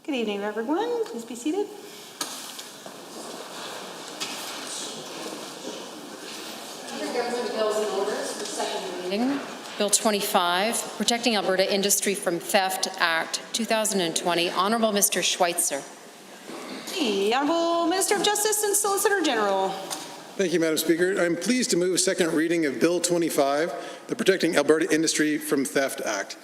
Good evening, everyone. Please be seated. Under government bills and orders for second reading, Bill 25, Protecting Alberta Industry from Theft Act 2020. Honourable Mr. Schweitzer. The Honourable Minister of Justice and Solicitor General. Thank you, Madam Speaker. I'm pleased to move second reading of Bill 25, the Protecting Alberta Industry from Theft Act.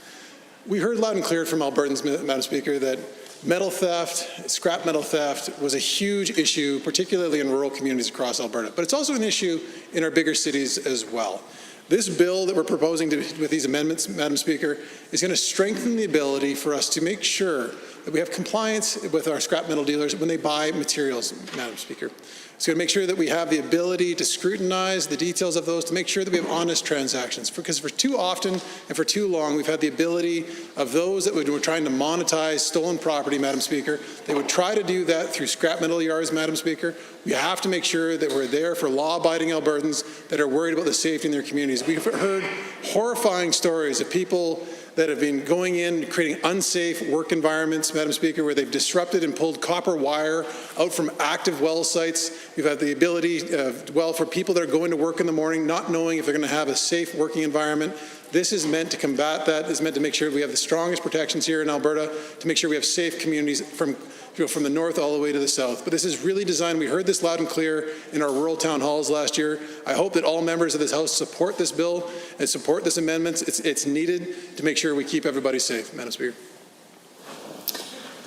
We heard loud and clear from Albertans, Madam Speaker, that metal theft, scrap metal theft was a huge issue, particularly in rural communities across Alberta. But it's also an issue in our bigger cities as well. This bill that we're proposing with these amendments, Madam Speaker, is going to strengthen the ability for us to make sure that we have compliance with our scrap metal dealers when they buy materials, Madam Speaker. It's going to make sure that we have the ability to scrutinize the details of those, to make sure that we have honest transactions. Because for too often and for too long, we've had the ability of those that were trying to monetize stolen property, Madam Speaker. They would try to do that through scrap metal yards, Madam Speaker. We have to make sure that we're there for law-abiding Albertans that are worried about the safety in their communities. We've heard horrifying stories of people that have been going in, creating unsafe work environments, Madam Speaker, where they've disrupted and pulled copper wire out from active well sites. We've had the ability, for people that are going to work in the morning, not knowing if they're going to have a safe working environment. This is meant to combat that. It's meant to make sure we have the strongest protections here in Alberta, to make sure we have safe communities from the north all the way to the south. But this is really designed, we heard this loud and clear in our rural town halls last year. I hope that all members of this House support this bill and support this amendment. It's needed to make sure we keep everybody safe, Madam Speaker.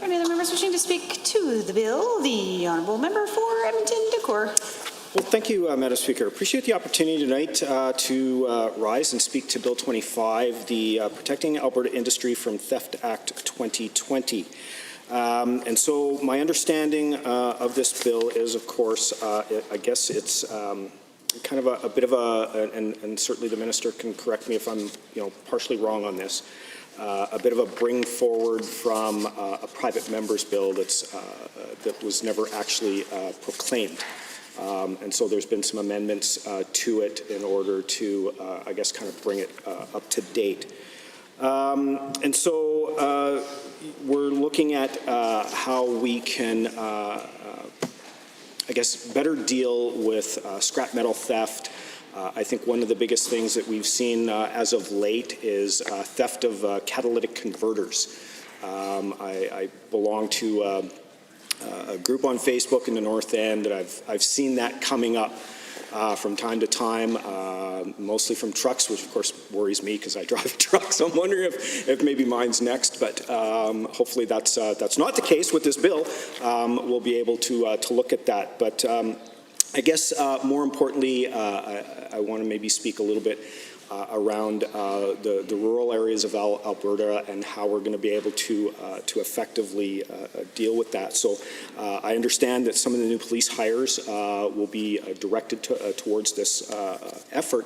Any other members wishing to speak to the bill? The Honourable Member for Edmonton-Decour. Well, thank you, Madam Speaker. Appreciate the opportunity tonight to rise and speak to Bill 25, the Protecting Alberta Industry from Theft Act 2020. And so my understanding of this bill is, of course, I guess it's kind of a bit of and certainly the minister can correct me if I'm partially wrong on this, a bit of a bring forward from a private member's bill that was never actually proclaimed. And so there's been some amendments to it in order to, I guess, kind of bring it up to date. And so we're looking at how we can, I guess, better deal with scrap metal theft. I think one of the biggest things that we've seen as of late is theft of catalytic converters. I belong to a group on Facebook in the North End that I've seen that coming up from time to time, mostly from trucks, which of course worries me because I drive a truck. So I'm wondering if maybe mine's next, but hopefully that's not the case with this bill. We'll be able to look at that. But I guess more importantly, I want to maybe speak a little bit around the rural areas of Alberta and how we're going to be able to effectively deal with that. So I understand that some of the new police hires will be directed towards this effort.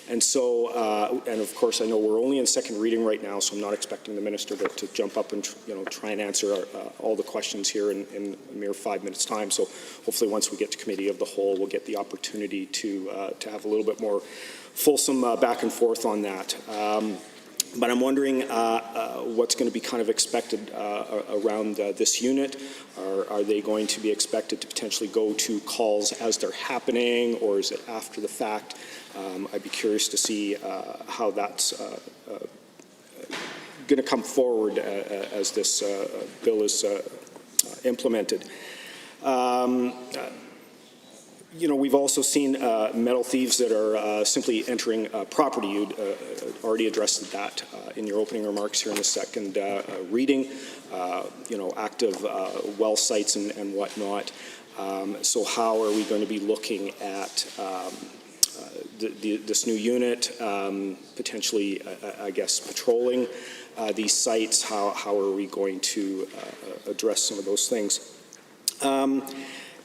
And so, and of course, I know we're only in second reading right now, so I'm not expecting the minister to jump up and try and answer all the questions here in a mere 5 minutes' time. So hopefully once we get to committee of the whole, we'll get the opportunity to have a little bit more fulsome back and forth on that. But I'm wondering what's going to be kind of expected around this unit. Are they going to be expected to potentially go to calls as they're happening, or is it after the fact? I'd be curious to see how that's going to come forward as this bill is implemented. We've also seen metal thieves that are simply entering property. You'd already addressed that in your opening remarks here in the second reading, active well sites and whatnot. So how are we going to be looking at this new unit, potentially, I guess, patrolling these sites? How are we going to address some of those things?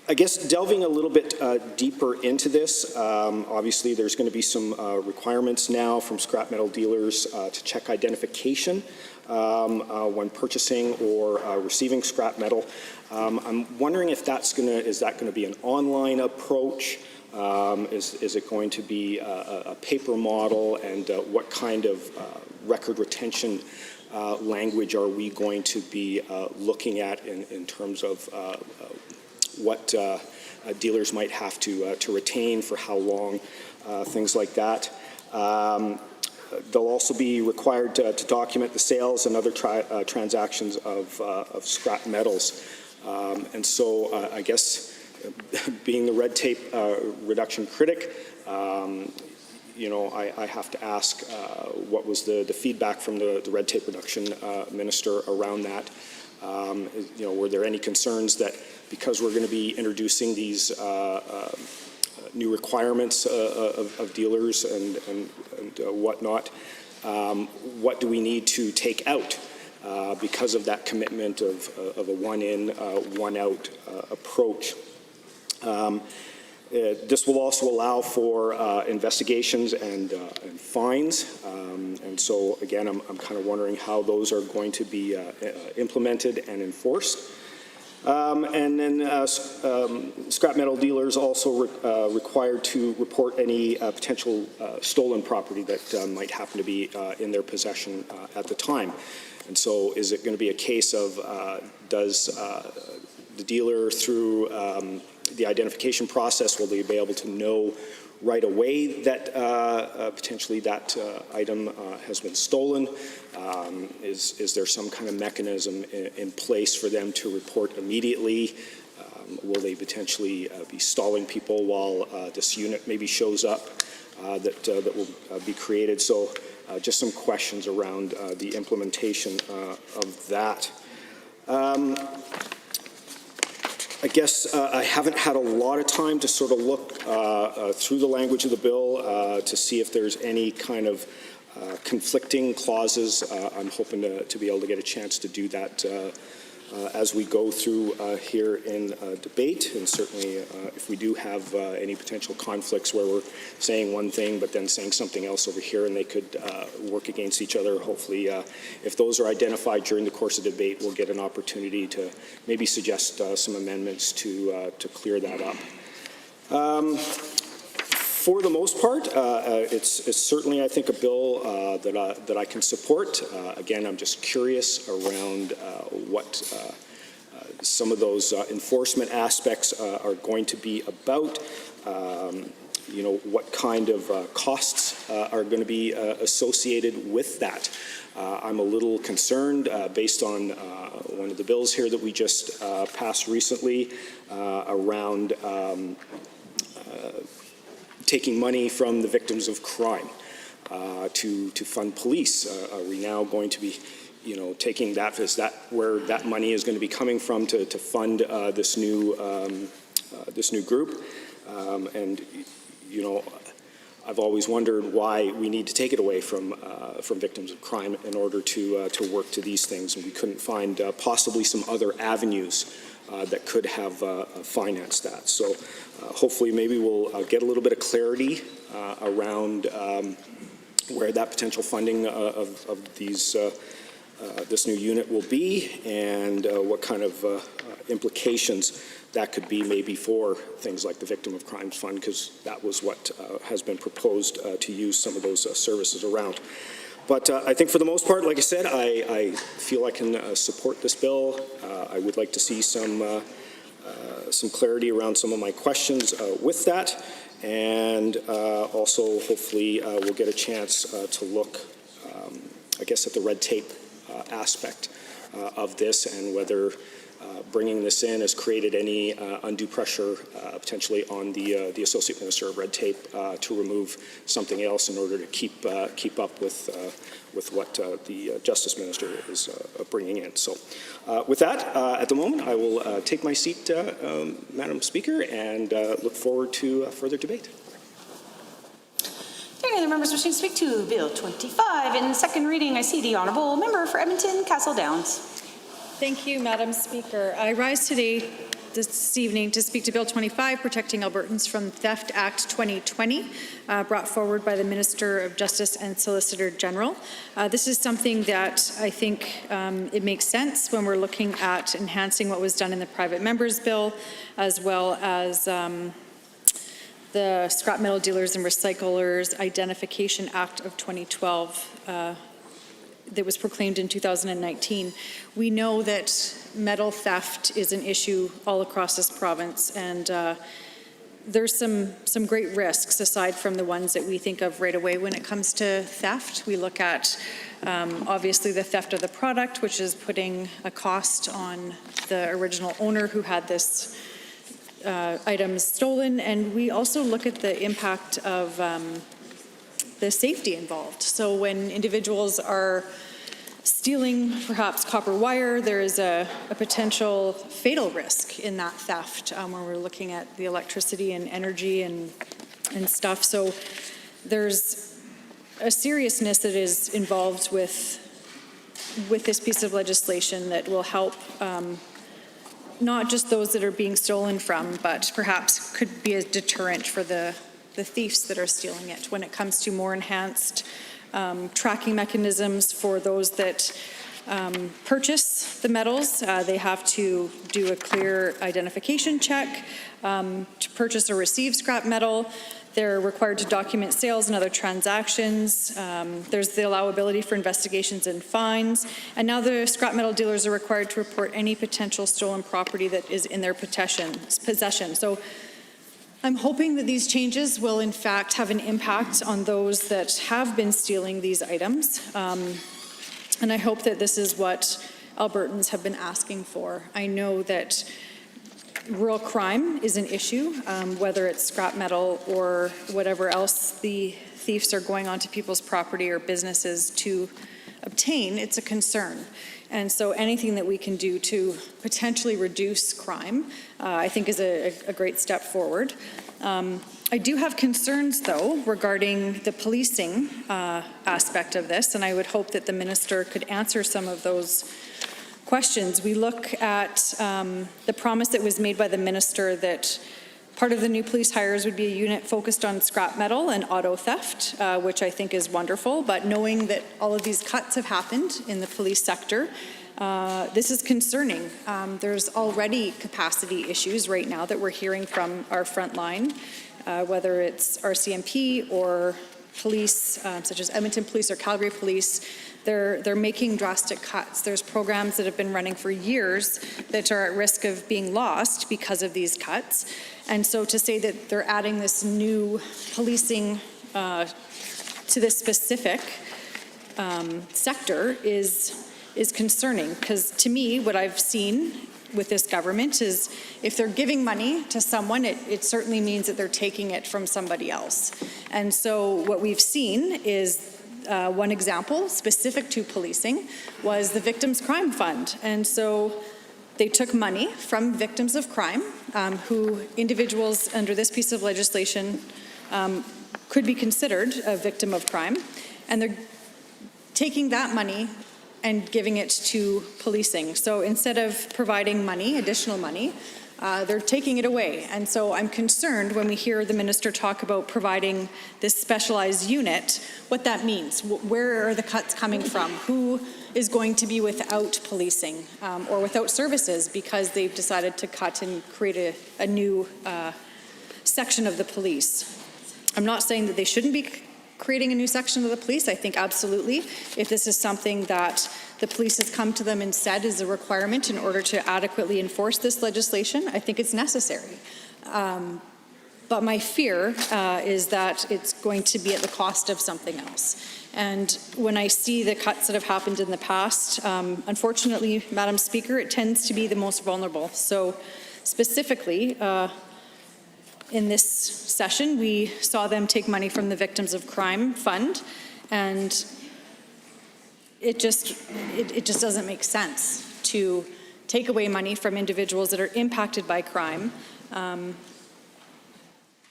I guess delving a little bit deeper into this, obviously there's going to be some requirements now from scrap metal dealers to check identification when purchasing or receiving scrap metal. I'm wondering if is that going to be an online approach? Is it going to be a paper model, and what kind of record retention language are we going to be looking at in terms of what dealers might have to retain for how long, things like that. They'll also be required to document the sales and other transactions of scrap metals. And so I guess being the red tape reduction critic, I have to ask what was the feedback from the red tape reduction minister around that. Were there any concerns that because we're going to be introducing these new requirements of dealers and whatnot, what do we need to take out because of that commitment of a one-in, one-out approach? This will also allow for investigations and fines. And so, again, I'm kind of wondering how those are going to be implemented and enforced. And then scrap metal dealers also required to report any potential stolen property that might happen to be in their possession at the time. And so is it going to be a case of does the dealer, through the identification process, will they be able to know right away that potentially that item has been stolen? Is there some kind of mechanism in place for them to report immediately? Will they potentially be stalling people while this unit maybe shows up that will be created? So just some questions around the implementation of that. I guess I haven't had a lot of time to sort of look through the language of the bill to see if there's any kind of conflicting clauses. I'm hoping to be able to get a chance to do that as we go through here in debate, and certainly if we do have any potential conflicts where we're saying one thing but then saying something else over here and they could work against each other, hopefully if those are identified during the course of debate, we'll get an opportunity to maybe suggest some amendments to clear that up. For the most part, it's certainly, I think, a bill that I can support. Again, I'm just curious around what some of those enforcement aspects are going to be about. What kind of costs are going to be associated with that. I'm a little concerned based on one of the bills here that we just passed recently around taking money from the victims of crime to fund police. Are we now going to be, taking that? Is that where that money is going to be coming from to fund this new group? And, you know, I've always wondered why we need to take it away from victims of crime in order to work to these things, and we couldn't find possibly some other avenues that could have financed that. So hopefully maybe we'll get a little bit of clarity around where that potential funding of these this new unit will be, and what kind of implications that could be maybe for things like the Victim of Crimes Fund, because that was what has been proposed to use some of those services around. But I think for the most part, like I said, I feel I can support this bill. I would like to see some clarity around some of my questions with that, and also hopefully we'll get a chance to look, I guess, at the red tape aspect of this, and whether bringing this in has created any undue pressure potentially on the Associate Minister of Red Tape to remove something else in order to keep up with what the Justice Minister is bringing in. So with that, at the moment, I will take my seat, Madam Speaker, and look forward to further debate. Any other members wishing to speak to Bill 25 in second reading? I see the Honourable Member for Edmonton Castle Downs. Thank you, Madam Speaker. I rise this evening to speak to Bill 25, Protecting Albertans from Theft Act 2020, brought forward by the Minister of Justice and Solicitor General. This is something that I think it makes sense when we're looking at enhancing what was done in the Private Members Bill, as well as the Scrap Metal Dealers and Recyclers Identification Act of 2012 that was proclaimed in 2019. We know that metal theft is an issue all across this province, and there's some great risks aside from the ones that we think of right away when it comes to theft. We look at obviously the theft of the product, which is putting a cost on the original owner who had this items stolen, and we also look at the impact of the safety involved. So when individuals are stealing perhaps copper wire, there is a potential fatal risk in that theft when we're looking at the electricity and energy and stuff. So there's a seriousness that is involved with this piece of legislation that will help not just those that are being stolen from, but perhaps could be a deterrent for the thieves that are stealing it when it comes to more enhanced tracking mechanisms for those that purchase the metals. They have to do a clear identification check to purchase or receive scrap metal. They're required to document sales and other transactions. There's the allowability for investigations and fines. And now the scrap metal dealers are required to report any potential stolen property that is in their possession. So I'm hoping that these changes will in fact have an impact on those that have been stealing these items. And I hope that this is what Albertans have been asking for. I know that rural crime is an issue, whether it's scrap metal or whatever else the thieves are going onto people's property or businesses to obtain, it's a concern. And so anything that we can do to potentially reduce crime, I think is a great step forward. I do have concerns, though, regarding the policing aspect of this, and I would hope that the minister could answer some of those questions. We look at the promise that was made by the minister that part of the new police hires would be a unit focused on scrap metal and auto theft, which I think is wonderful, but knowing that all of these cuts have happened in the police sector, this is concerning. There's already capacity issues right now that we're hearing from our front line, whether it's RCMP or police, such as Edmonton Police or Calgary Police. They're making drastic cuts. There's programs that have been running for years that are at risk of being lost because of these cuts. And so to say that they're adding this new policing to this specific sector is concerning, because to me, what I've seen with this government is if they're giving money to someone, it certainly means that they're taking it from somebody else. And so what we've seen is one example specific to policing was the Victims' Crime Fund. And so they took money from victims of crime, who individuals under this piece of legislation could be considered a victim of crime, and they're taking that money and giving it to policing. So instead of providing money, additional money, they're taking it away. And so I'm concerned when we hear the minister talk about providing this specialized unit, what that means. Where are the cuts coming from? Who is going to be without policing or without services because they've decided to cut and create a new section of the police? I'm not saying that they shouldn't be creating a new section of the police. I think absolutely, if this is something that the police has come to them and said is a requirement in order to adequately enforce this legislation, I think it's necessary. But my fear is that it's going to be at the cost of something else. And when I see the cuts that have happened in the past, unfortunately, Madam Speaker, it tends to be the most vulnerable. So specifically, in this session, we saw them take money from the Victims of Crime Fund, and it just doesn't make sense to take away money from individuals that are impacted by crime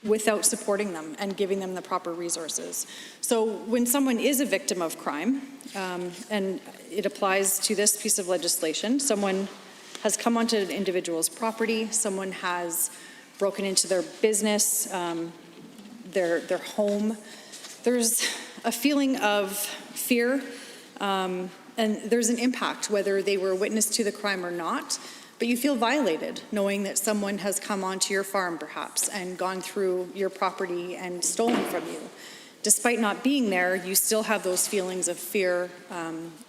without supporting them and giving them the proper resources. So when someone is a victim of crime, and it applies to this piece of legislation, someone has come onto an individual's property, someone has broken into their business, their home. There's a feeling of fear, and there's an impact, whether they were a witness to the crime or not, but you feel violated knowing that someone has come onto your farm, perhaps, and gone through your property and stolen from you. Despite not being there, you still have those feelings of fear,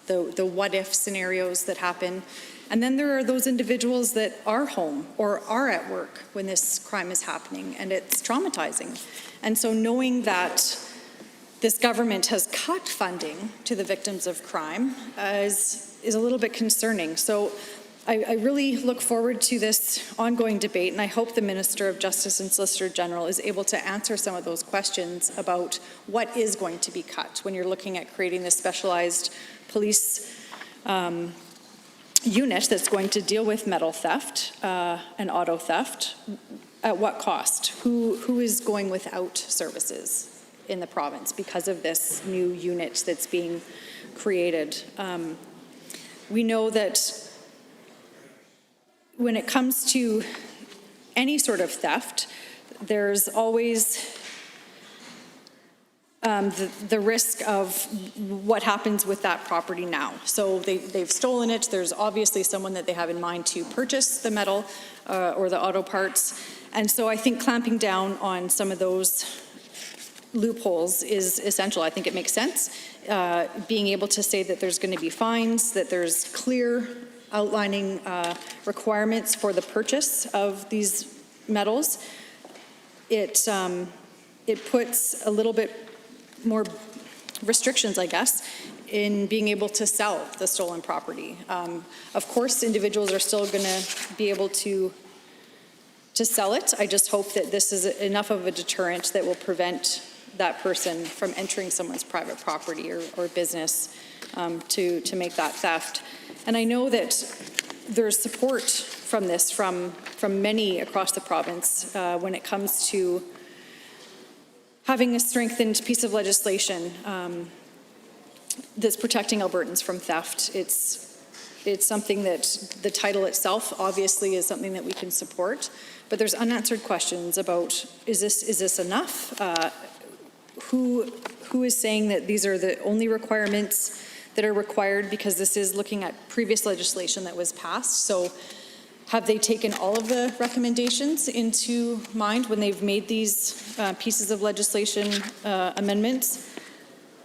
the what-if scenarios that happen. And then there are those individuals that are home or are at work when this crime is happening, and it's traumatizing. And so knowing that this government has cut funding to the victims of crime is a little bit concerning. So I really look forward to this ongoing debate, and I hope the Minister of Justice and Solicitor General is able to answer some of those questions about what is going to be cut when you're looking at creating this specialized police unit that's going to deal with metal theft and auto theft. At what cost? Who is going without services in the province because of this new unit that's being created? We know that when it comes to any sort of theft, there's always the risk of what happens with that property now. So they've stolen it. There's obviously someone that they have in mind to purchase the metal or the auto parts. And so I think clamping down on some of those loopholes is essential. I think it makes sense. Being able to say that there's going to be fines, that there's clear outlining requirements for the purchase of these metals, it puts a little bit more restrictions, I guess, in being able to sell the stolen property. Of course, individuals are still going to be able to sell it. I just hope that this is enough of a deterrent that will prevent that person from entering someone's private property or business to make that theft. And I know that there's support from this from many across the province when it comes to having a strengthened piece of legislation that's protecting Albertans from theft. It's something that the title itself obviously is something that we can support, but there's unanswered questions about is this enough? Who is saying that these are the only requirements that are required, because this is looking at previous legislation that was passed. So have they taken all of the recommendations into mind when they've made these pieces of legislation amendments?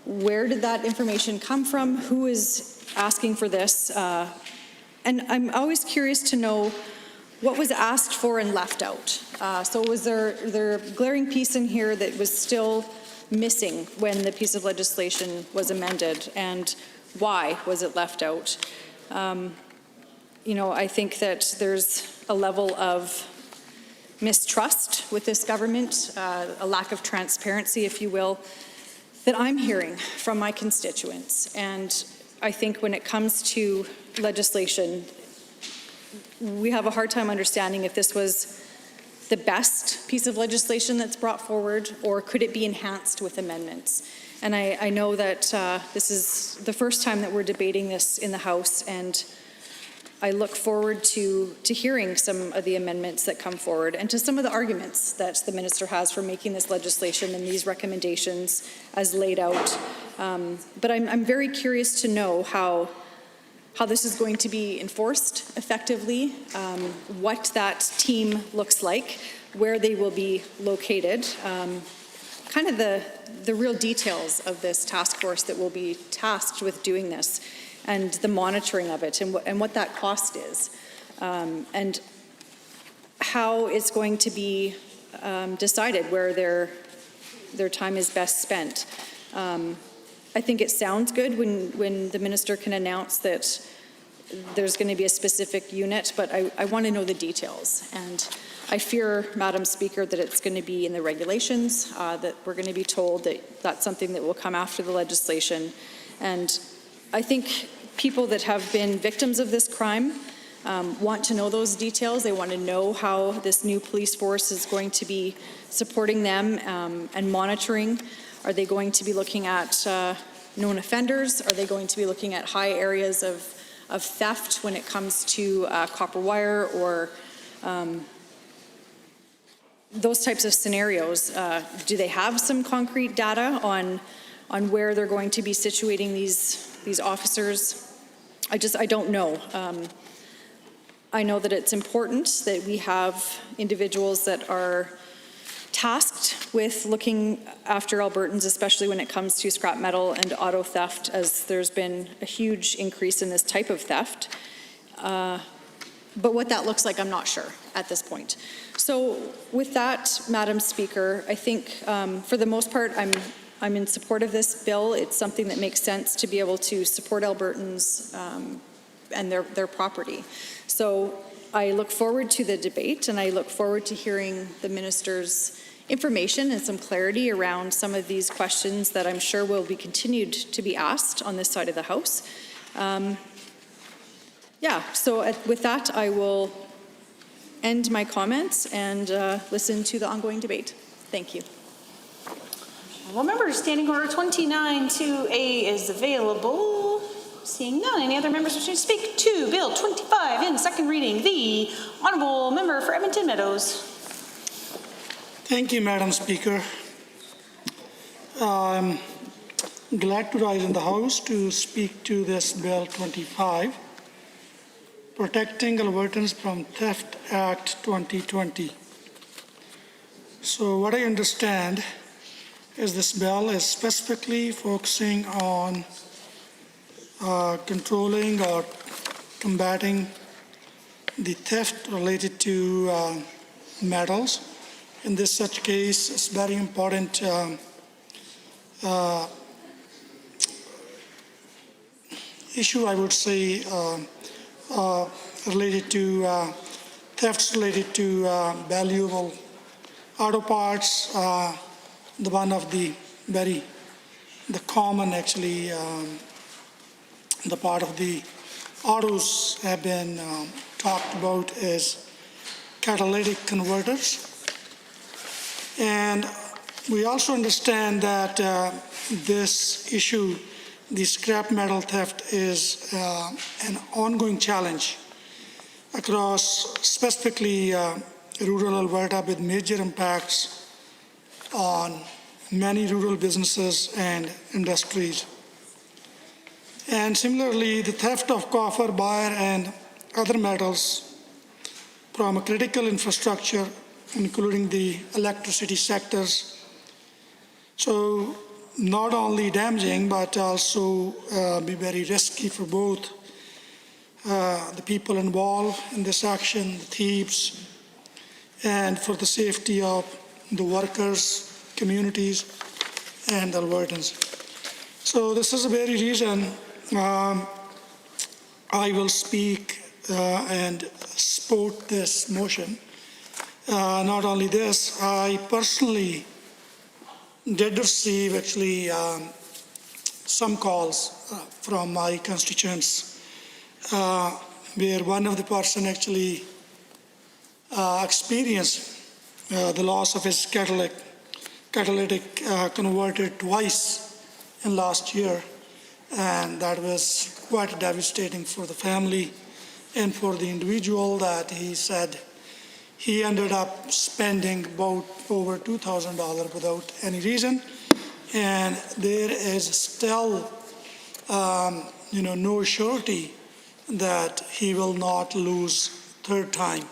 Where did that information come from? Who is asking for this? And I'm always curious to know what was asked for and left out. So was there a glaring piece in here that was still missing when the piece of legislation was amended, and why was it left out? I think that there's a level of mistrust with this government, a lack of transparency, if you will, that I'm hearing from my constituents. And I think when it comes to legislation, we have a hard time understanding if this was the best piece of legislation that's brought forward, or could it be enhanced with amendments? And I know that this is the first time that we're debating this in the House, and I look forward to hearing some of the amendments that come forward and to some of the arguments that the minister has for making this legislation and these recommendations as laid out. But I'm very curious to know how this is going to be enforced effectively, what that team looks like, where they will be located, kind of the real details of this task force that will be tasked with doing this, and the monitoring of it, and what that cost is, and how it's going to be decided where their time is best spent. I think it sounds good when the minister can announce that there's going to be a specific unit, but I want to know the details. And I fear, Madam Speaker, that it's going to be in the regulations, that we're going to be told that that's something that will come after the legislation. And I think people that have been victims of this crime want to know those details. They want to know how this new police force is going to be supporting them and monitoring. Are they going to be looking at known offenders? Are they going to be looking at high areas of theft when it comes to copper wire or those types of scenarios? Do they have some concrete data on where they're going to be situating these officers? I don't know. I know that it's important that we have individuals that are tasked with looking after Albertans, especially when it comes to scrap metal and auto theft, as there's been a huge increase in this type of theft. But what that looks like, I'm not sure at this point. So with that, Madam Speaker, I think for the most part, I'm in support of this bill. It's something that makes sense to be able to support Albertans and their property. So I look forward to the debate, and I look forward to hearing the minister's information and some clarity around some of these questions that I'm sure will be continued to be asked on this side of the House. So with that, I will end my comments and listen to the ongoing debate. Thank you. Well, members, Standing Order 29-2A is available. Seeing none, any other members wishing to speak to Bill 25 in second reading? The Honourable Member for Edmonton Meadows. Thank you, Madam Speaker. I'm glad to rise in the House to speak to this Bill 25, Protecting Albertans from Theft Act 2020. So what I understand is this bill is specifically focusing on controlling or combating the theft related to metals. In this such case, it's very important issue, I would say, related to thefts related to valuable auto parts. The one of the common actually, the part of the autos have been talked about is catalytic converters. And we also understand that this issue, the scrap metal theft, is an ongoing challenge across specifically rural Alberta, with major impacts on many rural businesses and industries. And similarly, the theft of copper, wire, and other metals from critical infrastructure, including the electricity sectors. So not only damaging, but also be very risky for both the people involved in this action, the thieves, and for the safety of the workers, communities, and Albertans. So this is the very reason I will speak and support this motion. Not only this, I personally did receive actually some calls from my constituents where one of the person actually experienced the loss of his catalytic converter twice in last year, and that was quite devastating for the family and for the individual. That he said he ended up spending about over $2,000 without any reason, and there is still no surety that he will not lose third time.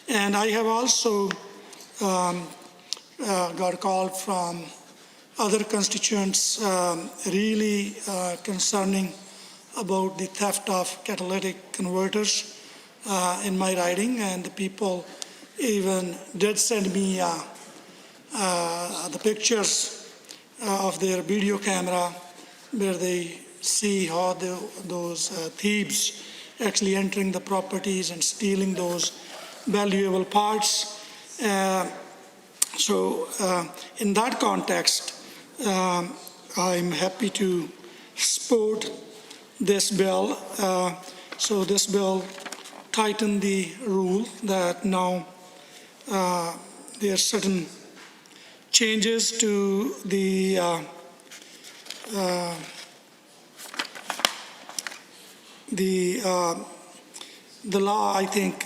And I have also got a call from other constituents really concerning about the theft of catalytic converters in my riding, and the people even did send me the pictures of their video camera where they see how those thieves actually entering the properties and stealing those valuable parts. So in that context, I'm happy to support this bill. So this bill tightened the rule that now there are certain changes to the law. I think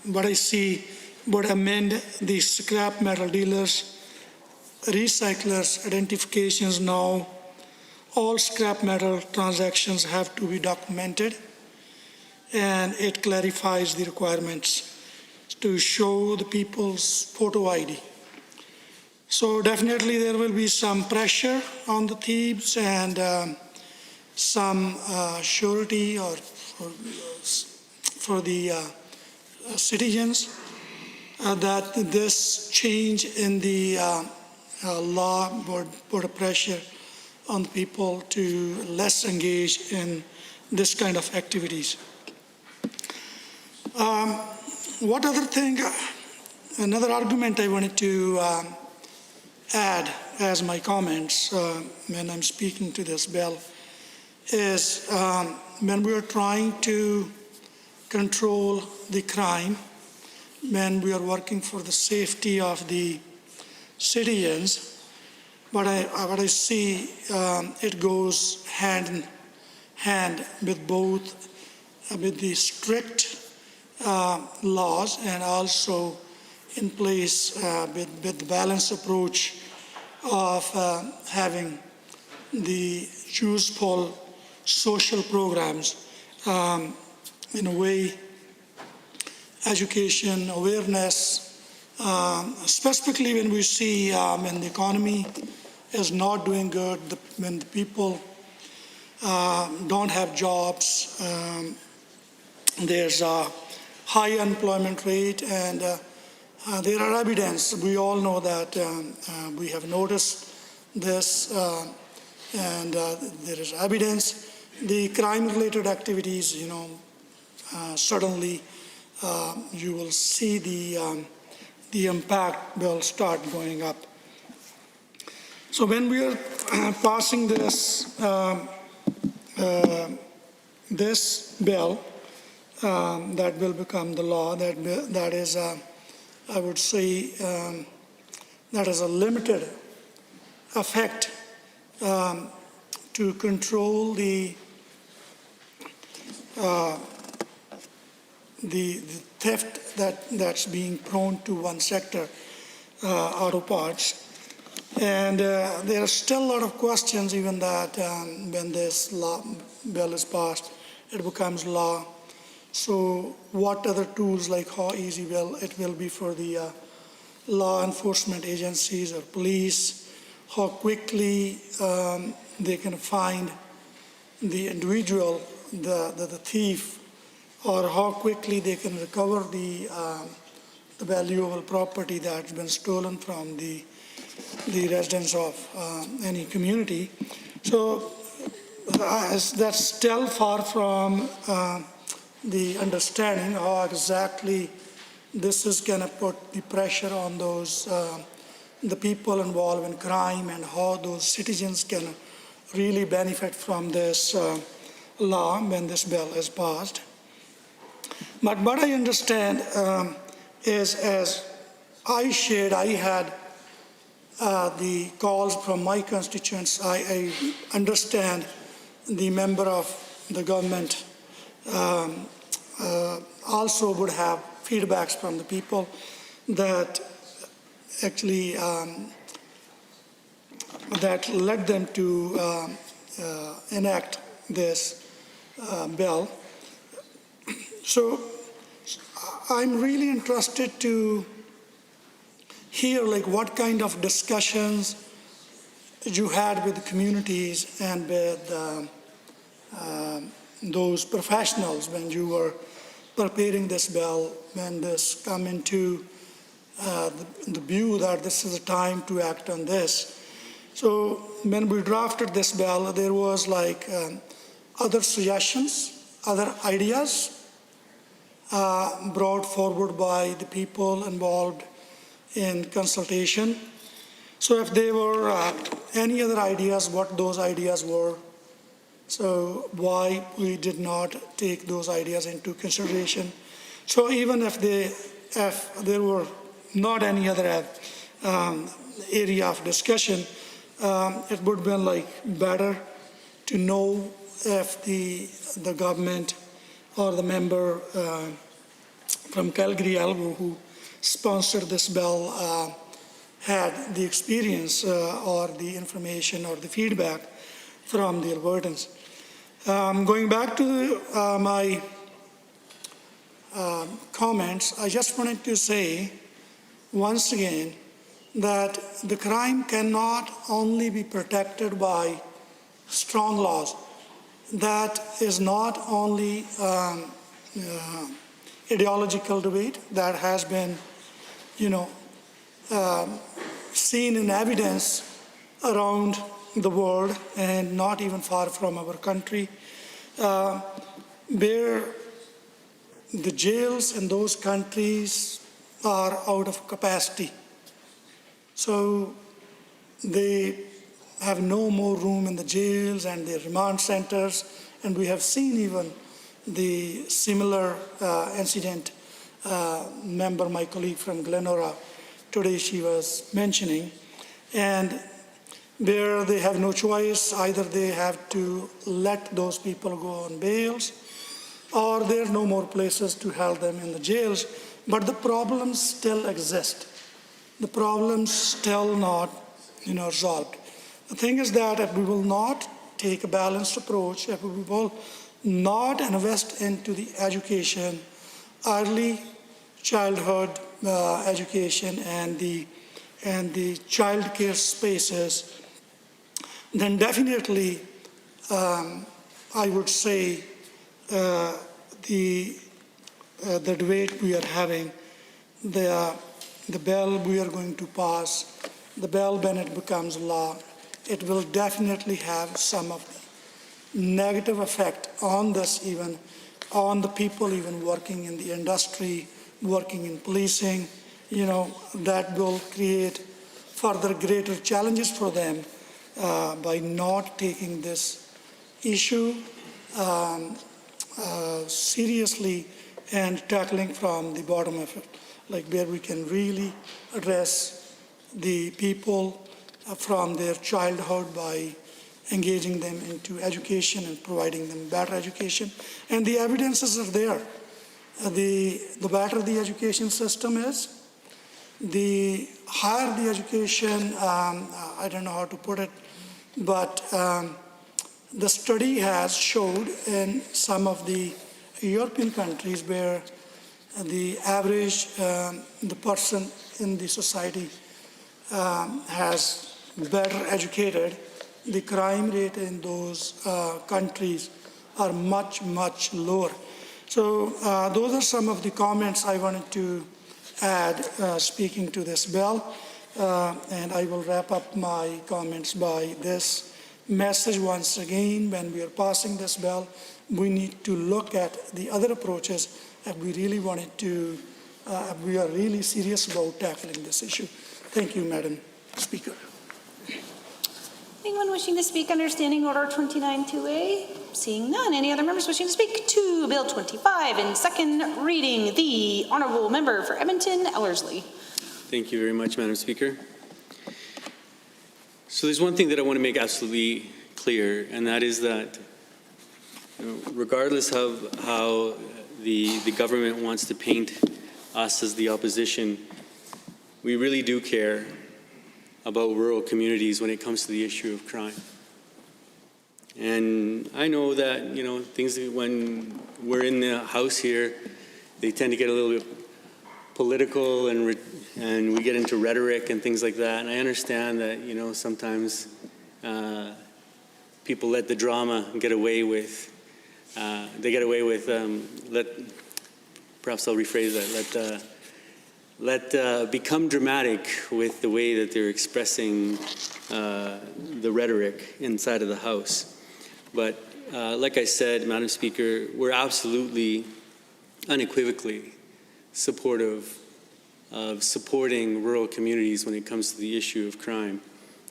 what I see would amend the scrap metal dealers, recyclers identifications. Now all scrap metal transactions have to be documented, and it clarifies the requirements to show the people's photo ID. So definitely there will be some pressure on the thieves and some surety or for the citizens that this change in the law would put a pressure on the people to less engage in this kind of activities. What other thing, another argument I wanted to add as my comments when I'm speaking to this bill is when we are trying to control the crime, when we are working for the safety of the citizens, what I see, it goes hand in hand with both with the strict laws and also in place with the balanced approach of having the useful social programs. In a way, education, awareness, specifically when we see when the economy is not doing good, when the people don't have jobs, there's a high unemployment rate, and there are evidence. We all know that we have noticed this, and there is evidence. The crime-related activities, suddenly you will see the impact will start going up. So when we are passing this this bill, that will become the law. That is, I would say, that is a limited effect to control the theft that's being prone to one sector, auto parts. And there are still a lot of questions, even that when this bill is passed, it becomes law. So what other tools, like how easy it will be for the law enforcement agencies or police, how quickly they can find the individual, the thief, or how quickly they can recover the valuable property that's been stolen from the residents of any community. So that's still far from the understanding how exactly this is going to put the pressure on those the people involved in crime, and how those citizens can really benefit from this law when this bill is passed. But what I understand is, as I shared, I had the calls from my constituents. I understand the member of the government also would have feedbacks from the people that actually that led them to enact this bill. So I'm really interested to hear like what kind of discussions you had with the communities and with those professionals when you were preparing this bill, when this come into the view that this is a time to act on this. So when we drafted this bill, there was like other suggestions, other ideas brought forward by the people involved in consultation. So if there were any other ideas, what those ideas were, so why we did not take those ideas into consideration. So even if there were not any other area of discussion, it would have been like better to know if the government or the member from Calgary, Alberta, who sponsored this bill had the experience or the information or the feedback from the Albertans. Going back to my comments, I just wanted to say once again that the crime cannot only be protected by strong laws. That is not only ideological debate that has been, seen in evidence around the world and not even far from our country, where the jails in those countries are out of capacity. So they have no more room in the jails and the remand centers, and we have seen even the similar incident. Member, my colleague from Glenora, today she was mentioning, and where they have no choice, either they have to let those people go on bails, or there are no more places to hold them in the jails, but the problems still exist. The problems still not, resolved. The thing is that if we will not take a balanced approach, if we will not invest into the education, early childhood education and the child care spaces, then definitely I would say the debate we are having, the bill we are going to pass, the bill when it becomes law, it will definitely have some of the negative effect on this, even on the people even working in the industry, working in policing, that will create further greater challenges for them by not taking this issue seriously and tackling from the bottom of it, like where we can really address the people from their childhood by engaging them into education and providing them better education. And the evidences are there. The better the education system is, the higher the education, I don't know how to put it, but the study has showed in some of the European countries where the average, the person in the society has better educated, the crime rate in those countries are much, much lower. So those are some of the comments I wanted to add speaking to this bill. And I will wrap up my comments by this message once again. When we are passing this bill, we need to look at the other approaches if we really wanted to, if we are really serious about tackling this issue. Thank you, Madam Speaker. Anyone wishing to speak under Standing Order 29-2A? Seeing none. Any other members wishing to speak to Bill 25 in second reading? The Honourable Member for Edmonton, Ellerslie. Thank you very much, Madam Speaker. So there's one thing that I want to make absolutely clear, and that is that regardless of how the government wants to paint us as the opposition, we really do care about rural communities when it comes to the issue of crime. And I know that, things when we're in the House here, they tend to get a little bit political and we get into rhetoric and things like that. And I understand that, sometimes people let the drama get away with, perhaps I'll rephrase that, become dramatic with the way that they're expressing the rhetoric inside of the House. But like I said, Madam Speaker, we're absolutely, unequivocally supportive of supporting rural communities when it comes to the issue of crime.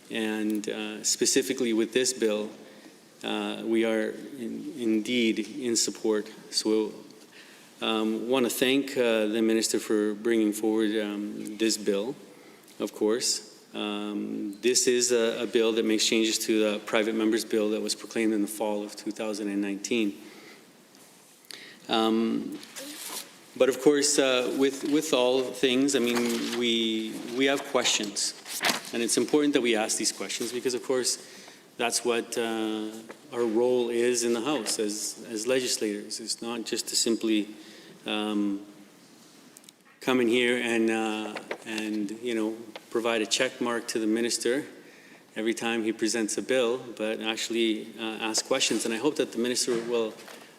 And specifically with this bill, we are indeed in support. So want to thank the Minister for bringing forward this bill, of course. This is a bill that makes changes to the private members bill that was proclaimed in the fall of 2019. But of course, with all things, I mean, we have questions. And it's important that we ask these questions because, of course, that's what our role is in the House as legislators. It's not just to simply come in here and provide a check mark to the minister every time he presents a bill, but actually ask questions. And I hope that the minister will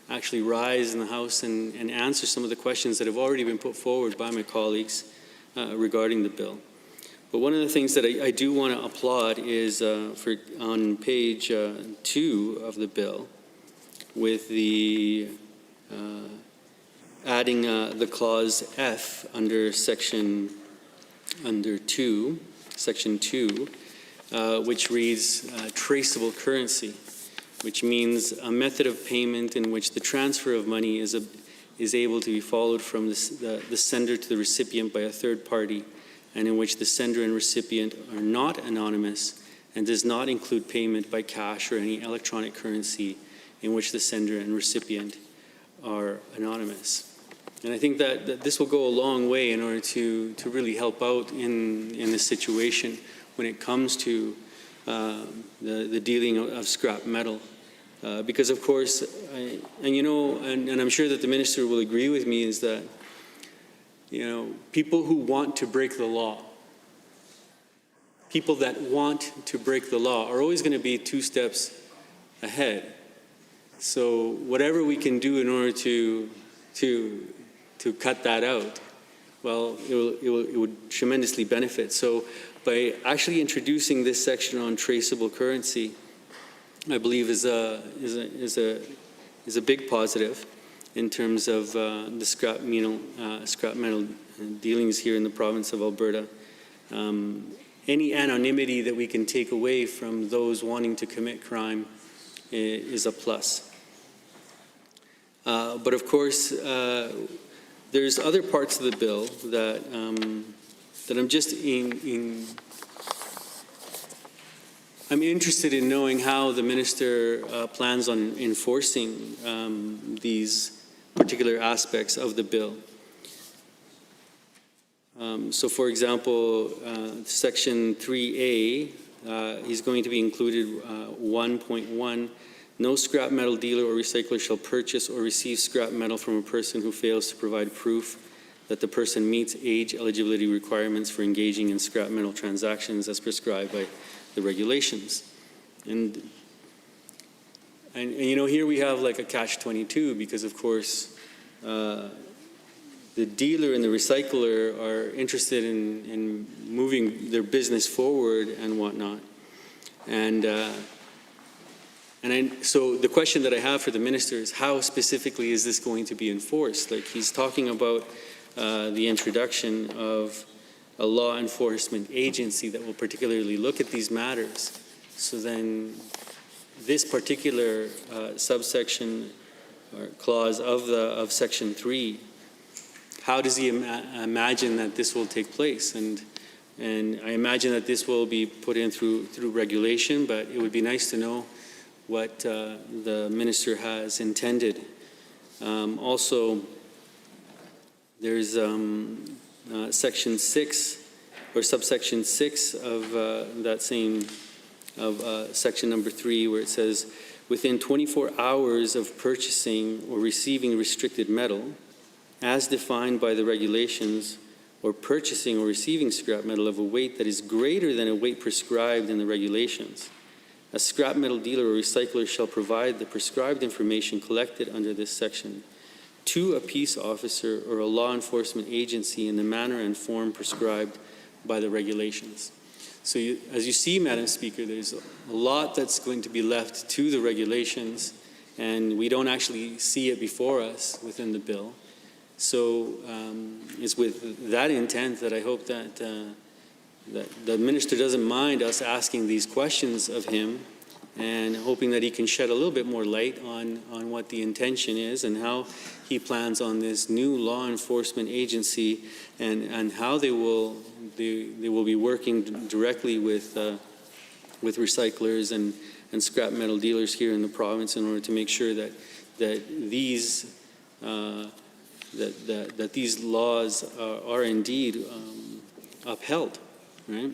actually rise in the House and answer some of the questions that have already been put forward by my colleagues regarding the bill. But one of the things that I do want to applaud is on page 2 of the bill, with the adding the clause F under section 2, which reads traceable currency, which means a method of payment in which the transfer of money is able to be followed from the sender to the recipient by a third party, and in which the sender and recipient are not anonymous and does not include payment by cash or any electronic currency in which the sender and recipient are anonymous. And I think that this will go a long way in order to really help out in this situation when it comes to the dealing of scrap metal. Because of course, and I'm sure that the minister will agree with me, is that people who want to break the law, people that want to break the law are always going to be 2 steps ahead. So whatever we can do in order to cut that out, well, it would tremendously benefit. So by actually introducing this section on traceable currency, I believe is a big positive in terms of the scrap metal dealings here in the province of Alberta. Any anonymity that we can take away from those wanting to commit crime is a plus. But of course, there's other parts of the bill that I'm just I'm interested in knowing how the minister plans on enforcing these particular aspects of the bill. So for example, section 3A, is going to be included 1.1, no scrap metal dealer or recycler shall purchase or receive scrap metal from a person who fails to provide proof that the person meets age eligibility requirements for engaging in scrap metal transactions as prescribed by the regulations. And here we have like a catch-22, because of course the dealer and the recycler are interested in moving their business forward and whatnot. So the question that I have for the minister is, how specifically is this going to be enforced? Like, he's talking about the introduction of a law enforcement agency that will particularly look at these matters. So then this particular subsection or clause of Section 3, how does he imagine that this will take place? And I imagine that this will be put in through regulation, but it would be nice to know what the minister has intended. Also, there's Section 6 or subsection 6 of that same section number 3, where it says, within 24 hours of purchasing or receiving restricted metal, as defined by the regulations, or purchasing or receiving scrap metal of a weight that is greater than a weight prescribed in the regulations, a scrap metal dealer or recycler shall provide the prescribed information collected under this section to a peace officer or a law enforcement agency in the manner and form prescribed by the regulations. So as you see, Madam Speaker, there's a lot that's going to be left to the regulations, and we don't actually see it before us within the bill. So it's with that intent that I hope that the minister doesn't mind us asking these questions of him, and hoping that he can shed a little bit more light on what the intention is and how he plans on this new law enforcement agency, and how they will be working directly with recyclers and scrap metal dealers here in the province in order to make sure that these that these laws are indeed upheld, right?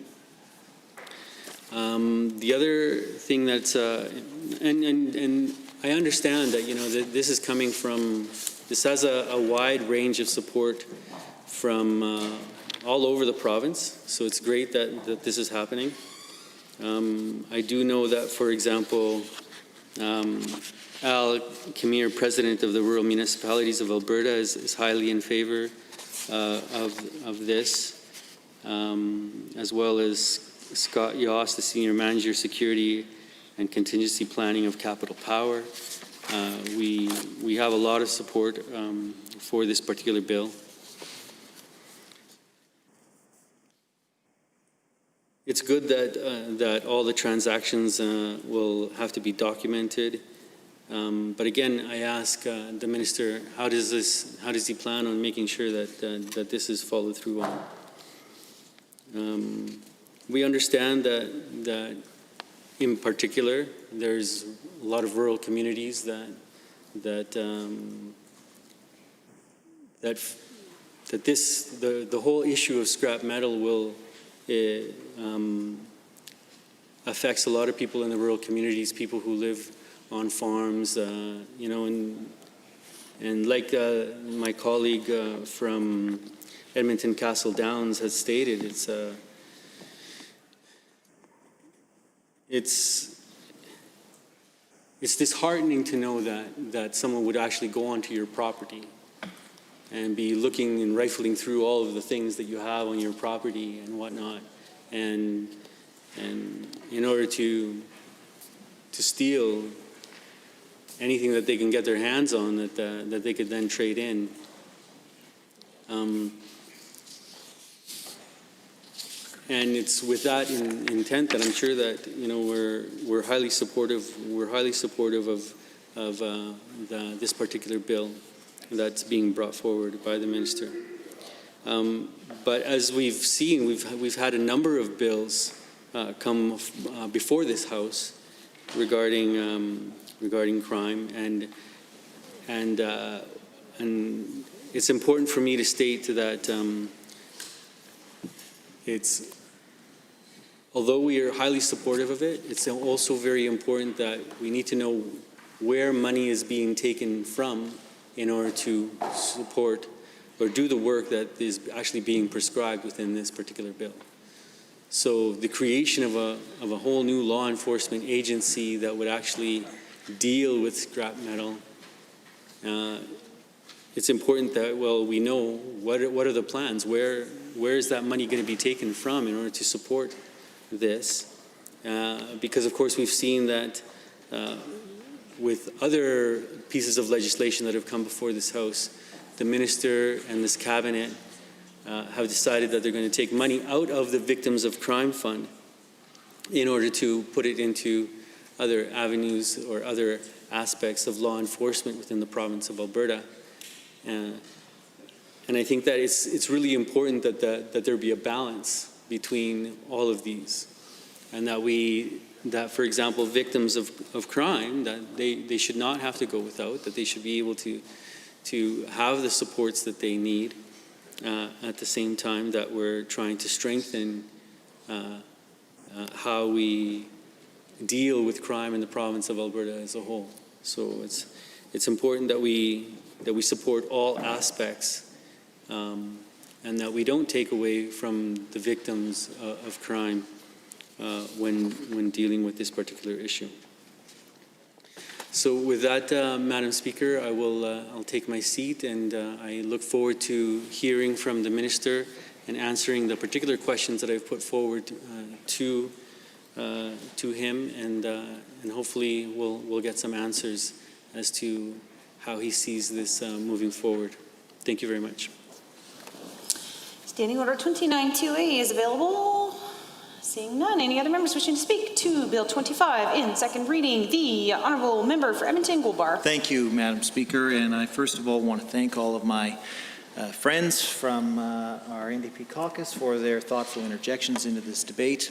The other thing that's and I understand that, you know, that this is coming from, this has a wide range of support from all over the province, so it's great that this is happening. I do know that, for example, Al Kamir, president of the Rural Municipalities of Alberta, is highly in favor of this, as well as Scott Yoss, the senior manager, security and contingency planning of Capital Power. We have a lot of support for this particular bill. It's good that all the transactions will have to be documented. But again, I ask the minister, how does he plan on making sure that this is followed through on? We understand that in particular, there's a lot of rural communities that the whole issue of scrap metal will affects a lot of people in the rural communities, people who live on farms, you know, and like my colleague from Edmonton Castle Downs has stated, it's disheartening to know that someone would actually go onto your property and be looking and rifling through all of the things that you have on your property and whatnot, and in order to steal anything that they can get their hands on that they could then trade in. And it's with that intent that I'm sure that, you know, we're highly supportive. We're highly supportive of this particular bill that's being brought forward by the minister. But as we've seen, we've had a number of bills come before this House regarding crime, and it's important for me to state that although we are highly supportive of it, it's also very important that we need to know where money is being taken from in order to support or do the work that is actually being prescribed within this particular bill. So the creation of a whole new law enforcement agency that would actually deal with scrap metal, it's important that, well, we know what are the plans, where is that money going to be taken from in order to support this, because of course we've seen that with other pieces of legislation that have come before this House, the minister and this cabinet have decided that they're going to take money out of the Victims of Crime Fund in order to put it into other avenues or other aspects of law enforcement within the province of Alberta. And I think that it's really important that there be a balance between all of these, and that for example, victims of crime, that they should not have to go without, that they should be able to have the supports that they need, at the same time that we're trying to strengthen how we deal with crime in the province of Alberta as a whole. So it's important that we support all aspects, and that we don't take away from the victims of crime when dealing with this particular issue. So with that, Madam Speaker, I'll take my seat, and I look forward to hearing from the Minister and answering the particular questions that I've put forward to him, and hopefully we'll get some answers as to how he sees this moving forward. Thank you very much. Standing Order 29-2A is available. Seeing none, any other members wishing to speak to Bill 25 in second reading? The Honourable Member for Edmonton Goldbar. Thank you, Madam Speaker, and I first of all want to thank all of my friends from our NDP caucus for their thoughtful interjections into this debate.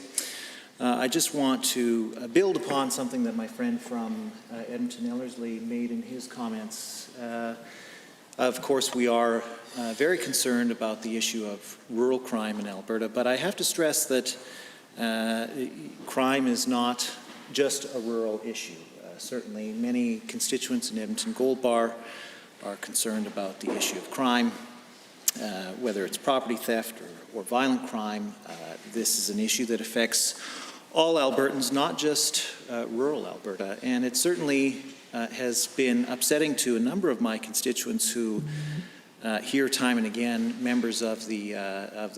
I just want to build upon something that my friend from Edmonton Ellerslie made in his comments. Of course, we are very concerned about the issue of rural crime in Alberta, but I have to stress that crime is not just a rural issue. Certainly, many constituents in Edmonton Goldbar are concerned about the issue of crime, whether it's property theft or violent crime. This is an issue that affects all Albertans, not just rural Alberta, and it certainly has been upsetting to a number of my constituents who hear time and again members of the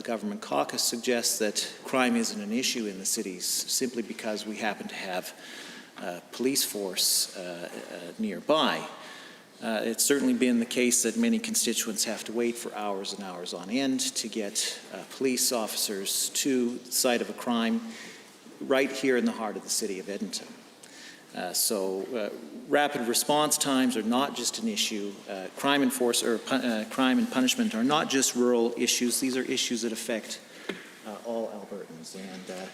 government caucus suggest that crime isn't an issue in the cities simply because we happen to have a police force nearby. It's certainly been the case that many constituents have to wait for hours and hours on end to get police officers to the site of a crime right here in the heart of the city of Edmonton. So rapid response times are not just an issue. Crime and punishment are not just rural issues. These are issues that affect all Albertans. And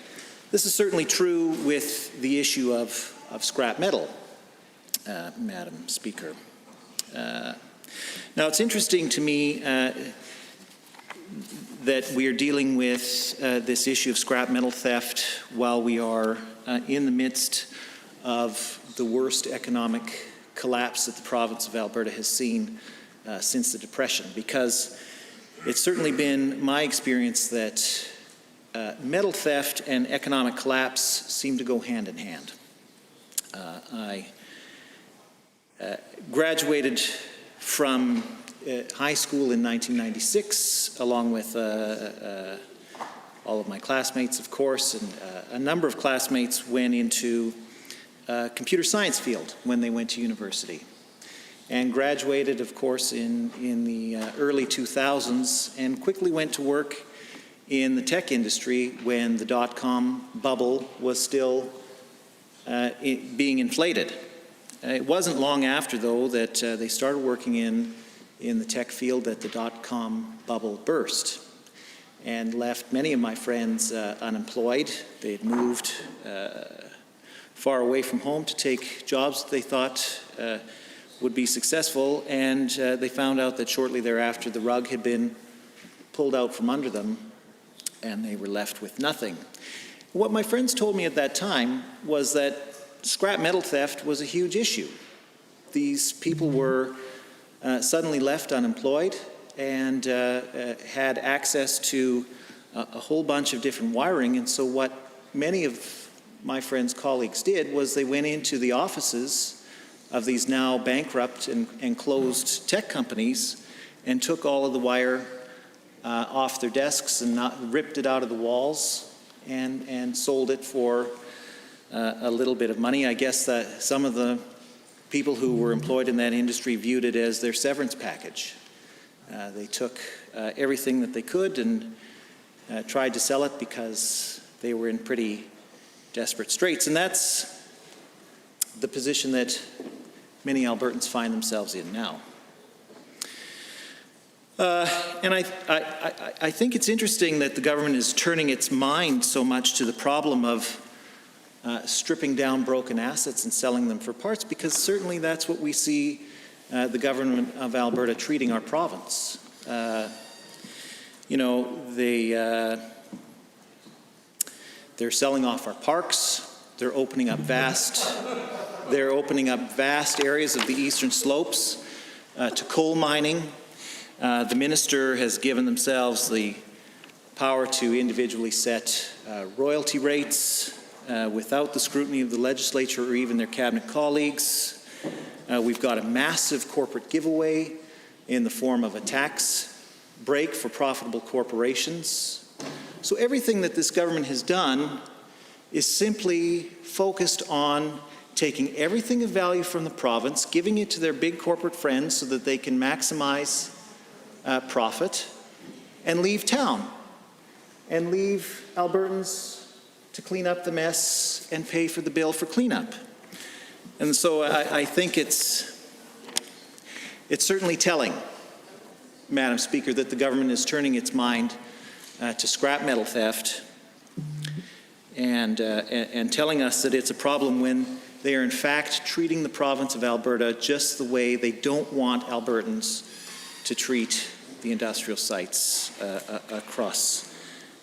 this is certainly true with the issue of scrap metal, Madam Speaker. Now, it's interesting to me that we are dealing with this issue of scrap metal theft while we are in the midst of the worst economic collapse that the province of Alberta has seen since the Depression, because it's certainly been my experience that metal theft and economic collapse seem to go hand in hand. I graduated from high school in 1996, along with all of my classmates, of course, and a number of classmates went into computer science field when they went to university, and graduated, of course, in the early 2000s, and quickly went to work in the tech industry when the dot-com bubble was still being inflated. It wasn't long after, though, that they started working in the tech field that the dot-com bubble burst and left many of my friends unemployed. They had moved far away from home to take jobs that they thought would be successful, and they found out that shortly thereafter the rug had been pulled out from under them and they were left with nothing. What my friends told me at that time was that scrap metal theft was a huge issue. These people were suddenly left unemployed and had access to a whole bunch of different wiring, and so what many of my friends' colleagues did was they went into the offices of these now bankrupt and closed tech companies and took all of the wire off their desks and ripped it out of the walls and sold it for a little bit of money. I guess that some of the people who were employed in that industry viewed it as their severance package. They took everything that they could and tried to sell it because they were in pretty desperate straits. And that's the position that many Albertans find themselves in now. And I think it's interesting that the government is turning its mind so much to the problem of stripping down broken assets and selling them for parts, because certainly that's what we see the government of Alberta treating our province. You know, they're selling off our parks. They're opening up vast areas of the eastern slopes to coal mining. The minister has given themselves the power to individually set royalty rates without the scrutiny of the legislature or even their cabinet colleagues. We've got a massive corporate giveaway in the form of a tax break for profitable corporations. So everything that this government has done is simply focused on taking everything of value from the province, giving it to their big corporate friends so that they can maximize profit, and leave town, and leave Albertans to clean up the mess and pay for the bill for cleanup. And so I think it's certainly telling, Madam Speaker, that the government is turning its mind to scrap metal theft and telling us that it's a problem when they are in fact treating the province of Alberta just the way they don't want Albertans to treat the industrial sites across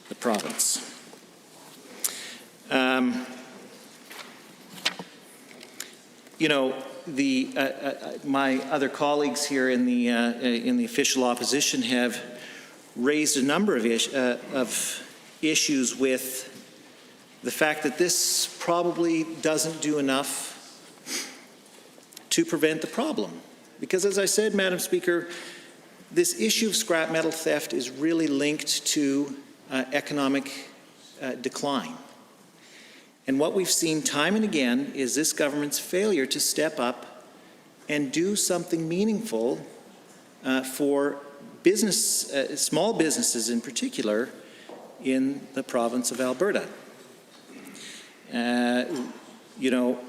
the province. You know, my other colleagues here in the official opposition have raised a number of issues with the fact that this probably doesn't do enough to prevent the problem. Because as I said, Madam Speaker, this issue of scrap metal theft is really linked to economic decline. And what we've seen time and again is this government's failure to step up and do something meaningful for business, small businesses in particular, in the province of Alberta. You know,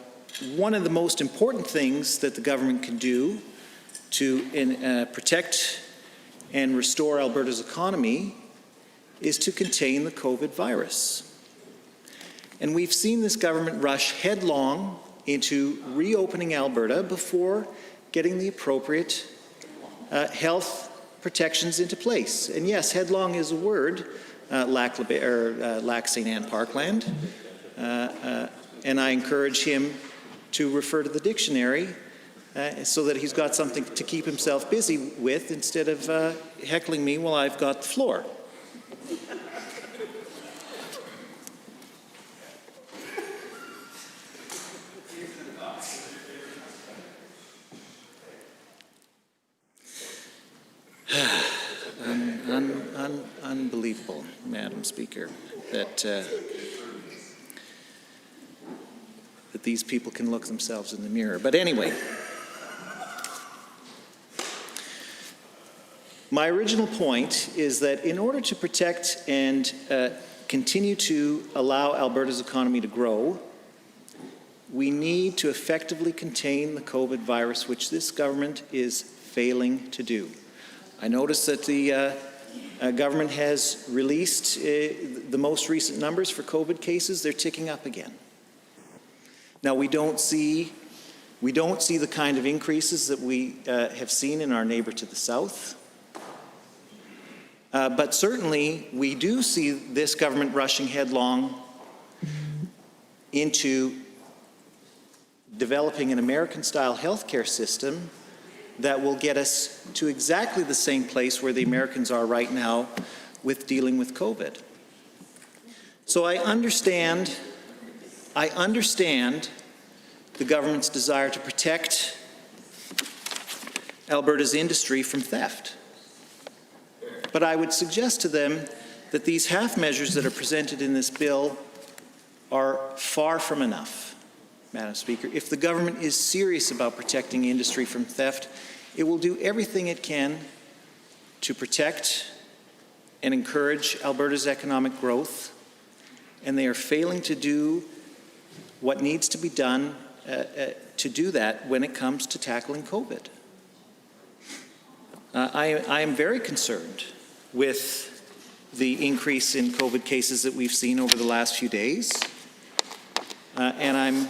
one of the most important things that the government can do to protect and restore Alberta's economy is to contain the COVID virus. And we've seen this government rush headlong into reopening Alberta before getting the appropriate health protections into place. And yes, headlong is a word, Lac St. Anne Parkland. And I encourage him to refer to the dictionary so that he's got something to keep himself busy with instead of heckling me while I've got the floor. Unbelievable, Madam Speaker, that these people can look themselves in the mirror. But anyway, my original point is that in order to protect and continue to allow Alberta's economy to grow, we need to effectively contain the COVID virus, which this government is failing to do. I notice that the government has released the most recent numbers for COVID cases. They're ticking up again. Now, we don't see the kind of increases that we have seen in our neighbor to the south. But certainly, we do see this government rushing headlong into developing an American-style healthcare system that will get us to exactly the same place where the Americans are right now with dealing with COVID. So I understand the government's desire to protect Alberta's industry from theft. But I would suggest to them that these half measures that are presented in this bill are far from enough, Madam Speaker. If the government is serious about protecting industry from theft, it will do everything it can to protect and encourage Alberta's economic growth, and they are failing to do what needs to be done to do that when it comes to tackling COVID. I am very concerned with the increase in COVID cases that we've seen over the last few days. And I'm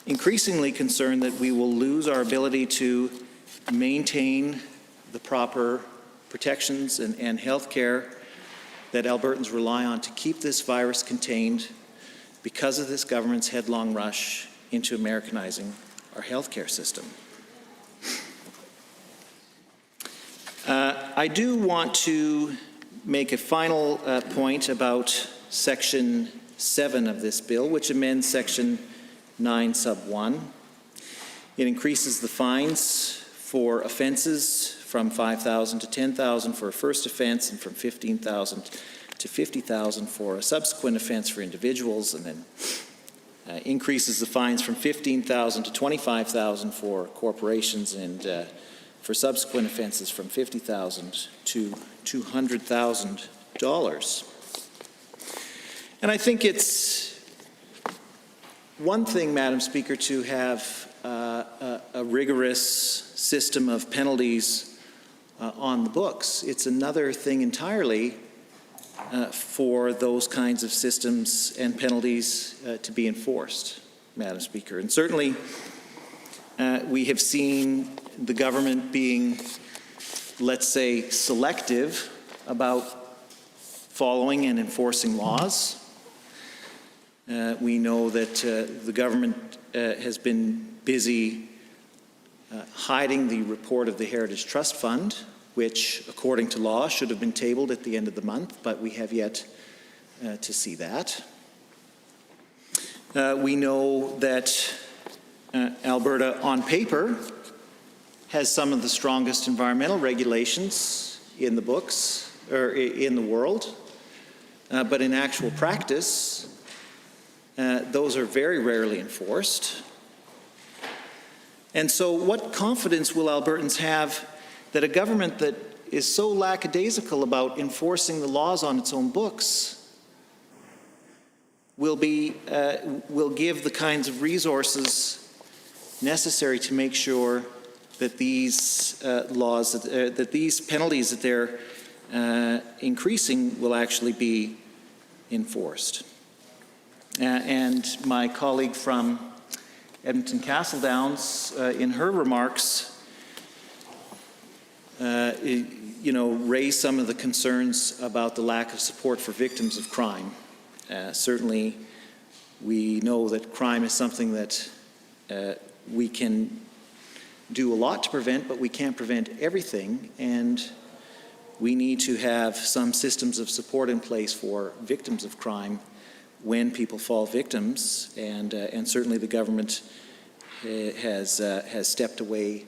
increasingly concerned that we will lose our ability to maintain the proper protections and health care that Albertans rely on to keep this virus contained because of this government's headlong rush into Americanizing our healthcare system. I do want to make a final point about Section 7 of this bill, which amends Section 9 sub 1. It increases the fines for offenses from $5,000 to $10,000 for a first offense and from $15,000 to $50,000 for a subsequent offense for individuals, and then increases the fines from $15,000 to $25,000 for corporations, and for subsequent offenses from $50,000 to $200,000. And I think it's one thing, Madam Speaker, to have a rigorous system of penalties on the books. It's another thing entirely for those kinds of systems and penalties to be enforced, Madam Speaker. And certainly we have seen the government being, let's say, selective about following and enforcing laws. We know that the government has been busy hiding the report of the Heritage Trust Fund, which, according to law, should have been tabled at the end of the month, but we have yet to see that. We know that Alberta, on paper, has some of the strongest environmental regulations in the books, or in the world, but in actual practice, those are very rarely enforced. And so what confidence will Albertans have that a government that is so lackadaisical about enforcing the laws on its own books will give the kinds of resources necessary to make sure that these laws, that these penalties that they're increasing will actually be enforced? And my colleague from Edmonton Castle Downs, in her remarks, raised some of the concerns about the lack of support for victims of crime. Certainly, we know that crime is something that we can do a lot to prevent, but we can't prevent everything, and we need to have some systems of support in place for victims of crime when people fall victims, and certainly the government has stepped away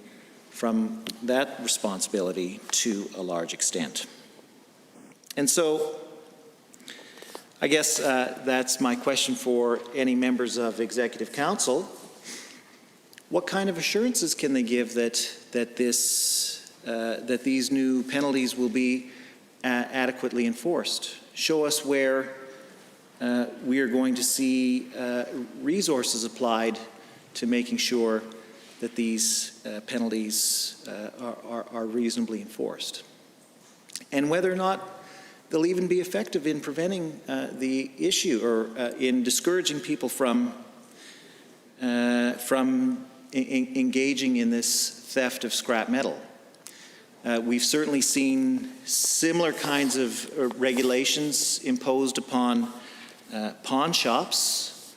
from that responsibility to a large extent. And so I guess that's my question for any members of Executive Council. What kind of assurances can they give that these new penalties will be adequately enforced? Show us where we are going to see resources applied to making sure that these penalties are reasonably enforced, and whether or not they'll even be effective in preventing the issue, or in discouraging people from engaging in this theft of scrap metal. We've certainly seen similar kinds of regulations imposed upon pawn shops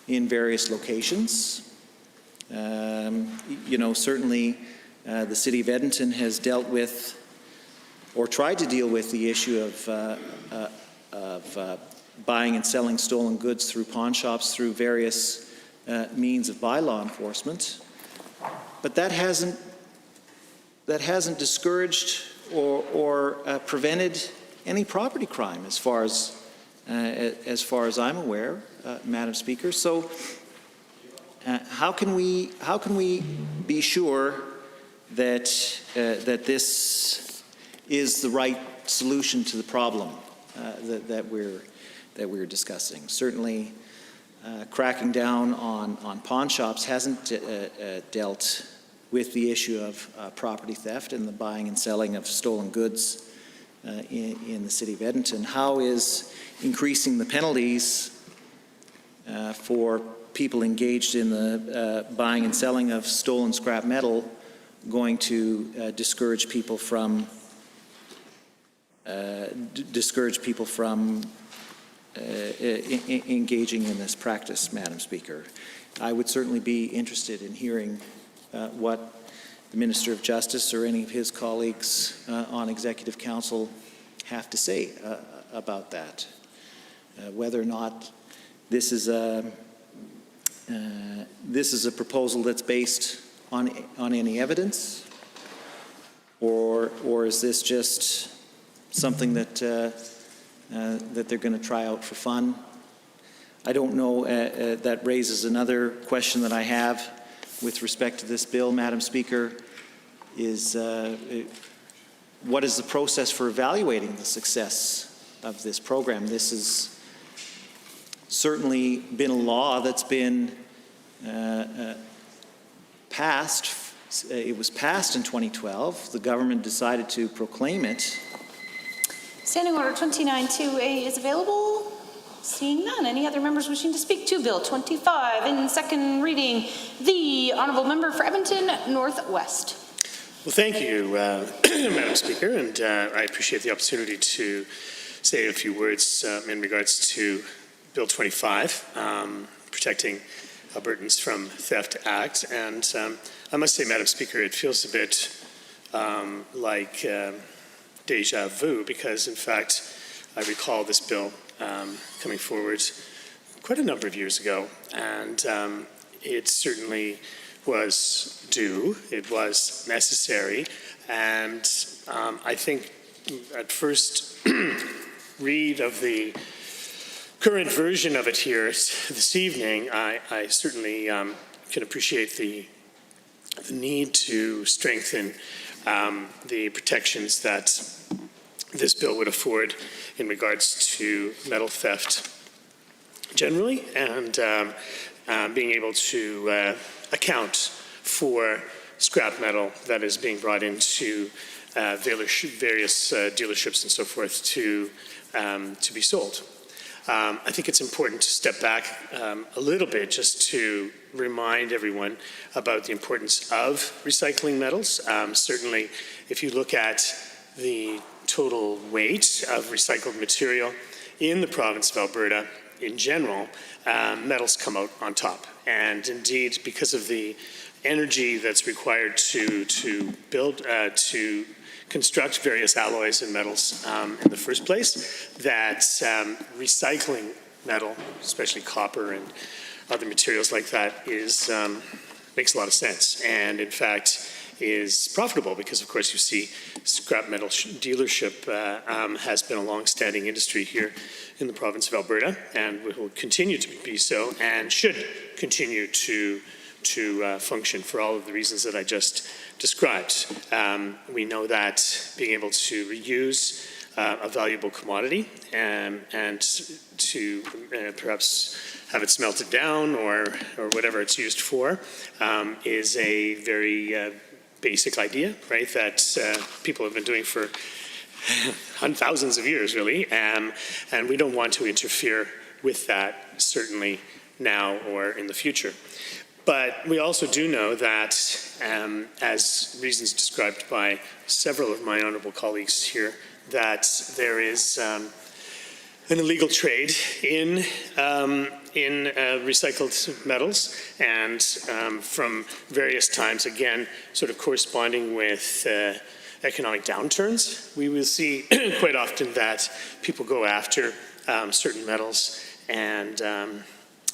in various locations. Certainly the City of Edmonton has dealt with, or tried to deal with, the issue of buying and selling stolen goods through pawn shops through various means of bylaw enforcement. But that hasn't discouraged or prevented any property crime, as far as I'm aware, Madam Speaker. So how can we be sure that this is the right solution to the problem that we're discussing? Certainly, cracking down on pawn shops hasn't dealt with the issue of property theft and the buying and selling of stolen goods in the city of Edmonton. How is increasing the penalties for people engaged in the buying and selling of stolen scrap metal going to discourage people from engaging in this practice, Madam Speaker? I would certainly be interested in hearing what the Minister of Justice or any of his colleagues on Executive Council have to say about that. Whether or not this is a proposal that's based on any evidence, or is this just something that that they're going to try out for fun? I don't know. That raises another question that I have with respect to this bill, Madam Speaker, is what is the process for evaluating the success of this program? This has certainly been a law that's been passed. It was passed in 2012. The government decided to proclaim it. Standing Order 29-2A is available. Seeing none. Any other members wishing to speak to Bill 25 in second reading? The Honourable Member for Edmonton Northwest. Well, thank you, Madam Speaker, and I appreciate the opportunity to say a few words in regards to Bill 25, Protecting Albertans from Theft Act. And I must say, Madam Speaker, it feels a bit like deja vu, because in fact I recall this bill coming forward quite a number of years ago, and it certainly was due, it was necessary, and I think at first read of the current version of it here this evening, I certainly can appreciate the need to strengthen the protections that this bill would afford in regards to metal theft generally, and being able to account for scrap metal that is being brought into various dealerships and so forth to be sold. I think it's important to step back a little bit just to remind everyone about the importance of recycling metals. Certainly, if you look at the total weight of recycled material in the province of Alberta in general, metals come out on top. And indeed, because of the energy that's required to build, to construct various alloys and metals in the first place, that recycling metal, especially copper and other materials like that, makes a lot of sense. And in fact, is profitable because, of course, you see scrap metal dealership has been a long-standing industry here in the province of Alberta, and will continue to be so, and should continue to function for all of the reasons that I just described. We know that being able to reuse a valuable commodity and to perhaps have it smelted down or whatever it's used for is a very basic idea, right, that people have been doing for thousands of years, really, and we don't want to interfere with that, certainly now or in the future. But we also do know that, as reasons described by several of my honourable colleagues here, that there is an illegal trade in recycled metals, and from various times, again, sort of corresponding with economic downturns, we will see quite often that people go after certain metals and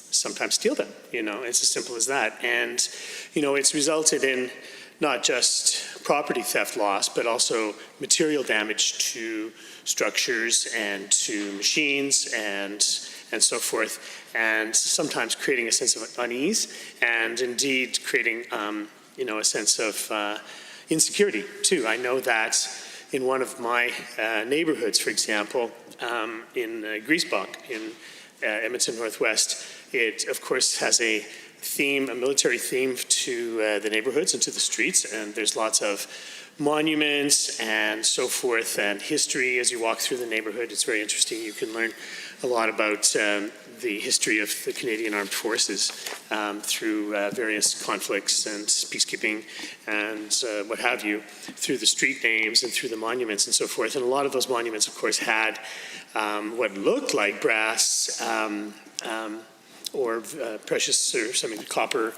sometimes steal them. It's as simple as that. And it's resulted in not just property theft loss, but also material damage to structures and to machines and so forth, and sometimes creating a sense of unease, and indeed creating a sense of insecurity too. I know that in one of my neighborhoods, for example, in Griesbach, in Edmonton Northwest. It, of course, has a theme, a military theme to the neighborhoods and to the streets, and there's lots of monuments and so forth and history as you walk through the neighborhood. It's very interesting. You can learn a lot about the history of the Canadian Armed Forces through various conflicts and peacekeeping and what have you, through the street names and through the monuments and so forth. And a lot of those monuments, of course, had what looked like brass or precious or something, copper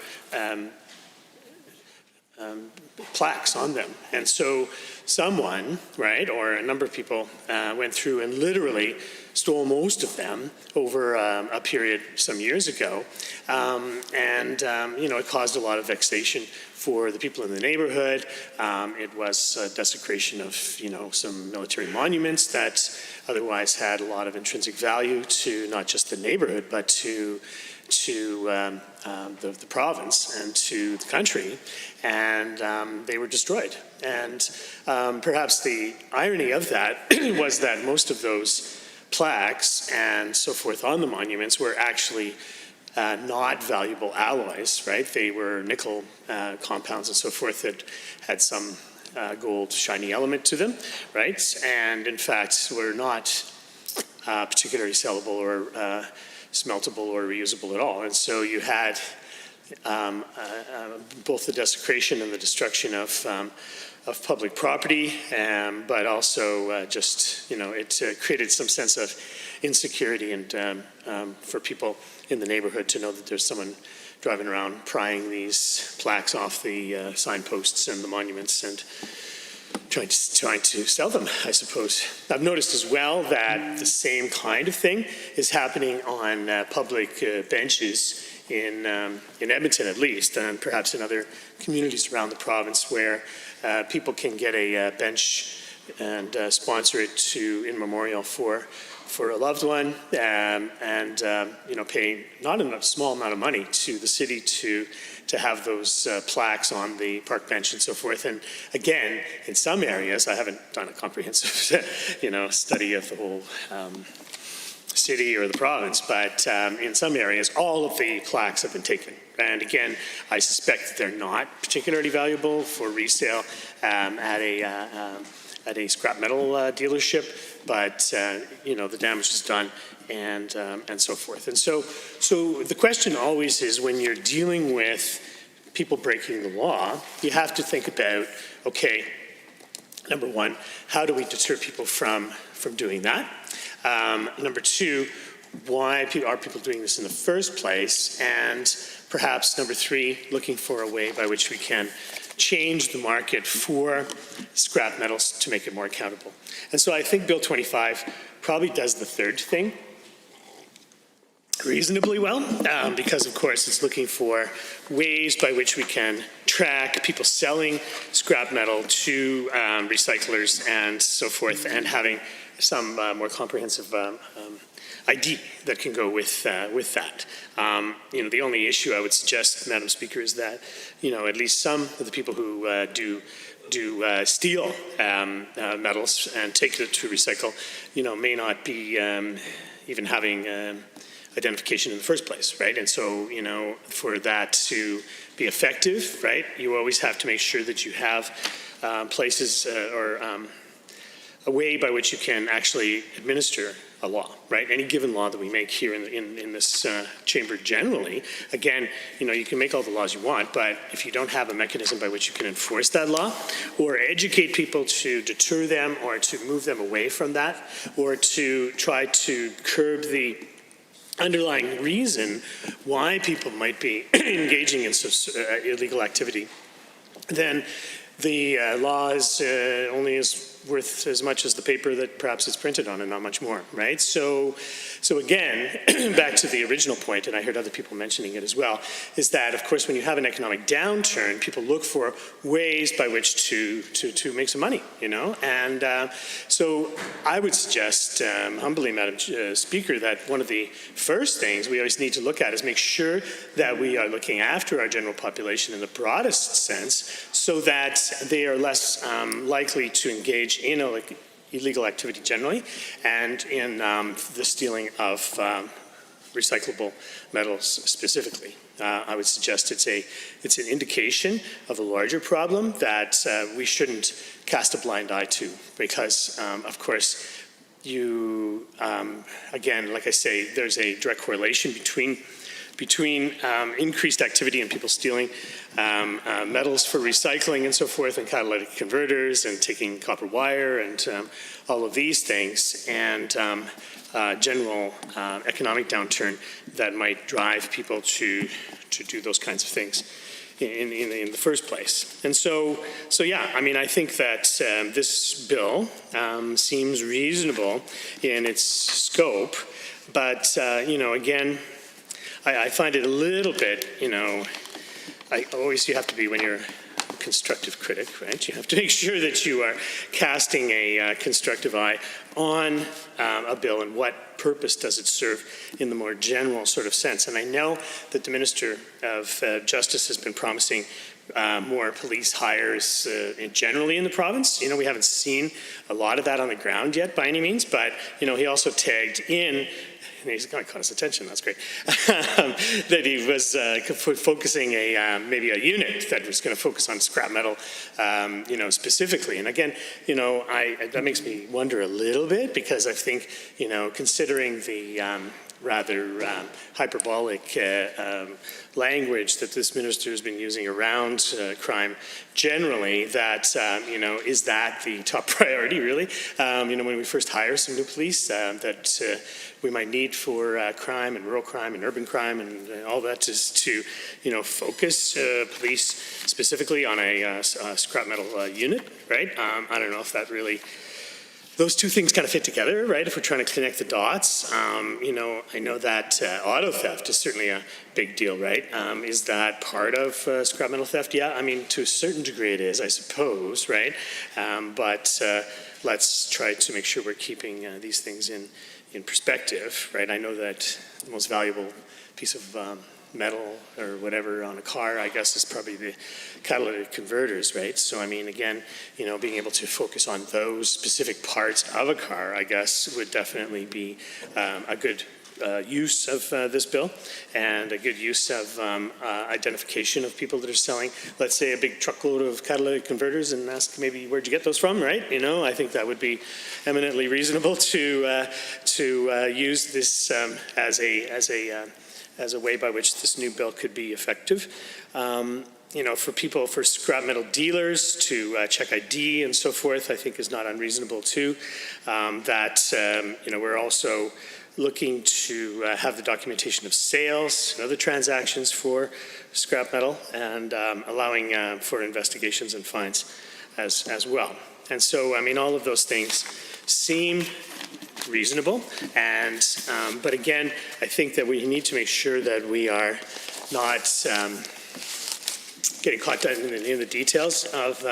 plaques on them. And so someone, right, or a number of people went through and literally stole most of them over a period some years ago. It caused a lot of vexation for the people in the neighborhood. It was a desecration of, some military monuments that otherwise had a lot of intrinsic value to not just the neighborhood, but to the province and to the country, and they were destroyed. And perhaps the irony of that was that most of those plaques and so forth on the monuments were actually not valuable alloys, right? They were nickel compounds and so forth that had some gold shiny element to them, right? And in fact were not particularly sellable or smeltable or reusable at all. And so you had both the desecration and the destruction of public property, but also it created some sense of insecurity and for people in the neighborhood to know that there's someone driving around prying these plaques off the signposts and the monuments and trying to sell them, I suppose. I've noticed as well that the same kind of thing is happening on public benches in Edmonton, at least, and perhaps in other communities around the province, where people can get a bench and sponsor it in memorial for a loved one, and pay not a small amount of money to the city to have those plaques on the park bench and so forth. And again, in some areas, I haven't done a comprehensive study of the whole city or the province, but in some areas, all of the plaques have been taken. And again, I suspect that they're not particularly valuable for resale at a scrap metal dealership, but the damage is done and so forth. And so the question always is, when you're dealing with people breaking the law, you have to think about, okay, number one, how do we deter people from doing that? Number two, why are people doing this in the first place? And perhaps number three, looking for a way by which we can change the market for scrap metals to make it more accountable. And so I think Bill 25 probably does the third thing reasonably well, because of course it's looking for ways by which we can track people selling scrap metal to recyclers and so forth, and having some more comprehensive ID that can go with that. The only issue I would suggest, Madam Speaker, is that at least some of the people who do steal metals and take it to recycle, may not be even having identification in the first place, right? And so, for that to be effective, right, you always have to make sure that you have places or a way by which you can actually administer a law, right? Any given law that we make here in this chamber generally, again, you can make all the laws you want, but if you don't have a mechanism by which you can enforce that law or educate people to deter them or to move them away from that or to try to curb the underlying reason why people might be engaging in illegal activity, then the law is only worth as much as the paper that perhaps it's printed on, and not much more, right? So again, back to the original point, and I heard other people mentioning it as well, is that, of course, when you have an economic downturn, people look for ways by which to make some money, And so I would suggest, humbly, Madam Speaker, that one of the first things we always need to look at is make sure that we are looking after our general population in the broadest sense, so that they are less likely to engage in illegal activity generally, and in the stealing of recyclable metals specifically. I would suggest it's an indication of a larger problem that we shouldn't cast a blind eye to, because, of course, again, like I say, there's a direct correlation between increased activity and people stealing metals for recycling and so forth, and catalytic converters, and taking copper wire, and all of these things, and general economic downturn that might drive people to do those kinds of things in the first place. And so yeah, I mean, I think that this bill seems reasonable in its scope, but again, I find it a little bit, you have to be when you're a constructive critic, right? You have to make sure that you are casting a constructive eye on a bill and what purpose does it serve in the more general sort of sense. And I know that the Minister of Justice has been promising more police hires generally in the province. We haven't seen a lot of that on the ground yet by any means, but, he also tagged in, and he's kind of caught his attention, that's great, that he was focusing maybe a unit that was going to focus on scrap metal, specifically. And again, that makes me wonder a little bit, because I think, considering the rather hyperbolic language that this minister has been using around crime generally, that, is that the top priority, really? When we first hire some new police that we might need for crime and rural crime and urban crime and all that, is to, focus police specifically on a scrap metal unit, right? I don't know if that really... Those two things kind of fit together, right? If we're trying to connect the dots, I know that auto theft is certainly a big deal, right? Is that part of scrap metal theft? Yeah, I mean, to a certain degree it is, I suppose, right? But let's try to make sure we're keeping these things in perspective, right? I know that the most valuable piece of metal or whatever on a car, I guess, is probably the catalytic converters, right? So, I mean, again, being able to focus on those specific parts of a car, I guess, would definitely be a good use of this bill, and a good use of identification of people that are selling, let's say, a big truckload of catalytic converters, and ask maybe where'd you get those from, right? I think that would be eminently reasonable to use this as a way by which this new bill could be effective. For scrap metal dealers to check ID and so forth, I think is not unreasonable too. We're also looking to have the documentation of sales and other transactions for scrap metal, and allowing for investigations and fines as well. And so, I mean, all of those things seem reasonable, and but again, I think that we need to make sure that we are not getting caught down in the details of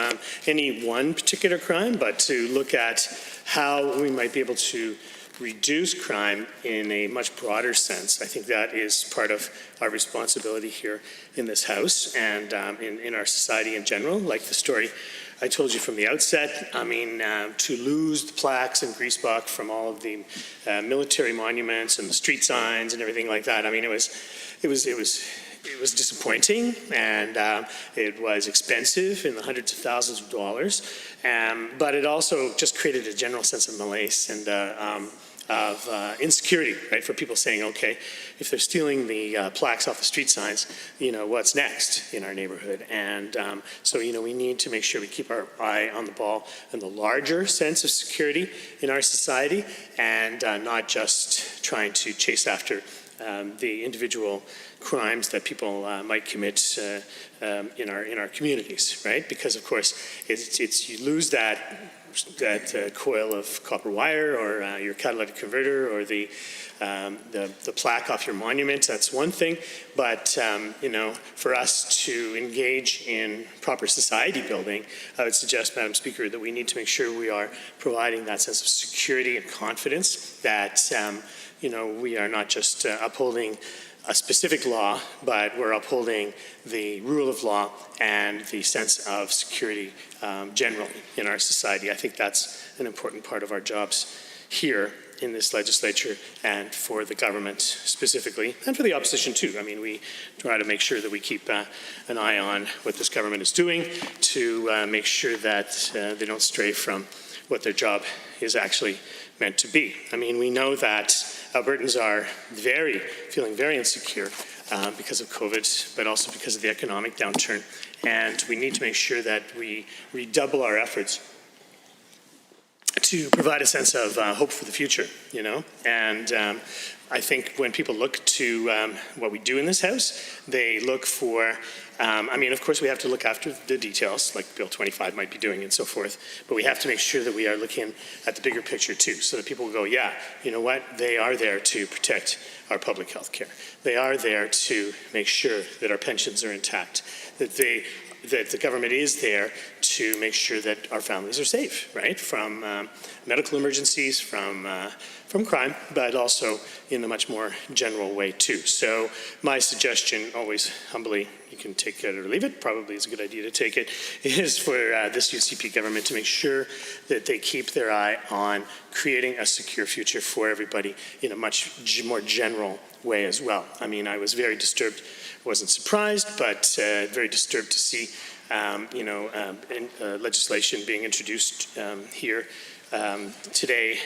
any one particular crime, but to look at how we might be able to reduce crime in a much broader sense. I think that is part of our responsibility here in this House, and in our society in general. Like the story I told you from the outset, I mean, to lose the plaques and greasebuck from all of the military monuments and the street signs and everything like that, I mean, it was disappointing, and it was expensive in the hundreds of thousands of dollars, but it also just created a general sense of malaise and of insecurity, right, for people saying, okay, if they're stealing the plaques off the street signs, what's next in our neighborhood? And so, we need to make sure we keep our eye on the ball in the larger sense of security in our society, and not just trying to chase after the individual crimes that people might commit in our communities, right? Because, of course, you lose that coil of copper wire, or your catalytic converter, or the plaque off your monument. That's one thing, but for us to engage in proper society building, I would suggest, Madam Speaker, that we need to make sure we are providing that sense of security and confidence that we are not just upholding a specific law, but we're upholding the rule of law and the sense of security generally in our society. I think that's an important part of our jobs here in this legislature and for the government specifically, and for the opposition too. I mean, we try to make sure that we keep an eye on what this government is doing to make sure that they don't stray from what their job is actually meant to be. I mean, we know that Albertans are feeling very insecure because of COVID, but also because of the economic downturn. And we need to make sure that we redouble our efforts to provide a sense of hope for the future, you know? And I think when people look to what we do in this House, they look for, I mean, of course, we have to look after the details, like Bill 25 might be doing and so forth, but we have to make sure that we are looking at the bigger picture too, so that people go, yeah, you know what, they are there to protect our public health care. They are there to make sure that our pensions are intact, that the government is there to make sure that our families are safe, right? From medical emergencies, from crime, but also in a much more general way too. So my suggestion, always humbly, you can take it or leave it, probably is a good idea to take it, is for this UCP government to make sure that they keep their eye on creating a secure future for everybody in a much more general way as well. I mean, I was very disturbed, wasn't surprised, but very disturbed to see legislation being introduced here today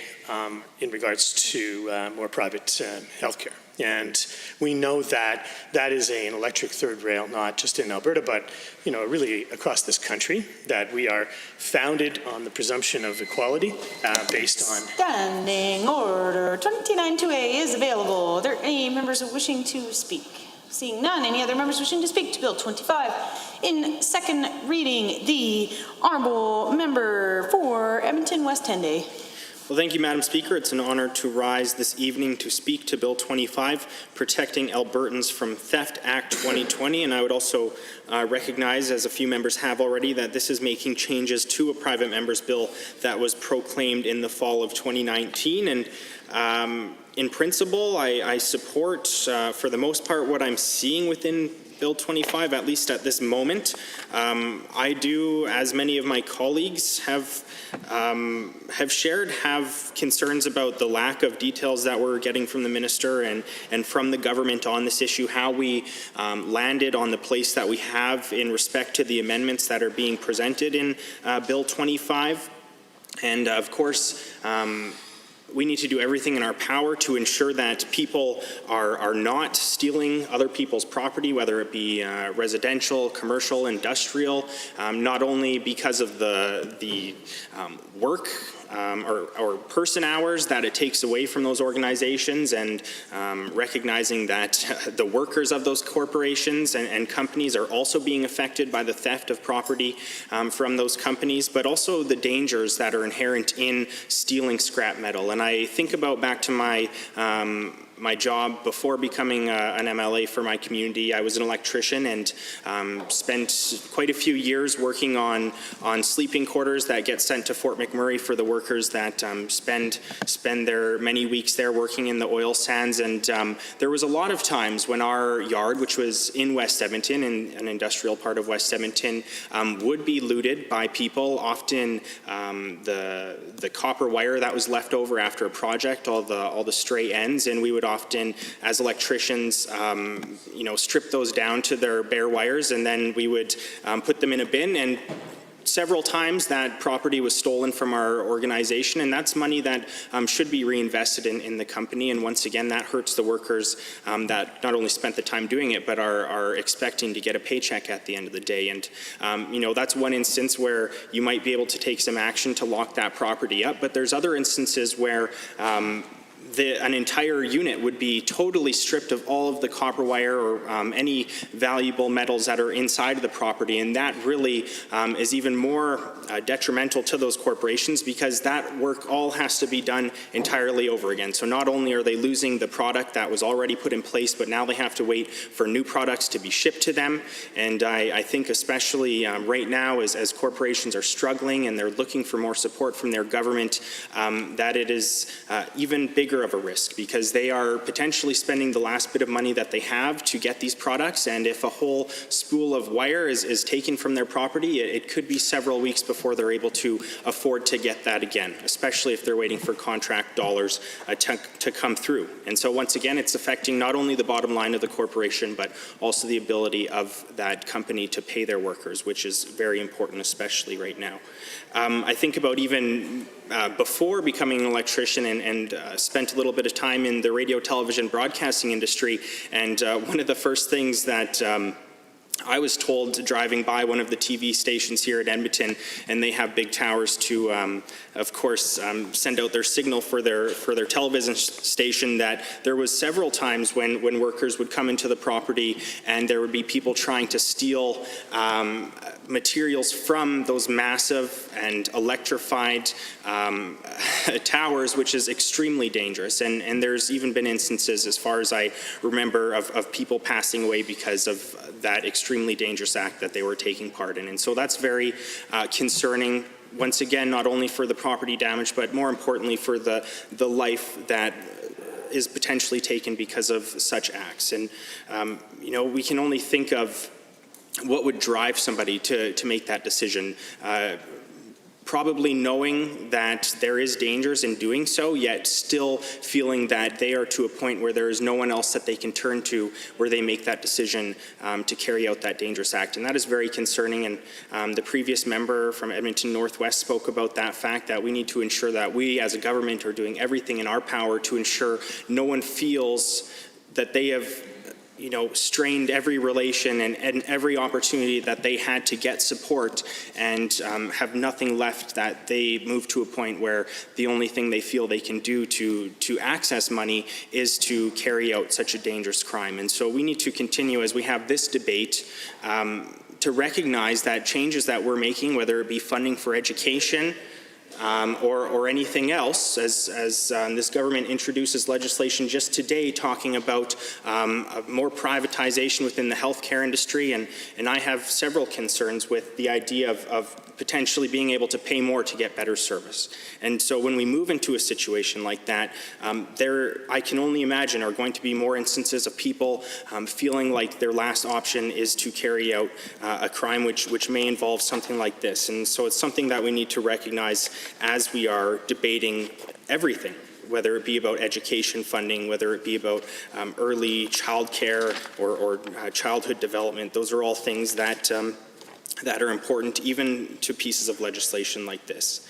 in regards to more private health care. And we know that that is an electric third rail, not just in Alberta, but really across this country, that we are founded on the presumption of equality based on... Standing Order 29-2A is available. Are there any members wishing to speak? Seeing none, any other members wishing to speak to Bill 25 in second reading? The Honourable Member for Edmonton West Henday. Well, thank you, Madam Speaker. It's an honor to rise this evening to speak to Bill 25, Protecting Albertans from Theft Act 2020. And I would also recognize, as a few members have already, that this is making changes to a private member's bill that was proclaimed in the fall of 2019. And in principle, I support, for the most part, what I'm seeing within Bill 25, at least at this moment. I do, as many of my colleagues have shared, have concerns about the lack of details that we're getting from the minister and from the government on this issue, how we landed on the place that we have in respect to the amendments that are being presented in Bill 25. And of course, we need to do everything in our power to ensure that people are not stealing other people's property, whether it be residential, commercial, industrial, not only because of the work or person hours that it takes away from those organizations, and recognizing that the workers of those corporations and companies are also being affected by the theft of property from those companies, but also the dangers that are inherent in stealing scrap metal. And I think about back to my my job before becoming an MLA for my community. I was an electrician and spent quite a few years working on sleeping quarters that get sent to Fort McMurray for the workers that spend their many weeks there working in the oil sands. And there was a lot of times when our yard, which was in West Edmonton, in an industrial part of West Edmonton, would be looted by people. Often the copper wire that was left over after a project, all the stray ends, and we would often, as electricians, strip those down to their bare wires, and then we would put them in a bin. And several times that property was stolen from our organization, and that's money that should be reinvested in the company. And once again, that hurts the workers that not only spent the time doing it, but are expecting to get a paycheck at the end of the day. And that's one instance where you might be able to take some action to lock that property up, but there's other instances where an entire unit would be totally stripped of all of the copper wire or any valuable metals that are inside of the property, and that really is even more detrimental to those corporations, because that work all has to be done entirely over again. So not only are they losing the product that was already put in place, but now they have to wait for new products to be shipped to them. And I think especially right now, as corporations are struggling and they're looking for more support from their government, that it is even bigger of a risk because they are potentially spending the last bit of money that they have to get these products, and if a whole spool of wire is taken from their property, it could be several weeks before they're able to afford to get that again, especially if they're waiting for contract dollars to come through. And so once again, it's affecting not only the bottom line of the corporation, but also the ability of that company to pay their workers, which is very important, especially right now. I think about even before becoming an electrician and spent a little bit of time in the radio, television, broadcasting industry, and one of the first things that I was told driving by one of the TV stations here at Edmonton, and they have big towers to, of course, send out their signal for their television station, that there was several times when workers would come into the property and there would be people trying to steal materials from those massive and electrified towers, which is extremely dangerous. And there's even been instances, as far as I remember, of people passing away because of that extremely dangerous act that they were taking part in. And so that's very concerning, once again, not only for the property damage, but more importantly for the life that is potentially taken because of such acts. And, you know, we can only think of what would drive somebody to make that decision. Probably knowing that there is dangers in doing so, yet still feeling that they are to a point where there is no one else that they can turn to where they make that decision to carry out that dangerous act. And that is very concerning. And the previous member from Edmonton Northwest spoke about that fact, that we need to ensure that we as a government are doing everything in our power to ensure no one feels that they have, you know, strained every relation and every opportunity that they had to get support, and have nothing left, that they move to a point where the only thing they feel they can do to access money is to carry out such a dangerous crime. And so we need to continue, as we have this debate, to recognize that changes that we're making, whether it be funding for education, or anything else, as this government introduces legislation just today talking about more privatization within the healthcare industry, and I have several concerns with the idea of potentially being able to pay more to get better service. And so when we move into a situation like that, I can only imagine, are going to be more instances of people feeling like their last option is to carry out a crime which may involve something like this. And so it's something that we need to recognize as we are debating everything, whether it be about education funding, whether it be about early child care or childhood development. Those are all things that are important, even to pieces of legislation like this.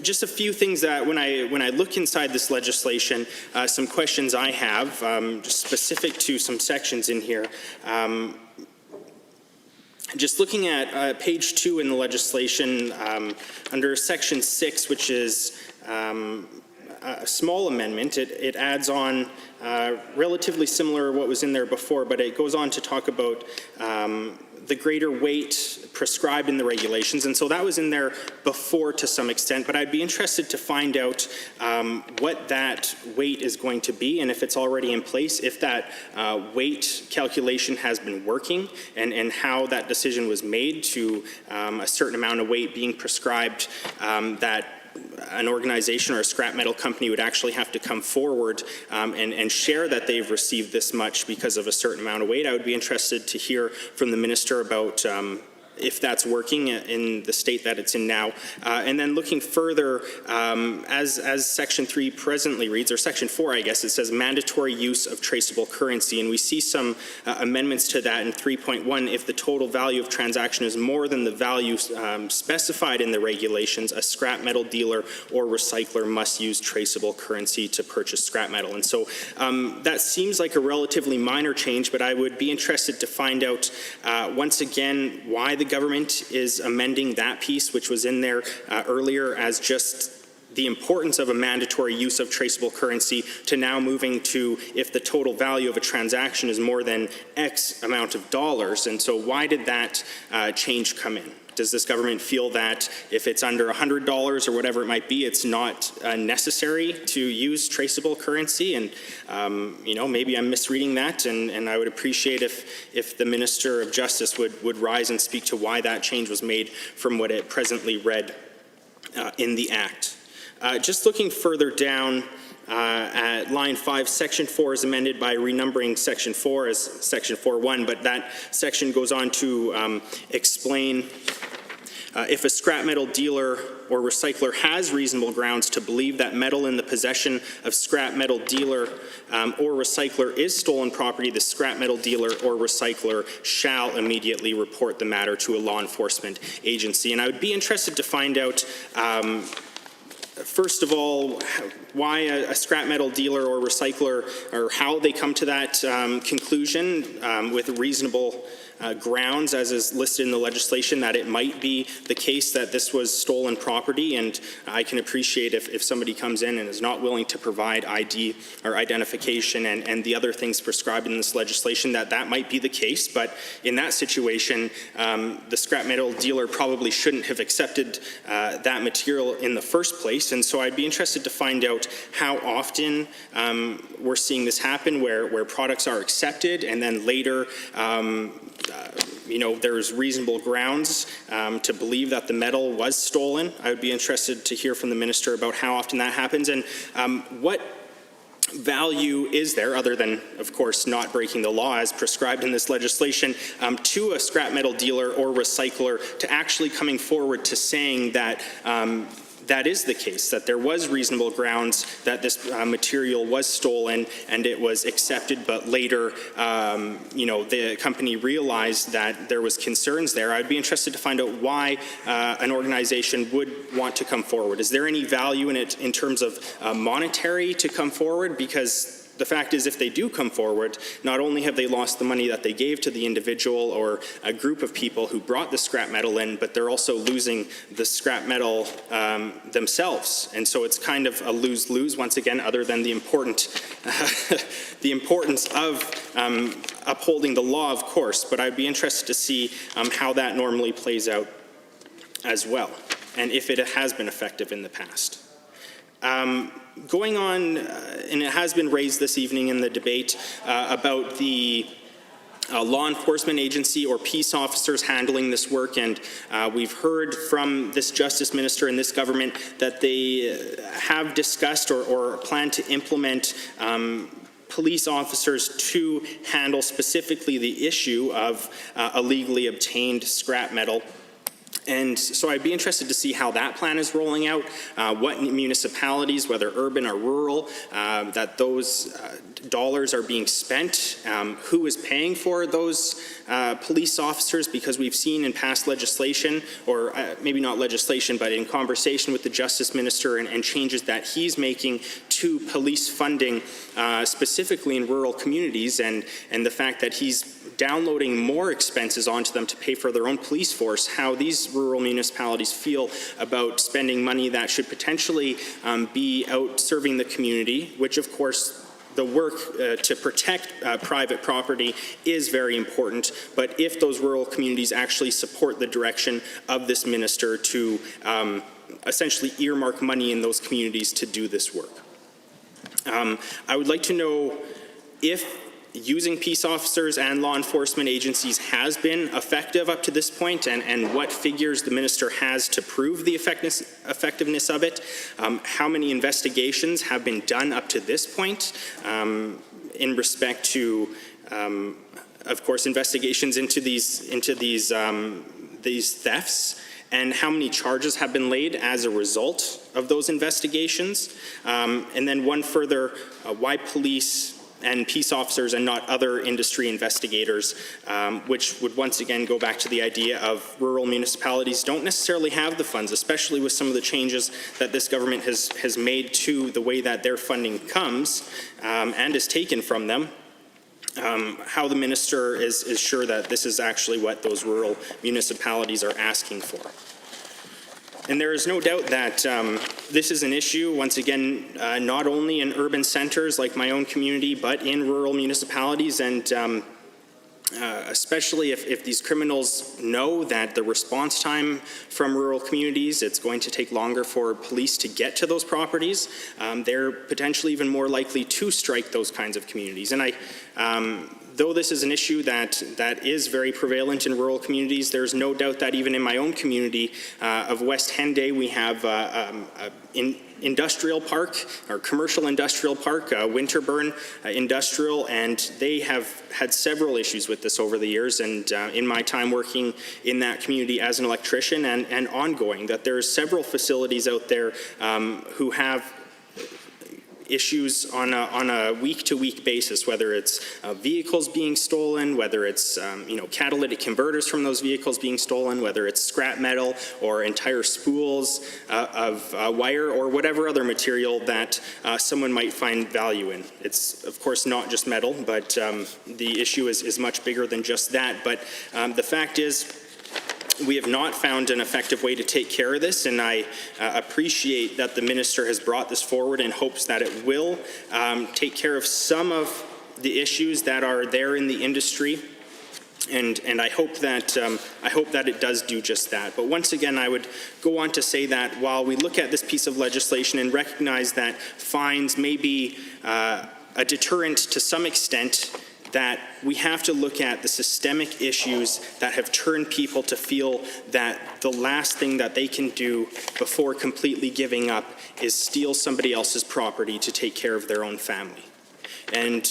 Just a few things that when I look inside this legislation, some questions I have, just specific to some sections in here. Just looking at page 2 in the legislation, under section 6, which is a small amendment, it adds on relatively similar to what was in there before, but it goes on to talk about the greater weight prescribed in the regulations. And so that was in there before to some extent, but I'd be interested to find out what that weight is going to be, and if it's already in place, if that weight calculation has been working, and how that decision was made to a certain amount of weight being prescribed, that an organization or a scrap metal company would actually have to come forward and share that they've received this much because of a certain amount of weight. I would be interested to hear from the minister about if that's working in the state that it's in now. And then looking further, as Section 3 presently reads, or Section 4, I guess, it says mandatory use of traceable currency. And we see some amendments to that in 3.1. If the total value of transaction is more than the value specified in the regulations, a scrap metal dealer or recycler must use traceable currency to purchase scrap metal. And so that seems like a relatively minor change, but I would be interested to find out, once again, why the government is amending that piece, which was in there earlier as just the importance of a mandatory use of traceable currency, to now moving to if the total value of a transaction is more than X amount of dollars. And so why did that change come in? Does this government feel that if it's under $100 or whatever it might be, it's not necessary to use traceable currency? And, you know, maybe I'm misreading that, and I would appreciate if the Minister of Justice would rise and speak to why that change was made from what it presently read in the Act. Just looking further down at line 5, section 4 is amended by renumbering section 4 as section 4.1, but that section goes on to explain if a scrap metal dealer or recycler has reasonable grounds to believe that metal in the possession of scrap metal dealer or recycler is stolen property, the scrap metal dealer or recycler shall immediately report the matter to a law enforcement agency. And I would be interested to find out, first of all, why a scrap metal dealer or recycler, or how they come to that conclusion with reasonable grounds, as is listed in the legislation, that it might be the case that this was stolen property. And I can appreciate if somebody comes in and is not willing to provide ID or identification and the other things prescribed in this legislation, that might be the case. But in that situation, the scrap metal dealer probably shouldn't have accepted that material in the first place. And so I'd be interested to find out how often we're seeing this happen, where products are accepted and then later there's reasonable grounds to believe that the metal was stolen. I would be interested to hear from the minister about how often that happens, and what value is there, other than, of course, not breaking the law as prescribed in this legislation, to a scrap metal dealer or recycler to actually coming forward to saying that that is the case, that there was reasonable grounds that this material was stolen and it was accepted, but later, the company realized that there was concerns there. I'd be interested to find out why an organization would want to come forward. Is there any value in it in terms of monetary to come forward? Because the fact is, if they do come forward, not only have they lost the money that they gave to the individual or a group of people who brought the scrap metal in, but they're also losing the scrap metal themselves. And so it's kind of a lose-lose, once again, other than the importance of upholding the law, of course. But I'd be interested to see how that normally plays out as well, and if it has been effective in the past. Going on, and it has been raised this evening in the debate about the law enforcement agency or peace officers handling this work, and we've heard from this Justice Minister and this government that they have discussed or plan to implement police officers to handle specifically the issue of illegally obtained scrap metal. And so I'd be interested to see how that plan is rolling out, what municipalities, whether urban or rural, that those dollars are being spent, who is paying for those police officers, because we've seen in past legislation, or maybe not legislation, but in conversation with the Justice Minister and changes that he's making to police funding, specifically in rural communities, and the fact that he's downloading more expenses onto them to pay for their own police force, how these rural municipalities feel about spending money that should potentially be out serving the community, which of course the work to protect private property is very important, but if those rural communities actually support the direction of this minister to essentially earmark money in those communities to do this work. I would like to know if using peace officers and law enforcement agencies has been effective up to this point, and what figures the minister has to prove the effectiveness of it. How many investigations have been done up to this point in respect to, of course, investigations into these thefts, and how many charges have been laid as a result of those investigations. And then one further, why police and peace officers and not other industry investigators, which would once again go back to the idea of rural municipalities don't necessarily have the funds, especially with some of the changes that this government has made to the way that their funding comes and is taken from them. How the minister is sure that this is actually what those rural municipalities are asking for. And there is no doubt that this is an issue, once again, not only in urban centers like my own community, but in rural municipalities, and especially if these criminals know that the response time from rural communities, it's going to take longer for police to get to those properties, they're potentially even more likely to strike those kinds of communities. And Though this is an issue that is very prevalent in rural communities, there's no doubt that even in my own community of West Henday, we have industrial park, or commercial industrial park, Winterburn Industrial, and they have had several issues with this over the years. And in my time working in that community as an electrician and ongoing, that there's several facilities out there who have issues on a week-to-week basis, whether it's vehicles being stolen, whether it's catalytic converters from those vehicles being stolen, whether it's scrap metal or entire spools of wire or whatever other material that someone might find value in. It's of course not just metal, but the issue is much bigger than just that. But the fact is, we have not found an effective way to take care of this, and I appreciate that the minister has brought this forward in hopes that it will take care of some of the issues that are there in the industry. And I hope that it does do just that. But once again, I would go on to say that while we look at this piece of legislation and recognize that fines may be a deterrent to some extent, that we have to look at the systemic issues that have turned people to feel that the last thing that they can do before completely giving up is steal somebody else's property to take care of their own family. And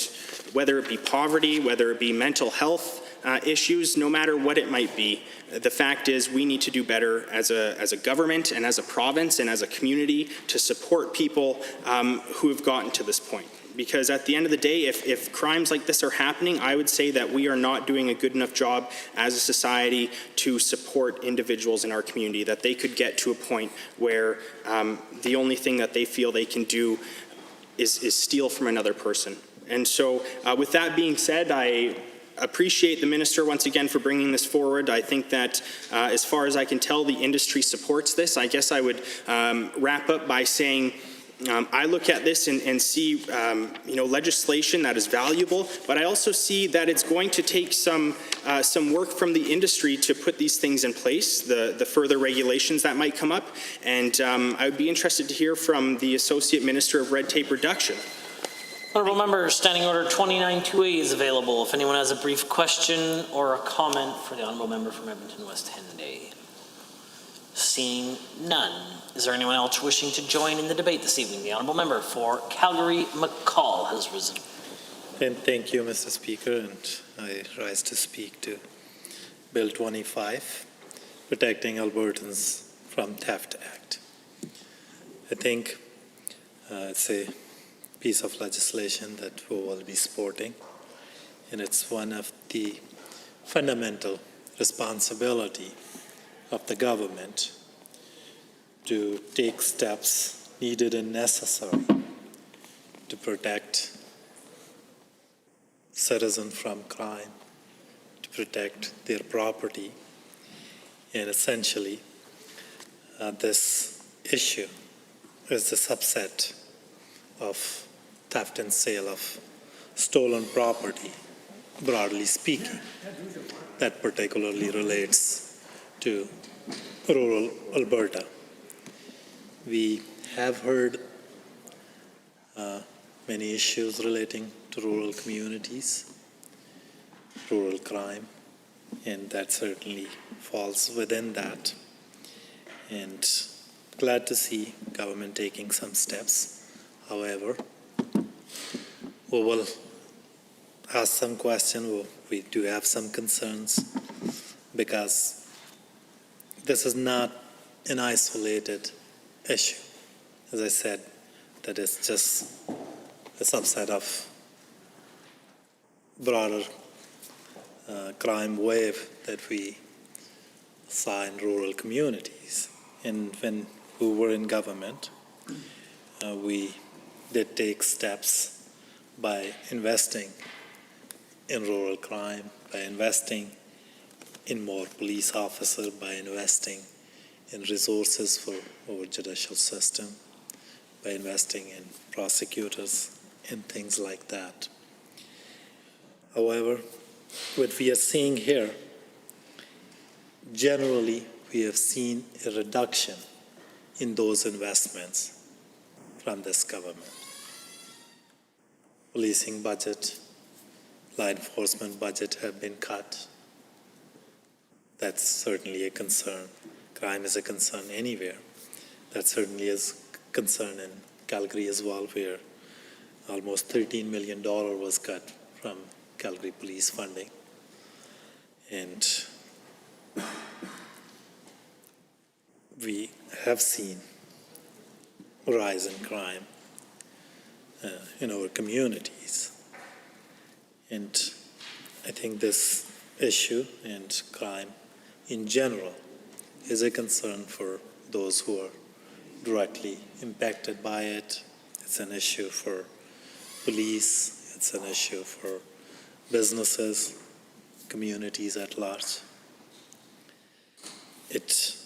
whether it be poverty, whether it be mental health issues, no matter what it might be, the fact is we need to do better as a government and as a province and as a community to support people who have gotten to this point. Because at the end of the day, if crimes like this are happening, I would say that we are not doing a good enough job as a society to support individuals in our community, that they could get to a point where the only thing that they feel they can do is steal from another person. And so with that being said, I appreciate the minister once again for bringing this forward. I think that as far as I can tell, the industry supports this. I guess I would wrap up by saying, I look at this and see, legislation that is valuable, but I also see that it's going to take some work from the industry to put these things in place, the further regulations that might come up. And I would be interested to hear from the Associate Minister of Red Tape Reduction. Honourable Member, Standing Order 29-2A is available if anyone has a brief question or a comment for the Honourable Member from Edmonton West Henday. Seeing none. Is there anyone else wishing to join in the debate this evening? The Honourable Member for Calgary-McCall has risen. And thank you, Mr. Speaker, and I rise to speak to Bill 25, Protecting Albertans from Theft Act. I think it's a piece of legislation that we will be supporting, and it's one of the fundamental responsibility of the government to take steps needed and necessary to protect citizens from crime, to protect their property. And essentially, this issue is a subset of theft and sale of stolen property, broadly speaking, that particularly relates to rural Alberta. We have heard many issues relating to rural communities, rural crime, and that certainly falls within that. And glad to see government taking some steps. However, we will ask some questions. We do have some concerns because this is not an isolated issue. As I said, that is just a subset of broader crime wave that we saw in rural communities. And when we were in government, we did take steps by investing in rural crime, by investing in more police officers, by investing in resources for our judicial system, by investing in prosecutors and things like that. However, what we are seeing here, generally we have seen a reduction in those investments from this government. Policing budget law enforcement budget have been cut. That's certainly a concern. Crime is a concern anywhere. That certainly is a concern in Calgary as well, where almost $13 million was cut from Calgary police funding. And we have seen a rise in crime in our communities. And I think this issue and crime in general is a concern for those who are directly impacted by it. It's an issue for police, it's an issue for businesses, communities at large. It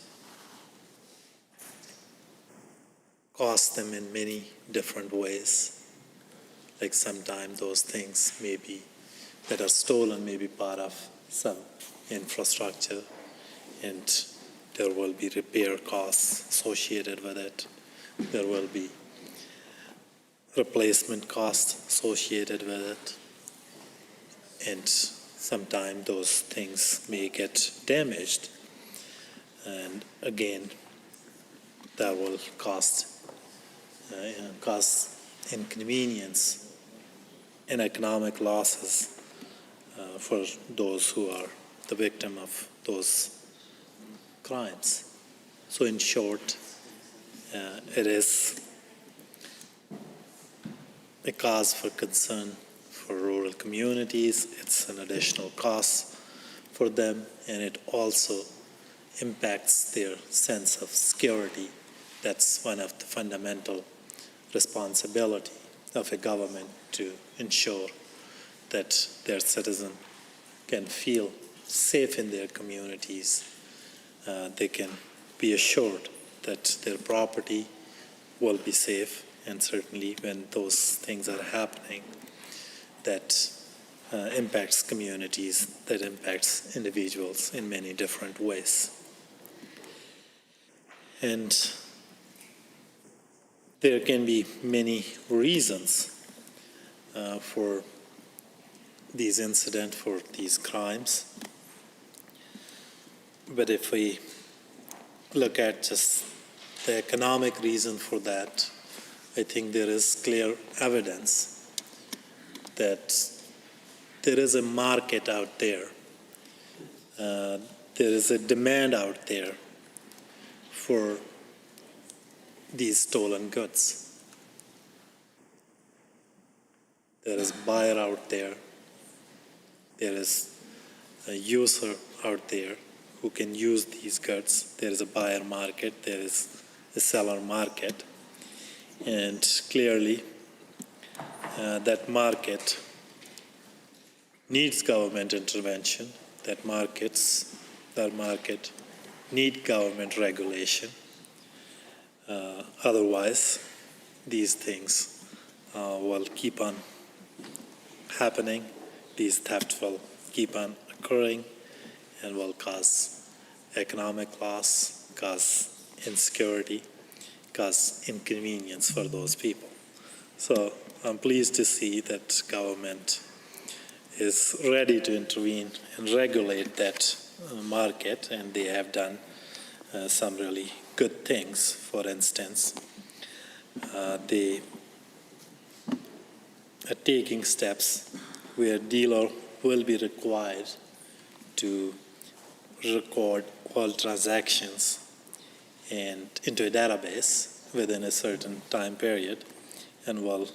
costs them in many different ways. Like sometimes those things maybe that are stolen may be part of some infrastructure, and there will be repair costs associated with it. There will be replacement costs associated with it. And sometimes those things may get damaged. And again, that will cause inconvenience and economic losses for those who are the victim of those crimes. So in short, it is a cause for concern for rural communities. It's an additional cost for them, and it also impacts their sense of security. That's one of the fundamental responsibility of a government, to ensure that their citizens can feel safe in their communities. They can be assured that their property will be safe, and certainly when those things are happening, that impacts communities, that impacts individuals in many different ways. And there can be many reasons for these incidents, for these crimes. But if we look at just the economic reason for that, I think there is clear evidence that there is a market out there. There is a demand out there for these stolen goods. There is a buyer out there. There is a user out there who can use these goods. There is a buyer market. There is a seller market. And clearly, that market needs government intervention. That market need government regulation. Otherwise, these things will keep on happening. These thefts will keep on occurring and will cause economic loss, cause insecurity, cause inconvenience for those people. So I'm pleased to see that government is ready to intervene and regulate that market, and they have done some really good things. For instance, they are taking steps where dealer will be required to record all transactions and into a database within a certain time period, and will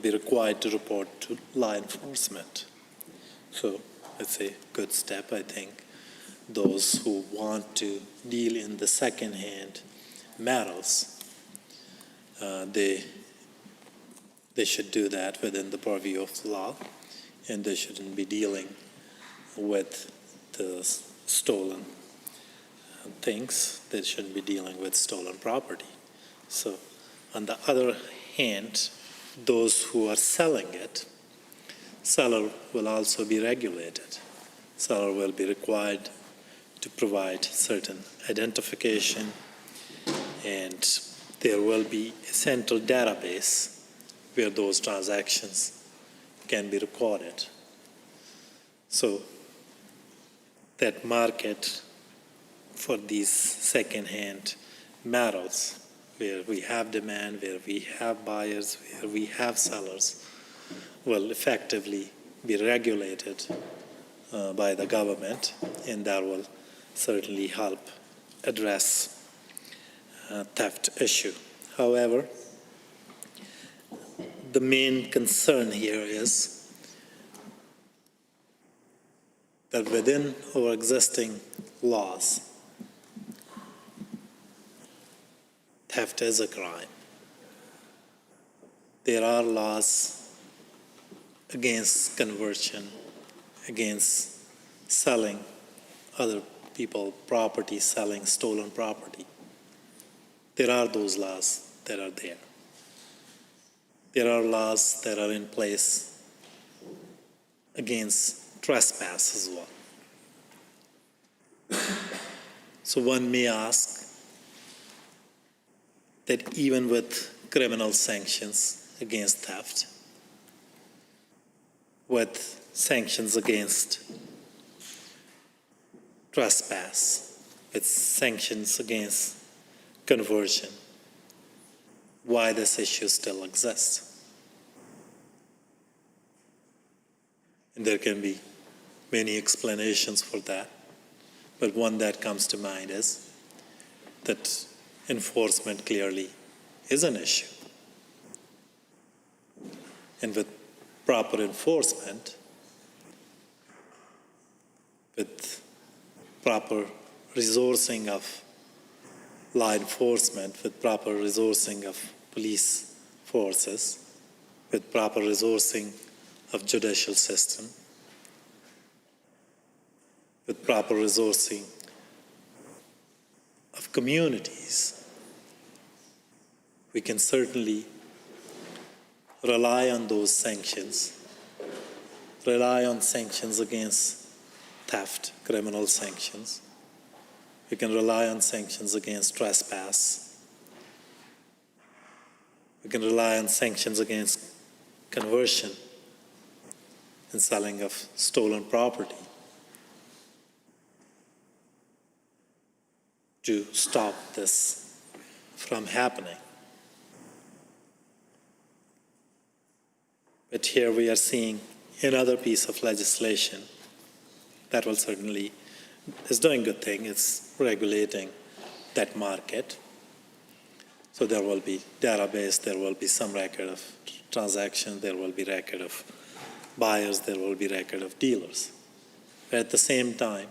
be required to report to law enforcement. So it's a good step, I think. Those who want to deal in the second-hand metals, they should do that within the purview of the law, and they shouldn't be dealing with the stolen things. They shouldn't be dealing with stolen property. So on the other hand, those who are selling it, seller will also be regulated. Seller will be required to provide certain identification, and there will be a central database where those transactions can be recorded. So that market for these second-hand metals, where we have demand, where we have buyers, where we have sellers, will effectively be regulated by the government, and that will certainly help address theft issue. However, the main concern here is that within our existing laws, theft is a crime. There are laws against conversion, against selling other people property, selling stolen property. There are those laws that are there. There are laws that are in place against trespass as well. So one may ask that even with criminal sanctions against theft, with sanctions against trespass, with sanctions against conversion, why this issue still exists. And there can be many explanations for that, but one that comes to mind is that enforcement clearly is an issue. And with proper enforcement, with proper resourcing of law enforcement, with proper resourcing of police forces, with proper resourcing of judicial system, with proper resourcing of communities, we can certainly rely on those sanctions, rely on sanctions against theft, criminal sanctions. We can rely on sanctions against trespass. We can rely on sanctions against conversion and selling of stolen property to stop this from happening. But here we are seeing another piece of legislation that will certainly is doing good thing. It's regulating that market. So there will be database, there will be some record of transactions, there will be record of buyers, there will be record of dealers. But at the same time,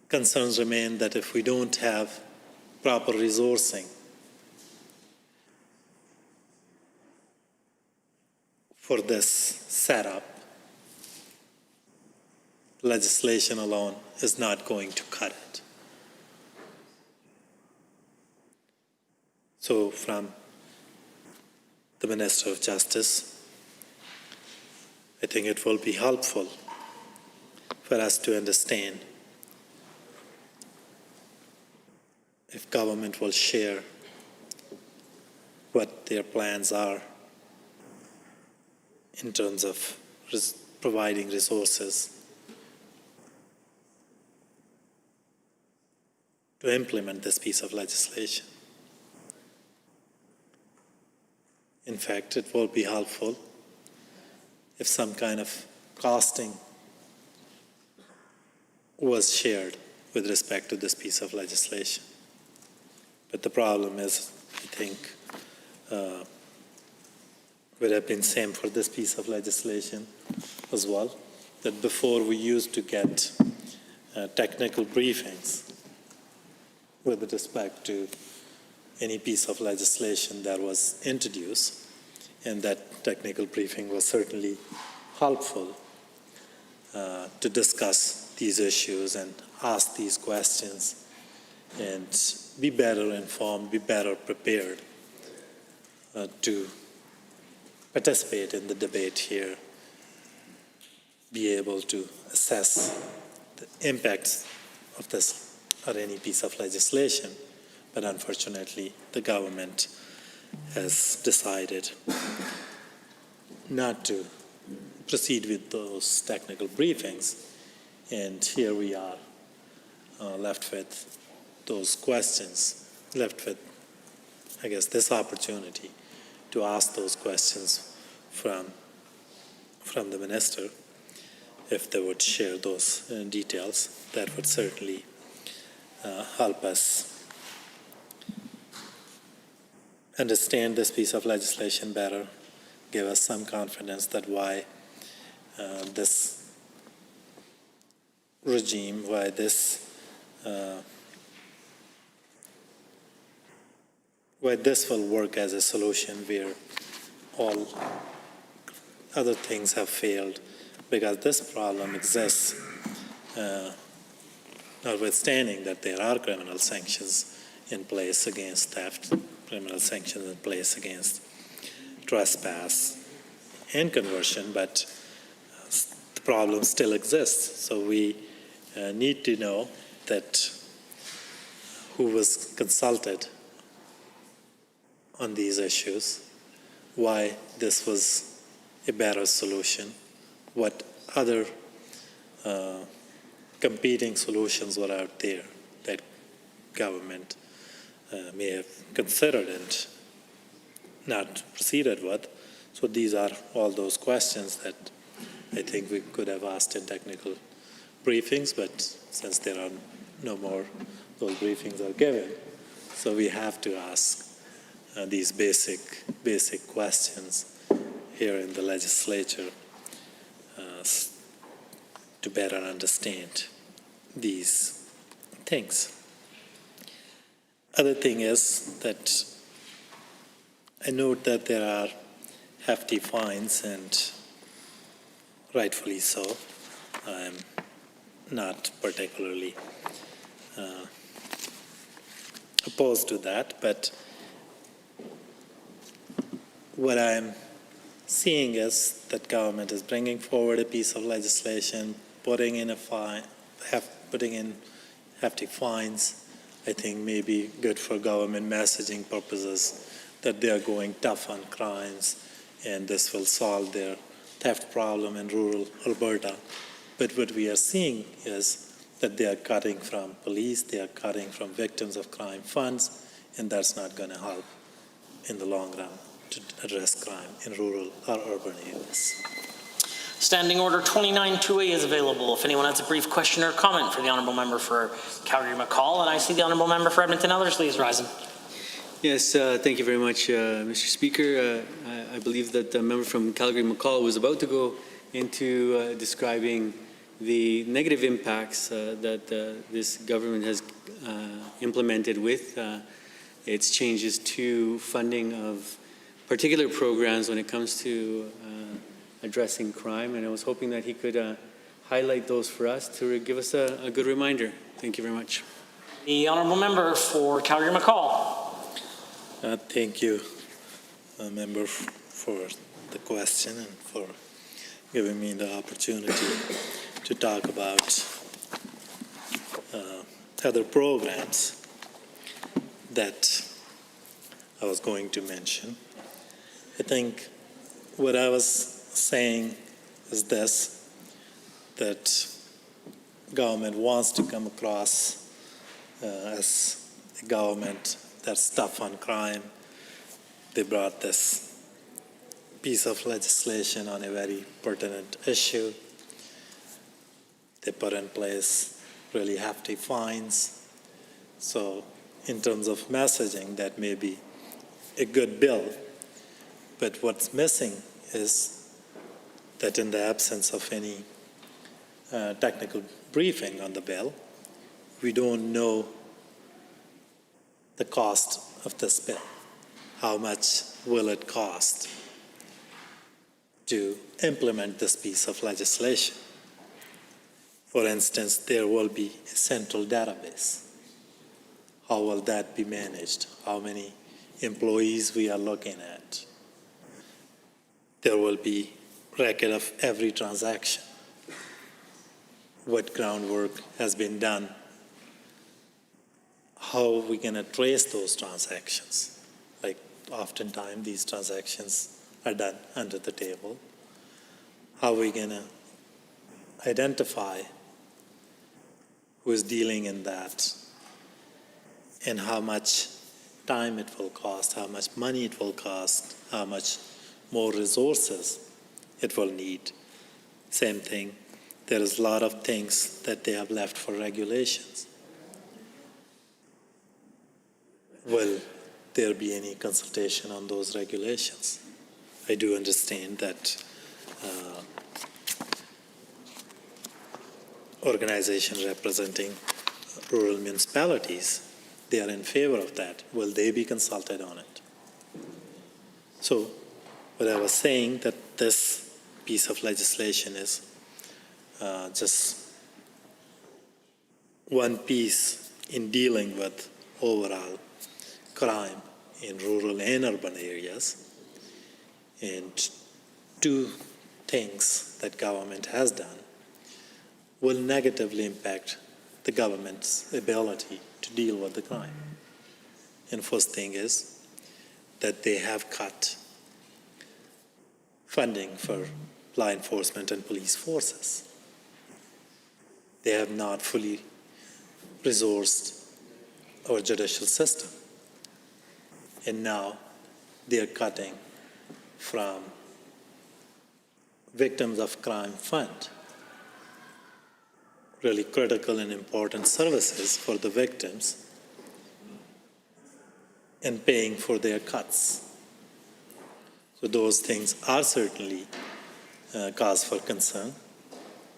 concerns remain that if we don't have proper resourcing for this setup, legislation alone is not going to cut it. So from the Minister of Justice, I think it will be helpful for us to understand if government will share what their plans are in terms of providing resources to implement this piece of legislation. In fact, it will be helpful if some kind of costing was shared with respect to this piece of legislation. But the problem is, I think, would have been same for this piece of legislation as well, that before we used to get technical briefings with respect to any piece of legislation that was introduced, and that technical briefing was certainly helpful to discuss these issues and ask these questions and be better informed, be better prepared to participate in the debate here, be able to assess the impacts of this or any piece of legislation. But unfortunately, the government has decided not to proceed with those technical briefings. And here we are, left with those questions, left with, I guess, this opportunity to ask those questions from the minister. If they would share those details, that would certainly help us understand this piece of legislation better, give us some confidence that why this regime, why this will work as a solution where all other things have failed, because this problem exists, notwithstanding that there are criminal sanctions in place against theft, criminal sanctions in place against trespass and conversion, but the problem still exists. So we need to know that who was consulted on these issues, why this was a better solution, what other competing solutions were out there that government may have considered and not proceeded with. So these are all those questions that I think we could have asked in technical briefings, but since there are no more, those briefings are given. So we have to ask these basic questions here in the legislature to better understand these things. Other thing is that I note that there are hefty fines, and rightfully so. I'm not particularly opposed to that, but what I'm seeing is that government is bringing forward a piece of legislation, putting in hefty fines. I think may be good for government messaging purposes that they are going tough on crimes and this will solve their theft problem in rural Alberta. But what we are seeing is that they are cutting from police, they are cutting from victims of crime funds, and that's not going to help in the long run to address crime in rural or urban areas. Standing Order 29-2A is available if anyone has a brief question or comment for the Honourable Member for Calgary-McCall. And I see the Honourable Member for Edmonton-Ellerslie is rising. Yes, thank you very much, Mr. Speaker. I believe that the member from Calgary-McCall was about to go into describing the negative impacts that this government has implemented with its changes to funding of particular programs when it comes to addressing crime, and I was hoping that he could highlight those for us to give us a good reminder. Thank you very much. The Honourable Member for Calgary-McCall. Thank you, Member, for the question and for giving me the opportunity to talk about other programs that I was going to mention. I think what I was saying is this, that government wants to come across as a government that's tough on crime. They brought this piece of legislation on a very pertinent issue. They put in place really hefty fines. So in terms of messaging, that may be a good bill. But what's missing is that in the absence of any technical briefing on the bill, we don't know the cost of this bill. How much will it cost to implement this piece of legislation? For instance, there will be a central database. How will that be managed? How many employees we are looking at? There will be record of every transaction. What groundwork has been done? How are we going to trace those transactions? Like oftentimes these transactions are done under the table. how are we going to identify who is dealing in that and how much time it will cost, how much money it will cost, how much more resources it will need. Same thing, there is a lot of things that they have left for regulations. Will there be any consultation on those regulations? I do understand that organizations representing rural municipalities, they are in favor of that. Will they be consulted on it? So what I was saying, that this piece of legislation is just one piece in dealing with overall crime in rural and urban areas, and two things that government has done will negatively impact the government's ability to deal with the crime. And first thing is that they have cut funding for law enforcement and police forces. They have not fully resourced our judicial system. And now they are cutting from victims of crime fund, really critical and important services for the victims, and paying for their cuts. So those things are certainly cause for concern.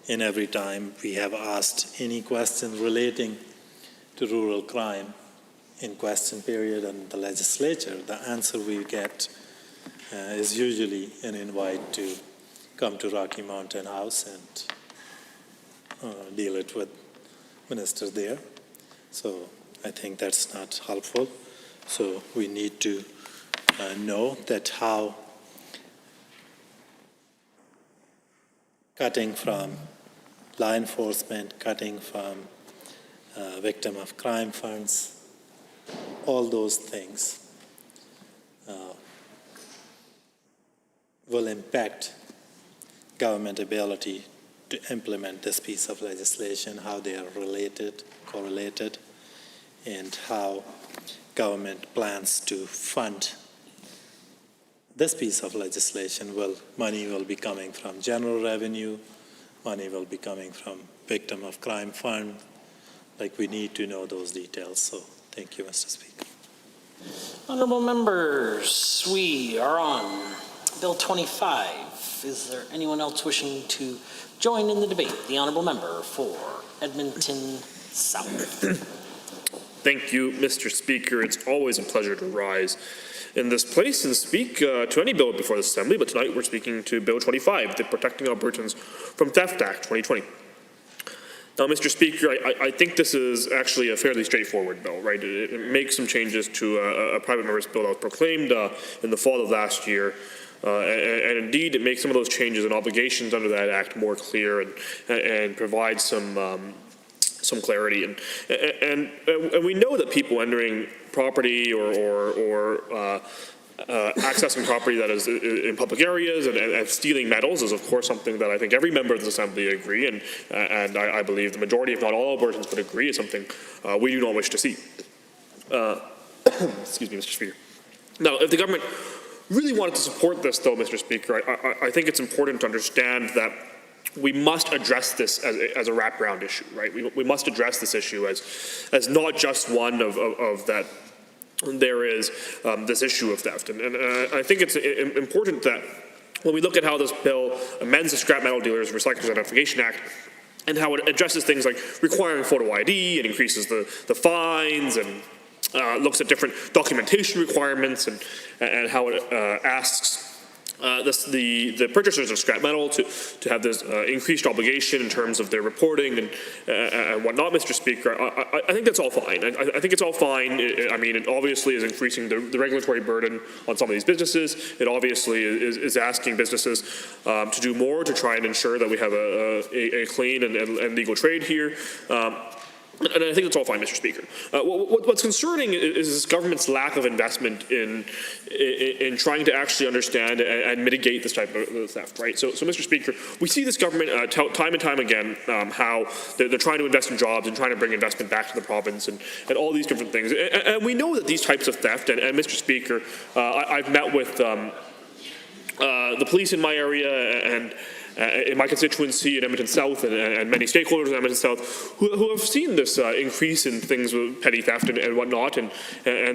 And every time we have asked any questions relating to rural crime in question period and the legislature, the answer we get is usually an invite to come to Rocky Mountain House and deal it with ministers there. So I think that's not helpful. So we need to know that how cutting from law enforcement, cutting from victim of crime funds, all those things will impact government ability to implement this piece of legislation, how they are related, correlated, and how government plans to fund this piece of legislation. Money will be coming from general revenue, money will be coming from victim of crime fund. Like, we need to know those details. So thank you, Mr. Speaker. Honorable members, we are on Bill 25. Is there anyone else wishing to join in the debate? The honorable member for Edmonton South. Thank you, Mr. Speaker. It's always a pleasure to rise in this place and speak to any bill before the Assembly, but tonight we're speaking to Bill 25, the Protecting Albertans from Theft Act 2020. Now, Mr. Speaker, I think this is actually a fairly straightforward bill, right? It makes some changes to a private member's bill that was proclaimed in the fall of last year. And indeed, it makes some of those changes and obligations under that act more clear and provides some clarity. And we know that people entering property or accessing property that is in public areas and stealing metals is, of course, something that I think every member of this Assembly agree, and I believe the majority, if not all Albertans, would agree is something we do not wish to see. Excuse me, Mr. Speaker. Now, if the government really wanted to support this, though, Mr. Speaker, I think it's important to understand that we must address this as a wraparound issue, right? We must address this issue as not just one of that there is this issue of theft. And I think it's important that when we look at how this bill amends the Scrap Metal Dealers Recyclers Identification Act and how it addresses things like requiring photo ID and increases the fines and looks at different documentation requirements and how it asks the purchasers of scrap metal to have this increased obligation in terms of their reporting and whatnot, Mr. Speaker. I think that's all fine. I think it's all fine. I mean, it obviously is increasing the regulatory burden on some of these businesses. It obviously is asking businesses to do more to try and ensure that we have a clean and legal trade here. And I think that's all fine, Mr. Speaker. What's concerning is this government's lack of investment in trying to actually understand and mitigate this type of theft, right? So Mr. Speaker, we see this government time and time again how they're trying to invest in jobs and trying to bring investment back to the province and all these different things. And we know that these types of theft, and Mr. Speaker, I've met with the police in my area and in my constituency in Edmonton South and many stakeholders in Edmonton South who have seen this increase in things with petty theft and whatnot and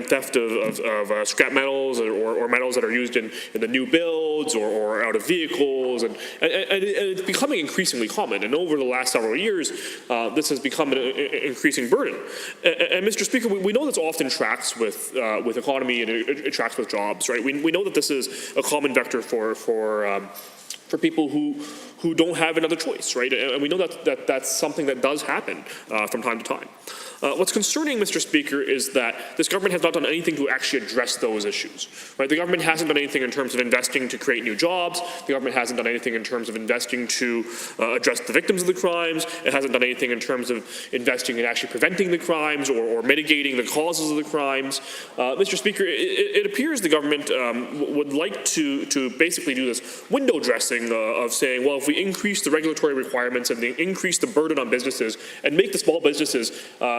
theft of scrap metals or metals that are used in the new builds or out of vehicles and it's becoming increasingly common, and over the last several years this has become an increasing burden. And Mr. Speaker, we know this often tracks with economy and it tracks with jobs, right? We know that this is a common vector for people who don't have another choice, right? And we know that's something that does happen from time to time. What's concerning, Mr. Speaker, is that this government has not done anything to actually address those issues, right? The government hasn't done anything in terms of investing to create new jobs. The government hasn't done anything in terms of investing to address the victims of the crimes. It hasn't done anything in terms of investing in actually preventing the crimes or mitigating the causes of the crimes. Mr. Speaker, it appears the government would like to basically do this window dressing of saying, well, if we increase the regulatory requirements and increase the burden on businesses and make the small businesses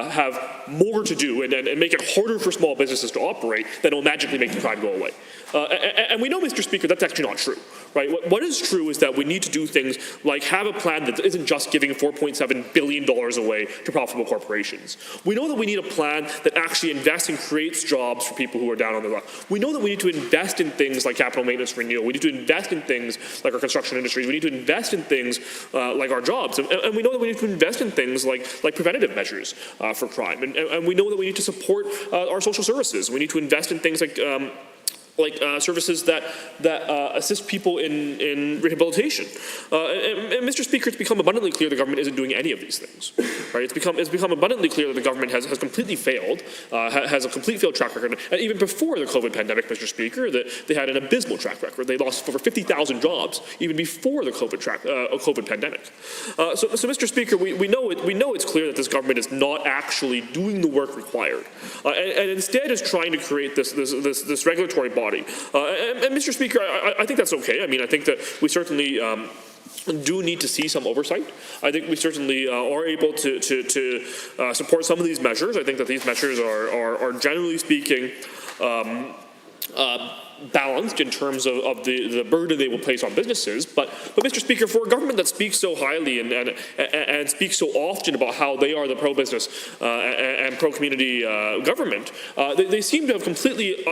have more to do and make it harder for small businesses to operate, then it'll magically make the crime go away. And we know, Mr. Speaker, that's actually not true, right? What is true is that we need to do things like have a plan that isn't just giving $4.7 billion away to profitable corporations. We know that we need a plan that actually invests and creates jobs for people who are down on the luck. We know that we need to invest in things like capital maintenance renewal. We need to invest in things like our construction industries. We need to invest in things like our jobs. And we know that we need to invest in things like preventative measures for crime. And we know that we need to support our social services. We need to invest in things like services that assist people in rehabilitation. And Mr. Speaker, it's become abundantly clear the government isn't doing any of these things. Right? It's become abundantly clear that the government has completely failed, has a complete failed track record. And even before the COVID pandemic, Mr. Speaker, that they had an abysmal track record. They lost over 50,000 jobs even before the COVID pandemic. So, Mr. Speaker, we know it's clear that this government is not actually doing the work required, and instead is trying to create this regulatory body. And Mr. Speaker, I think that's okay. I mean, I think that we certainly do need to see some oversight. I think we certainly are able to support some of these measures. I think that these measures are generally speaking balanced in terms of the burden they will place on businesses. But Mr. Speaker, for a government that speaks so highly and speaks so often about how they are the pro-business and pro-community government, they seem to have completely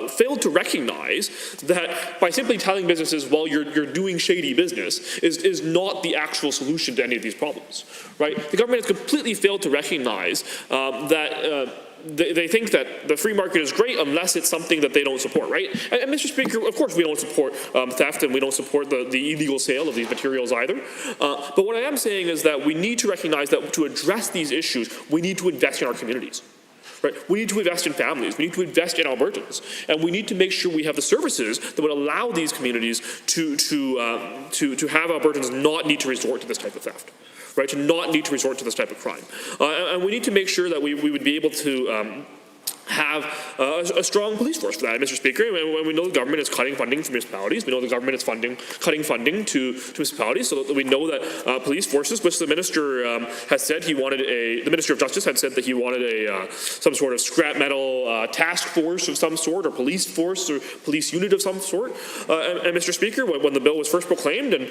failed to recognize that by simply telling businesses, well, you're doing shady business is not the actual solution to any of these problems, right? The government has completely failed to recognize that they think that the free market is great unless it's something that they don't support, right? And Mr. Speaker, of course we don't support theft and we don't support the illegal sale of these materials either. But what I am saying is that we need to recognize that to address these issues, we need to invest in our communities. Right? We need to invest in families. We need to invest in Albertans, and we need to make sure we have the services that would allow these communities to have Albertans not need to resort to this type of theft. Right, to not need to resort to this type of crime. And we need to make sure that we would be able to have a strong police force for that, Mr. Speaker. And we know the government is cutting funding for municipalities. We know the government is cutting funding to municipalities, so that we know that police forces, which the minister has said the Minister of Justice had said that he wanted some sort of scrap metal task force of some sort, or police force, or police unit of some sort. And Mr. Speaker, when the bill was first proclaimed, and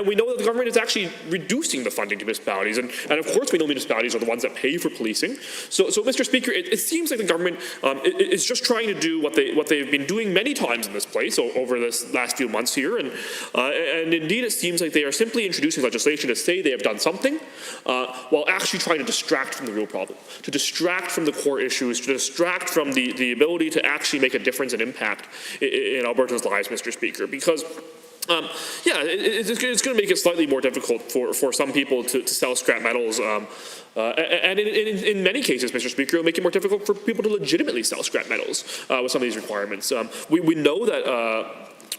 we know that the government is actually reducing the funding to municipalities, and of course we know municipalities are the ones that pay for policing. So Mr. Speaker, it seems like the government is just trying to do what they've been doing many times in this place over this last few months here, and indeed it seems like they are simply introducing legislation to say they have done something, while actually trying to distract from the real problem, to distract from the core issues, to distract from the ability to actually make a difference and impact in Albertans' lives, Mr. Speaker, because it's going to make it slightly more difficult for some people to sell scrap metals, and in many cases, Mr. Speaker, it'll make it more difficult for people to legitimately sell scrap metals with some of these requirements. We know that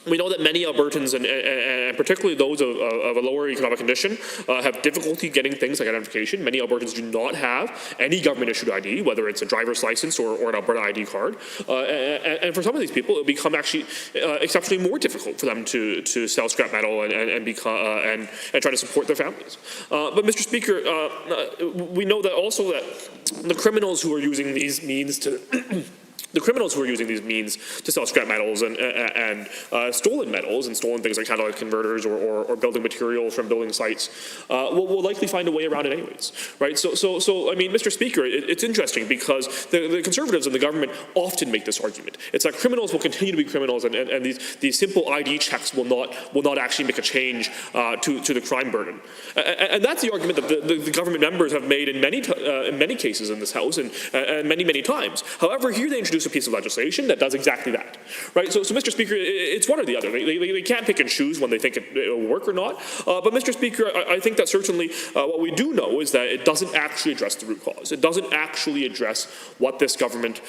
we know that many Albertans, and particularly those of a lower economic condition, have difficulty getting things like identification. Many Albertans do not have any government-issued ID, whether it's a driver's license or an Alberta ID card. And for some of these people, it will become actually exceptionally more difficult for them to sell scrap metal and try to support their families. But Mr. Speaker, we know that also that the criminals who are using these means to sell scrap metals and stolen metals and stolen things like catalytic converters or building materials from building sites will likely find a way around it anyways, right? So I mean, Mr. Speaker, it's interesting because the Conservatives and the government often make this argument. It's that criminals will continue to be criminals, and these simple ID checks will not actually make a change to the crime burden. And that's the argument that the government members have made in many cases in this House and many times. However, here they introduce a piece of legislation that does exactly that, right? So Mr. Speaker, it's one or the other. They can't pick and choose when they think it will work or not. But Mr. Speaker, I think that certainly what we do know is that it doesn't actually address the root cause. It doesn't actually address what this government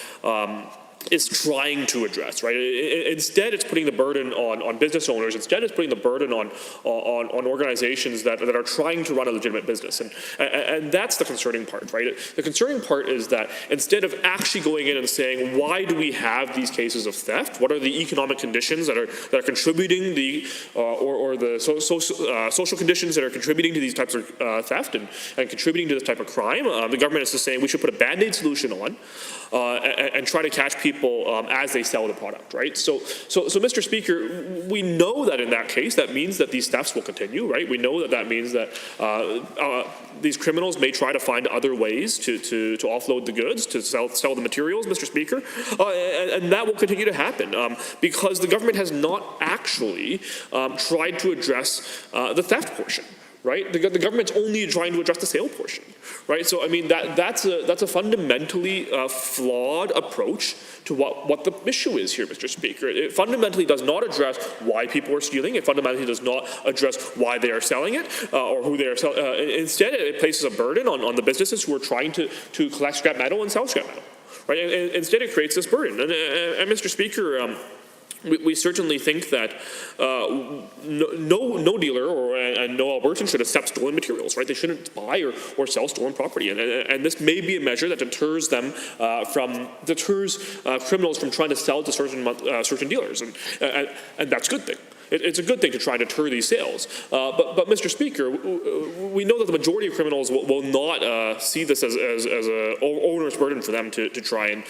is trying to address, right? Instead, it's putting the burden on business owners. Instead, it's putting the burden on organizations that are trying to run a legitimate business, and that's the concerning part, right? The concerning part is that instead of actually going in and saying, why do we have these cases of theft? What are the economic conditions that are contributing or the social conditions that are contributing to these types of theft and contributing to this type of crime? The government is just saying we should put a band-aid solution on and try to catch people as they sell the product, right? So Mr. Speaker, we know that in that case, that means that these thefts will continue, right? We know that means that these criminals may try to find other ways to offload the goods, to sell the materials, Mr. Speaker, and that will continue to happen because the government has not actually tried to address the theft portion. Right, the government's only trying to address the sale portion, right? So I mean that's a fundamentally flawed approach to what the issue is here, Mr. Speaker. It fundamentally does not address why people are stealing. It fundamentally does not address why they are selling it or who they are selling. Instead, it places a burden on the businesses who are trying to collect scrap metal and sell scrap metal, right? And instead, it creates this burden. And Mr. Speaker. We certainly think that no dealer and no Albertan should accept stolen materials, right? They shouldn't buy or sell stolen property, and this may be a measure that deters criminals from trying to sell to certain dealers, and that's a good thing. It's a good thing to try to deter these sales. But Mr. Speaker, we know that the majority of criminals will not see this as an onerous burden for them to try and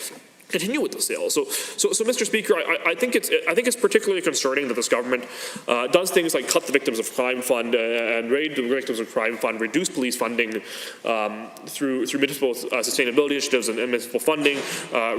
continue with the sale. So Mr. Speaker, I think it's particularly concerning that this government does things like cut the Victims of Crime Fund and raid the Victims of Crime Fund, reduce police funding through municipal sustainability initiatives and municipal funding,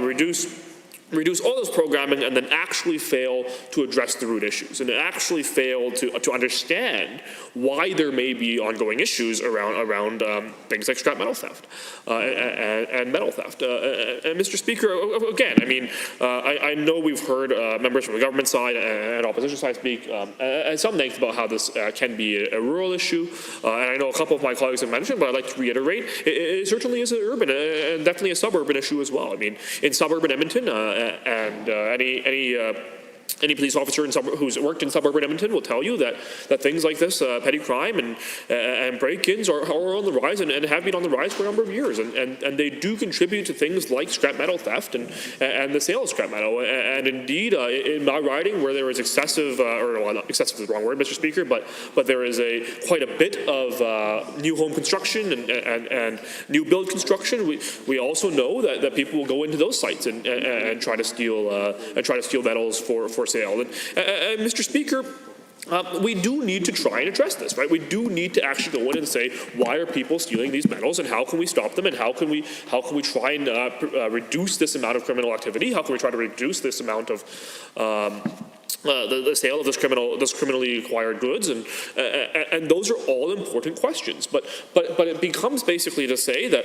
reduce all those programming, and then actually fail to address the root issues, and actually fail to understand why there may be ongoing issues around things like scrap metal theft and metal theft. And Mr. Speaker, again, I mean, I know we've heard members from the government side and opposition side speak at some length about how this can be a rural issue, and I know a couple of my colleagues have mentioned, but I'd like to reiterate, it certainly is an urban and definitely a suburban issue as well. I mean, in suburban Edmonton, and any police officer who's worked in suburban Edmonton will tell you that things like this, petty crime and break-ins are on the rise and have been on the rise for a number of years, and they do contribute to things like scrap metal theft and the sale of scrap metal. And indeed, in my riding, where there is excessive, not excessive is the wrong word, Mr. Speaker, but there is quite a bit of new home construction and new build construction. We also know that people will go into those sites and try to steal metals for sale. And Mr. Speaker, we do need to try and address this, right? We do need to actually go in and say, why are people stealing these metals, and how can we stop them, and how can we try and reduce this amount of criminal activity? How can we try to reduce this amount of the sale of this criminally acquired goods, and those are all important questions. But it becomes basically to say that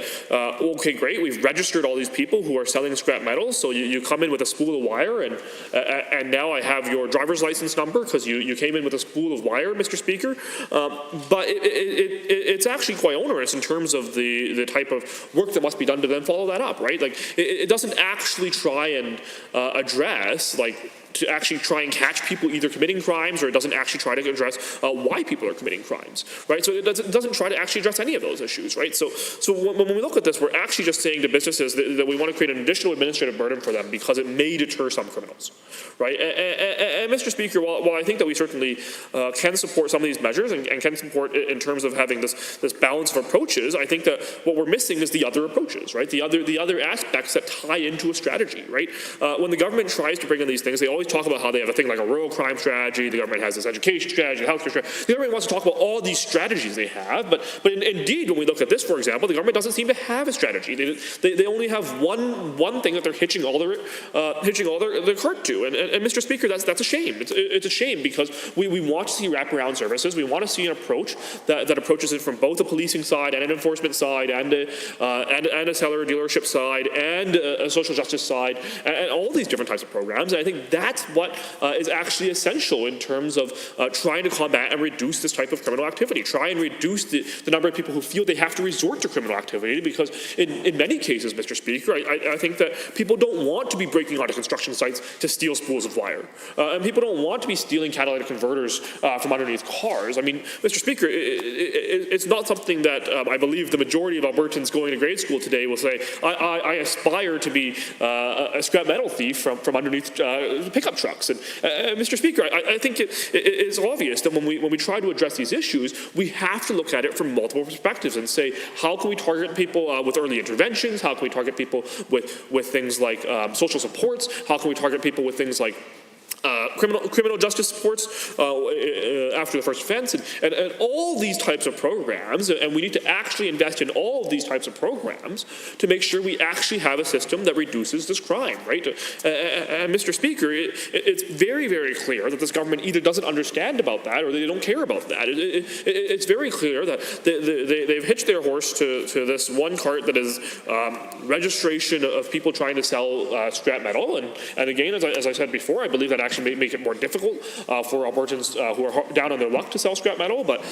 okay, great, we've registered all these people who are selling scrap metals, so you come in with a spool of wire, and now I have your driver's license number because you came in with a spool of wire, Mr. Speaker. But it's actually quite onerous in terms of the type of work that must be done to then follow that up, right? Like it doesn't actually try and address like to actually try and catch people either committing crimes, or it doesn't actually try to address why people are committing crimes, right? So it doesn't try to actually address any of those issues, right? So when we look at this, we're actually just saying to businesses that we want to create an additional administrative burden for them because it may deter some criminals, right? And Mr. Speaker, while I think that we certainly can support some of these measures and can support it in terms of having this balance of approaches, I think that what we're missing is the other approaches, right? The other aspects that tie into a strategy, right? When the government tries to bring in these things, they always talk about how they have a thing like a rural crime strategy, the government has this education strategy, healthcare strategy. The government wants to talk about all these strategies they have, but indeed, when we look at this, for example, the government doesn't seem to have a strategy. They only have one thing that they're hitching all their cart to, and Mr. Speaker, that's a shame. It's a shame because we want to see wraparound services. We want to see an approach that approaches it from both a policing side and an enforcement side and a seller dealership side and a social justice side and all these different types of programs. And I think that's what is actually essential in terms of trying to combat and reduce this type of criminal activity. Try and reduce the number of people who feel they have to resort to criminal activity, because in many cases, Mr. Speaker, I think that people don't want to be breaking onto construction sites to steal spools of wire. And people don't want to be stealing catalytic converters from underneath cars. I mean, Mr. Speaker, it's not something that I believe the majority of Albertans going to grade school today will say, I aspire to be a scrap metal thief from underneath pickup trucks. And Mr. Speaker, I think it's obvious that when we try to address these issues, we have to look at it from multiple perspectives and say, how can we target people with early interventions? How can we target people with things like social supports? How can we target people with things like criminal justice supports after the first offense, and all these types of programs, and we need to actually invest in all of these types of programs to make sure we actually have a system that reduces this crime, right? And Mr. Speaker, it's very, very clear that this government either doesn't understand about that or they don't care about that. It's very clear that they've hitched their horse to this one cart that is registration of people trying to sell scrap metal, and again, as I said before, I believe that actually make it more difficult for Albertans who are down on their luck to sell scrap metal. But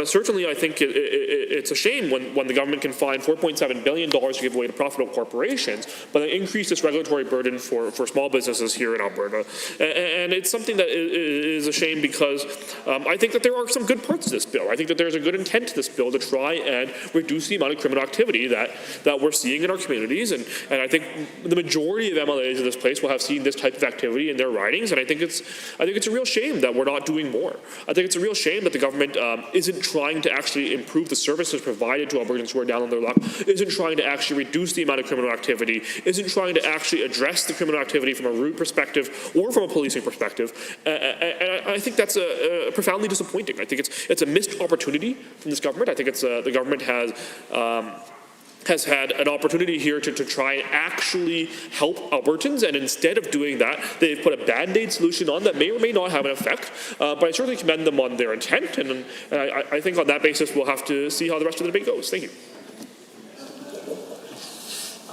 certainly, I think it's a shame when the government can find $4.7 billion to give away to profitable corporations, but they increase this regulatory burden for small businesses here in Alberta. And it's something that is a shame because I think that there are some good parts to this bill. I think that there's a good intent to this bill to try and reduce the amount of criminal activity that we're seeing in our communities. And I think the majority of MLAs in this place will have seen this type of activity in their ridings. And I think it's a real shame that we're not doing more. I think it's a real shame that the government isn't trying to actually improve the services provided to Albertans who are down on their luck, isn't trying to actually reduce the amount of criminal activity, isn't trying to actually address the criminal activity from a root perspective or from a policing perspective. And I think that's profoundly disappointing. I think it's a missed opportunity from this government. I think it's the government has had an opportunity here to try and actually help Albertans, and instead of doing that, they've put a Band-Aid solution on that may or may not have an effect, but I certainly commend them on their intent, and I think on that basis we'll have to see how the rest of the debate goes. Thank you.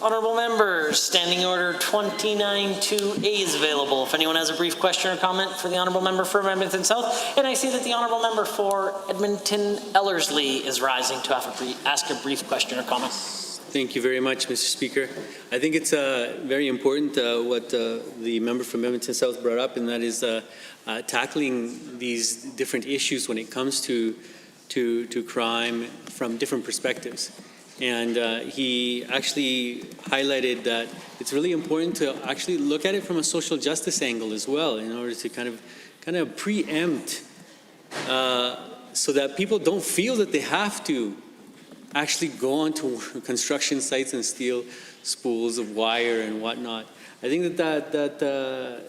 Honourable members, Standing Order 29-2A is available. If anyone has a brief question or comment for the Honourable Member for Edmonton South, and I see that the Honourable Member for Edmonton Ellerslie is rising to ask a brief question or comment. Thank you very much, Mr. Speaker. I think it's very important what the member from Edmonton South brought up, and that is tackling these different issues when it comes to crime from different perspectives. And he actually highlighted that it's really important to actually look at it from a social justice angle as well, in order to kind of preempt so that people don't feel that they have to actually go onto construction sites and steal spools of wire and whatnot. I think that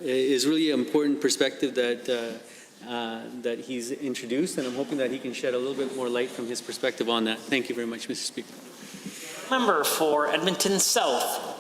is really an important perspective that he's introduced, and I'm hoping that he can shed a little bit more light from his perspective on that. Thank you very much, Mr. Speaker. Member for Edmonton South.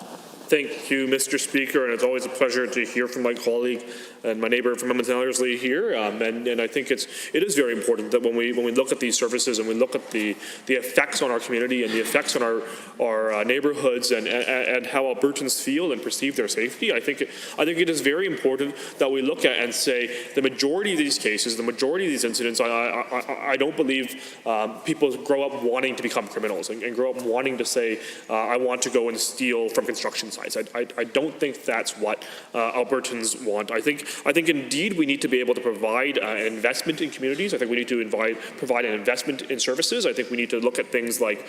Thank you, Mr. Speaker, and it's always a pleasure to hear from my colleague and my neighbour from Edmonton Ellerslie here. And I think it is very important that when we look at these services and we look at the effects on our community and the effects on our neighbourhoods and how Albertans feel and perceive their safety, I think it is very important that we look at and say the majority of these cases, the majority of these incidents, I don't believe people grow up wanting to become criminals and grow up wanting to say, I want to go and steal from construction sides. I don't think that's what Albertans want. I think indeed we need to be able to provide an investment in communities. I think we need to provide an investment in services. I think we need to look at things like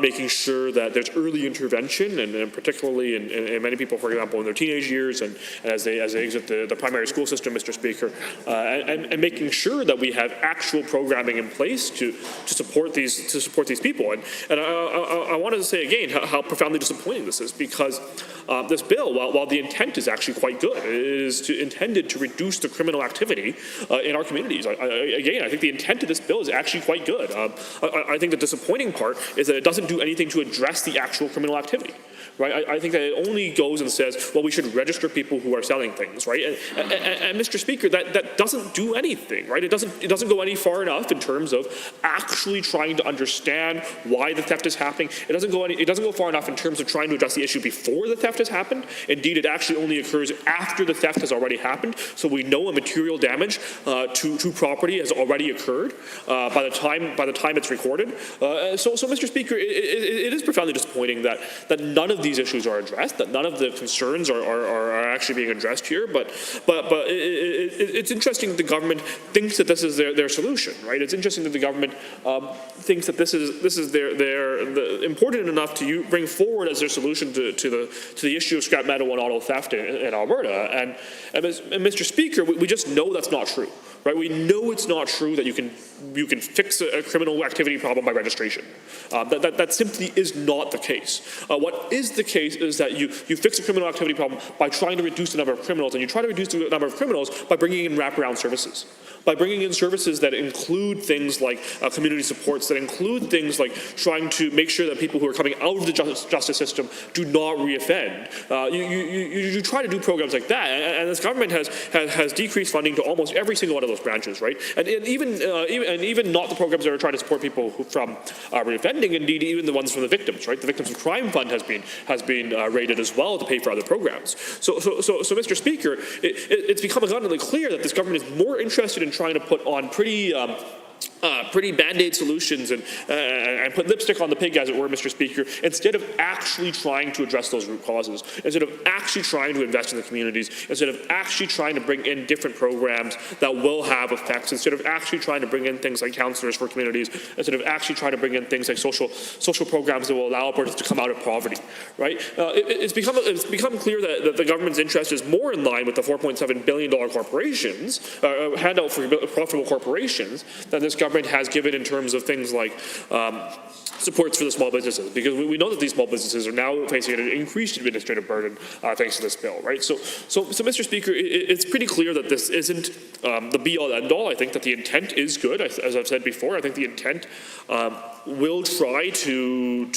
making sure that there's early intervention, and particularly in many people, for example, in their teenage years and as they exit the primary school system, Mr. Speaker, and making sure that we have actual programming in place to support these people. And I wanted to say again how profoundly disappointing this is, because this bill, while the intent is actually quite good, it is intended to reduce the criminal activity in our communities. I think the intent of this bill is actually quite good. I think the disappointing part is that it doesn't do anything to address the actual criminal activity. Right, I think that it only goes and says, well, we should register people who are selling things, right? And Mr. Speaker, that doesn't do anything, right? It doesn't go any far enough in terms of actually trying to understand why the theft is happening. It doesn't go far enough in terms of trying to address the issue before the theft has happened. Indeed, it actually only occurs after the theft has already happened. So we know a material damage to property has already occurred by the time it's recorded. So Mr. Speaker, it is profoundly disappointing that none of these issues are addressed, that none of the concerns are actually being addressed here. But it's interesting that the government thinks that this is their solution, right? It's interesting that the government thinks that this is their important enough to bring forward as their solution to the issue of scrap metal and auto theft in Alberta. And Mr. Speaker, we just know that's not true. Right, we know it's not true that you can fix a criminal activity problem by registration. That simply is not the case. What is the case is that you fix a criminal activity problem by trying to reduce the number of criminals, and you try to reduce the number of criminals by bringing in wraparound services. By bringing in services that include things like community supports, that include things like trying to make sure that people who are coming out of the justice system do not reoffend. You try to do programs like that, and this government has decreased funding to almost every single one of those branches, right? And even not the programs that are trying to support people from reoffending. Indeed, even the ones from the victims, right? The Victims of Crime Fund has been raided as well to pay for other programs. So Mr. Speaker, it's become abundantly clear that this government is more interested in trying to put on pretty band-aid solutions and put lipstick on the pig, as it were, Mr. Speaker, instead of actually trying to address those root causes, instead of actually trying to invest in the communities, instead of actually trying to bring in different programs that will have effects, instead of actually trying to bring in things like counselors for communities, instead of actually trying to bring in things like social programs that will allow Albertans to come out of poverty, right? It's become clear that the government's interest is more in line with the $4.7 billion corporations, handout for profitable corporations, than this government has given in terms of things like supports for the small businesses, because we know that these small businesses are now facing an increased administrative burden thanks to this bill, right? So Mr. Speaker, it's pretty clear that this isn't the be-all, end-all. I think that the intent is good, as I've said before. I think the intent will try to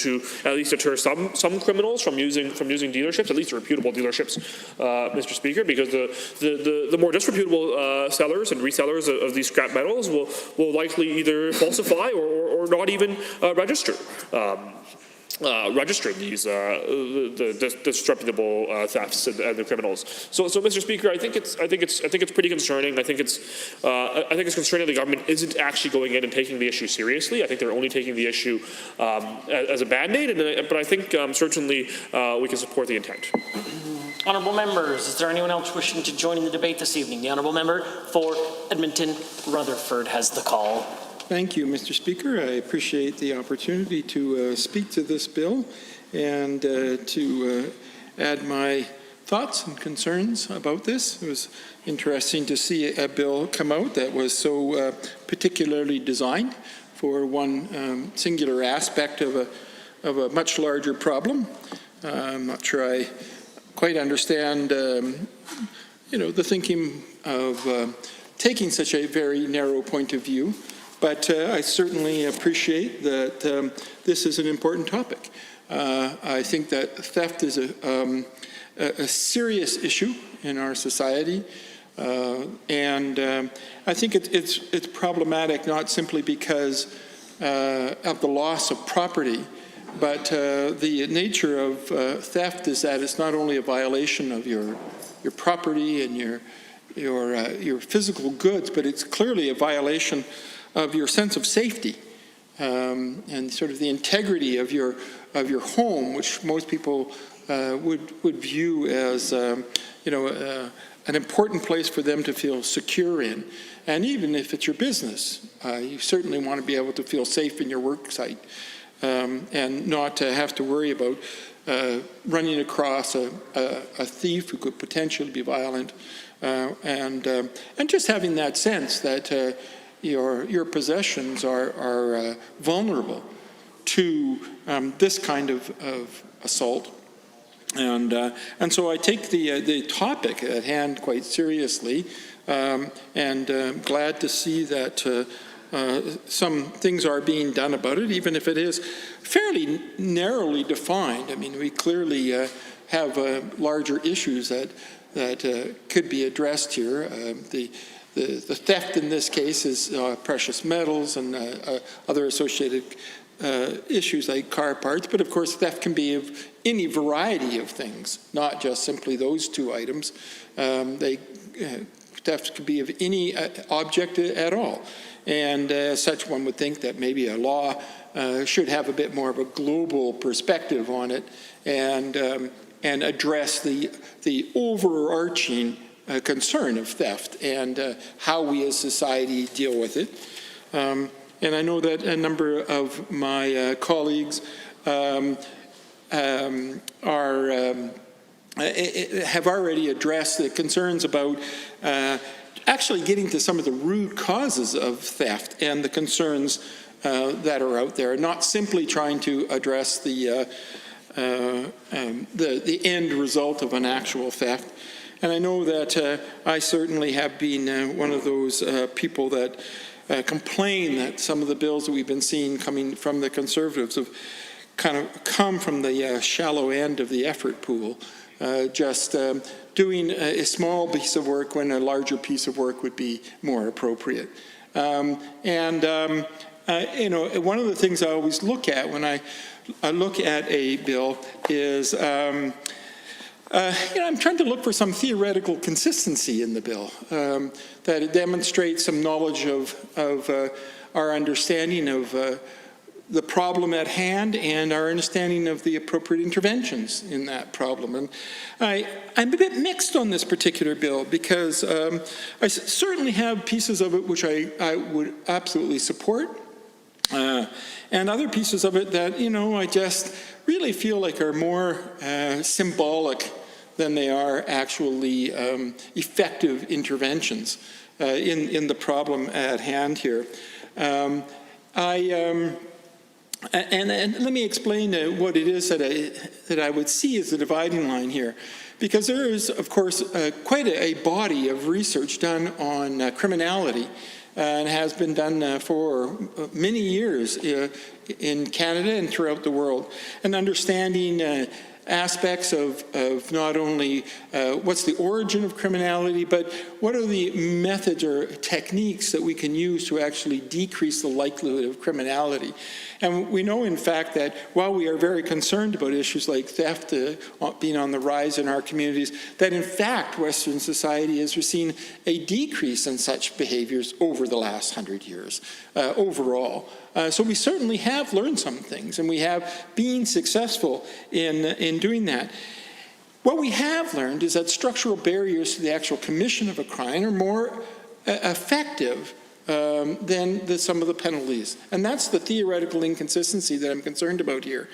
at least deter some criminals from using dealerships, at least reputable dealerships, Mr. Speaker, because the more disreputable sellers and resellers of these scrap metals will likely either falsify or not even register these the disreputable thefts and the criminals. So Mr. Speaker, I think it's pretty concerning. I think it's concerning the government isn't actually going in and taking the issue seriously. I think they're only taking the issue as a band-aid, but I think certainly we can support the intent. Honourable members, is there anyone else wishing to join in the debate this evening? The Honourable Member for Edmonton Rutherford has the call. Thank you, Mr. Speaker. I appreciate the opportunity to speak to this bill and to add my thoughts and concerns about this. It was interesting to see a bill come out that was so particularly designed for one singular aspect of a much larger problem. I'm not sure I quite understand, the thinking of taking such a very narrow point of view. But I certainly appreciate that this is an important topic. I think that theft is a serious issue in our society, and I think it's problematic not simply because of the loss of property, but the nature of theft is that it's not only a violation of your property and your physical goods, but it's clearly a violation of your sense of safety and sort of the integrity of your home, which most people would view as, an important place for them to feel secure in. And even if it's your business, you certainly want to be able to feel safe in your work site and not to have to worry about running across a thief who could potentially be violent, and just having that sense that your possessions are vulnerable to this kind of assault. And so I take the topic at hand quite seriously, and glad to see that some things are being done about it, even if it is fairly narrowly defined. I mean, we clearly have larger issues that could be addressed here. The theft in this case is precious metals and other associated issues like car parts, but of course theft can be of any variety of things, not just simply those two items. Theft could be of any object at all. And as such, one would think that maybe a law should have a bit more of a global perspective on it and address the overarching concern of theft and how we as society deal with it. And I know that a number of my colleagues have already addressed the concerns about actually getting to some of the root causes of theft and the concerns that are out there, not simply trying to address the end result of an actual theft. And I know that I certainly have been one of those people that complain that some of the bills that we've been seeing coming from the Conservatives have kind of come from the shallow end of the effort pool, just doing a small piece of work when a larger piece of work would be more appropriate. One of the things I always look at when I look at a bill is I'm trying to look for some theoretical consistency in the bill, that it demonstrates some knowledge of our understanding of the problem at hand and our understanding of the appropriate interventions in that problem. And I'm a bit mixed on this particular bill because I certainly have pieces of it which I would absolutely support, and other pieces of it that, I just really feel like are more symbolic than they are actually effective interventions in the problem at hand here. And let me explain what it is that I would see as the dividing line here. Because there is, of course, quite a body of research done on criminality, and has been done for many years in Canada and throughout the world, and understanding aspects of not only what's the origin of criminality, but what are the methods or techniques that we can use to actually decrease the likelihood of criminality. And we know, in fact, that while we are very concerned about issues like theft being on the rise in our communities, that in fact Western society has seen a decrease in such behaviors over the last 100 years overall. So we certainly have learned some things, and we have been successful in doing that. What we have learned is that structural barriers to the actual commission of a crime are more effective than some of the penalties. And that's the theoretical inconsistency that I'm concerned about here.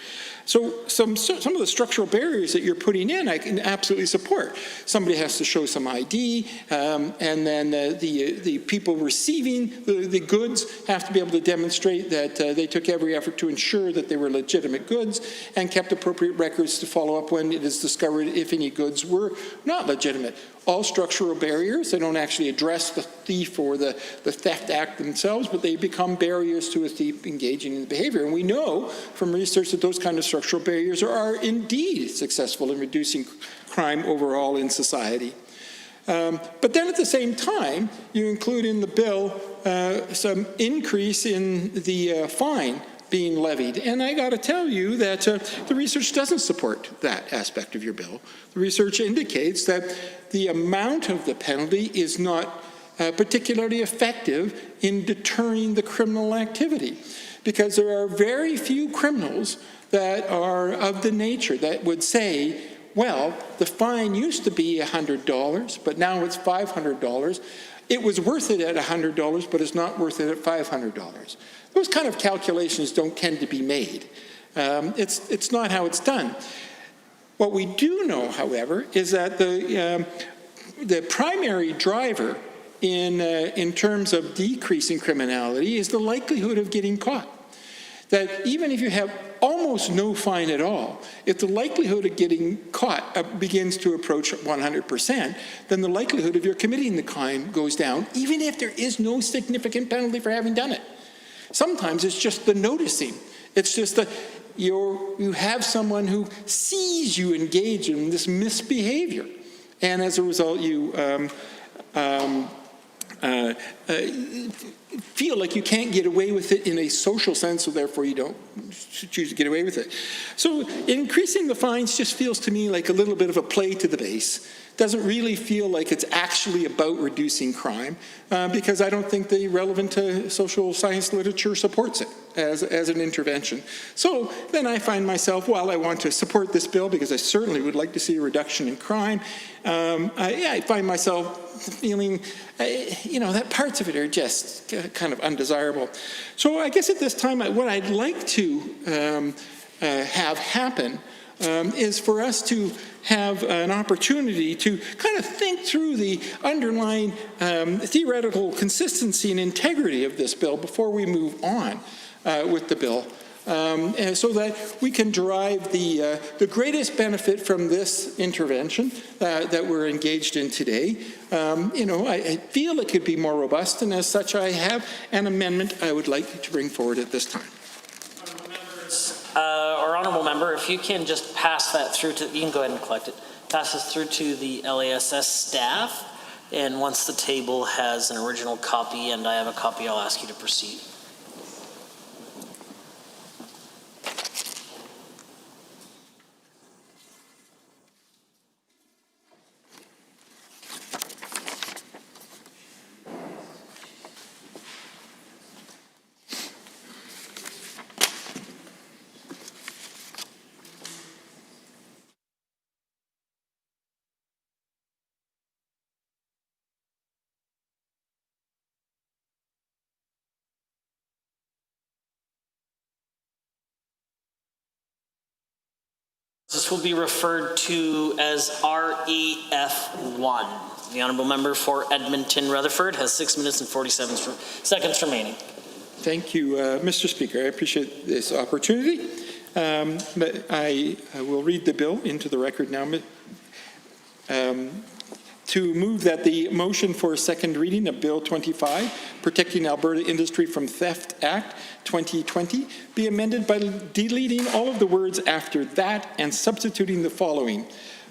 So some of the structural barriers that you're putting in, I can absolutely support. Somebody has to show some ID, and then the people receiving the goods have to be able to demonstrate that they took every effort to ensure that they were legitimate goods and kept appropriate records to follow up when it is discovered if any goods were not legitimate. All structural barriers, they don't actually address the thief or the theft act themselves, but they become barriers to a thief engaging in the behavior. And we know from research that those kind of structural barriers are indeed successful in reducing crime overall in society. But then at the same time, you include in the bill some increase in the fine being levied. And I got to tell you that the research doesn't support that aspect of your bill. The research indicates that the amount of the penalty is not particularly effective in deterring the criminal activity. because there are very few criminals that are of the nature that would say, well, the fine used to be $100, but now it's $500. It was worth it at $100, but it's not worth it at $500. Those kind of calculations don't tend to be made. It's not how it's done. What we do know, however, is that the primary driver in terms of decreasing criminality is the likelihood of getting caught. That even if you have almost no fine at all, if the likelihood of getting caught begins to approach 100%, then the likelihood of your committing the crime goes down, even if there is no significant penalty for having done it. Sometimes it's just the noticing. It's just that you have someone who sees you engage in this misbehavior, and as a result you feel like you can't get away with it in a social sense, so therefore you don't choose to get away with it. So increasing the fines just feels to me like a little bit of a play to the base. Doesn't really feel like it's actually about reducing crime, because I don't think the relevant social science literature supports it as an intervention. So then I find myself, while I want to support this bill because I certainly would like to see a reduction in crime, I find myself feeling, that parts of it are just kind of undesirable. So I guess at this time, what I'd like to have happen is for us to have an opportunity to kind of think through the underlying theoretical consistency and integrity of this bill before we move on with the bill, and so that we can derive the greatest benefit from this intervention that we're engaged in today. I feel it could be more robust, and as such I have an amendment I would like to bring forward at this time. Or honourable member, if you can just pass that through to, you can go ahead and collect it, pass this through to the LASS staff, and once the table has an original copy and I have a copy, I'll ask you to proceed. This will be referred to as REF1. The honourable member for Edmonton Rutherford has 6 minutes and 47 seconds remaining. Thank you, Mr. Speaker. I appreciate this opportunity. But I will read the bill into the record now. To move that the motion for second reading of Bill 25, Protecting Alberta Industry from Theft Act 2020, be amended by deleting all of the words after that and substituting the following.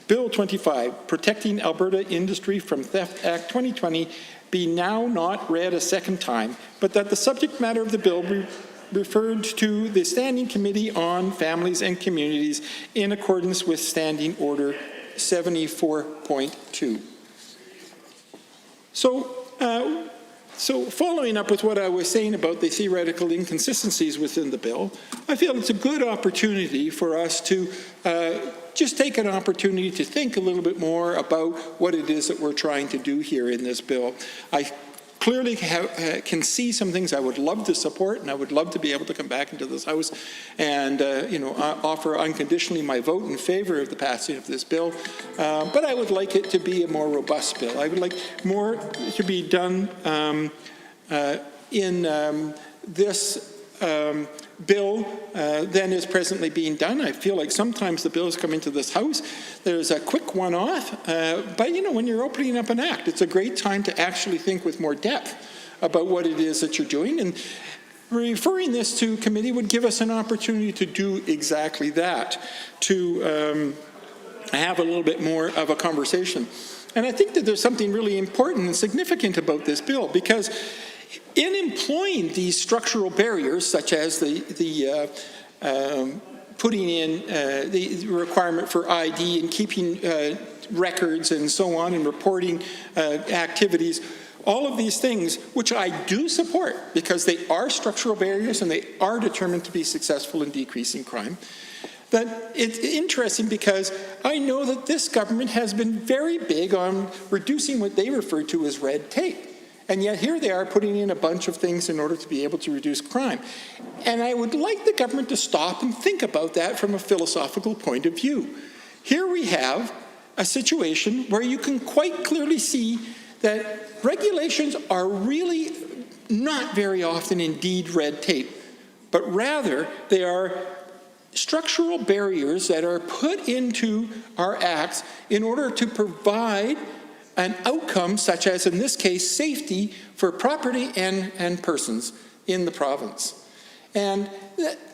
Bill 25, Protecting Alberta Industry from Theft Act 2020, be now not read a second time, but that the subject matter of the bill be referred to the Standing Committee on Families and Communities in accordance with Standing Order 74.2. So following up with what I was saying about the theoretical inconsistencies within the bill, I feel it's a good opportunity for us to just take an opportunity to think a little bit more about what it is that we're trying to do here in this bill. I clearly can see some things I would love to support, and I would love to be able to come back into this House and offer unconditionally my vote in favor of the passing of this bill. But I would like it to be a more robust bill. I would like more to be done in this bill than is presently being done. I feel like sometimes the bills come into this House, there's a quick one-off, but when you're opening up an act, it's a great time to actually think with more depth about what it is that you're doing, and referring this to committee would give us an opportunity to do exactly that, to have a little bit more of a conversation. And I think that there's something really important and significant about this bill, because in employing these structural barriers, such as the putting in the requirement for ID and keeping records and so on, and reporting activities, all of these things, which I do support because they are structural barriers and they are determined to be successful in decreasing crime, that it's interesting because I know that this government has been very big on reducing what they refer to as red tape. And yet here they are putting in a bunch of things in order to be able to reduce crime. And I would like the government to stop and think about that from a philosophical point of view. Here we have a situation where you can quite clearly see that regulations are really not very often indeed red tape, but rather they are structural barriers that are put into our acts in order to provide an outcome such as, in this case, safety for property and persons in the province. And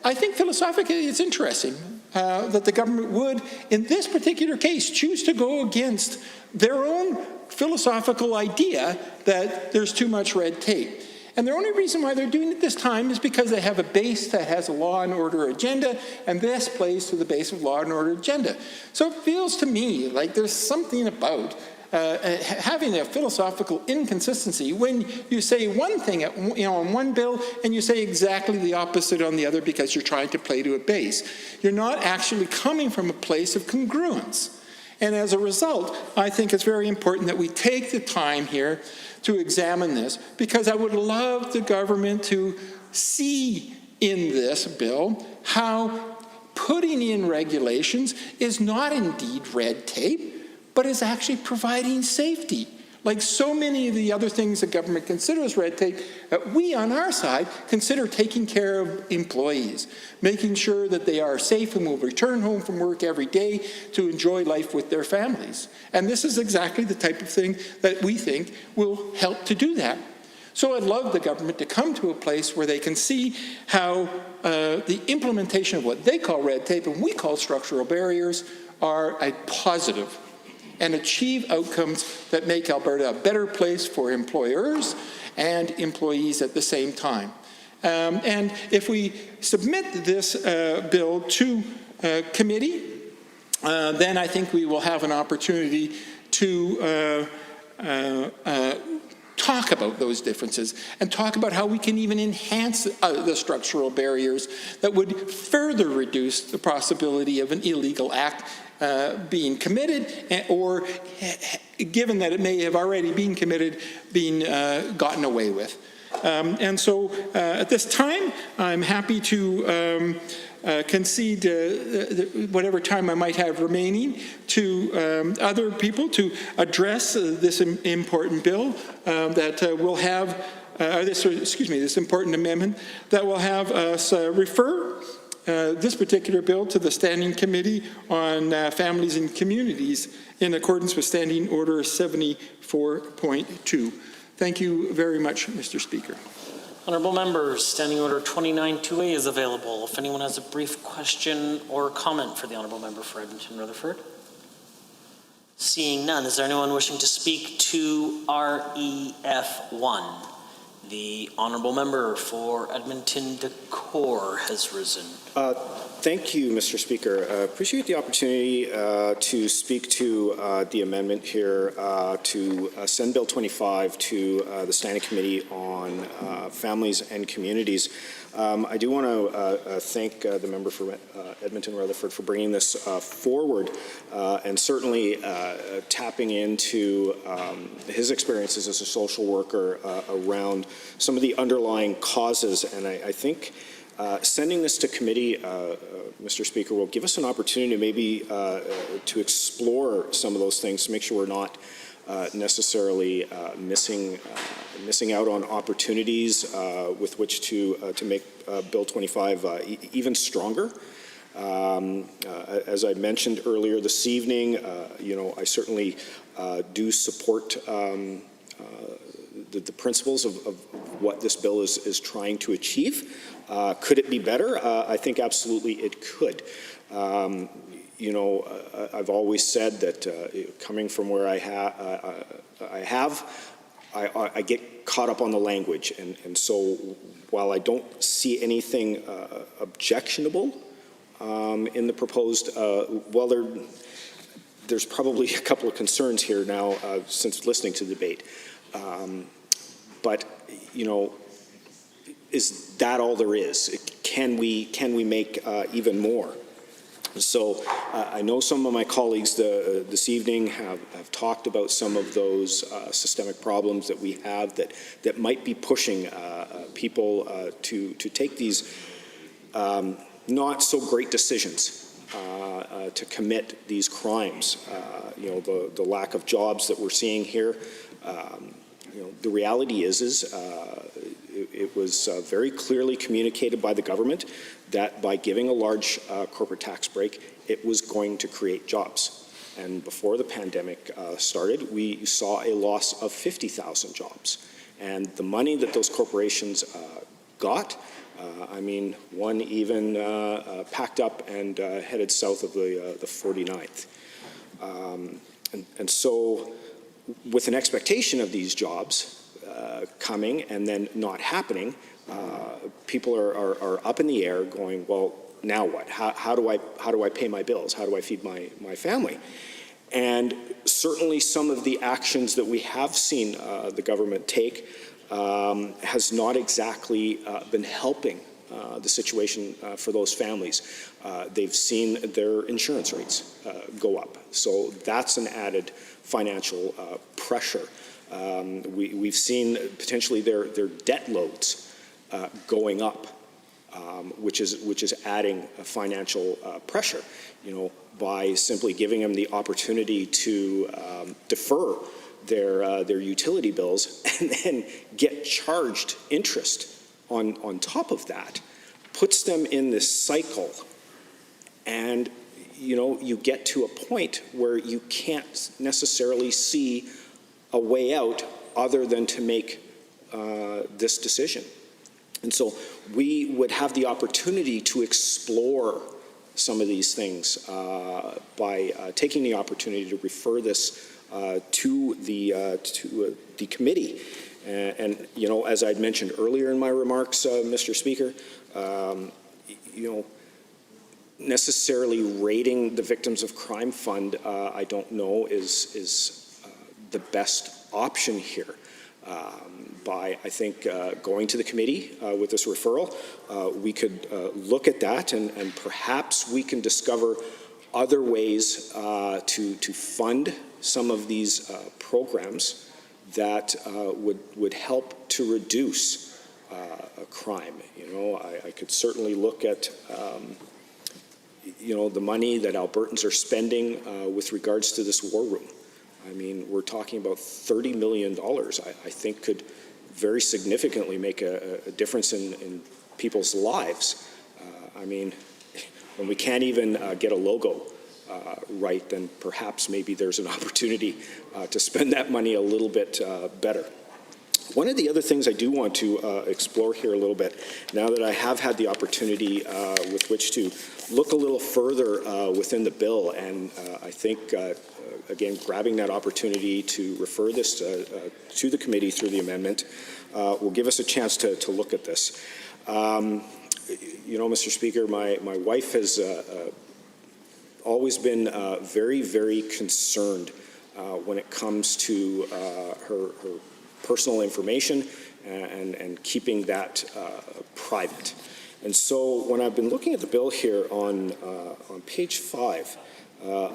I think philosophically it's interesting that the government would, in this particular case, choose to go against their own philosophical idea that there's too much red tape. And the only reason why they're doing it this time is because they have a base that has a law and order agenda, and this plays to the base of law and order agenda. So it feels to me like there's something about having a philosophical inconsistency when you say one thing on one bill and you say exactly the opposite on the other because you're trying to play to a base. You're not actually coming from a place of congruence. And as a result, I think it's very important that we take the time here to examine this, because I would love the government to see in this bill how putting in regulations is not indeed red tape, but is actually providing safety. Like so many of the other things the government considers red tape, we on our side consider taking care of employees, making sure that they are safe and will return home from work every day to enjoy life with their families. And this is exactly the type of thing that we think will help to do that. So I'd love the government to come to a place where they can see how the implementation of what they call red tape and we call structural barriers are a positive and achieve outcomes that make Alberta a better place for employers and employees at the same time. And if we submit this bill to committee, then I think we will have an opportunity to talk about those differences and talk about how we can even enhance the structural barriers that would further reduce the possibility of an illegal act being committed, or given that it may have already been committed, being gotten away with. And so at this time, I'm happy to concede whatever time I might have remaining to other people to address this important bill that will have, this important amendment that will have us refer this particular bill to the Standing Committee on Families and Communities in accordance with Standing Order 74.2. Thank you very much, Mr. Speaker. Honourable members, Standing Order 29-2A is available. If anyone has a brief question or comment for the Honourable Member for Edmonton Rutherford. Seeing none, is there anyone wishing to speak to REF1? The Honourable Member for Edmonton Decore has risen. Thank you, Mr. Speaker. I appreciate the opportunity to speak to the amendment here to send Bill 25 to the Standing Committee on Families and Communities. I do want to thank the member for Edmonton Rutherford for bringing this forward and certainly tapping into his experiences as a social worker around some of the underlying causes. And I think sending this to committee, Mr. Speaker, will give us an opportunity maybe to explore some of those things to make sure we're not necessarily missing out on opportunities with which to make Bill 25 even stronger. As I mentioned earlier this evening, I certainly do support the principles of what this bill is trying to achieve. Could it be better? I think absolutely it could. I've always said that coming from where I get caught up on the language, and so while I don't see anything objectionable in the proposed, there's probably a couple of concerns here now since listening to the debate. But, you know, is that all there is? Can we make even more? So I know some of my colleagues this evening have talked about some of those systemic problems that we have that might be pushing people to take these not so great decisions to commit these crimes. You know, the lack of jobs that we're seeing here. You know, the reality is it was very clearly communicated by the government that by giving a large corporate tax break, it was going to create jobs. And before the pandemic started, we saw a loss of 50,000 jobs. And the money that those corporations got, I mean, one even packed up and headed south of the 49th. And so with an expectation of these jobs coming and then not happening, people are up in the air going, well, now what? How do I pay my bills? How do I feed my family? And certainly some of the actions that we have seen the government take has not exactly been helping the situation for those families. They've seen their insurance rates go up. So that's an added financial pressure. We've seen potentially their debt loads going up, which is adding financial pressure, you know, by simply giving them the opportunity to defer their utility bills and then get charged interest on top of that, puts them in this cycle. And, you know, you get to a point where you can't necessarily see a way out other than to make this decision. And so we would have the opportunity to explore some of these things by taking the opportunity to refer this to the committee. And you know, as I'd mentioned earlier in my remarks, Mr. Speaker, you know, necessarily raiding the Victims of Crime Fund, I don't know is the best option here. By, I think, going to the committee with this referral, we could look at that and perhaps we can discover other ways to fund some of these programs that would help to reduce crime. You know, I could certainly look at you know, the money that Albertans are spending with regards to this war room. I mean, we're talking about $30 million, I think could very significantly make a difference in people's lives. I mean, when we can't even get a logo right, then perhaps maybe there's an opportunity to spend that money a little bit better. One of the other things I do want to explore here a little bit, now that I have had the opportunity with which to look a little further within the bill, and I think, again, grabbing that opportunity to refer this to the committee through the amendment will give us a chance to look at this. You know, Mr. Speaker, my wife has always been very, very concerned when it comes to her personal information and keeping that private. And so when I've been looking at the bill here on page 5,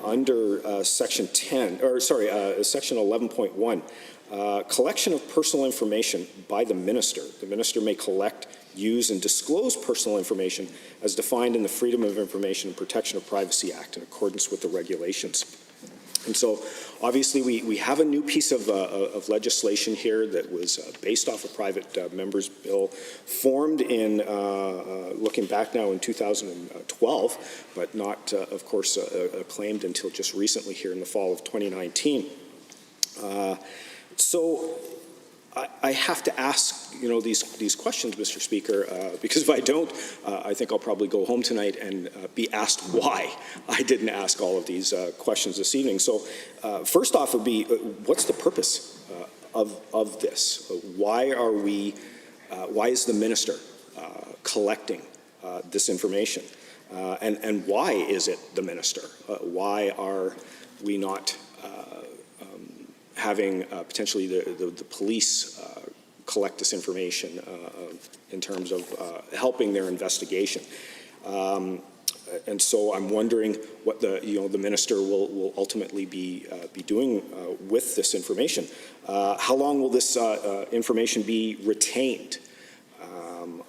under section 10, or sorry, section 11.1, collection of personal information by the minister. The minister may collect, use, and disclose personal information as defined in the Freedom of Information and Protection of Privacy Act in accordance with the regulations. And so, obviously, we have a new piece of legislation here that was based off a private member's bill, formed in, looking back now in 2012, but not, of course, acclaimed until just recently here in the fall of 2019. So, I have to ask, you know, these questions, Mr. Speaker, because if I don't, I think I'll probably go home tonight and be asked why I didn't ask all of these questions this evening. So, first off, would be what's the purpose of this? Why are we? Why is the minister collecting this information? And why is it the minister? Why are we not having potentially the police collect this information in terms of helping their investigation. And so I'm wondering what the minister will ultimately be doing with this information. How long will this information be retained?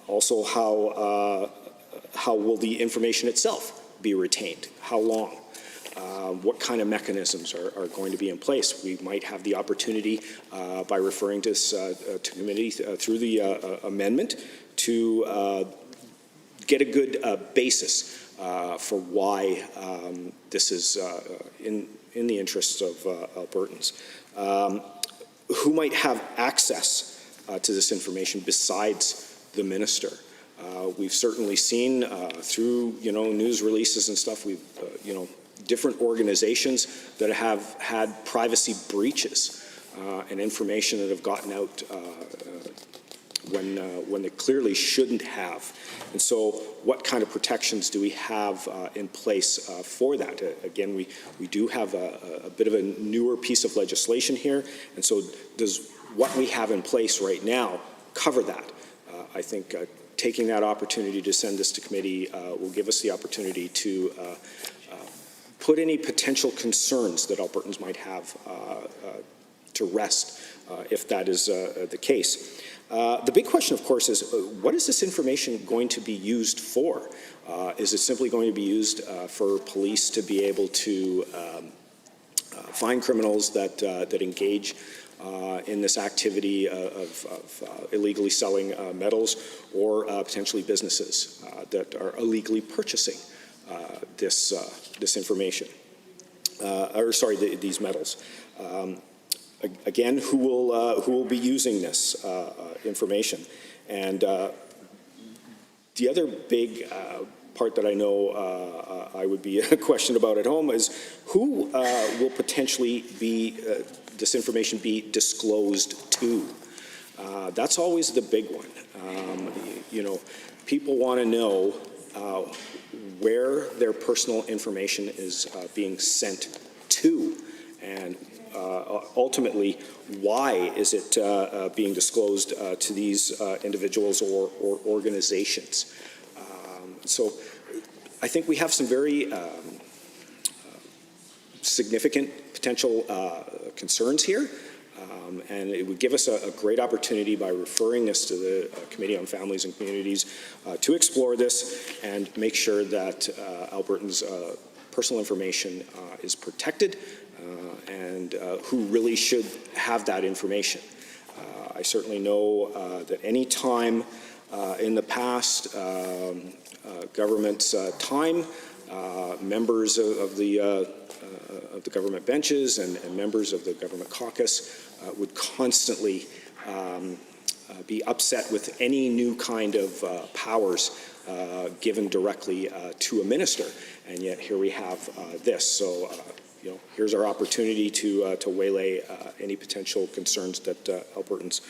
Also, how will the information itself be retained? How long? What kind of mechanisms are going to be in place? We might have the opportunity, by referring to this to committee through the amendment, to get a good basis for why this is in the interests of Albertans. Who might have access to this information besides the minister? We've certainly seen through news releases and stuff, we've different organizations that have had privacy breaches and information that have gotten out when they clearly shouldn't have. And so what kind of protections do we have in place for that? Again, we do have a bit of a newer piece of legislation here, and so does what we have in place right now cover that? I think taking that opportunity to send this to committee will give us the opportunity to put any potential concerns that Albertans might have to rest if that is the case. The big question, of course, is what is this information going to be used for? Is it simply going to be used for police to be able to find criminals that engage in this activity of illegally selling metals, or potentially businesses that are illegally purchasing this information, these metals? Again, who will be using this information? And the other big part that I know I would be questioned about at home is who will potentially be this information be disclosed to? That's always the big one. People want to know where their personal information is being sent to, and ultimately, why is it being disclosed to these individuals or organizations? So I think we have some very significant potential concerns here, and it would give us a great opportunity by referring this to the Committee on Families and Communities to explore this and make sure that Albertans' personal information is protected, and who really should have that information. I certainly know that any time in the past, government's time, members of the government benches and members of the government caucus would constantly be upset with any new kind of powers given directly to a minister, and yet here we have this. So here's our opportunity to waylay any potential concerns that Albertans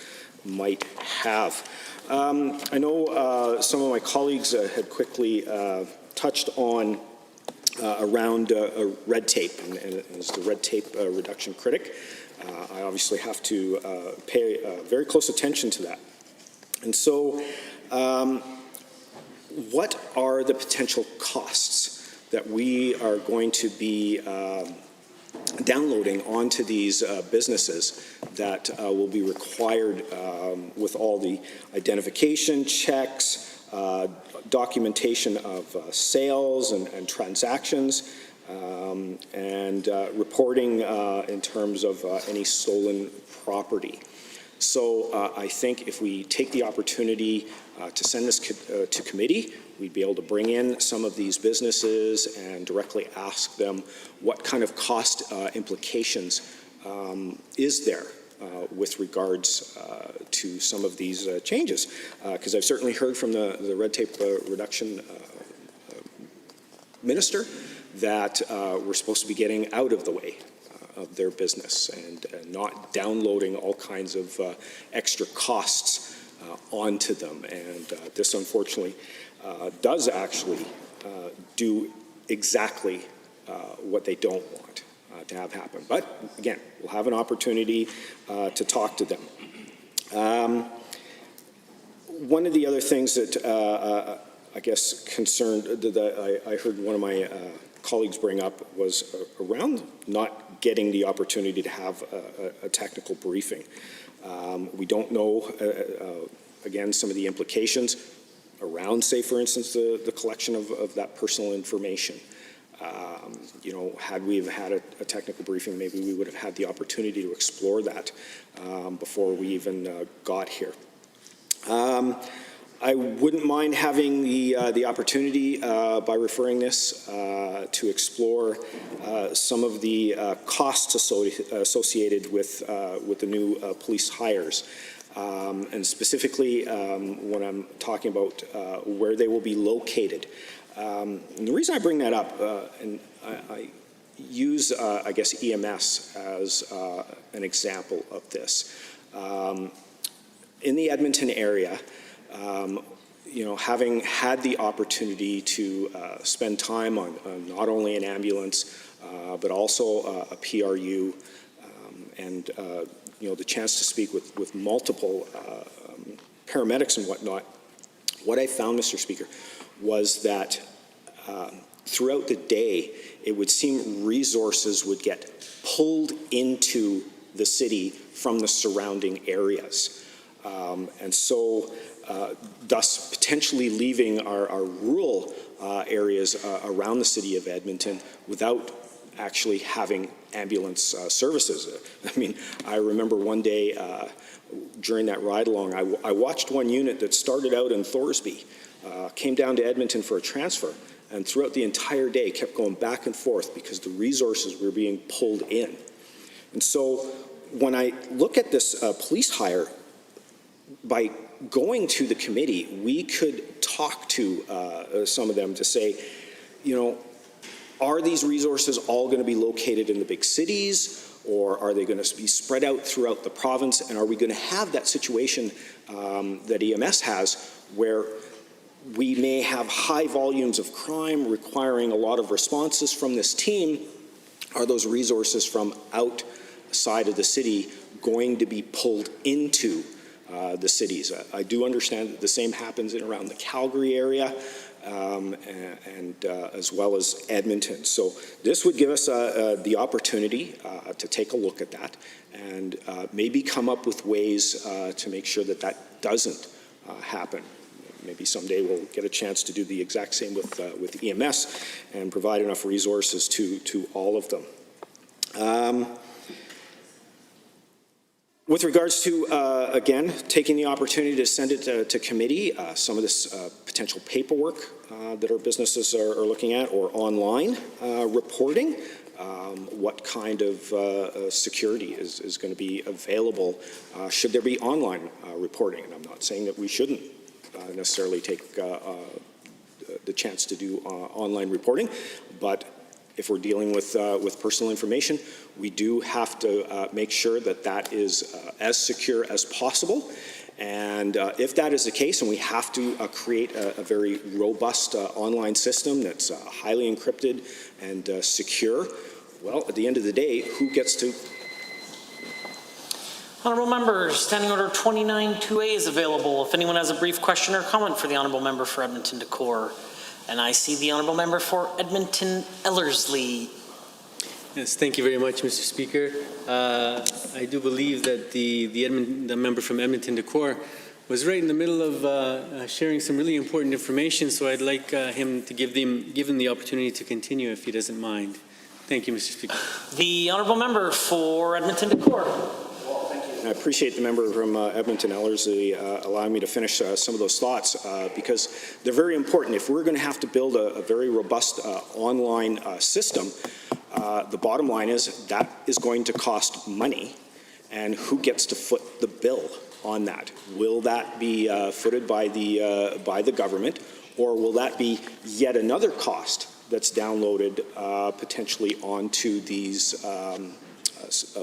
might have. I know some of my colleagues had quickly touched on around red tape, and as the red tape reduction critic, I obviously have to pay very close attention to that. And so what are the potential costs that we are going to be downloading onto these businesses that will be required with all the identification checks, documentation of sales and transactions, and reporting in terms of any stolen property. So I think if we take the opportunity to send this to committee, we'd be able to bring in some of these businesses and directly ask them what kind of cost implications is there with regards to some of these changes. Because I've certainly heard from the red tape reduction minister that we're supposed to be getting out of the way of their business and not downloading all kinds of extra costs onto them. And this, unfortunately, does actually do exactly what they don't want to have happen. But again, we'll have an opportunity to talk to them. one of the other things that I guess concerned that I heard one of my colleagues bring up was around not getting the opportunity to have a technical briefing. We don't know, again, some of the implications around, say, for instance, the collection of that personal information. You know, had we have had a technical briefing, maybe we would have had the opportunity to explore that before we even got here. I wouldn't mind having the opportunity by referring this to explore some of the costs associated with the new police hires. And specifically when I'm talking about where they will be located. And the reason I bring that up, and I use, I guess, EMS as an example of this. In the Edmonton area, you know, having had the opportunity to spend time on not only an ambulance, but also a PRU, and you know, the chance to speak with multiple paramedics and whatnot, what I found, Mr. Speaker, was that throughout the day, it would seem resources would get pulled into the city from the surrounding areas. And so, thus potentially leaving our rural areas around the city of Edmonton without actually having ambulance services. I mean, I remember one day during that ride along, I watched one unit that started out in Thorsby, came down to Edmonton for a transfer, and throughout the entire day kept going back and forth because the resources were being pulled in. And so when I look at this police hire, by going to the committee, we could talk to some of them to say, you know, are these resources all going to be located in the big cities, or are they going to be spread out throughout the province? And are we going to have that situation that EMS has, where we may have high volumes of crime requiring a lot of responses from this team? Are those resources from outside of the city going to be pulled into the cities? I do understand that the same happens in around the Calgary area, and as well as Edmonton. So this would give us the opportunity to take a look at that and maybe come up with ways to make sure that that doesn't happen. Maybe someday we'll get a chance to do the exact same with EMS and provide enough resources to all of them. With regards to, again, taking the opportunity to send it to committee, some of this potential paperwork that our businesses are looking at, or online reporting, what kind of security is going to be available? Should there be online reporting? And I'm not saying that we shouldn't necessarily take the chance to do online reporting, but if we're dealing with personal information, we do have to make sure that that is as secure as possible. And if that is the case, and we have to create a very robust online system that's highly encrypted and secure, well, at the end of the day, who gets to? Honourable members, Standing Order 29-2A is available if anyone has a brief question or comment for the Honourable Member for Edmonton Decor. And I see the Honourable Member for Edmonton Ellerslie. Yes, thank you very much, Mr. Speaker. I do believe that the member from Edmonton Decor was right in the middle of sharing some really important information, so I'd like him to give him the opportunity to continue if he doesn't mind. Thank you, Mr. Speaker. The Honourable Member for Edmonton Decor. I appreciate the member from Edmonton Ellerslie allowing me to finish some of those thoughts because they're very important. If we're going to have to build a very robust online system, the bottom line is that is going to cost money, and who gets to foot the bill on that? Will that be footed by the government, or will that be yet another cost that's downloaded potentially onto these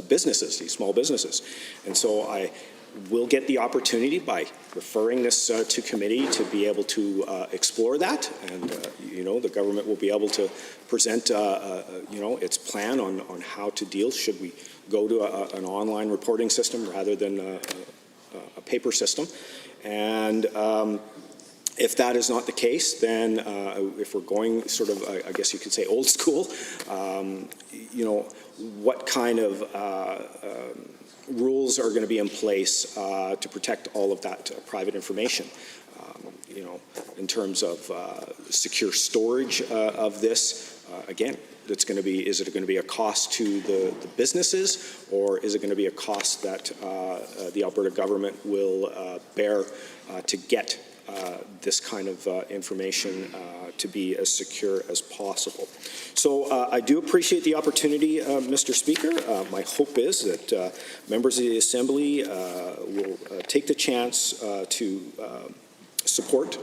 businesses, these small businesses? And so I will get the opportunity by referring this to committee to be able to explore that, and the government will be able to present its plan on how to deal should we go to an online reporting system rather than a paper system. And if that is not the case, then if we're going sort of, I guess you could say, old school, what kind of rules are going to be in place to protect all of that private information? In terms of secure storage of this, again, is it going to be a cost to the businesses, or is it going to be a cost that the Alberta government will bear to get this kind of information to be as secure as possible? So I do appreciate the opportunity, Mr. Speaker. My hope is that members of the Assembly will take the chance to support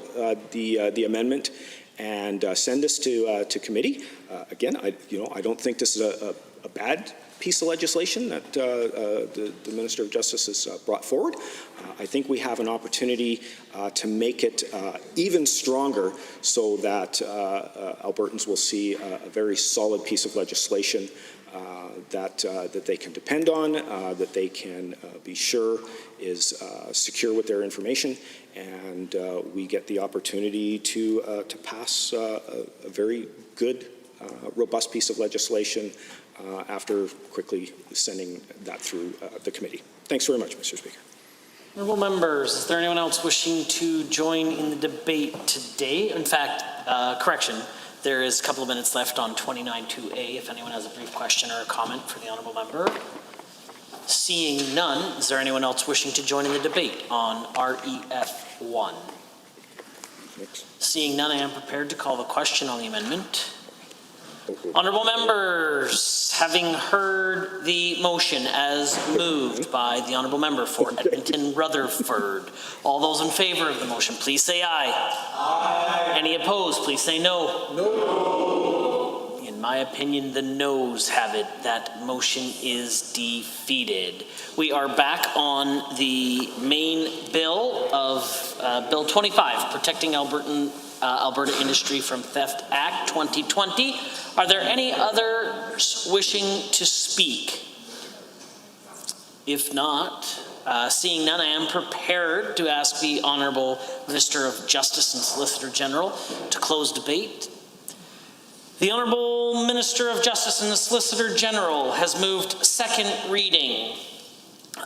the amendment and send this to committee. Again, I don't think this is a bad piece of legislation that the Minister of Justice has brought forward. I think we have an opportunity to make it even stronger so that Albertans will see a very solid piece of legislation that they can depend on, that they can be sure is secure with their information, and we get the opportunity to pass a very good, robust piece of legislation after quickly sending that through the committee. Thanks very much, Mr. Speaker. Honourable members, is there anyone else wishing to join in the debate today? In fact, correction, there is a couple of minutes left on 29.2A if anyone has a brief question or a comment for the honourable member. Seeing none, is there anyone else wishing to join in the debate on REF 1? Seeing none, I am prepared to call the question on the amendment. Honourable members, having heard the motion as moved by the honourable member for Edmonton Rutherford, all those in favour of the motion, please say aye. Aye. Any opposed, please say no. No. In my opinion, the noes have it. That motion is defeated. We are back on the main bill of Bill 25, Protecting Alberta Industry from Theft Act 2020. Are there any others wishing to speak? If not, seeing none, I am prepared to ask the Honourable Minister of Justice and Solicitor General to close debate. The Honourable Minister of Justice and the Solicitor General has moved second reading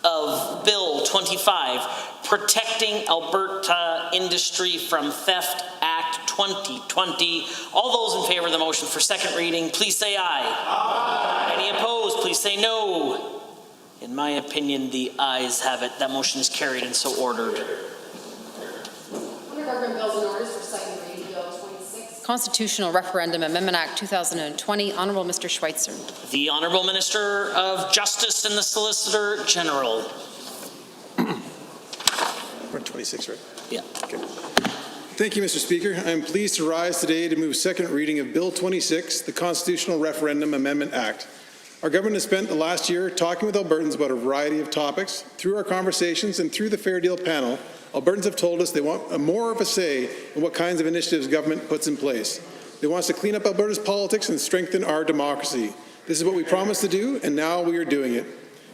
of Bill 25, Protecting Alberta Industry from Theft Act 2020. All those in favour of the motion for second reading, please say aye. Aye. Any opposed, please say no. In my opinion, the ayes have it. That motion is carried and so ordered. Under Government Bills and Orders for second reading, Bill 26. Constitutional Referendum Amendment Act 2020. Honourable Mr. Schweitzer. The Honourable Minister of Justice and the Solicitor General. We're 26, right? Yeah. Okay. Thank you, Mr. Speaker. I am pleased to rise today to move second reading of Bill 26, the Constitutional Referendum Amendment Act. Our government has spent the last year talking with Albertans about a variety of topics. Through our conversations and through the Fair Deal panel, Albertans have told us they want more of a say in what kinds of initiatives government puts in place. They want us to clean up Alberta's politics and strengthen our democracy. This is what we promised to do, and now we are doing it.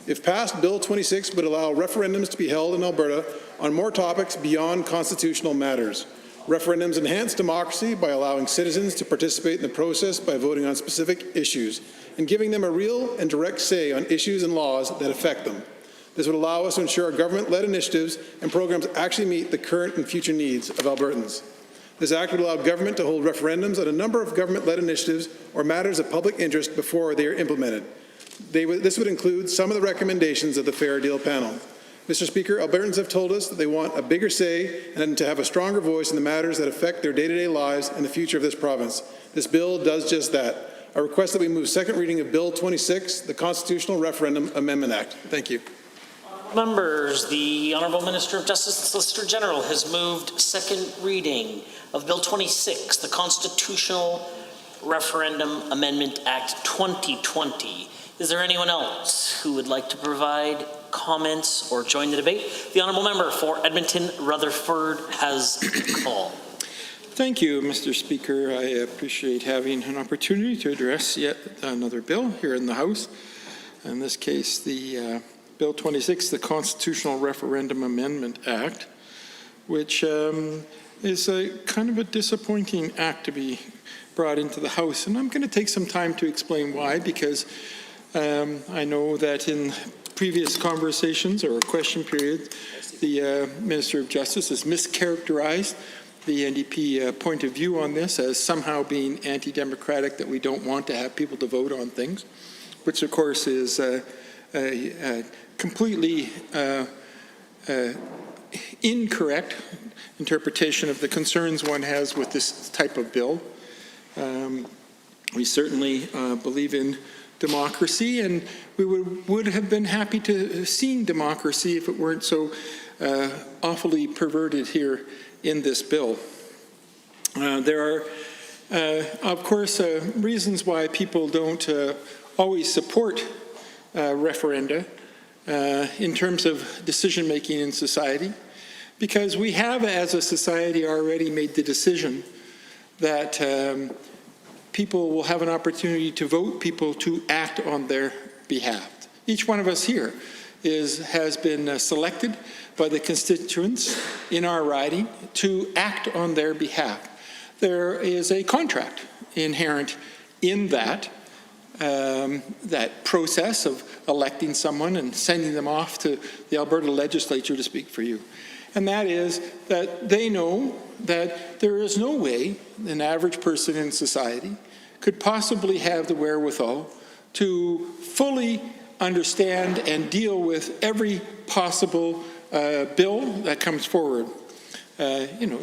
If passed, Bill 26 would allow referendums to be held in Alberta on more topics beyond constitutional matters. Referendums enhance democracy by allowing citizens to participate in the process by voting on specific issues and giving them a real and direct say on issues and laws that affect them. This would allow us to ensure our government-led initiatives and programs actually meet the current and future needs of Albertans. This act would allow government to hold referendums on a number of government-led initiatives or matters of public interest before they are implemented. This would include some of the recommendations of the Fair Deal panel. Mr. Speaker, Albertans have told us that they want a bigger say and to have a stronger voice in the matters that affect their day-to-day lives and the future of this province. This bill does just that. I request that we move second reading of Bill 26, the Constitutional Referendum Amendment Act. Thank you. Members, the Honourable Minister of Justice and Solicitor General has moved second reading of Bill 26, the Constitutional Referendum Amendment Act 2020. Is there anyone else who would like to provide comments or join the debate? The Honourable Member for Edmonton Rutherford has the call. Thank you, Mr. Speaker. I appreciate having an opportunity to address yet another bill here in the House. In this case, the Bill 26, the Constitutional Referendum Amendment Act. which is a kind of a disappointing act to be brought into the House. And I'm going to take some time to explain why, because I know that in previous conversations or question period, the Minister of Justice has mischaracterized the NDP point of view on this as somehow being anti-democratic, that we don't want to have people to vote on things, which of course is a completely incorrect interpretation of the concerns one has with this type of bill. We certainly believe in democracy, and we would have been happy to have seen democracy if it weren't so awfully perverted here in this bill. There are, of course, reasons why people don't always support referenda in terms of decision-making in society, because we have, as a society, already made the decision that people will have an opportunity to vote people to act on their behalf. Each one of us here has been selected by the constituents in our riding to act on their behalf. There is a contract inherent in that process of electing someone and sending them off to the Alberta legislature to speak for you. And that is that they know that there is no way an average person in society could possibly have the wherewithal to fully understand and deal with every possible bill that comes forward.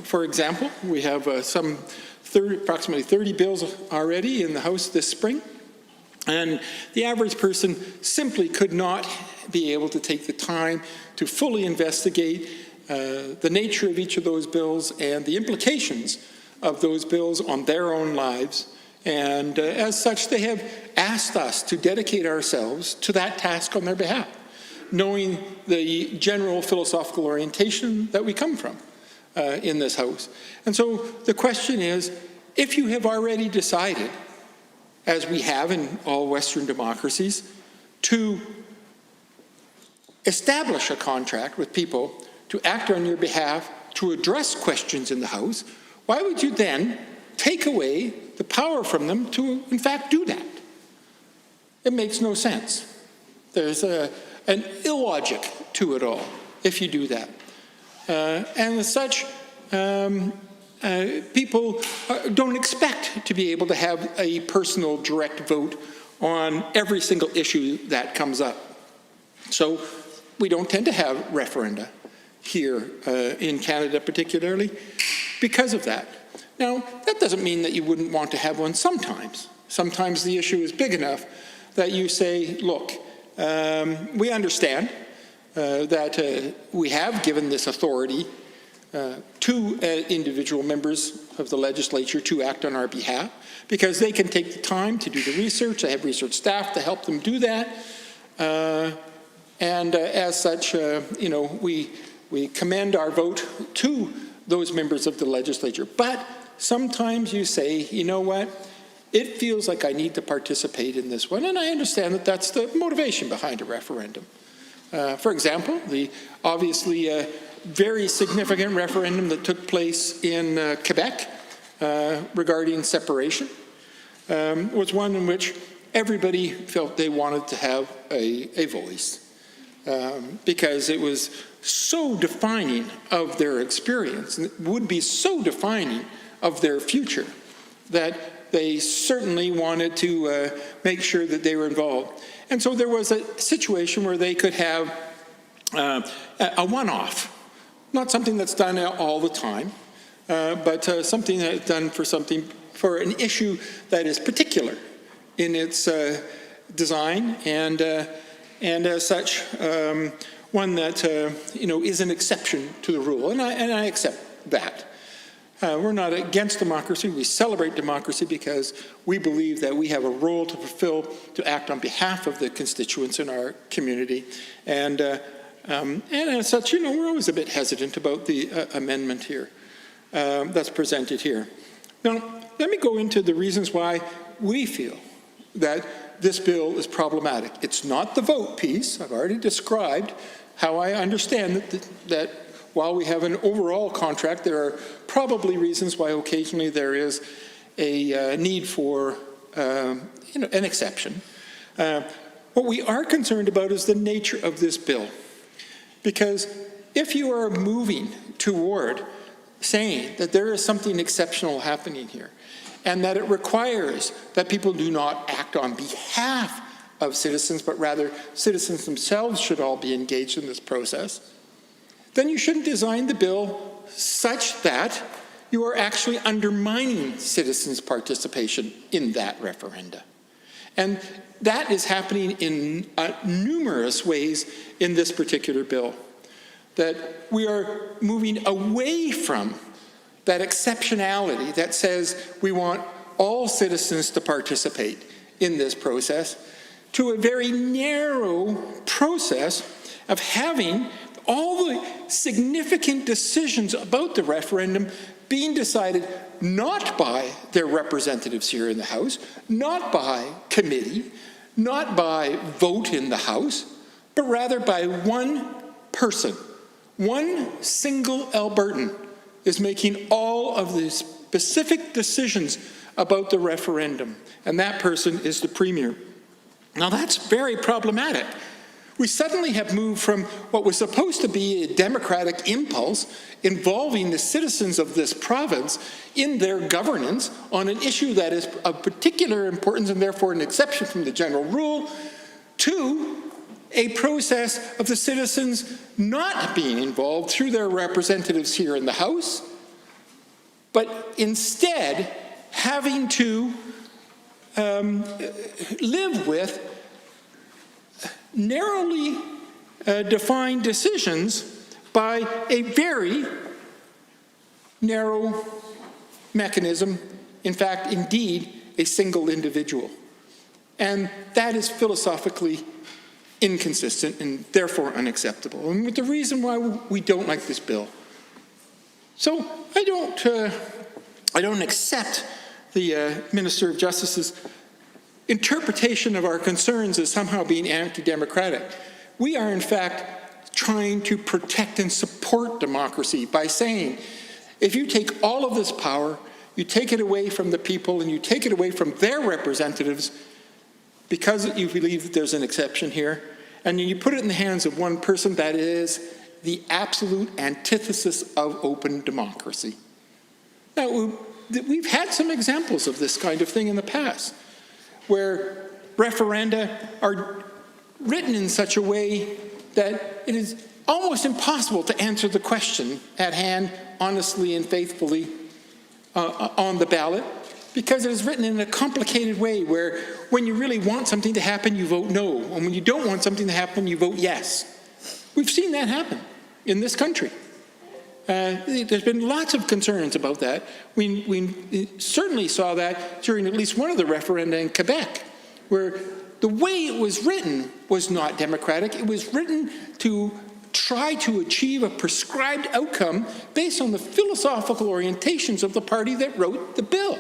For example, we have approximately 30 bills already in the House this spring, and the average person simply could not be able to take the time to fully investigate the nature of each of those bills and the implications of those bills on their own lives. And as such, they have asked us to dedicate ourselves to that task on their behalf, knowing the general philosophical orientation that we come from in this House. And so the question is, if you have already decided, as we have in all Western democracies, to establish a contract with people to act on your behalf, to address questions in the House, why would you then take away the power from them to, in fact, do that? It makes no sense. There's an illogic to it all if you do that. And as such, people don't expect to be able to have a personal direct vote on every single issue that comes up. So we don't tend to have referenda here in Canada particularly because of that. Now, that doesn't mean that you wouldn't want to have one sometimes. Sometimes the issue is big enough that you say, look, we understand that we have given this authority to individual members of the legislature to act on our behalf, because they can take the time to do the research. They have research staff to help them do that. And as such, we commend our vote to those members of the legislature. But sometimes you say, you know what, it feels like I need to participate in this one, and I understand that that's the motivation behind a referendum. For example, the obviously very significant referendum that took place in Quebec regarding separation was one in which everybody felt they wanted to have a voice because it was so defining of their experience, and it would be so defining of their future, that they certainly wanted to make sure that they were involved. And so there was a situation where they could have a one-off, not something that's done all the time, but something that's done for an issue that is particular in its design, and as such, one that is an exception to the rule, and I accept that. We're not against democracy. We celebrate democracy because we believe that we have a role to fulfill to act on behalf of the constituents in our community. And as such, we're always a bit hesitant about the amendment here that's presented here. Now, let me go into the reasons why we feel that this bill is problematic. It's not the vote piece. I've already described how I understand that while we have an overall contract, there are probably reasons why occasionally there is a need for an exception. What we are concerned about is the nature of this bill. Because if you are moving toward saying that there is something exceptional happening here, and that it requires that people do not act on behalf of citizens, but rather citizens themselves should all be engaged in this process, then you shouldn't design the bill such that you are actually undermining citizens' participation in that referenda. And that is happening in numerous ways in this particular bill. That we are moving away from that exceptionality that says we want all citizens to participate in this process to a very narrow process of having all the significant decisions about the referendum being decided not by their representatives here in the House, not by committee, not by vote in the House, but rather by one person. One single Albertan is making all of the specific decisions about the referendum, and that person is the Premier. Now that's very problematic. We suddenly have moved from what was supposed to be a democratic impulse involving the citizens of this province in their governance on an issue that is of particular importance and therefore an exception from the general rule, to a process of the citizens not being involved through their representatives here in the House, but instead having to live with narrowly defined decisions by a very narrow mechanism, in fact, indeed, a single individual. And that is philosophically inconsistent and therefore unacceptable. And with the reason why we don't like this bill. So I don't accept the Minister of Justice's interpretation of our concerns as somehow being anti-democratic. We are, in fact, trying to protect and support democracy by saying, if you take all of this power, you take it away from the people and you take it away from their representatives because you believe that there's an exception here, and you put it in the hands of one person, that is the absolute antithesis of open democracy. Now, we've had some examples of this kind of thing in the past, where referenda are written in such a way that it is almost impossible to answer the question at hand honestly and faithfully on the ballot, because it is written in a complicated way where when you really want something to happen, you vote no, and when you don't want something to happen, you vote yes. We've seen that happen in this country. There's been lots of concerns about that. We certainly saw that during at least one of the referenda in Quebec, where the way it was written was not democratic. It was written to try to achieve a prescribed outcome based on the philosophical orientations of the party that wrote the bill,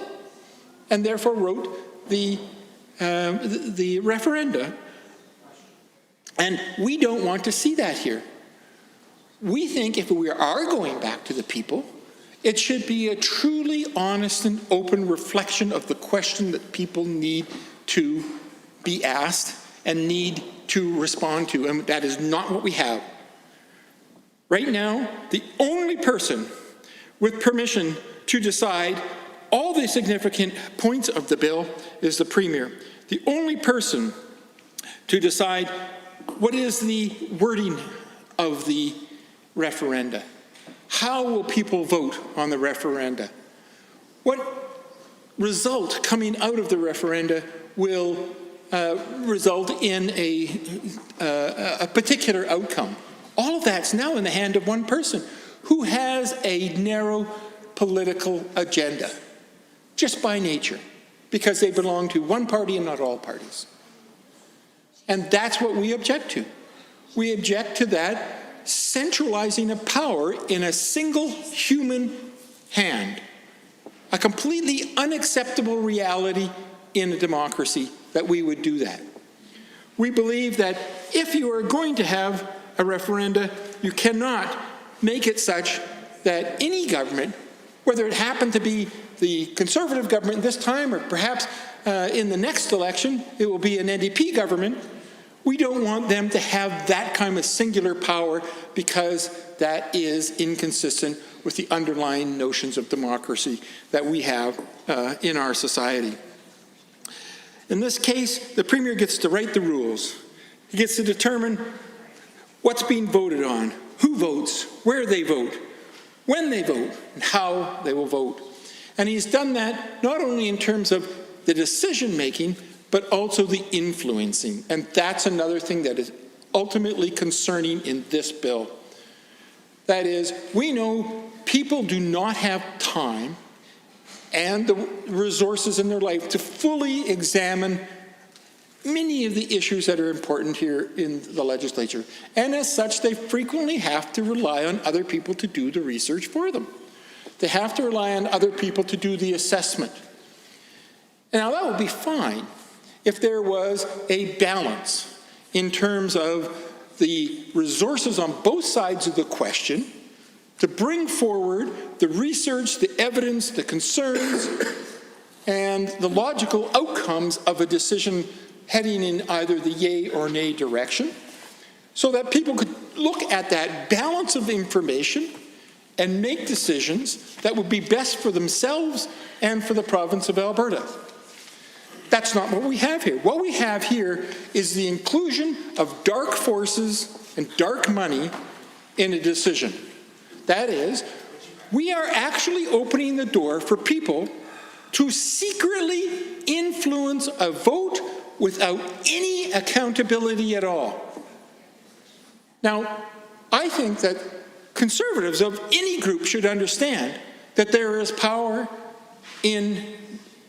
and therefore wrote the referenda. And we don't want to see that here. We think if we are going back to the people, it should be a truly honest and open reflection of the question that people need to be asked and need to respond to, and that is not what we have. Right now, the only person with permission to decide all the significant points of the bill is the Premier. The only person to decide what is the wording of the referenda. How will people vote on the referenda? What result coming out of the referenda will result in a particular outcome? All of that's now in the hand of one person who has a narrow political agenda, just by nature, because they belong to one party and not all parties. And that's what we object to. We object to that centralizing of power in a single human hand, a completely unacceptable reality in a democracy that we would do that. We believe that if you are going to have a referenda, you cannot make it such that any government, whether it happened to be the Conservative government this time or perhaps in the next election it will be an NDP government, we don't want them to have that kind of singular power because that is inconsistent with the underlying notions of democracy that we have in our society. In this case, the Premier gets to write the rules. He gets to determine what's being voted on, who votes, where they vote, when they vote, and how they will vote. And he's done that not only in terms of the decision-making, but also the influencing. And that's another thing that is ultimately concerning in this bill. That is, we know people do not have time and the resources in their life to fully examine many of the issues that are important here in the legislature. And as such, they frequently have to rely on other people to do the research for them. They have to rely on other people to do the assessment. Now, that would be fine if there was a balance in terms of the resources on both sides of the question to bring forward the research, the evidence, the concerns, and the logical outcomes of a decision heading in either the yay or nay direction, so that people could look at that balance of information and make decisions that would be best for themselves and for the province of Alberta. That's not what we have here. What we have here is the inclusion of dark forces and dark money in a decision. That is, we are actually opening the door for people to secretly influence a vote without any accountability at all. Now, I think that Conservatives of any group should understand that there is power in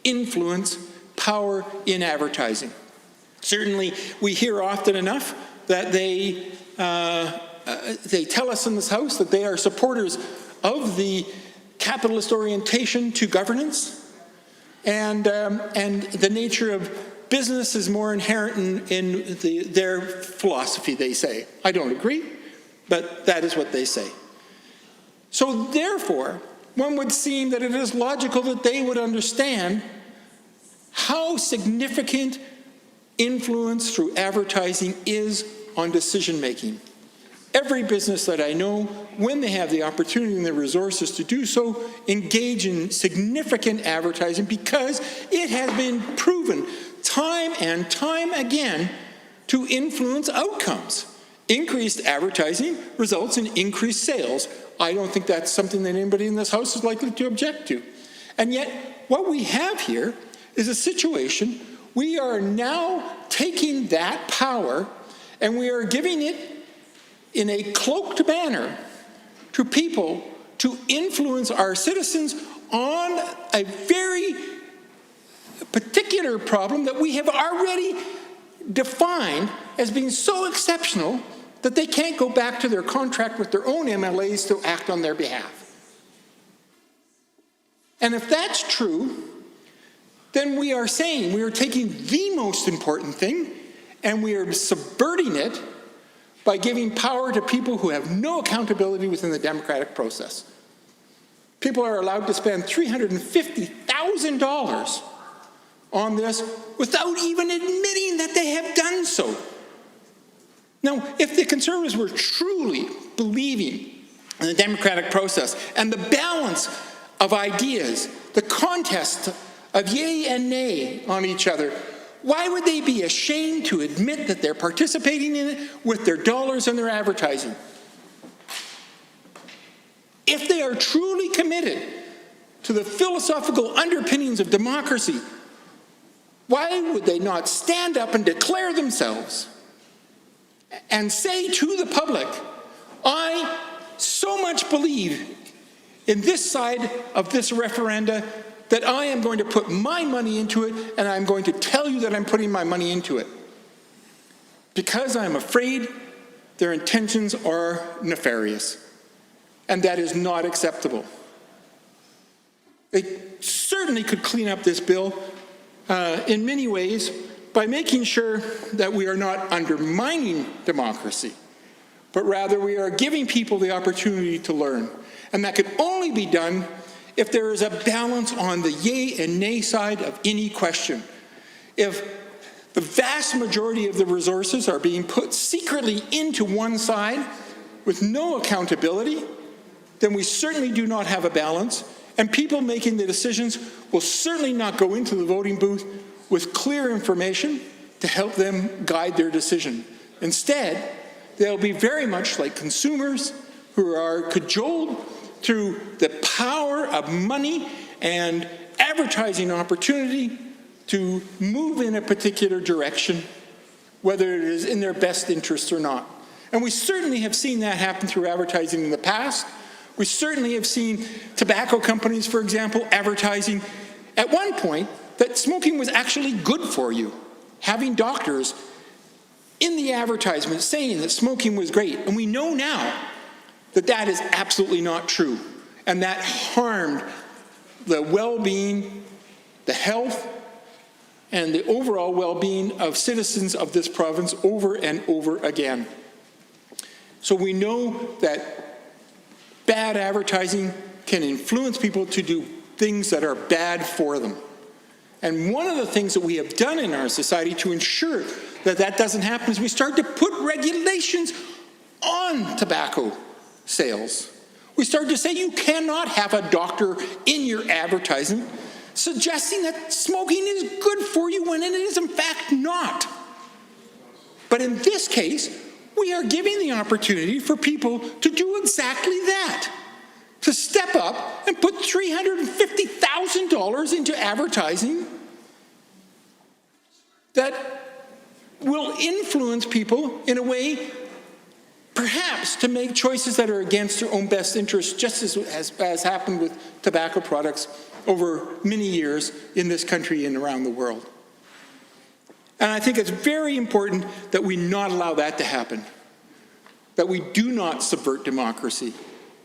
influence, power in advertising. Certainly, we hear often enough that they tell us in this House that they are supporters of the capitalist orientation to governance, and the nature of business is more inherent in their philosophy, they say. I don't agree, but that is what they say. So therefore, one would seem that it is logical that they would understand how significant influence through advertising is on decision-making. Every business that I know, when they have the opportunity and the resources to do so, engage in significant advertising because it has been proven time and time again to influence outcomes. Increased advertising results in increased sales. I don't think that's something that anybody in this House is likely to object to. And yet, what we have here is a situation we are now taking that power and we are giving it in a cloaked manner to people to influence our citizens on a very particular problem that we have already defined as being so exceptional that they can't go back to their contract with their own MLAs to act on their behalf. And if that's true, then we are saying we are taking the most important thing and we are subverting it by giving power to people who have no accountability within the democratic process. People are allowed to spend $350,000 on this without even admitting that they have done so. Now, if the Conservatives were truly believing in the democratic process and the balance of ideas, the contest of yay and nay on each other, why would they be ashamed to admit that they're participating in it with their dollars and their advertising? If they are truly committed to the philosophical underpinnings of democracy, why would they not stand up and declare themselves and say to the public, I so much believe in this side of this referenda that I am going to put my money into it and I'm going to tell you that I'm putting my money into it because I'm afraid their intentions are nefarious, and that is not acceptable. They certainly could clean up this bill in many ways by making sure that we are not undermining democracy, but rather we are giving people the opportunity to learn. And that can only be done if there is a balance on the yay and nay side of any question. If the vast majority of the resources are being put secretly into one side with no accountability, then we certainly do not have a balance, and people making the decisions will certainly not go into the voting booth with clear information to help them guide their decision. Instead, they'll be very much like consumers who are cajoled through the power of money and advertising opportunity to move in a particular direction, whether it is in their best interest or not. And we certainly have seen that happen through advertising in the past. We certainly have seen tobacco companies, for example, advertising at one point that smoking was actually good for you, having doctors in the advertisement saying that smoking was great. And we know now that that is absolutely not true, and that harmed the well-being, the health, and the overall well-being of citizens of this province over and over again. So we know that bad advertising can influence people to do things that are bad for them. And one of the things that we have done in our society to ensure that that doesn't happen is we start to put regulations on tobacco sales. We start to say you cannot have a doctor in your advertising suggesting that smoking is good for you when it is in fact not. But in this case, we are giving the opportunity for people to do exactly that, to step up and put $350,000 into advertising that will influence people in a way perhaps to make choices that are against their own best interests, just as happened with tobacco products over many years in this country and around the world. And I think it's very important that we not allow that to happen, that we do not subvert democracy,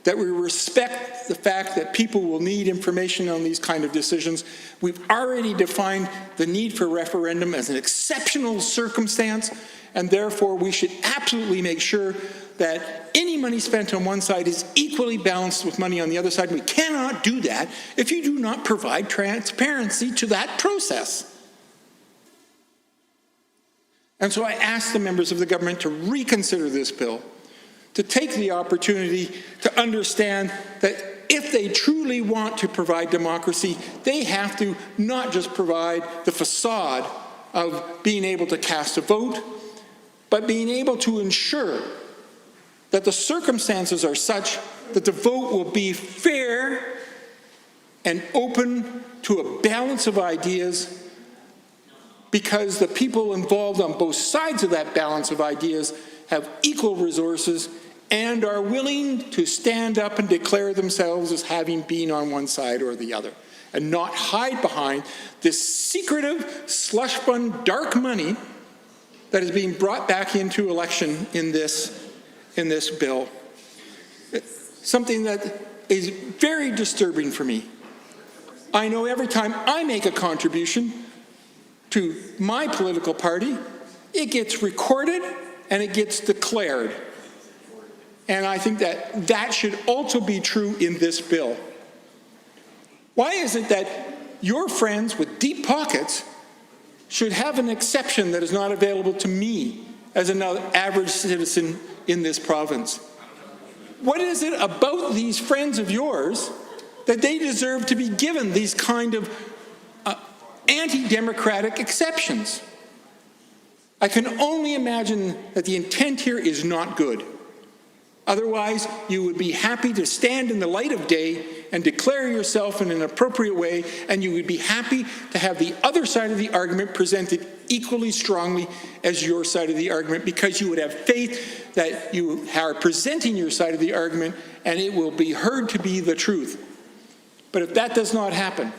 that we respect the fact that people will need information on these kind of decisions. We've already defined the need for referendum as an exceptional circumstance, and therefore we should absolutely make sure that any money spent on one side is equally balanced with money on the other side. We cannot do that if you do not provide transparency to that process. And so I ask the members of the government to reconsider this bill, to take the opportunity to understand that if they truly want to provide democracy, they have to not just provide the facade of being able to cast a vote, but being able to ensure that the circumstances are such that the vote will be fair and open to a balance of ideas, because the people involved on both sides of that balance of ideas have equal resources and are willing to stand up and declare themselves as having been on one side or the other, and not hide behind this secretive slush fund dark money that is being brought back into election in this bill. It's something that is very disturbing for me. I know every time I make a contribution to my political party, it gets recorded and it gets declared. And I think that that should also be true in this bill. Why is it that your friends with deep pockets should have an exception that is not available to me as an average citizen in this province? What is it about these friends of yours that they deserve to be given these kind of anti-democratic exceptions? I can only imagine that the intent here is not good. Otherwise, you would be happy to stand in the light of day and declare yourself in an appropriate way, and you would be happy to have the other side of the argument presented equally strongly as your side of the argument, because you would have faith that you are presenting your side of the argument and it will be heard to be the truth. But if that does not happen,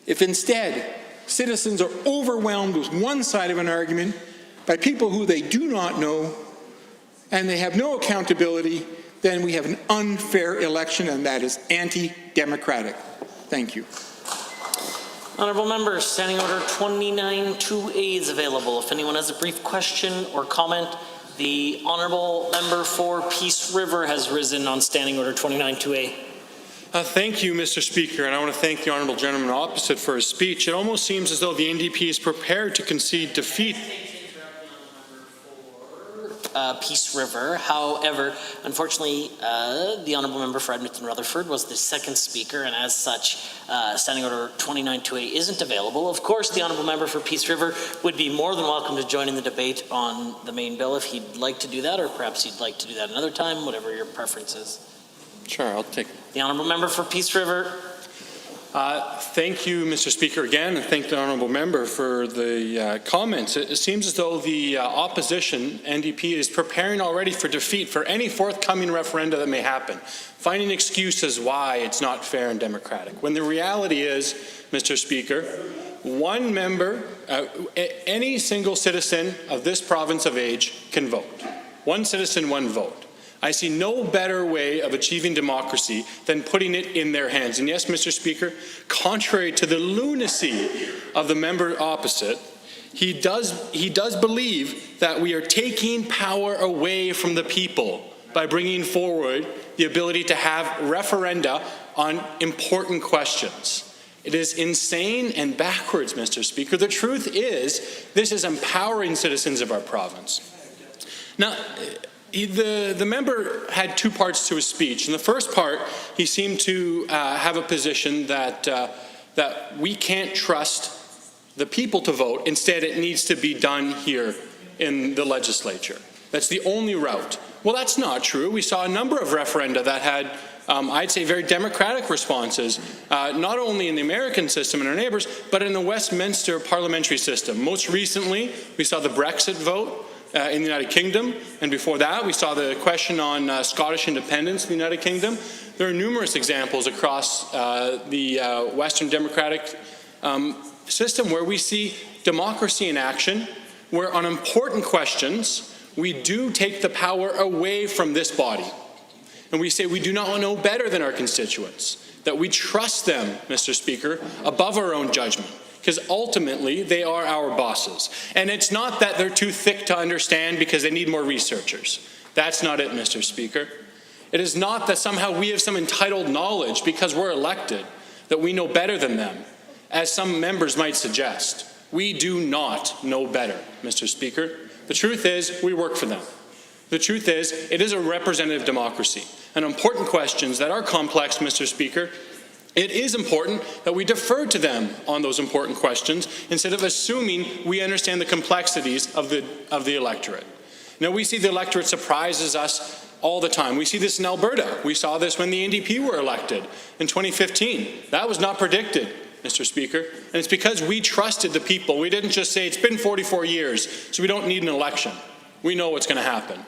if instead citizens are overwhelmed with one side of an argument by people who they do not know and they have no accountability, then we have an unfair election, and that is anti-democratic. Thank you. Honourable members, Standing Order 29-2A is available. If anyone has a brief question or comment The honourable member for Peace River has risen on Standing Order 29-2A. Thank you, Mr. Speaker, and I want to thank the honourable gentleman opposite for his speech. It almost seems as though the NDP is prepared to concede defeat. Peace River. However, unfortunately, the honourable member for Edmonton Rutherford was the second speaker, and as such, Standing Order 29-2A isn't available. Of course, the honourable member for Peace River would be more than welcome to join in the debate on the main bill if he'd like to do that, or perhaps he'd like to do that another time, whatever your preference is. Sure, I'll take it. The honourable member for Peace River. Thank you, Mr. Speaker, again, and thank the honourable member for the comments. It seems as though the opposition, NDP, is preparing already for defeat for any forthcoming referenda that may happen, finding excuses why it's not fair and democratic. When the reality is, Mr. Speaker, one member, any single citizen of this province of age can vote. One citizen, one vote. I see no better way of achieving democracy than putting it in their hands. And yes, Mr. Speaker, contrary to the lunacy of the member opposite, he does believe that we are taking power away from the people by bringing forward the ability to have referenda on important questions. It is insane and backwards, Mr. Speaker. The truth is, this is empowering citizens of our province. Now, the member had two parts to his speech. In the first part, he seemed to have a position that we can't trust the people to vote. Instead, it needs to be done here in the legislature. That's the only route. Well, that's not true. We saw a number of referenda that had, I'd say, very democratic responses, not only in the American system and our neighbours, but in the Westminster parliamentary system. Most recently, we saw the Brexit vote in the United Kingdom, and before that we saw the question on Scottish independence in the United Kingdom. There are numerous examples across the Western democratic system where we see democracy in action, where on important questions we do take the power away from this body. And we say we do not know better than our constituents, that we trust them, Mr. Speaker, above our own judgment. Because ultimately, they are our bosses. And it's not that they're too thick to understand because they need more researchers. That's not it, Mr. Speaker. It is not that somehow we have some entitled knowledge because we're elected, that we know better than them, as some members might suggest. We do not know better, Mr. Speaker. The truth is, we work for them. The truth is, it is a representative democracy. And important questions that are complex, Mr. Speaker, it is important that we defer to them on those important questions instead of assuming we understand the complexities of the electorate. Now, we see the electorate surprises us all the time. We see this in Alberta. We saw this when the NDP were elected in 2015. That was not predicted, Mr. Speaker. And it's because we trusted the people. We didn't just say, it's been 44 years, so we don't need an election. We know what's going to happen.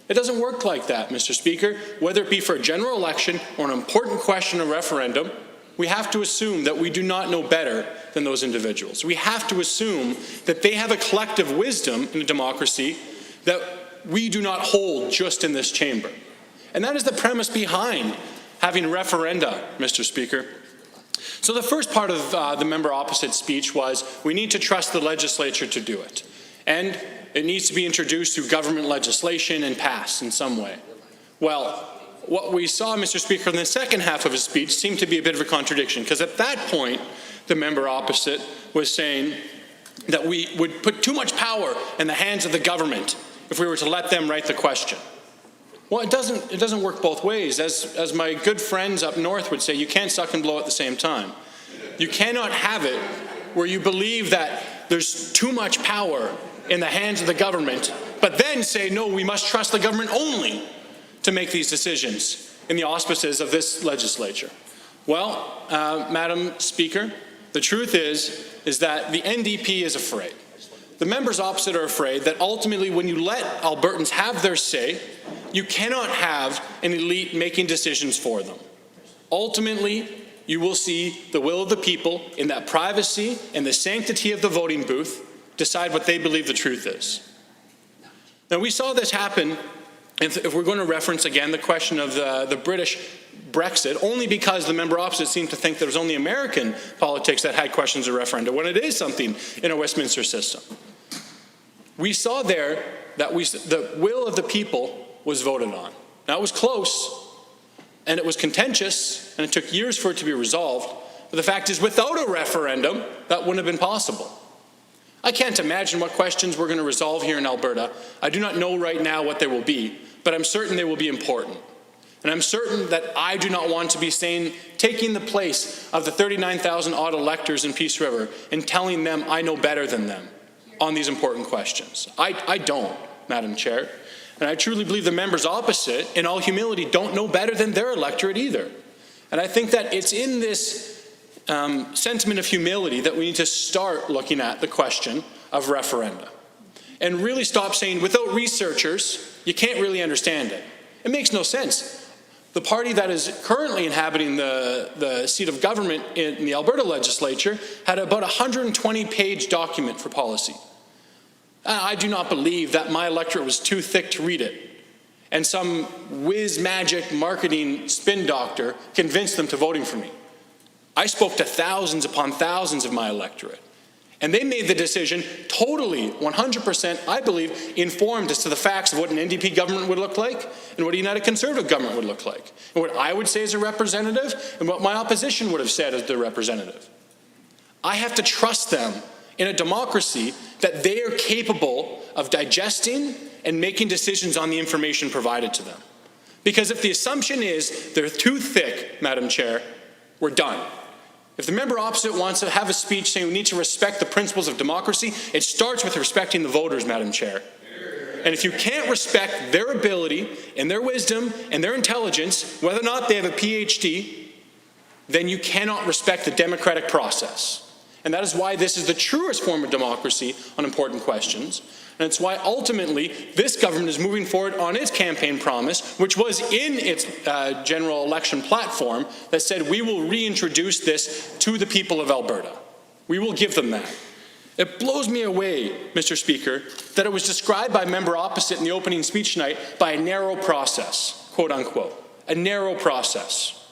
It doesn't work like that, Mr. Speaker. Whether it be for a general election or an important question or referendum, we have to assume that we do not know better than those individuals. We have to assume that they have a collective wisdom in a democracy that we do not hold just in this chamber. And that is the premise behind having referenda, Mr. Speaker. So the first part of the member opposite's speech was, we need to trust the legislature to do it. And it needs to be introduced through government legislation and passed in some way. Well, what we saw, Mr. Speaker, in the second half of his speech seemed to be a bit of a contradiction, because at that point, the member opposite was saying that we would put too much power in the hands of the government if we were to let them write the question. Well, it doesn't work both ways. As my good friends up north would say, you can't suck and blow at the same time. You cannot have it where you believe that there's too much power in the hands of the government, but then say, no, we must trust the government only to make these decisions in the auspices of this legislature. Well, Madam Speaker, the truth is that the NDP is afraid. The members opposite are afraid that ultimately when you let Albertans have their say, you cannot have an elite making decisions for them. Ultimately, you will see the will of the people in that privacy and the sanctity of the voting booth decide what they believe the truth is. Now, we saw this happen, if we're going to reference again the question of the British Brexit, only because the member opposite seemed to think there was only American politics that had questions of referenda, when it is something in a Westminster system. We saw there that the will of the people was voted on. Now, it was close, and it was contentious, and it took years for it to be resolved. But the fact is, without a referendum, that wouldn't have been possible. I can't imagine what questions we're going to resolve here in Alberta. I do not know right now what they will be, but I'm certain they will be important. And I'm certain that I do not want to be taking the place of the 39,000 odd electors in Peace River and telling them I know better than them on these important questions. I don't, Madam Chair. And I truly believe the members opposite, in all humility, don't know better than their electorate either. And I think that it's in this sentiment of humility that we need to start looking at the question of referenda and really stop saying, without researchers, you can't really understand it. It makes no sense. The party that is currently inhabiting the seat of government in the Alberta legislature had about a 120-page document for policy. I do not believe that my electorate was too thick to read it, and some whiz magic marketing spin doctor convinced them to voting for me. I spoke to thousands upon thousands of my electorate, and they made the decision totally, 100%, I believe, informed as to the facts of what an NDP government would look like and what a United Conservative government would look like, and what I would say as a representative and what my opposition would have said as the representative. I have to trust them in a democracy that they are capable of digesting and making decisions on the information provided to them. Because if the assumption is they're too thick, Madam Chair, we're done. If the member opposite wants to have a speech saying we need to respect the principles of democracy, it starts with respecting the voters, Madam Chair. And if you can't respect their ability and their wisdom and their intelligence, whether or not they have a PhD, then you cannot respect the democratic process. And that is why this is the truest form of democracy on important questions. And it's why ultimately this government is moving forward on its campaign promise, which was in its general election platform, that said we will reintroduce this to the people of Alberta. We will give them that. It blows me away, Mr. Speaker, that it was described by member opposite in the opening speech tonight by a narrow process, quote unquote, a narrow process.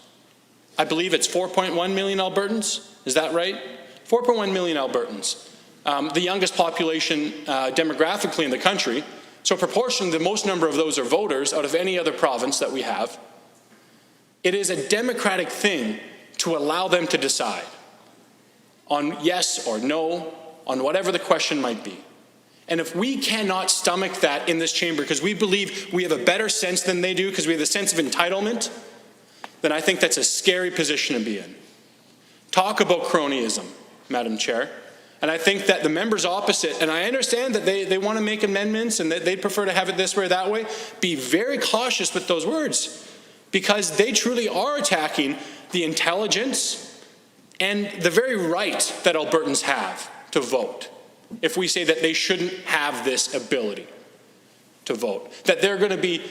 I believe it's 4.1 million Albertans. Is that right? 4.1 million Albertans, the youngest population demographically in the country, so proportionally the most number of those are voters out of any other province that we have. It is a democratic thing to allow them to decide on yes or no, on whatever the question might be. And if we cannot stomach that in this chamber because we believe we have a better sense than they do, because we have a sense of entitlement, then I think that's a scary position to be in. Talk about cronyism, Madam Chair. And I think that the members opposite, and I understand that they want to make amendments and that they'd prefer to have it this way or that way, be very cautious with those words, because they truly are attacking the intelligence and the very right that Albertans have to vote. If we say that they shouldn't have this ability to vote, that they're going to be,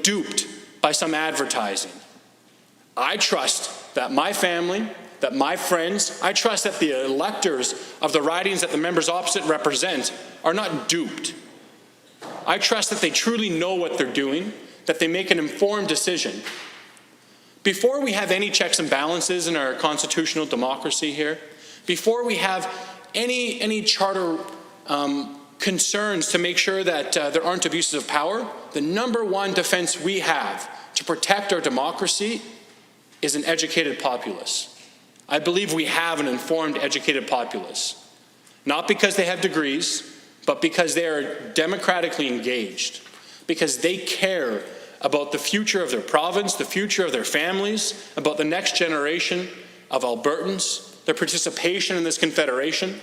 duped by some advertising. I trust that my family, that my friends, I trust that the electors of the ridings that the members opposite represent are not duped. I trust that they truly know what they're doing, that they make an informed decision. Before we have any checks and balances in our constitutional democracy here, before we have any charter concerns to make sure that there aren't abuses of power, the number one defense we have to protect our democracy is an educated populace. I believe we have an informed, educated populace, not because they have degrees, but because they are democratically engaged, because they care about the future of their province, the future of their families, about the next generation of Albertans, their participation in this confederation.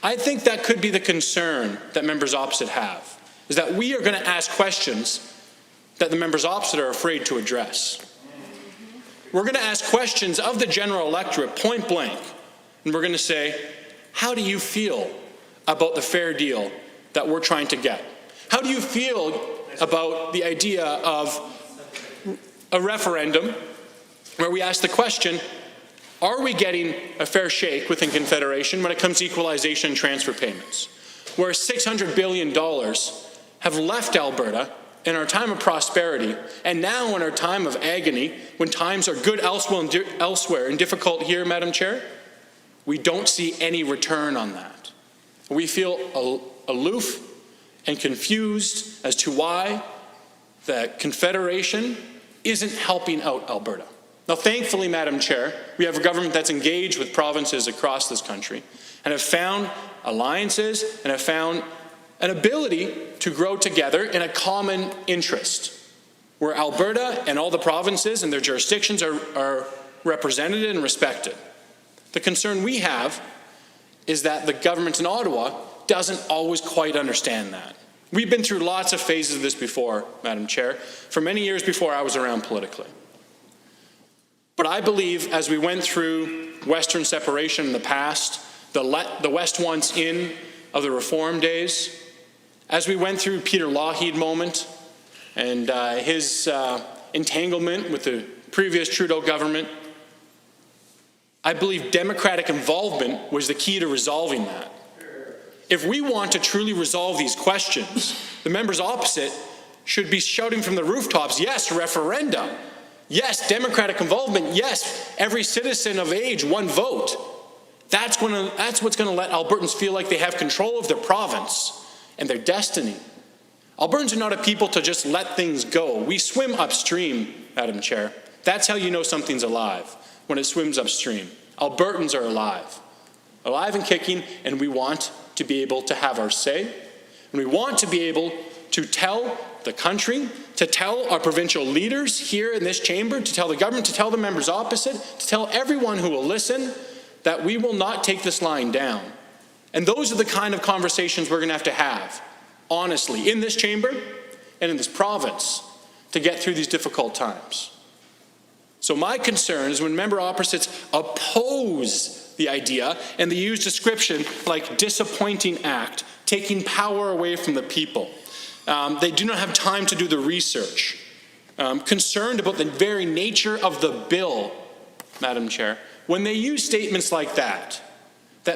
I think that could be the concern that members opposite have, is that we are going to ask questions that the members opposite are afraid to address. We're going to ask questions of the general electorate point blank, and we're going to say, how do you feel about the fair deal that we're trying to get? How do you feel about the idea of a referendum where we ask the question, are we getting a fair shake within Confederation when it comes to equalization and transfer payments, where $600 billion have left Alberta in our time of prosperity, and now in our time of agony, when times are good elsewhere and difficult here, Madam Chair, we don't see any return on that. We feel aloof and confused as to why the Confederation isn't helping out Alberta. Now, thankfully, Madam Chair, we have a government that's engaged with provinces across this country and have found alliances and have found an ability to grow together in a common interest, where Alberta and all the provinces and their jurisdictions are represented and respected. The concern we have is that the government in Ottawa doesn't always quite understand that. We've been through lots of phases of this before, Madam Chair, for many years before I was around politically. But I believe as we went through Western separation in the past, the West wants in of the Reform days, as we went through Peter Lougheed moment and his entanglement with the previous Trudeau government, I believe democratic involvement was the key to resolving that. If we want to truly resolve these questions, the members opposite should be shouting from the rooftops, yes, referenda. Yes, democratic involvement. Yes, every citizen of age, one vote. That's what's going to let Albertans feel like they have control of their province and their destiny. Albertans are not a people to just let things go. We swim upstream, Madam Chair. That's how you know something's alive, when it swims upstream. Albertans are alive and kicking, and we want to be able to have our say, and we want to be able to tell the country, to tell our provincial leaders here in this chamber, to tell the government, to tell the members opposite, to tell everyone who will listen that we will not take this line down. And those are the kind of conversations we're going to have, honestly, in this chamber and in this province to get through these difficult times. So my concern is when member opposites oppose the idea and they use description like disappointing act, taking power away from the people. They do not have time to do the research. Concerned about the very nature of the bill, Madam Chair, when they use statements like that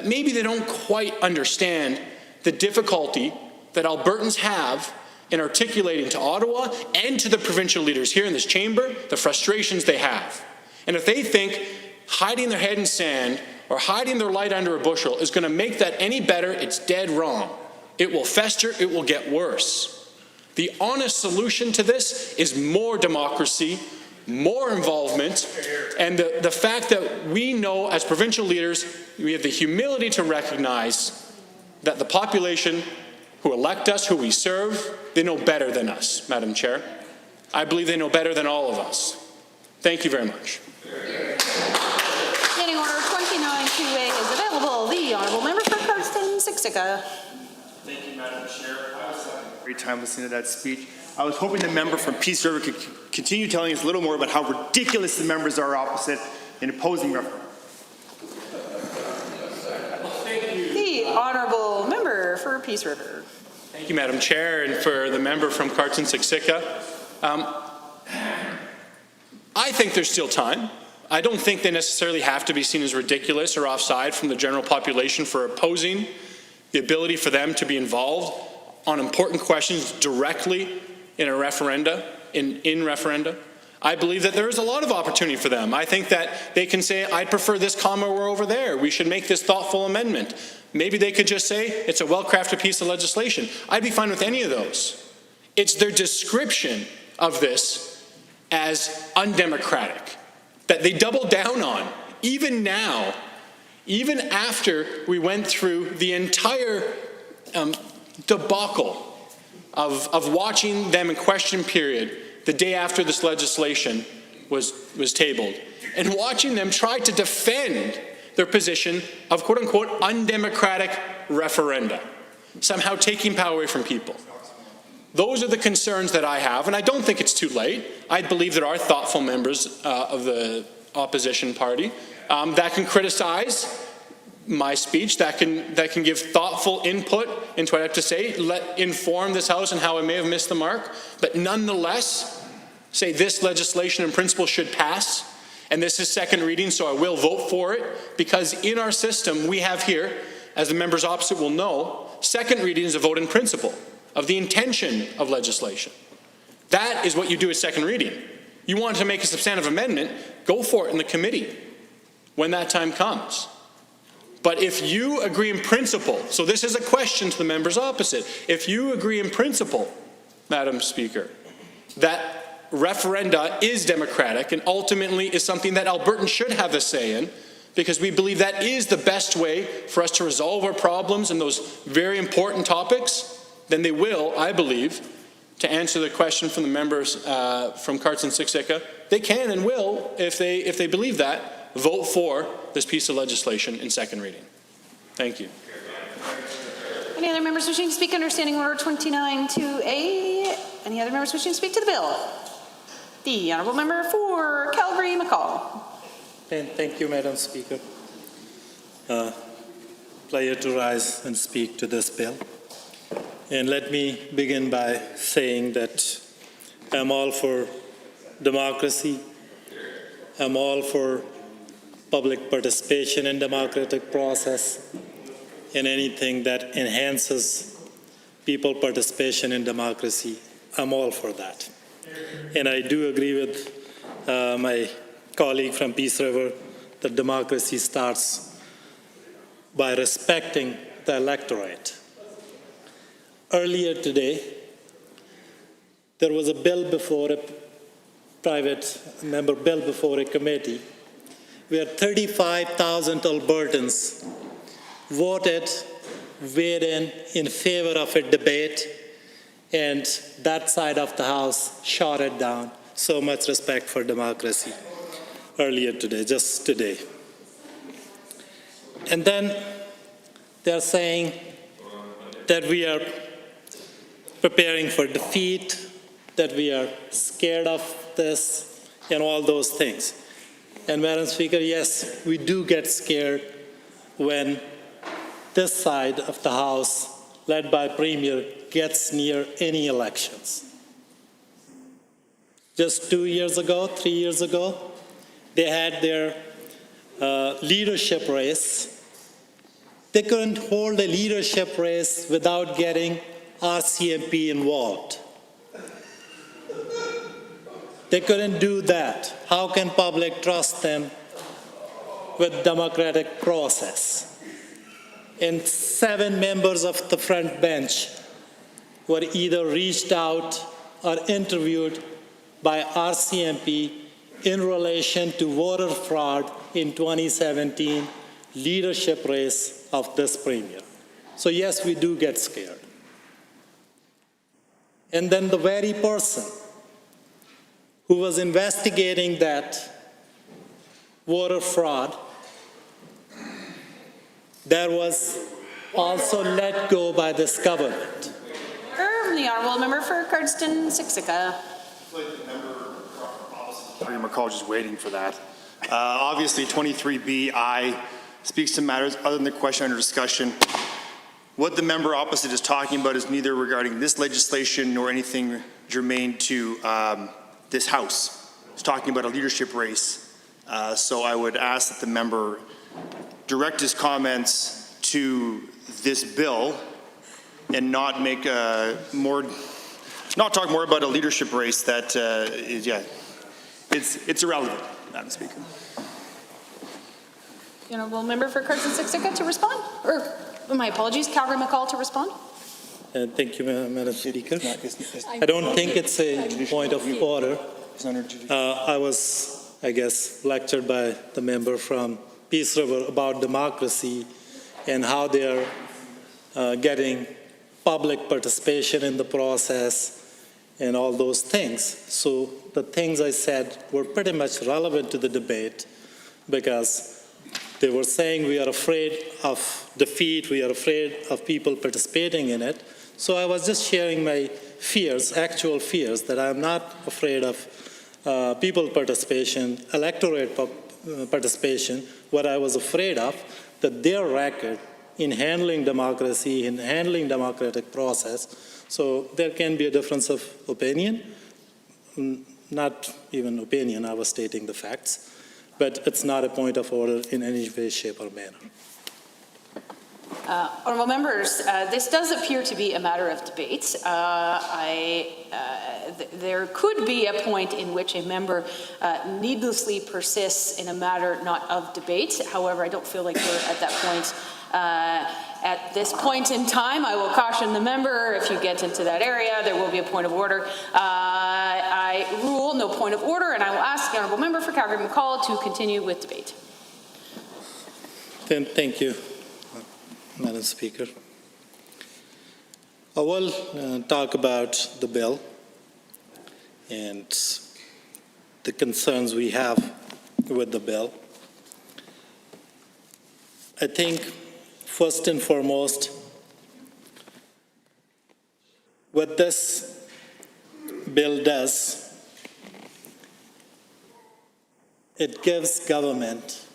maybe they don't quite understand the difficulty that Albertans have in articulating to Ottawa and to the provincial leaders here in this chamber the frustrations they have. And if they think hiding their head in sand or hiding their light under a bushel is going to make that any better, it's dead wrong. It will fester, it will get worse. The honest solution to this is more democracy, more involvement, and the fact that we know as provincial leaders, we have the humility to recognize that the population who elect us, who we serve, they know better than us, Madam Chair. I believe they know better than all of us. Thank you very much. Standing Order 29-2A is available. The Honourable Member for Cardston-Siksika. Thank you, Madam Chair. I was having a great time listening to that speech. I was hoping the member from Peace River could continue telling us a little more about how ridiculous the members are opposite in opposing referendum. The Honourable Member for Peace River. Thank you, Madam Chair, and for the member from Cardston-Siksika. I think there's still time. I don't think they necessarily have to be seen as ridiculous or offside from the general population for opposing the ability for them to be involved on important questions directly in a referenda, in referenda. I believe that there is a lot of opportunity for them. I think that they can say, I'd prefer this comma or over there. We should make this thoughtful amendment. Maybe they could just say, it's a well-crafted piece of legislation. I'd be fine with any of those. It's their description of this as undemocratic that they double down on, even now, even after we went through the entire debacle of watching them in question period the day after this legislation was tabled, and watching them try to defend their position of quote-unquote undemocratic referenda, somehow taking power away from people. Those are the concerns that I have, and I don't think it's too late. I believe there are thoughtful members of the opposition party that can criticize my speech, that can give thoughtful input into what I have to say, inform this House and how I may have missed the mark, but nonetheless say this legislation in principle should pass, and this is second reading, so I will vote for it, because in our system we have here, as the members opposite will know, second reading is a vote in principle of the intention of legislation. That is what you do at second reading. You want to make a substantive amendment, go for it in the committee when that time comes. But if you agree in principle, so this is a question to the members opposite, if you agree in principle, Madam Speaker, that referenda is democratic and ultimately is something that Albertans should have a say in, because we believe that is the best way for us to resolve our problems and those very important topics, then they will, I believe, to answer the question from the members from Cardston-Siksika, they can and will, if they believe that, vote for this piece of legislation in second reading. Thank you. Any other members wishing to speak under Standing Order 29-2A? Any other members wishing to speak to the bill? The Honourable Member for Calgary-McCall. And thank you, Madam Speaker. Pleasure to rise and speak to this bill. And let me begin by saying that I'm all for democracy. I'm all for public participation in democratic process and anything that enhances people participation in democracy. I'm all for that. And I do agree with my colleague from Peace River that democracy starts by respecting the electorate. Earlier today, there was a bill before a private member bill before a committee where 35,000 Albertans voted, weighed in favor of a debate, and that side of the House shot it down. So much respect for democracy earlier today, just today. And then they're saying that we are preparing for defeat, that we are scared of this, and all those things. And Madam Speaker, yes, we do get scared when this side of the House, led by Premier, gets near any elections. Just 2 years ago, 3 years ago, they had their leadership race. They couldn't hold a leadership race without getting RCMP involved. They couldn't do that. How can public trust them with democratic process? And 7 members of the front bench were either reached out or interviewed by RCMP in relation to voter fraud in 2017 leadership race of this premier. So yes, we do get scared. And then the very person who was investigating that voter fraud, that was also let go by this government. The Honourable Member for Cardston-Siksika. McCall just waiting for that. Obviously, 23B(I) speaks to matters other than the question under discussion. What the member opposite is talking about is neither regarding this legislation nor anything germane to this House. It's talking about a leadership race. So I would ask that the member direct his comments to this bill and not make not talk more about a leadership race that is, it's irrelevant, Madam Speaker. The Honourable Member for Cardston-Siksika to respond? Or, my apologies, Calgary-McCall to respond? Thank you, Madam Speaker. I don't think it's a point of order. I was, I guess, lectured by the member from Peace River about democracy and how they are getting public participation in the process and all those things. So the things I said were pretty much relevant to the debate because they were saying we are afraid of defeat, we are afraid of people participating in it. So I was just sharing my fears, actual fears, that I'm not afraid of people participation, electorate participation. What I was afraid of, that their record in handling democracy, in handling democratic process. So there can be a difference of opinion, not even opinion, I was stating the facts, but it's not a point of order in any way, shape, or manner. Honourable members, this does appear to be a matter of debate. There could be a point in which a member needlessly persists in a matter not of debate. However, I don't feel like we're at that point. At this point in time, I will caution the member, if you get into that area, there will be a point of order. I rule no point of order, and I will ask the honourable member for Calgary-McCall to continue with debate. Thank you, Madam Speaker. I will talk about the bill and the concerns we have with the bill. I think first and foremost, what this bill does, it gives government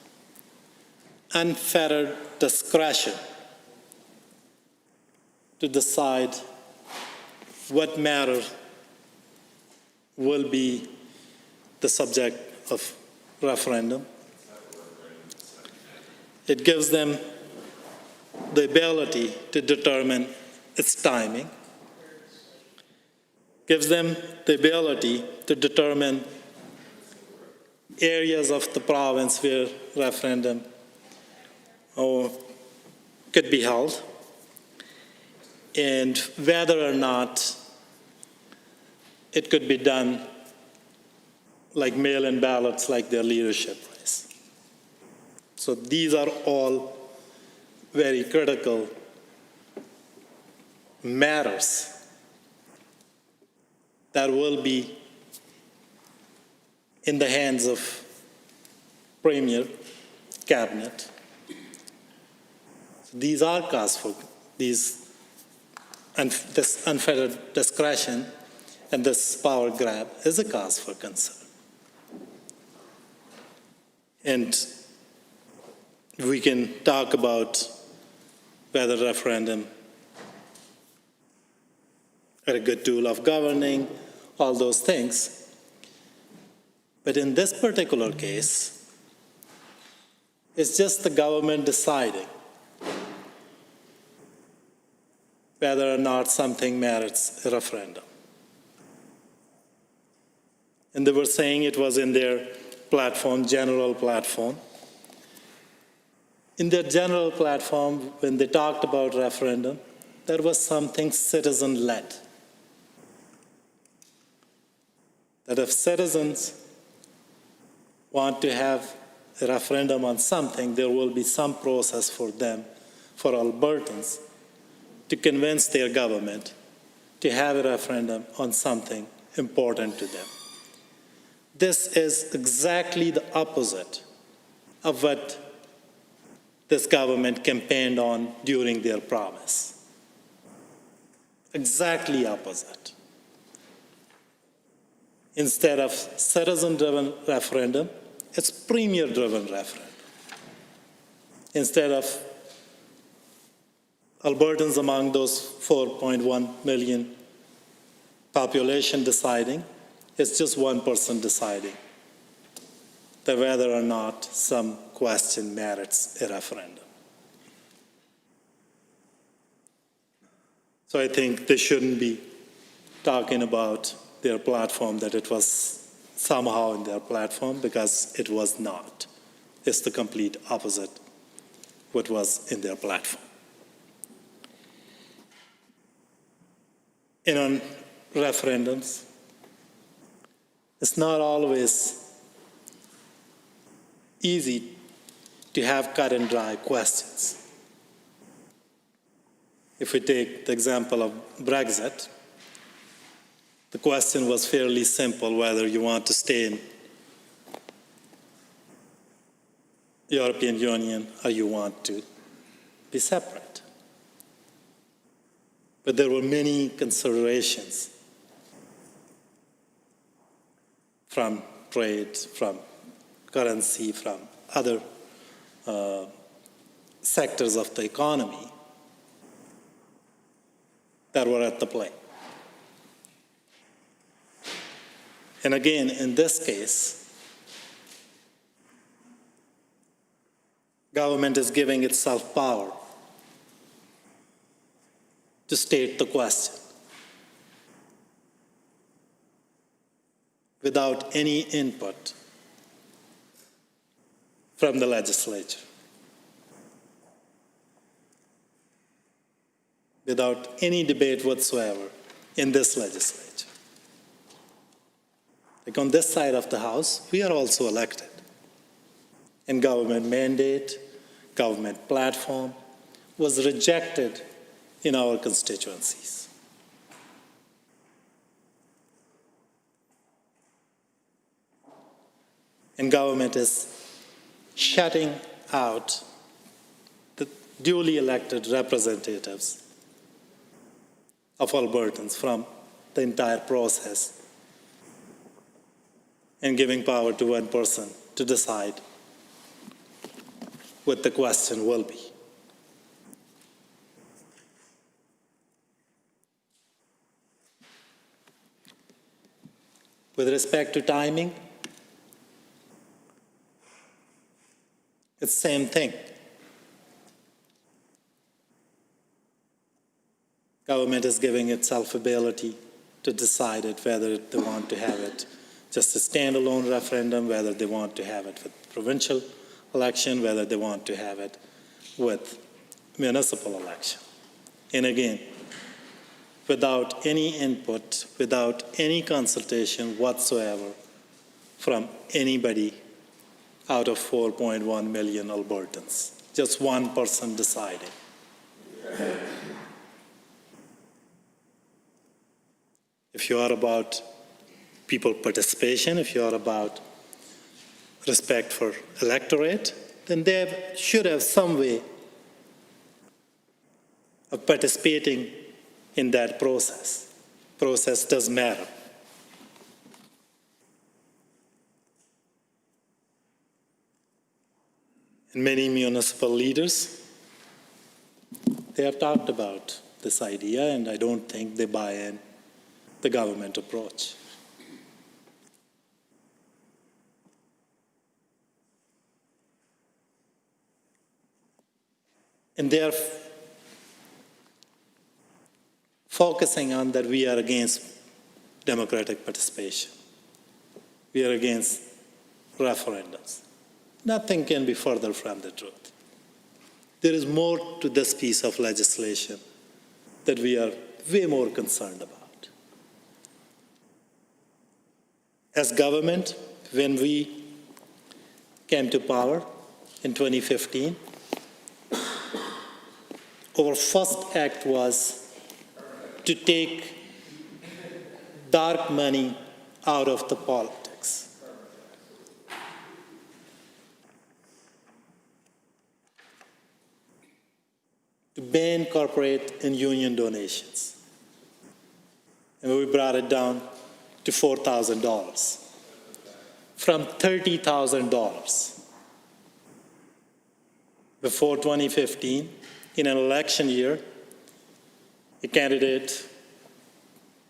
unfettered discretion to decide what matter will be the subject of referendum. It gives them the ability to determine its timing, gives them the ability to determine areas of the province where referendum could be held, and whether or not it could be done like mail-in ballots, like their leadership race. So these are all very critical matters that will be in the hands of Premier, Cabinet. These are cause for this unfettered discretion, and this power grab is a cause for concern. And we can talk about whether referendum are a good tool of governing, all those things. But in this particular case, it's just the government deciding whether or not something merits a referendum. And they were saying it was in their platform, general platform. In their general platform, when they talked about referendum, there was something citizen-led. That if citizens want to have a referendum on something, there will be some process for them, for Albertans, to convince their government to have a referendum on something important to them. This is exactly the opposite of what this government campaigned on during their promise. Exactly opposite. Instead of citizen-driven referendum, it's premier-driven referendum. Instead of Albertans among those 4.1 million population deciding, it's just one person deciding that whether or not some question merits a referendum. So I think they shouldn't be talking about their platform, that it was somehow in their platform, because it was not. It's the complete opposite what was in their platform. And on referendums, it's not always easy to have cut and dry questions. If we take the example of Brexit, the question was fairly simple, whether you want to stay in European Union or you want to be separate. But there were many considerations from trade, from currency, from other sectors of the economy that were at the play. And again, in this case, government is giving itself power to state the question without any input from the legislature, without any debate whatsoever in this legislature. Like on this side of the House, we are also elected. And government mandate, government platform was rejected in our constituencies. And government is shutting out the duly elected representatives of Albertans from the entire process and giving power to one person to decide what the question will be. With respect to timing, it's the same thing. Government is giving itself ability to decide it whether they want to have it just a standalone referendum, whether they want to have it with provincial election, whether they want to have it with municipal election. And again, without any input, without any consultation whatsoever from anybody out of 4.1 million Albertans. Just one person deciding. If you are about people participation, if you are about respect for electorate, then they should have some way of participating in that process. Process does matter. And many municipal leaders, they have talked about this idea, and I don't think they buy in the government approach. And they are focusing on that we are against democratic participation. We are against referendums. Nothing can be further from the truth. There is more to this piece of legislation that we are way more concerned about. As government, when we came to power in 2015, our first act was to take dark money out of the politics. To ban corporate and union donations. And we brought it down to $4,000 from $30,000. Before 2015, in an election year, a candidate,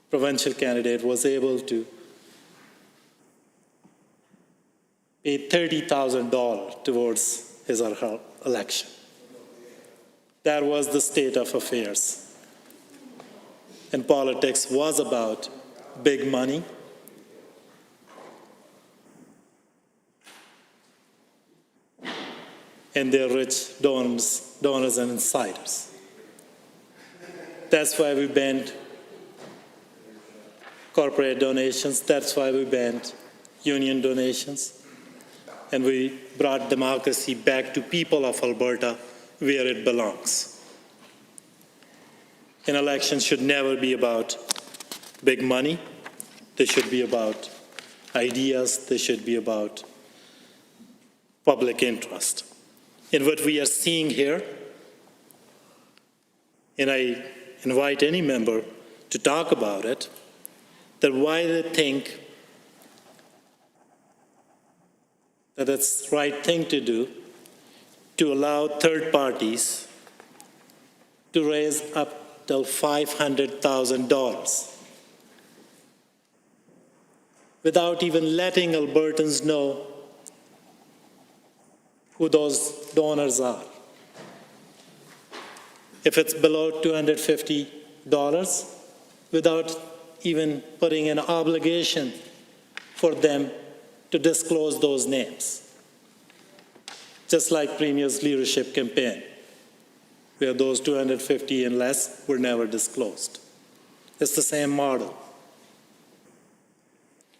provincial candidate, was able to pay $30,000 towards his or her election. That was the state of affairs. And politics was about big money, and their rich donors and insiders. That's why we banned corporate donations. That's why we banned union donations. And we brought democracy back to people of Alberta where it belongs. An election should never be about big money. They should be about ideas. They should be about public interest. And what we are seeing here, and I invite any member to talk about it, that why they think that it's the right thing to do to allow third parties to raise up till $500,000 without even letting Albertans know who those donors are. If it's below $250,000, without even putting an obligation for them to disclose those names. Just like previous leadership campaign, where those 250 and less were never disclosed. It's the same model.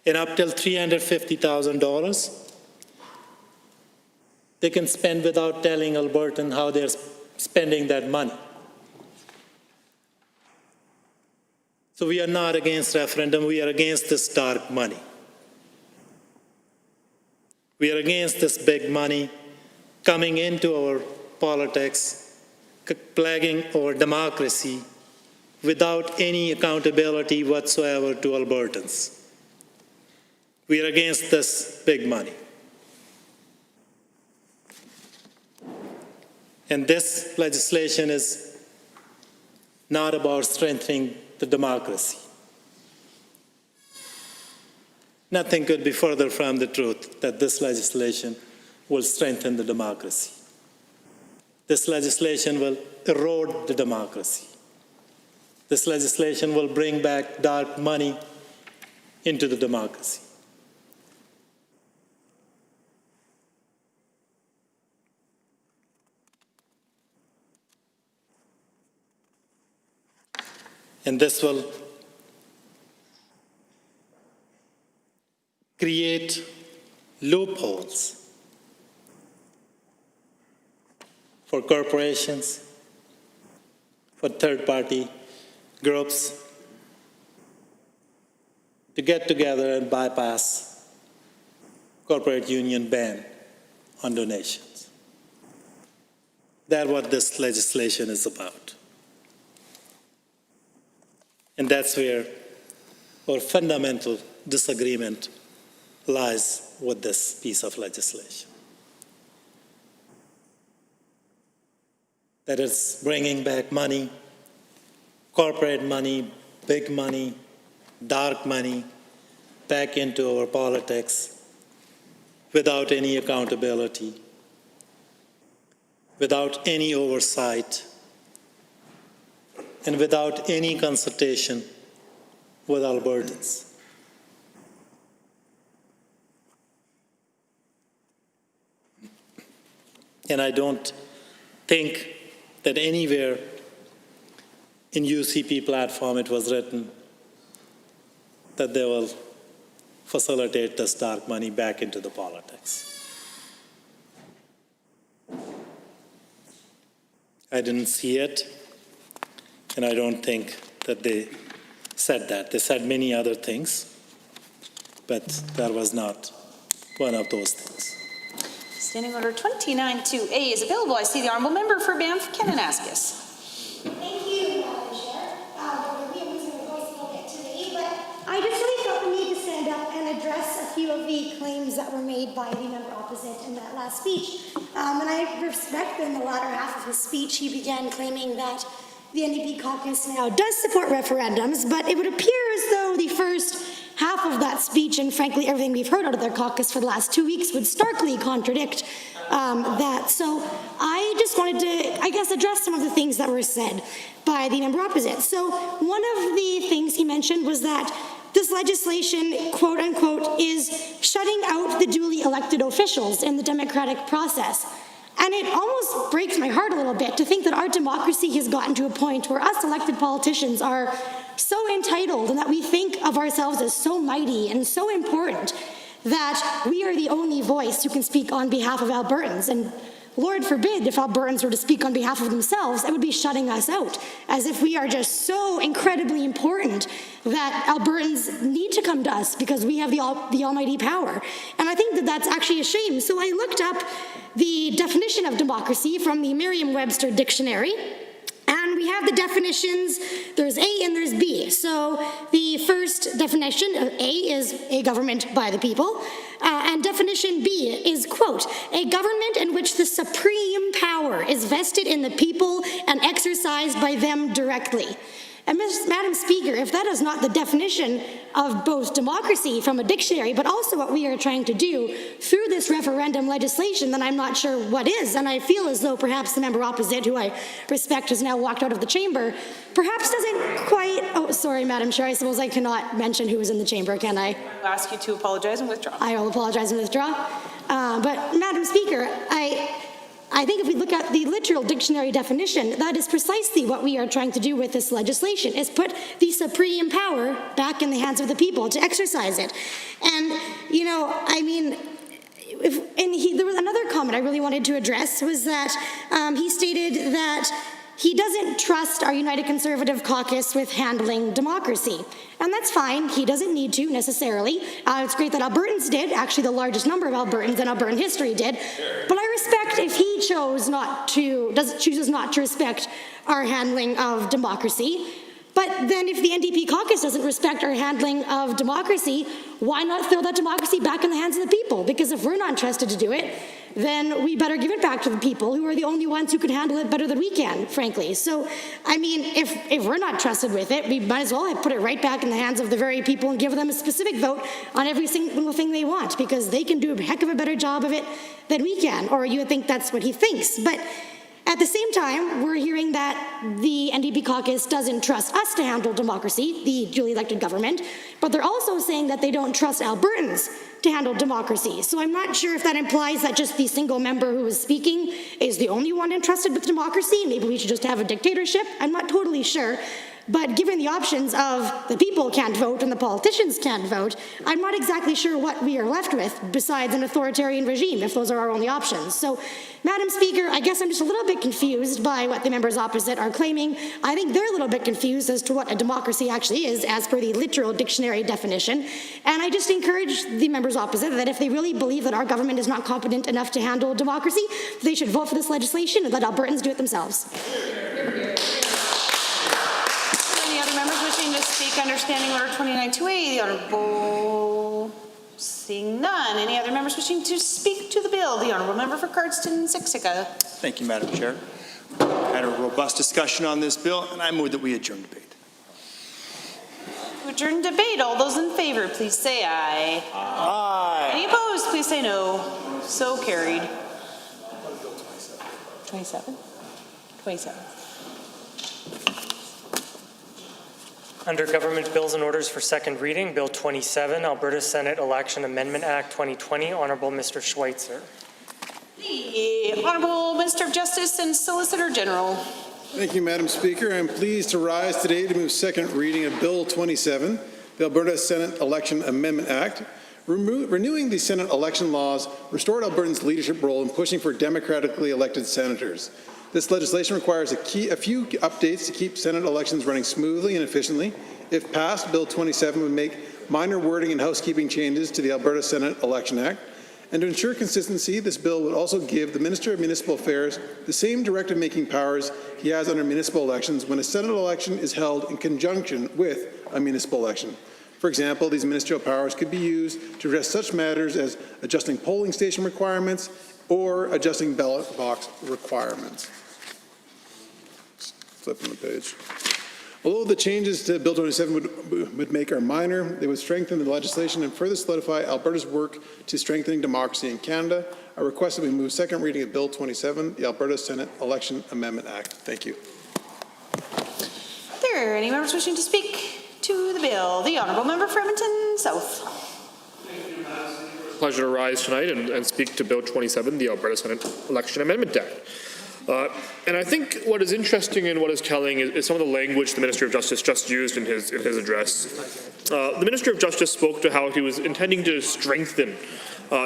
And up till $350,000, they can spend without telling Albertan how they're spending that money. So we are not against referendum, we are against this dark money. We are against this big money coming into our politics, plaguing our democracy without any accountability whatsoever to Albertans. We are against this big money. And this legislation is not about strengthening the democracy. Nothing could be further from the truth that this legislation will strengthen the democracy. This legislation will erode the democracy. This legislation will bring back dark money into the democracy. And this will create loopholes for corporations, for third-party groups to get together and bypass corporate union ban on donations. That's what this legislation is about. And that's where our fundamental disagreement lies with this piece of legislation. That it's bringing back money, corporate money, big money, dark money, back into our politics without any accountability, without any oversight, and without any consultation with Albertans. And I don't think that anywhere in UCP platform it was written that they will facilitate this dark money back into the politics. I didn't see it, and I don't think that they said that. They said many other things, but that was not one of those things. Standing Order 29-2A is available. I see the Honourable Member for Banff, Kananaskis. Thank you, Madam Chair. We are losing our voice a little bit today, but I just really felt the need to stand up and address a few of the claims that were made by the member opposite in that last speech. And I respect that in the latter half of his speech, he began claiming that the NDP caucus now does support referendums, but it would appear as though the first half of that speech, and frankly everything we've heard out of their caucus for the last 2 weeks, would starkly contradict that. So I just wanted to, I guess, address some of the things that were said by the member opposite. So one of the things he mentioned was that this legislation, quote unquote, is shutting out the duly elected officials in the democratic process. And it almost breaks my heart a little bit to think that our democracy has gotten to a point where us elected politicians are so entitled and that we think of ourselves as so mighty and so important that we are the only voice who can speak on behalf of Albertans. And Lord forbid if Albertans were to speak on behalf of themselves, it would be shutting us out, as if we are just so incredibly important that Albertans need to come to us because we have the almighty power. And I think that that's actually a shame. So I looked up the definition of democracy from the Merriam-Webster dictionary, and we have the definitions. There's A and there's B. So the first definition of A is a government by the people, and definition B is, quote, a government in which the supreme power is vested in the people and exercised by them directly. And Madam Speaker, if that is not the definition of both democracy from a dictionary, but also what we are trying to do through this referendum legislation, then I'm not sure what is. And I feel as though perhaps the member opposite, who I respect, has now walked out of the chamber, perhaps doesn't quite, oh, sorry, Madam Chair, I suppose I cannot mention who is in the chamber, can I? I'll ask you to apologize and withdraw. I will apologize and withdraw. But Madam Speaker, I think if we look at the literal dictionary definition, that is precisely what we are trying to do with this legislation, is put the supreme power back in the hands of the people to exercise it. And, you know, I mean, there was another comment I really wanted to address, was that he stated that he doesn't trust our United Conservative caucus with handling democracy. And that's fine. He doesn't need to necessarily. It's great that Albertans did. Actually, the largest number of Albertans in Albertan history did. But I respect if he chooses not to respect our handling of democracy. But then if the NDP caucus doesn't respect our handling of democracy, why not throw that democracy back in the hands of the people? Because if we're not trusted to do it, then we better give it back to the people, who are the only ones who can handle it better than we can, frankly. So, I mean, if we're not trusted with it, we might as well put it right back in the hands of the very people and give them a specific vote on every single thing they want, because they can do a heck of a better job of it than we can. Or you would think that's what he thinks. But at the same time, we're hearing that the NDP caucus doesn't trust us to handle democracy, the duly elected government, but they're also saying that they don't trust Albertans to handle democracy. So I'm not sure if that implies that just the single member who is speaking is the only one entrusted with democracy. Maybe we should just have a dictatorship. I'm not totally sure. But given the options of the people can't vote and the politicians can't vote, I'm not exactly sure what we are left with besides an authoritarian regime, if those are our only options. So, Madam Speaker, I guess I'm just a little bit confused by what the members opposite are claiming. I think they're a little bit confused as to what a democracy actually is, as per the literal dictionary definition. And I just encourage the members opposite that if they really believe that our government is not competent enough to handle democracy, they should vote for this legislation and let Albertans do it themselves. Members wishing to speak under Standing Order 29-2A, the Honourable. Seeing none. Any other members wishing to speak to the bill? The Honourable Member for Cardston-Siksika. Thank you, Madam Chair. Had a robust discussion on this bill, and I move that we adjourn debate. To adjourn debate. All those in favor, please say aye. Aye. Any opposed, please say no. So carried. 27? 27. Under Government Bills and Orders for second reading, Bill 27, Alberta Senate Election Amendment Act 2020, Honourable Mr. Schweitzer. The Honourable Minister of Justice and Solicitor General. Thank you, Madam Speaker. I'm pleased to rise today to move second reading of Bill 27, the Alberta Senate Election Amendment Act, renewing the Senate election laws, restored Albertans' leadership role in pushing for democratically elected senators. This legislation requires a few updates to keep Senate elections running smoothly and efficiently. If passed, Bill 27 would make minor wording and housekeeping changes to the Alberta Senate Election Act. And to ensure consistency, this bill would also give the Minister of Municipal Affairs the same directive-making powers he has under municipal elections when a Senate election is held in conjunction with a municipal election. For example, these ministerial powers could be used to address such matters as adjusting polling station requirements or adjusting ballot box requirements. Flipping the page. Although the changes to Bill 27 would make are minor, they would strengthen the legislation and further solidify Alberta's work to strengthening democracy in Canada. I request that we move second reading of Bill 27, the Alberta Senate Election Amendment Act. Thank you. Are there any members wishing to speak to the bill? The Honourable Member for Edmonton South. Pleasure to rise tonight and speak to Bill 27, the Alberta Senate Election Amendment Act. And I think what is interesting and what is telling is some of the language the Minister of Justice just used in his address. The Minister of Justice spoke to how he was intending to strengthen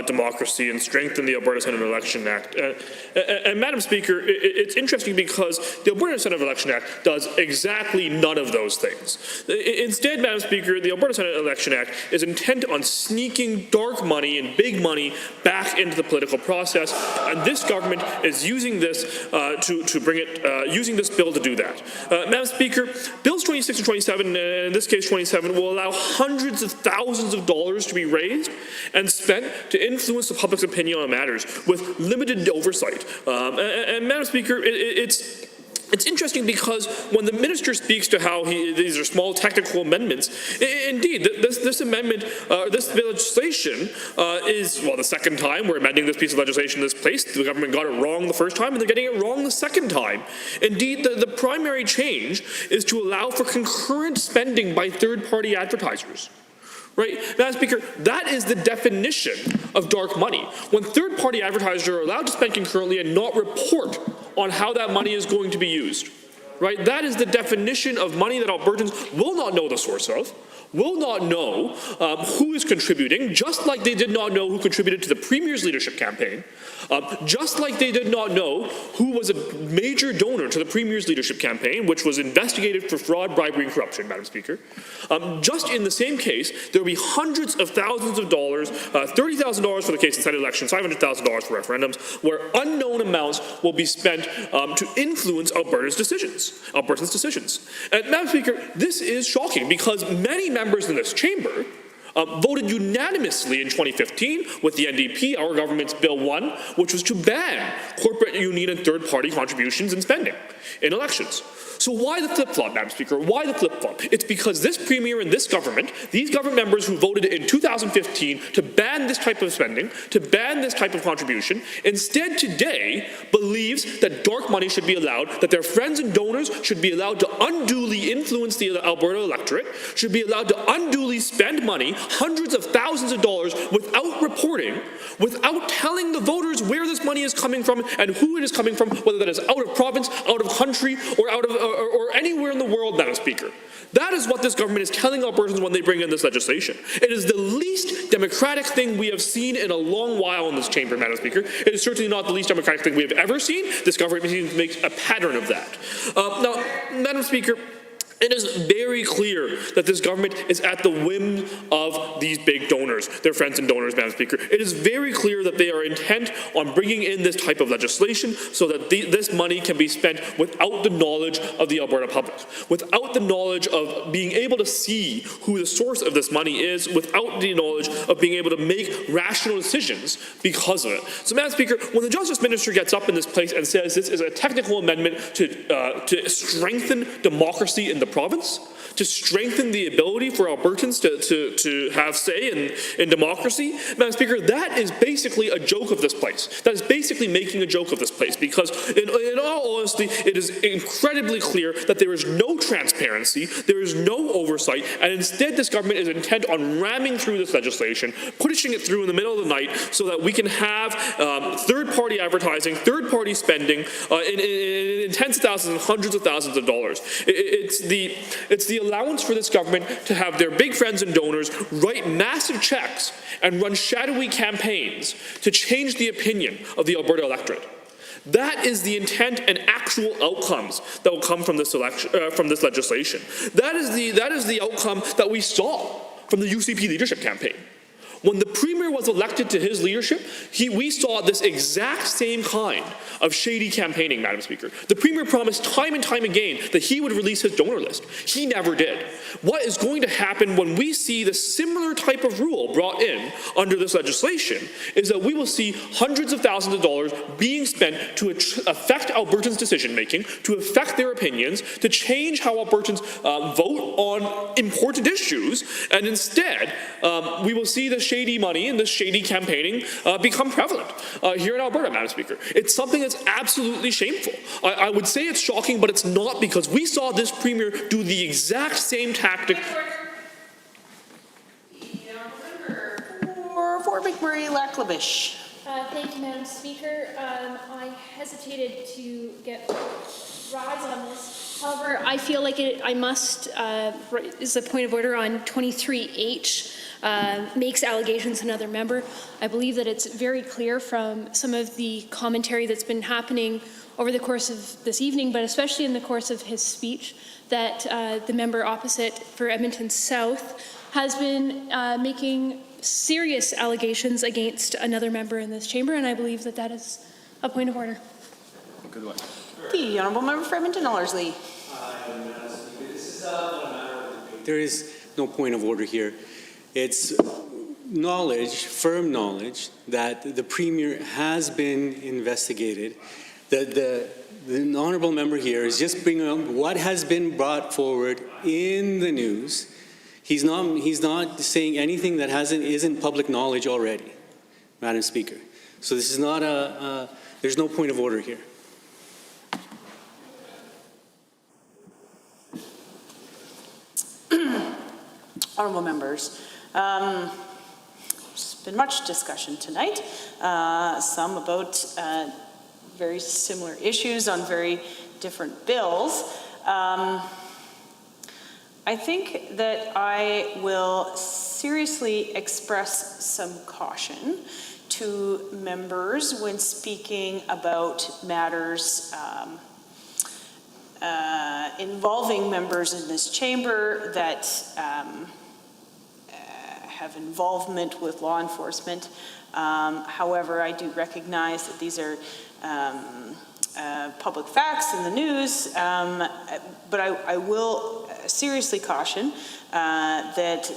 democracy and strengthen the Alberta Senate Election Act. And Madam Speaker, it's interesting because the Alberta Senate Election Act does exactly none of those things. Instead, Madam Speaker, the Alberta Senate Election Act is intent on sneaking dark money and big money back into the political process, and this government is using this to bring it, using this bill to do that. Madam Speaker, Bills 26 and 27, and in this case 27, will allow hundreds of thousands of dollars to be raised and spent to influence the public's opinion on matters with limited oversight. And Madam Speaker, it's it's interesting because when the minister speaks to how these are small technical amendments, indeed, this amendment, this legislation is, well, the second time we're amending this piece of legislation in this place. The government got it wrong the first time, and they're getting it wrong the second time. Indeed, the primary change is to allow for concurrent spending by third-party advertisers. Right? Madam Speaker, that is the definition of dark money. When third-party advertisers are allowed to spend concurrently and not report on how that money is going to be used. Right? That is the definition of money that Albertans will not know the source of, will not know who is contributing, just like they did not know who contributed to the Premier's leadership campaign, just like they did not know who was a major donor to the Premier's leadership campaign, which was investigated for fraud, bribery, and corruption, Madam Speaker. Just in the same case, there will be hundreds of thousands of dollars, $30,000 for the case in Senate elections, $500,000 for referendums, where unknown amounts will be spent to influence Alberta's decisions. And Madam Speaker, this is shocking because many members in this chamber voted unanimously in 2015 with the NDP, our government's Bill 1, which was to ban corporate union and third-party contributions and spending in elections. So why the flip-flop, Madam Speaker? Why the flip-flop? It's because this Premier and this government, these government members who voted in 2015 to ban this type of spending, to ban this type of contribution, instead today believes that dark money should be allowed, that their friends and donors should be allowed to unduly influence the Alberta electorate, should be allowed to unduly spend money, hundreds of thousands of dollars, without reporting, without telling the voters where this money is coming from and who it is coming from, whether that is out of province, out of country, or out of or anywhere in the world, Madam Speaker. That is what this government is telling Albertans when they bring in this legislation. It is the least democratic thing we have seen in a long while in this chamber, Madam Speaker. It is certainly not the least democratic thing we have ever seen. This government makes a pattern of that. Now, Madam Speaker, it is very clear that this government is at the whim of these big donors, their friends and donors, Madam Speaker. It is very clear that they are intent on bringing in this type of legislation so that this money can be spent without the knowledge of the Alberta public, without the knowledge of being able to see who the source of this money is, without the knowledge of being able to make rational decisions because of it. So, Madam Speaker, when the Justice Minister gets up in this place and says this is a technical amendment to strengthen democracy in the province, to strengthen the ability for Albertans to have say in democracy, Madam Speaker, that is basically a joke of this place. That is basically making a joke of this place because, in all honesty, it is incredibly clear that there is no transparency, there is no oversight, and instead this government is intent on ramming through this legislation, pushing it through in the middle of the night so that we can have third-party advertising, third-party spending in tens of thousands and hundreds of thousands of dollars. It's the allowance for this government to have their big friends and donors write massive checks and run shadowy campaigns to change the opinion of the Alberta electorate. That is the intent and actual outcomes that will come from this legislation. That is the outcome that we saw from the UCP leadership campaign. When the Premier was elected to his leadership, we saw this exact same kind of shady campaigning, Madam Speaker. The Premier promised time and time again that he would release his donor list. He never did. What is going to happen when we see the similar type of rule brought in under this legislation is that we will see hundreds of thousands of dollars being spent to affect Albertans' decision-making, to affect their opinions, to change how Albertans vote on important issues, and instead we will see the shady money and this shady campaigning become prevalent here in Alberta, Madam Speaker. It's something that's absolutely shameful. I would say it's shocking, but it's not, because we saw this Premier do the exact same tactic. For McMurray-Laclabish. Thank you, Madam Speaker. I hesitated to rise on this. However, I feel like I must, is a point of order on 23H. Makes allegations another member. I believe that it's very clear from some of the commentary that's been happening over the course of this evening, but especially in the course of his speech, that the member opposite for Edmonton South has been making serious allegations against another member in this chamber, and I believe that that is a point of order. Good one. The Honourable Member for Edmonton Ellerslie. There is no point of order here. It's knowledge, firm knowledge, that the Premier has been investigated. The the honorable member here is just bringing up what has been brought forward in the news. He's not saying anything that isn't public knowledge already, Madam Speaker. So this is not there's no point of order here. Honorable members, there's been much discussion tonight, some about very similar issues on very different bills. I think that I will seriously express some caution to members when speaking about matters involving members in this chamber that have involvement with law enforcement. However, I do recognize that these are public facts in the news, but I will seriously caution that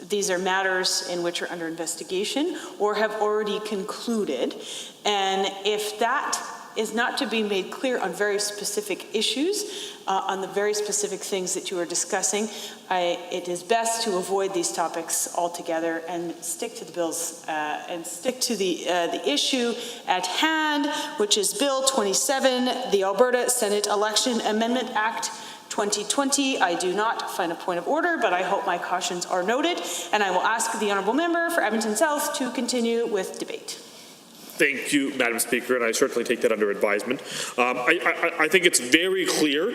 these are matters in which are under investigation or have already concluded. And if that is not to be made clear on very specific issues, on the very specific things that you are discussing, it is best to avoid these topics altogether and stick to the bills and stick to the issue at hand, which is Bill 27, the Alberta Senate Election Amendment Act 2020. I do not find a point of order, but I hope my cautions are noted, and I will ask the honourable member for Edmonton South to continue with debate. Thank you, Madam Speaker, and I certainly take that under advisement. I think it's very clear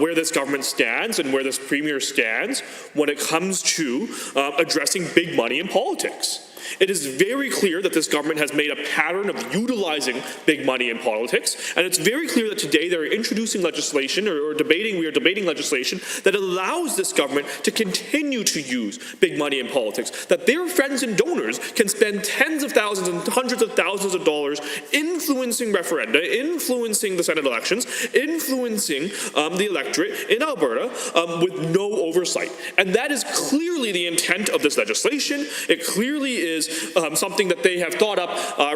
where this government stands and where this Premier stands when it comes to addressing big money in politics. It is very clear that this government has made a pattern of utilizing big money in politics, and it's very clear that today they're introducing legislation we are debating legislation that allows this government to continue to use big money in politics, that their friends and donors can spend tens of thousands and hundreds of thousands of dollars influencing referenda, influencing the Senate elections, influencing the electorate in Alberta with no oversight. And that is clearly the intent of this legislation. It clearly is something that they have thought up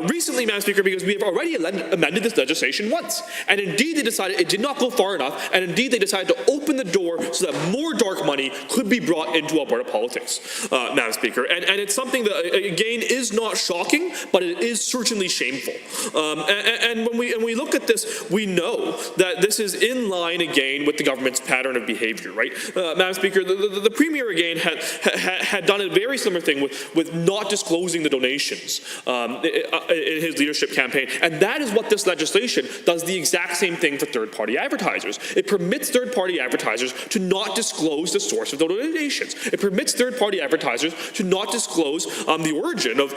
recently, Madam Speaker, because we have already amended this legislation once. And indeed, they decided it did not go far enough, and indeed, they decided to open the door so that more dark money could be brought into Alberta politics, Madam Speaker. And it's something that, again, is not shocking, but it is certainly shameful. And when we look at this, we know that this is in line, again, with the government's pattern of behavior, right? Madam Speaker, the Premier, again, had done a very similar thing with not disclosing the donations in his leadership campaign. And that is what this legislation does, the exact same thing for third-party advertisers. It permits third-party advertisers to not disclose the source of the donations. It permits third-party advertisers to not disclose the origin of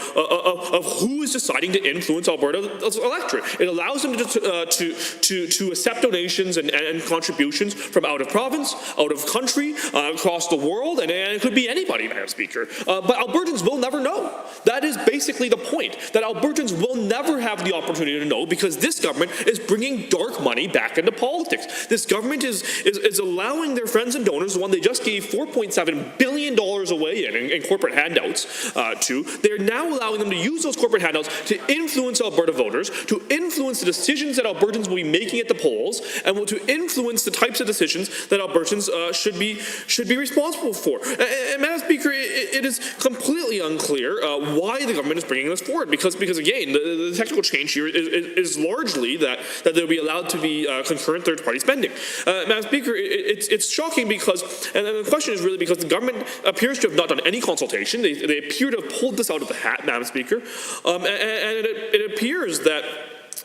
who is deciding to influence Alberta's electorate. It allows them to accept donations and contributions from out of province, out of country, across the world, and it could be anybody, Madam Speaker. But Albertans will never know. That is basically the point, that Albertans will never have the opportunity to know because this government is bringing dark money back into politics. This government is allowing their friends and donors, the one they just gave $4.7 billion away in corporate handouts to, they're now allowing them to use those corporate handouts to influence Alberta voters, to influence the decisions that Albertans will be making at the polls, and to influence the types of decisions that Albertans should be responsible for. And Madam Speaker, it is completely unclear why the government is bringing this forward, because again, the technical change here is largely that they'll be allowed to be concurrent third-party spending. Madam Speaker, it's shocking because, and the question is really because the government appears to have not done any consultation. They appear to have pulled this out of the hat, Madam Speaker, and it appears that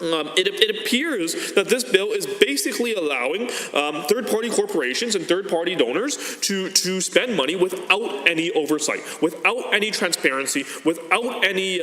it appears that this bill is basically allowing third-party corporations and third-party donors to spend money without any oversight, without any transparency, without any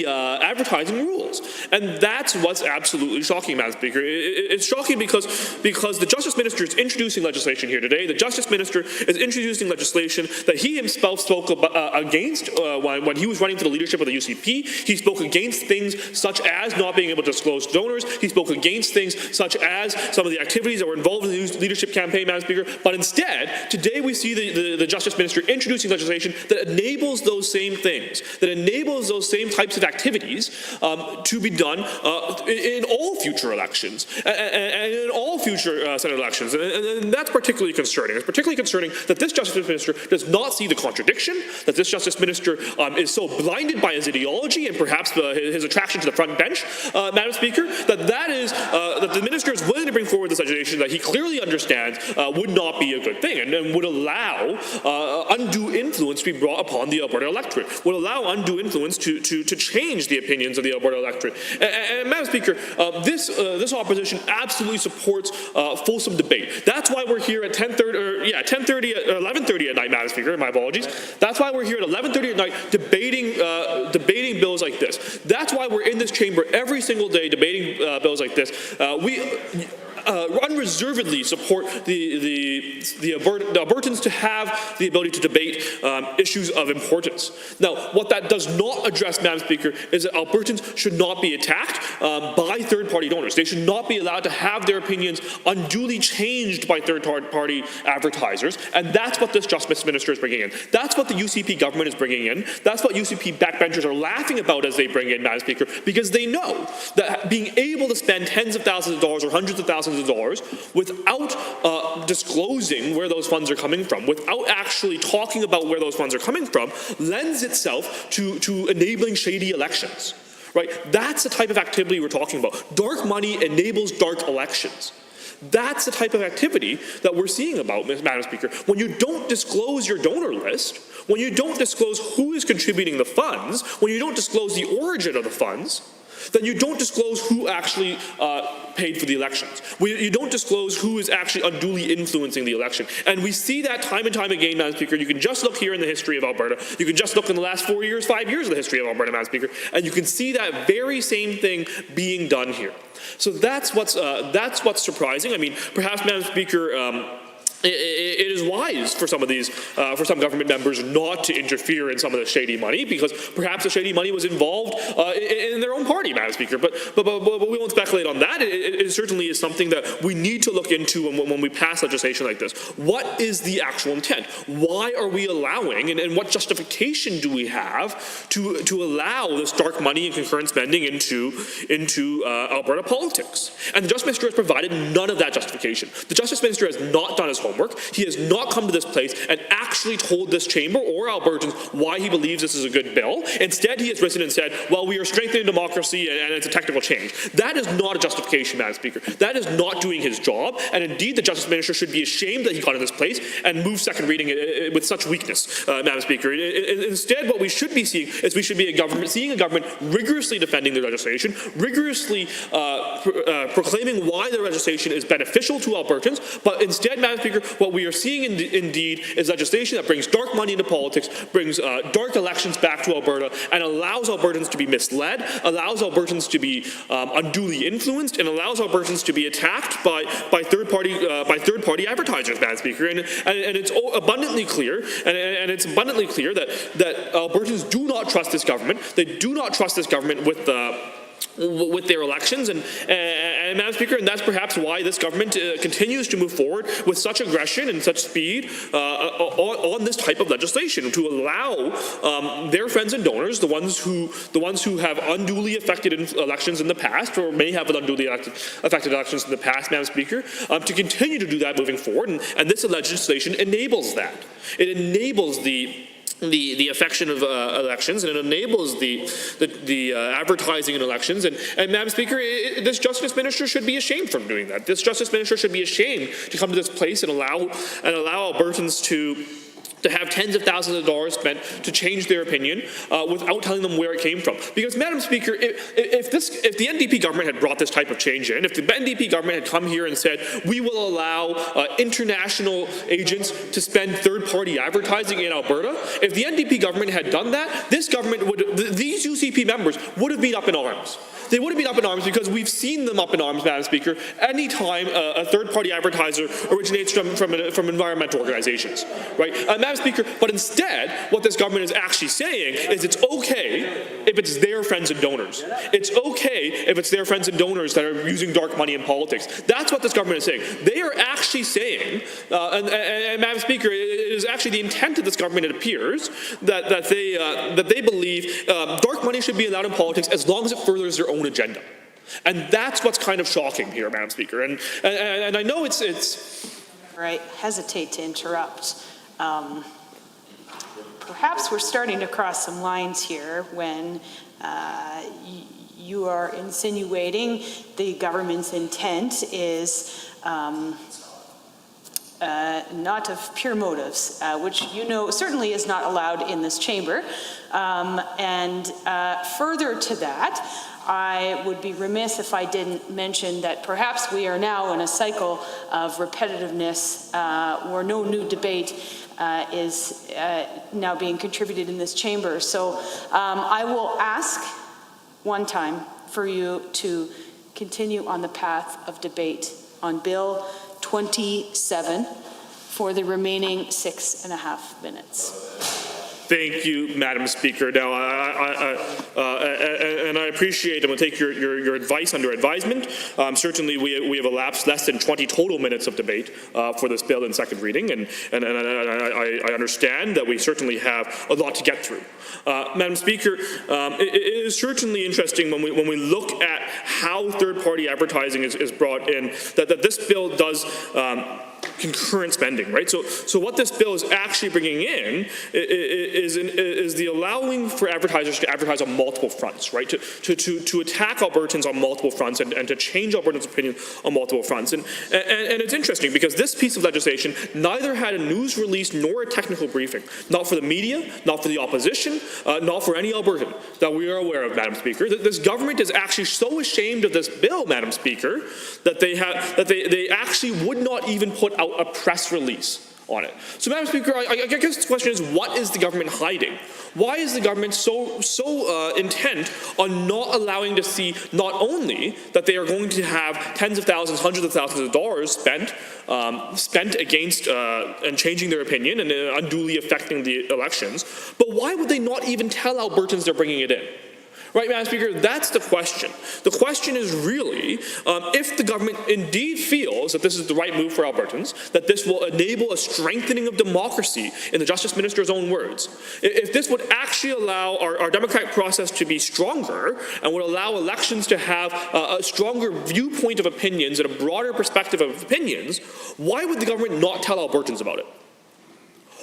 advertising rules. And that's what's absolutely shocking, Madam Speaker. It's shocking because the Justice Minister is introducing legislation here today. The Justice Minister is introducing legislation that he himself spoke against when he was running for the leadership of the UCP. He spoke against things such as not being able to disclose donors. He spoke against things such as some of the activities that were involved in the leadership campaign, Madam Speaker. But instead, today we see the Justice Minister introducing legislation that enables those same things, that enables those same types of activities to be done in all future elections and in all future Senate elections. And that's particularly concerning. It's particularly concerning that this Justice Minister does not see the contradiction, that this Justice Minister is so blinded by his ideology and perhaps his attraction to the front bench, Madam Speaker, that the Minister is willing to bring forward this legislation that he clearly understands would not be a good thing and would allow undue influence to be brought upon the Alberta electorate, would allow undue influence to change the opinions of the Alberta electorate. And Madam Speaker, this opposition absolutely supports fulsome debate. That's why we're here at 11:30 at night, Madam Speaker, my apologies. That's why we're here at 11:30 at night debating bills like this. That's why we're in this chamber every single day debating bills like this. We unreservedly support the Albertans to have the ability to debate issues of importance. Now, what that does not address, Madam Speaker, is that Albertans should not be attacked by third-party donors. They should not be allowed to have their opinions unduly changed by third-party advertisers, and that's what this Justice Minister is bringing in. That's what the UCP government is bringing in. That's what UCP backbenchers are laughing about as they bring in, Madam Speaker, because they know that being able to spend tens of thousands of dollars or hundreds of thousands of dollars without disclosing where those funds are coming from, without actually talking about where those funds are coming from, lends itself to enabling shady elections. Right? That's the type of activity we're talking about. Dark money enables dark elections. That's the type of activity that we're seeing about, Madam Speaker. When you don't disclose your donor list, when you don't disclose who is contributing the funds, when you don't disclose the origin of the funds, then you don't disclose who actually paid for the elections. You don't disclose who is actually unduly influencing the election. And we see that time and time again, Madam Speaker. You can just look here in the history of Alberta. You can just look in the last 5 years of the history of Alberta, Madam Speaker, and you can see that very same thing being done here. So that's what's surprising. I mean, perhaps, Madam Speaker, it is wise for some government members not to interfere in some of the shady money, because perhaps the shady money was involved in their own party, Madam Speaker. But we won't speculate on that. It certainly is something that we need to look into when we pass legislation like this. What is the actual intent? Why are we allowing, and what justification do we have to allow this dark money and concurrent spending into Alberta politics? And the Justice Minister has provided none of that justification. The Justice Minister has not done his homework. He has not come to this place and actually told this chamber or Albertans why he believes this is a good bill. Instead, he has risen and said, well, we are strengthening democracy and it's a technical change. That is not a justification, Madam Speaker. That is not doing his job. And indeed, the Justice Minister should be ashamed that he got to this place and moved second reading with such weakness, Madam Speaker. Instead, what we should be seeing is seeing a government rigorously defending their legislation, rigorously proclaiming why their legislation is beneficial to Albertans, but instead, Madam Speaker, what we are seeing indeed is legislation that brings dark money into politics, brings dark elections back to Alberta, and allows Albertans to be misled, allows Albertans to be unduly influenced, and allows Albertans to be attacked by third-party advertisers, Madam Speaker. And it's abundantly clear, and it's abundantly clear that Albertans do not trust this government. They do not trust this government with their elections, and Madam Speaker, and that's perhaps why this government continues to move forward with such aggression and such speed on this type of legislation, to allow their friends and donors, the ones who have unduly affected elections in the past, or may have unduly affected elections in the past, Madam Speaker, to continue to do that moving forward, and this legislation enables that. It enables the affection of elections, and it enables the advertising in elections. And Madam Speaker, this Justice Minister should be ashamed from doing that. This Justice Minister should be ashamed to come to this place and allow Albertans to have tens of thousands of dollars spent to change their opinion without telling them where it came from. Because, Madam Speaker, if the NDP government had brought this type of change in, if the NDP government had come here and said, we will allow international agents to spend third-party advertising in Alberta, if the NDP government had done that, these UCP members would have been up in arms. They would have been up in arms, because we've seen them up in arms, Madam Speaker, anytime a third-party advertiser originates from environmental organizations, right? Madam Madam Speaker, but instead, what this government is actually saying is it's okay if it's their friends and donors. It's okay if it's their friends and donors that are using dark money in politics. That's what this government is saying. They are actually saying, and Madam Speaker, it is actually the intent of this government, it appears, that they believe dark money should be allowed in politics as long as it furthers their own agenda. And that's what's kind of shocking here, Madam Speaker. And I know it's... I hesitate to interrupt. Perhaps we're starting to cross some lines here when you are insinuating the government's intent is not of pure motives, which you know certainly is not allowed in this chamber. And further to that, I would be remiss if I didn't mention that perhaps we are now in a cycle of repetitiveness where no new debate is now being contributed in this chamber. So I will ask one time for you to continue on the path of debate on Bill 27 for the remaining 6.5 minutes. Thank you, Madam Speaker. Now, and I appreciate, I'm going to take your advice under advisement. Certainly, we have elapsed less than 20 total minutes of debate for this bill in second reading, and I understand that we certainly have a lot to get through. Madam Speaker, it is certainly interesting when we look at how third-party advertising is brought in, that this bill does concurrent spending, right? So what this bill is actually bringing in is the allowing for advertisers to advertise on multiple fronts, right? To attack Albertans on multiple fronts and to change Albertans' opinion on multiple fronts. And it's interesting because this piece of legislation neither had a news release nor a technical briefing, not for the media, not for the opposition, not for any Albertan that we are aware of, Madam Speaker. This government is actually so ashamed of this bill, Madam Speaker, that they actually would not even put out a press release on it. So, Madam Speaker, I guess the question is, what is the government hiding? Why is the government so intent on not allowing to see not only that they are going to have tens of thousands, hundreds of thousands of dollars spent against and changing their opinion and unduly affecting the elections, but why would they not even tell Albertans they're bringing it in? Right, Madam Speaker, that's the question. The question is really, if the government indeed feels that this is the right move for Albertans, that this will enable a strengthening of democracy, in the Justice Minister's own words, if this would actually allow our democratic process to be stronger and would allow elections to have a stronger viewpoint of opinions and a broader perspective of opinions, why would the government not tell Albertans about it?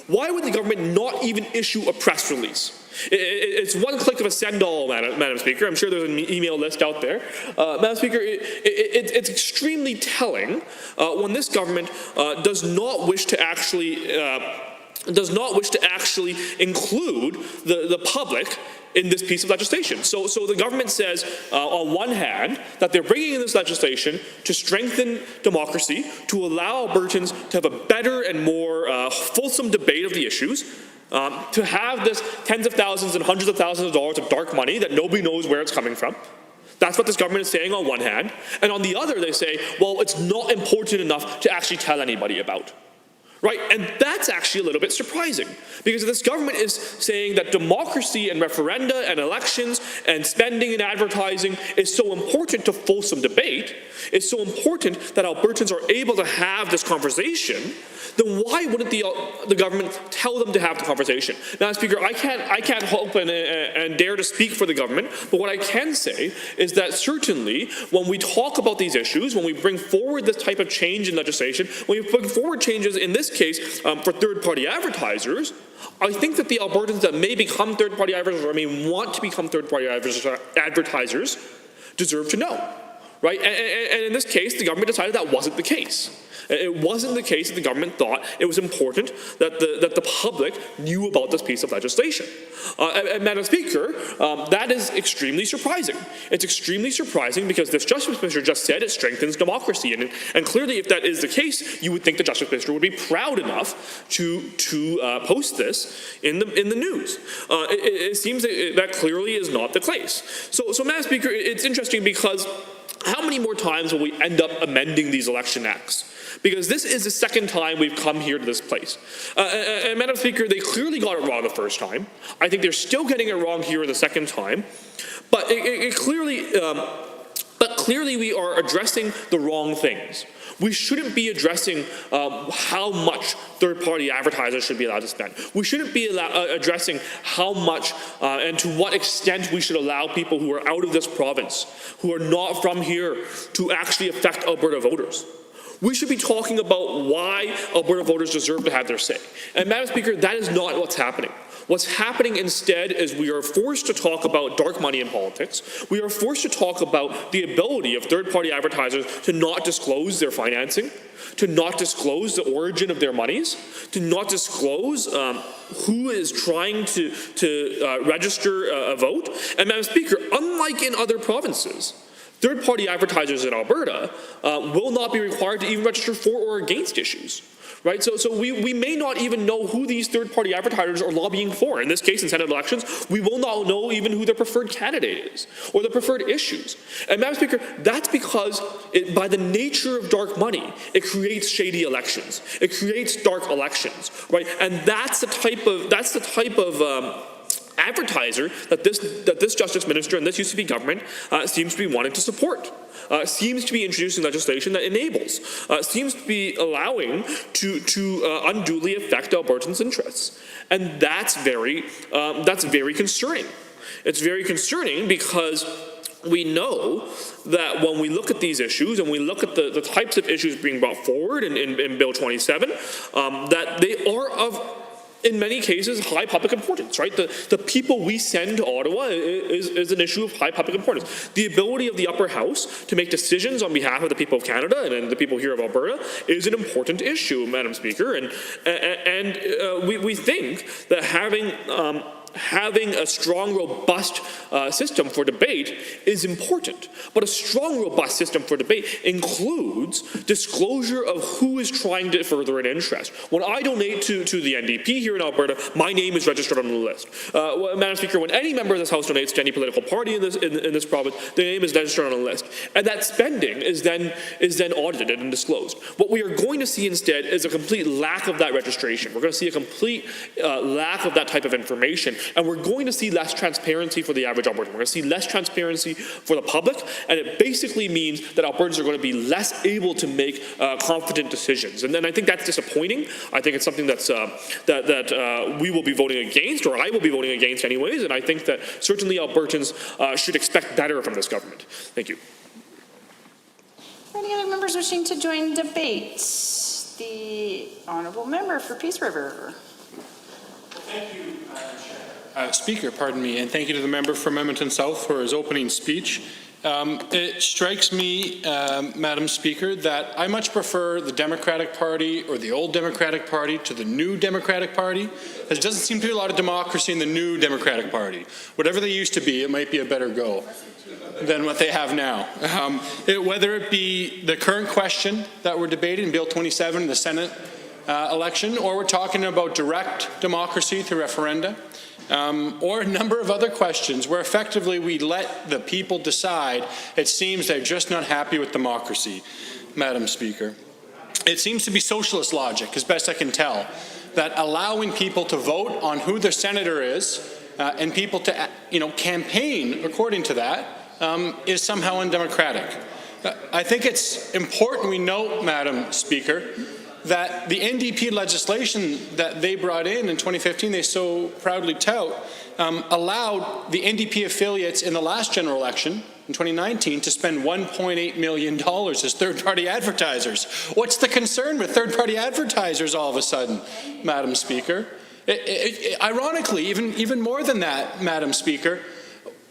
Why would the government not even issue a press release? It's one click of a send all, Madam Speaker. I'm sure there's an email list out there. Madam Speaker, it's extremely telling when this government does not wish to actually include the public in this piece of legislation. So the government says, on one hand, that they're bringing in this legislation to strengthen democracy, to allow Albertans to have a better and more fulsome debate of the issues, to have this tens of thousands and hundreds of thousands of dollars of dark money that nobody knows where it's coming from. That's what this government is saying on one hand. And on the other, they say, well, it's not important enough to actually tell anybody about. Right? And that's actually a little bit surprising, because this government is saying that democracy and referenda and elections and spending and advertising is so important to fulsome debate, it's so important that Albertans are able to have this conversation, then why wouldn't the government tell them to have the conversation? Madam Speaker, I can't hope and dare to speak for the government, but what I can say is that certainly when we talk about these issues, when we bring forward this type of change in legislation, when we bring forward changes in this case for third-party advertisers, I think that the Albertans that may become third-party advertisers or may want to become third-party advertisers deserve to know. Right? And in this case, the government decided that wasn't the case. It wasn't the case that the government thought it was important that the public knew about this piece of legislation. And Madam Speaker, that is extremely surprising. It's extremely surprising because this Justice Minister just said it strengthens democracy. And clearly, if that is the case, you would think the Justice Minister would be proud enough to post this in the news. It seems that clearly is not the case. So Madam Speaker, it's interesting because how many more times will we end up amending these election acts? Because this is the second time we've come here to this place. And Madam Speaker, they clearly got it wrong the first time. I think they're still getting it wrong here the second time. But clearly we are addressing the wrong things. We shouldn't be addressing how much third-party advertisers should be allowed to spend. We shouldn't be addressing how much and to what extent we should allow people who are out of this province, who are not from here, to actually affect Alberta voters. We should be talking about why Alberta voters deserve to have their say. And Madam Speaker, that is not what's happening. What's happening instead is we are forced to talk about dark money in politics. We are forced to talk about the ability of third-party advertisers to not disclose their financing, to not disclose the origin of their monies, to not disclose who is trying to register a vote. And Madam Speaker, unlike in other provinces, third-party advertisers in Alberta will not be required to even register for or against issues. Right? So we may not even know who these third-party advertisers are lobbying for. In this case, in Senate elections, we will not know even who their preferred candidate is or the preferred issues. And Madam Speaker, that's because by the nature of dark money, it creates shady elections. It creates dark elections, right? And that's the type of advertiser that this Justice Minister and this UCP government seems to be wanting to support. Seems to be introducing legislation that enables, seems to be allowing to unduly affect Albertans' interests. And that's very concerning. It's very concerning because we know that when we look at these issues and we look at the types of issues being brought forward in Bill 27, that they are of, in many cases, high public importance, right? The people we send to Ottawa is an issue of high public importance. The ability of the upper house to make decisions on behalf of the people of Canada and the people here of Alberta is an important issue, Madam Speaker. And we think that having a strong, robust system for debate is important. But a strong, robust system for debate includes disclosure of who is trying to further an interest. When I donate to the NDP here in Alberta, my name is registered on the list. Madam Speaker, when any member of this House donates to any political party in this province, their name is registered on a list. And that spending is then audited and disclosed. What we are going to see instead is a complete lack of that registration. We're going to see a complete lack of that type of information. And we're going to see less transparency for the average Albertan. We're going to see less transparency for the public, and it basically means that Albertans are going to be less able to make confident decisions. And then I think that's disappointing. I think it's something that's that we will be voting against, or I will be voting against anyways, and I think that certainly Albertans should expect better from this government. Thank you. Any other members wishing to join debate? The Honourable Member for Peace River. Thank you, Speaker, pardon me, and thank you to the member from Edmonton South for his opening speech. It strikes me, Madam Speaker, that I much prefer the Democratic Party or the old Democratic Party to the new Democratic Party. There doesn't seem to be a lot of democracy in the new Democratic Party. Whatever they used to be, it might be a better go than what they have now. Whether it be the current question that we're debating, Bill 27, the Senate election, or we're talking about direct democracy through referenda, or a number of other questions where effectively we let the people decide. It seems they're just not happy with democracy, Madam Speaker. It seems to be socialist logic, as best I can tell, that allowing people to vote on who their senator is and people to campaign according to that is somehow undemocratic. I think it's important we note, Madam Speaker, that the NDP legislation that they brought in 2015, they so proudly tout, allowed the NDP affiliates in the last general election in 2019 to spend $1.8 million as third-party advertisers. What's the concern with third-party advertisers all of a sudden, Madam Speaker? Ironically, even more than that, Madam Speaker,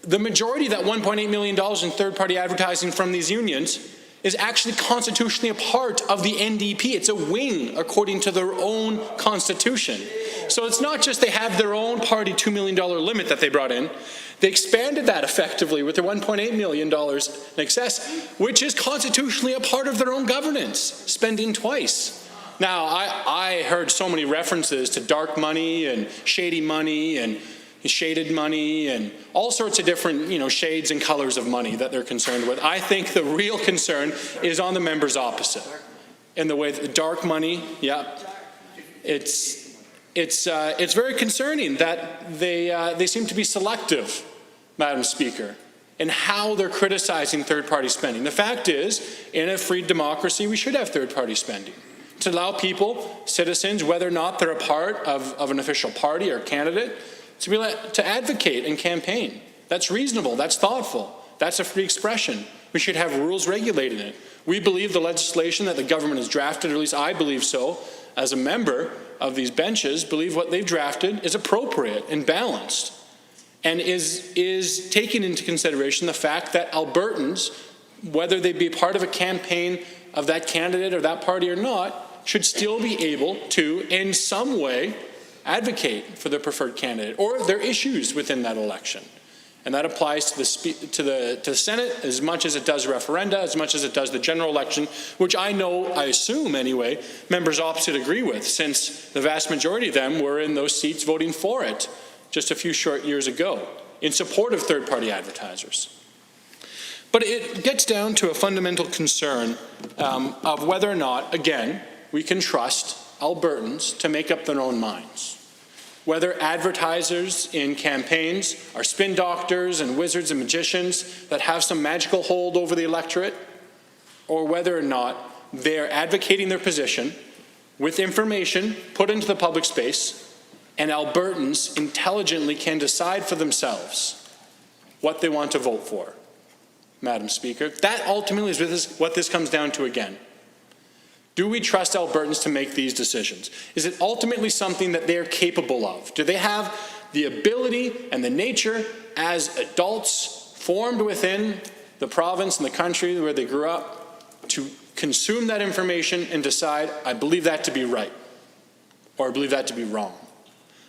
the majority of that $1.8 million in third-party advertising from these unions is actually constitutionally a part of the NDP. It's a wing according to their own constitution. So it's not just they have their own party $2 million limit that they brought in. They expanded that effectively with their $1.8 million in excess, which is constitutionally a part of their own governance, spending twice. Now, I heard so many references to dark money and shady money and shaded money and all sorts of different, shades and colors of money that they're concerned with. I think the real concern is on the members opposite. In the way that dark money, it's very concerning that they seem to be selective, Madam Speaker, in how they're criticizing third-party spending. The fact is, in a free democracy, we should have third-party spending to allow people, citizens, whether or not they're a part of an official party or candidate, to be able to advocate and campaign. That's reasonable. That's thoughtful. That's a free expression. We should have rules regulating it. We believe the legislation that the government has drafted, or at least I believe so, as a member of these benches, believe what they've drafted is appropriate and balanced, and is taking into consideration the fact that Albertans, whether they be part of a campaign of that candidate or that party or not, should still be able to, in some way, advocate for their preferred candidate or their issues within that election. And that applies to the Senate as much as it does referenda, as much as it does the general election, which I assume anyway, members opposite agree with, since the vast majority of them were in those seats voting for it just a few short years ago in support of third-party advertisers. But it gets down to a fundamental concern of whether or not, again, we can trust Albertans to make up their own minds. Whether advertisers in campaigns are spin doctors and wizards and magicians that have some magical hold over the electorate, or whether or not they're advocating their position with information put into the public space, and Albertans intelligently can decide for themselves what they want to vote for. Madam Speaker, that ultimately is what this comes down to again. Do we trust Albertans to make these decisions? Is it ultimately something that they are capable of? Do they have the ability and the nature as adults formed within the province and the country where they grew up to consume that information and decide, I believe that to be right, or I believe that to be wrong?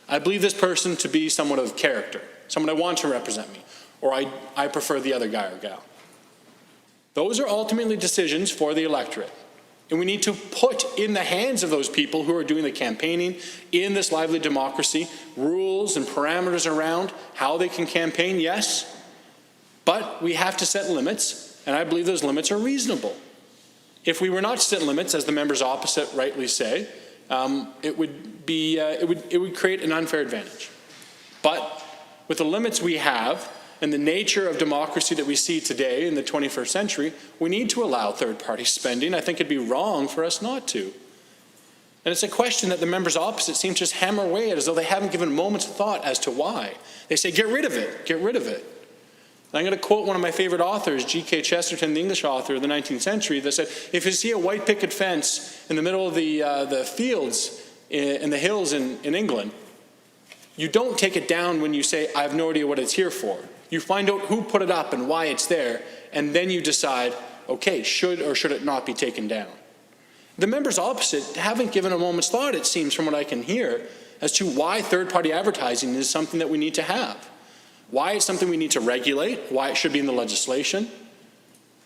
I believe this person to be someone of character, someone I want to represent me, or I prefer the other guy or gal. Those are ultimately decisions for the electorate. And we need to put in the hands of those people who are doing the campaigning in this lively democracy rules and parameters around how they can campaign, yes, but we have to set limits, and I believe those limits are reasonable. If we were not to set limits, as the members opposite rightly say, it would create an unfair advantage. But with the limits we have, and the nature of democracy that we see today in the 21st century, we need to allow third-party spending. I think it'd be wrong for us not to. And it's a question that the members opposite seem to just hammer away at as though they haven't given a moment's thought as to why. They say, get rid of it, get rid of it. And I'm going to quote one of my favorite authors, G.K. Chesterton, the English author of the 19th century, that said, if you see a white picket fence in the middle of the fields in the hills in England, you don't take it down when you say, I have no idea what it's here for. You find out who put it up and why it's there, and then you decide, okay, should or should it not be taken down? The members opposite haven't given a moment's thought, it seems, from what I can hear, as to why third-party advertising is something that we need to have, why it's something we need to regulate, why it should be in the legislation,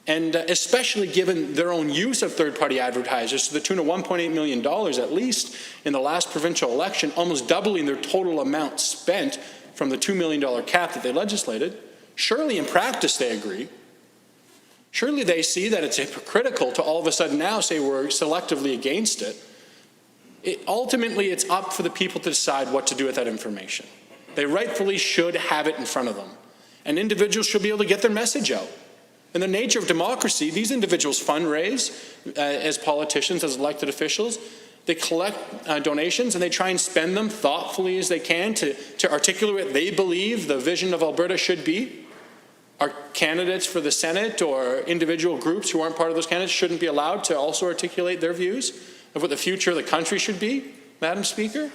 and especially given their own use of third-party advertisers to the tune of $1.8 million at least in the last provincial election, almost doubling their total amount spent from the $2 million cap that they legislated. Surely in practice they agree. Surely they see that it's hypocritical to all of a sudden now say we're selectively against it. Ultimately, it's up for the people to decide what to do with that information. They rightfully should have it in front of them. And individuals should be able to get their message out. In the nature of democracy, these individuals fundraise as politicians, as elected officials. They collect donations and they try and spend them thoughtfully as they can to articulate what they believe the vision of Alberta should be. Our candidates for the Senate or individual groups who aren't part of those candidates shouldn't be allowed to also articulate their views of what the future of the country should be, Madam Speaker?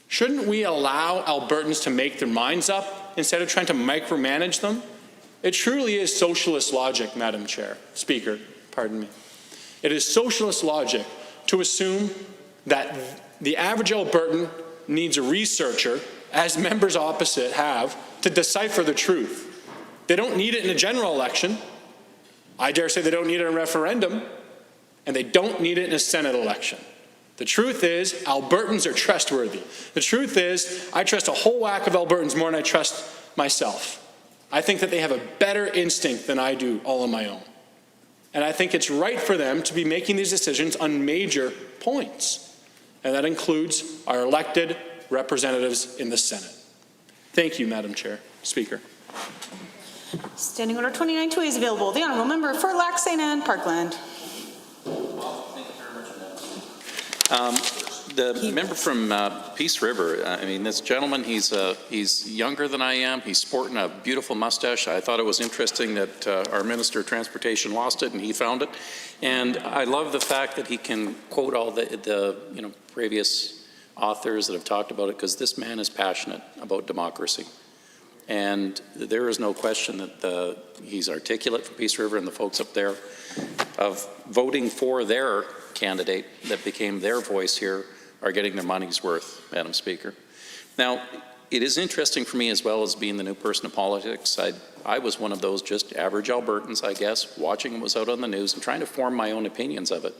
Shouldn't we allow Albertans to make their minds up instead of trying to micromanage them? It truly is socialist logic, Madam Speaker, pardon me. It is socialist logic to assume that the average Albertan needs a researcher, as members opposite have, to decipher the truth. They don't need it in a general election. I dare say they don't need it in a referendum, and they don't need it in a Senate election. The truth is, Albertans are trustworthy. The truth is, I trust a whole whack of Albertans more than I trust myself. I think that they have a better instinct than I do all on my own. And I think it's right for them to be making these decisions on major points. And that includes our elected representatives in the Senate. Thank you, Madam Chair. Speaker. Standing Order 29-2A is available. The Honourable Member for Lac St. Anne Parkland. The member from Peace River, I mean, this gentleman, he's younger than I am. He's sporting a beautiful mustache. I thought it was interesting that our Minister of Transportation lost it and he found it. And I love the fact that he can quote all the previous authors that have talked about it, because this man is passionate about democracy. And there is no question that he's articulate for Peace River and the folks up there of voting for their candidate that became their voice here are getting their money's worth, Madam Speaker. Now, it is interesting for me, as well as being the new person in politics. I was one of those just average Albertans, I guess, watching what was out on the news and trying to form my own opinions of it.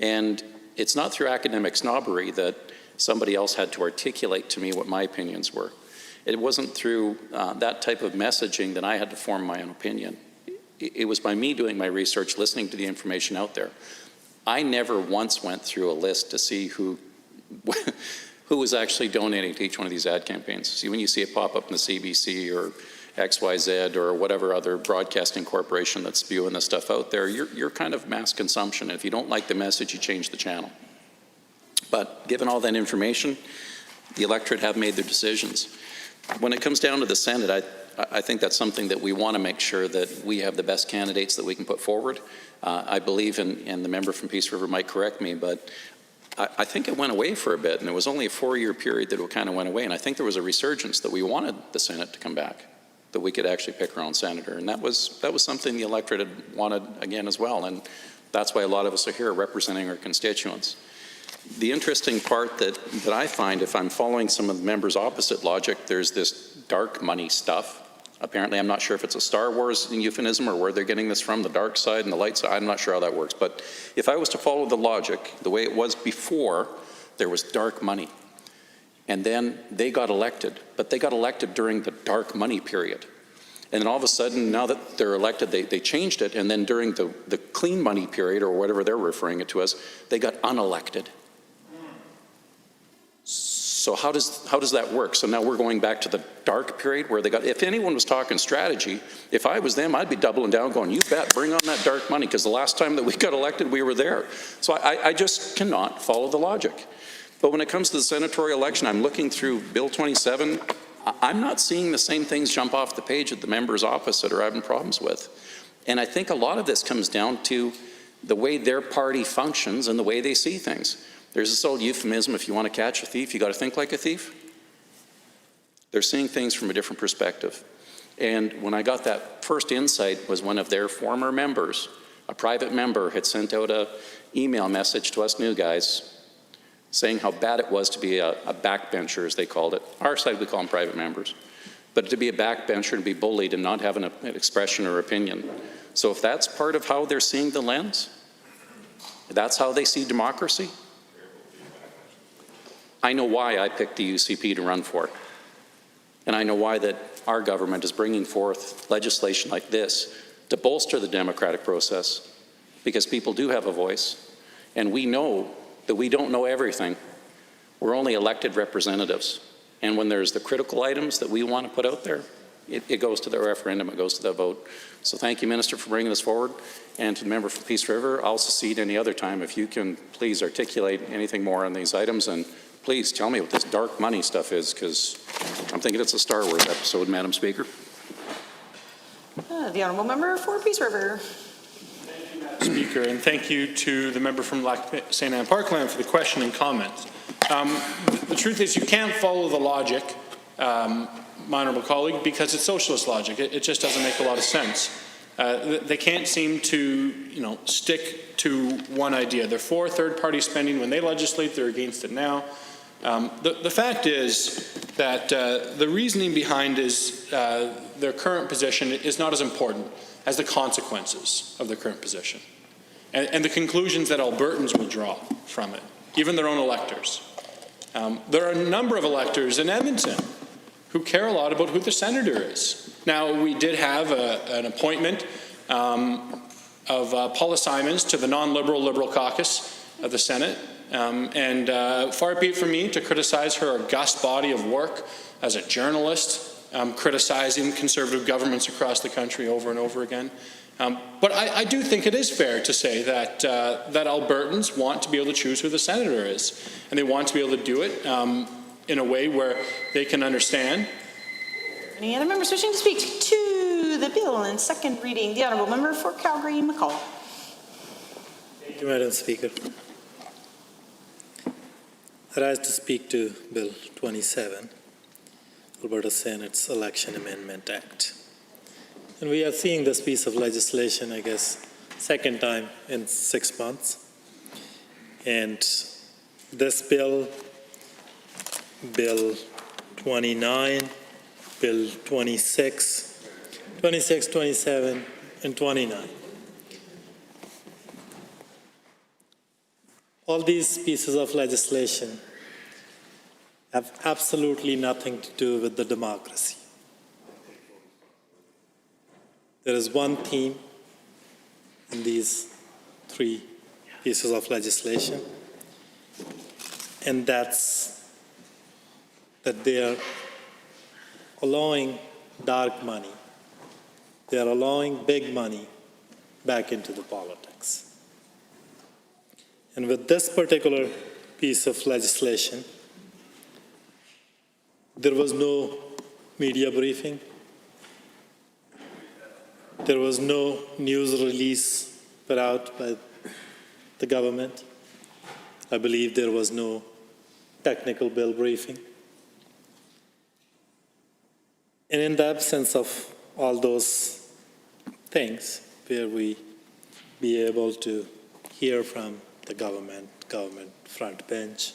And it's not through academic snobbery that somebody else had to articulate to me what my opinions were. It wasn't through that type of messaging that I had to form my own opinion. It was by me doing my research, listening to the information out there. I never once went through a list to see who was actually donating to each one of these ad campaigns. See, when you see it pop up in the CBC or XYZ or whatever other broadcasting corporation that's spewing this stuff out there, you're kind of mass consumption. And if you don't like the message, you change the channel. But given all that information, the electorate have made their decisions. When it comes down to the Senate, I think that's something that we want to make sure that we have the best candidates that we can put forward. I believe, and the member from Peace River might correct me, but I think it went away for a bit, and it was only a 4-year period that it kind of went away, and I think there was a resurgence that we wanted the Senate to come back, that we could actually pick our own senator, and that was something the electorate had wanted again as well, and that's why a lot of us are here representing our constituents. The interesting part that I find, if I'm following some of the members' opposite logic, there's this dark money stuff. Apparently, I'm not sure if it's a Star Wars euphemism or where they're getting this from, the dark side and the light side. I'm not sure how that works. But if I was to follow the logic, the way it was before, there was dark money. And then they got elected. But they got elected during the dark money period. And then all of a sudden, now that they're elected, they changed it. And then during the clean money period, or whatever they're referring it to as, they got unelected. So how does that work? So now we're going back to the dark period where they got, if anyone was talking strategy, if I was them, I'd be doubling down going, you bet, bring on that dark money, because the last time that we got elected, we were there. So I just cannot follow the logic. But when it comes to the senatorial election, I'm looking through Bill 27, I'm not seeing the same things jump off the page that the members opposite are having problems with. And I think a lot of this comes down to the way their party functions and the way they see things. There's this old euphemism, if you want to catch a thief, you got to think like a thief. They're seeing things from a different perspective. And when I got that first insight was one of their former members, a private member, had sent out an email message to us new guys saying how bad it was to be a backbencher, as they called it. Our side, we call them private members. But to be a backbencher and be bullied and not have an expression or opinion. So if that's part of how they're seeing the lens, that's how they see democracy, I know why I picked the UCP to run for. And I know why that our government is bringing forth legislation like this to bolster the democratic process, because people do have a voice, and we know that we don't know everything. We're only elected representatives. And when there's the critical items that we want to put out there, it goes to the referendum, it goes to the vote. So thank you, Minister, for bringing this forward. And to the member from Peace River, I'll secede any other time if you can please articulate anything more on these items, and please tell me what this dark money stuff is, because I'm thinking it's a Star Wars episode, Madam Speaker. The Honourable Member for Peace River. Thank you, Madam Speaker, and thank you to the member from Lac St. Anne Parkland for the question and comments. The truth is, you can't follow the logic, my honourable colleague, because it's socialist logic. It just doesn't make a lot of sense. They can't seem to, stick to one idea. They're for third-party spending when they legislate. They're against it now. The fact is that the reasoning behind their current position is not as important as the consequences of their current position and the conclusions that Albertans will draw from it. even their own electors. There are a number of electors in Edmonton who care a lot about who the senator is. Now, we did have an appointment of Paula Simons to the non-liberal Liberal caucus of the Senate, and far be it from me to criticize her august body of work as a journalist, criticizing conservative governments across the country over and over again. But I do think it is fair to say that Albertans want to be able to choose who the senator is, and they want to be able to do it in a way where they can understand. Any other members wishing to speak to the bill in second reading? The Honourable Member for Calgary-McCall. Thank you, Madam Speaker. I rise to speak to Bill 27, Alberta Senate's Election Amendment Act. And we are seeing this piece of legislation, I guess, second time in 6 months. And this bill, Bill 29, Bill 26, 26, 27, and 29. All these pieces of legislation have absolutely nothing to do with the democracy. There is one theme in these three pieces of legislation, and that's that they are allowing dark money, they are allowing big money back into the politics. And with this particular piece of legislation, there was no media briefing. There was no news release put out by the government. I believe there was no technical bill briefing. And in the absence of all those things, where we be able to hear from the government front bench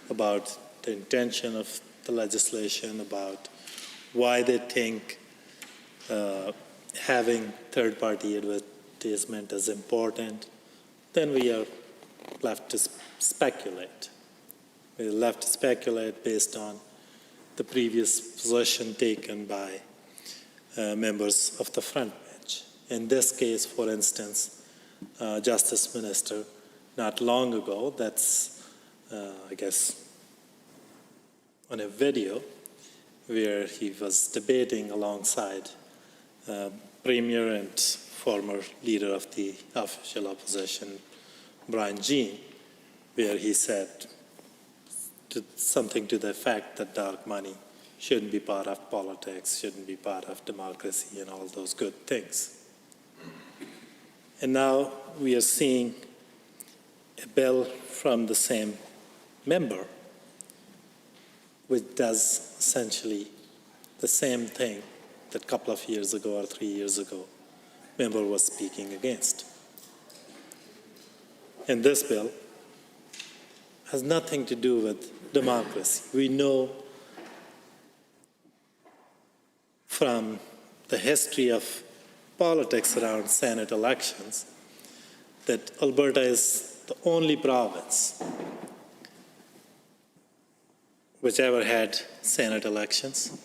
about the intention of the legislation, about why they think having third-party advertisement is important, then we are left to speculate. We're left to speculate based on the previous position taken by members of the front bench. In this case, for instance, Justice Minister, not long ago, that's, I guess, on a video where he was debating alongside Premier and former leader of the official opposition, Brian Jean, where he said something to the effect that dark money shouldn't be part of politics, shouldn't be part of democracy, and all those good things. And now we are seeing a bill from the same member which does essentially the same thing that a couple of years ago or 3 years ago, member was speaking against. And this bill has nothing to do with democracy. We know from the history of politics around Senate elections that Alberta is the only province which ever had Senate elections.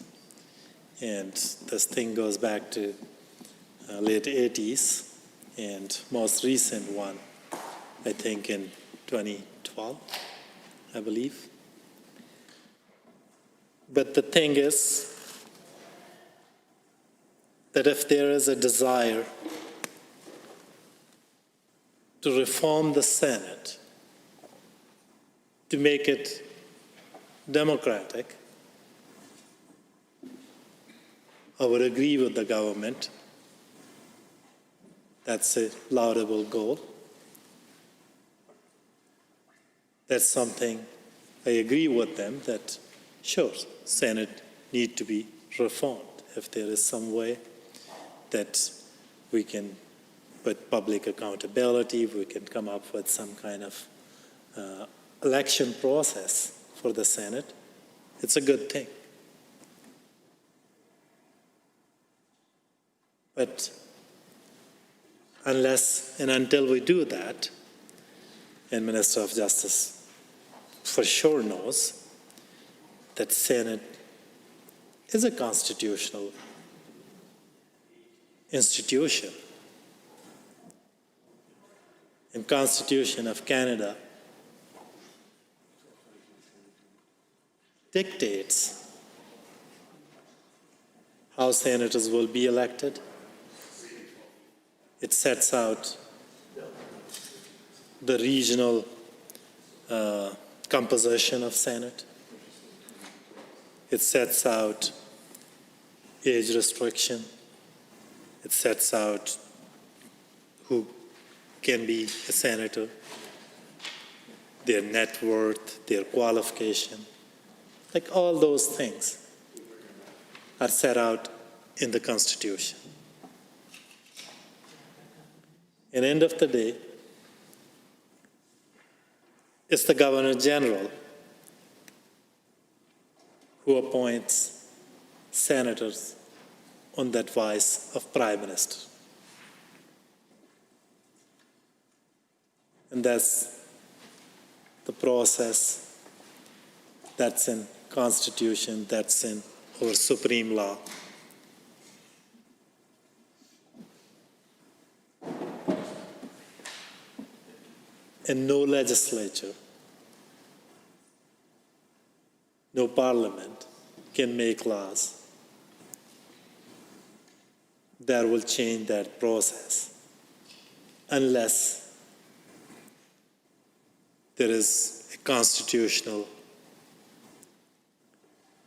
And this thing goes back to late 80s, and most recent one, I think in 2012, I believe. But the thing is that if there is a desire to reform the Senate, to make it democratic, I would agree with the government. That's a laudable goal. That's something I agree with them that, sure, Senate need to be reformed. If there is some way that we can, with public accountability, we can come up with some kind of election process for the Senate, it's a good thing. But unless and until we do that, and Minister of Justice for sure knows that Senate is a constitutional institution. And Constitution of Canada dictates how senators will be elected. It sets out the regional composition of Senate. It sets out age restriction. It sets out who can be a senator, their net worth, their qualification. Like all those things are set out in the Constitution. And end of the day, it's the Governor General who appoints senators on the advice of Prime Minister. And that's the process that's in Constitution, that's in our supreme law. And no legislature, no parliament can make laws that will change that process unless there is a constitutional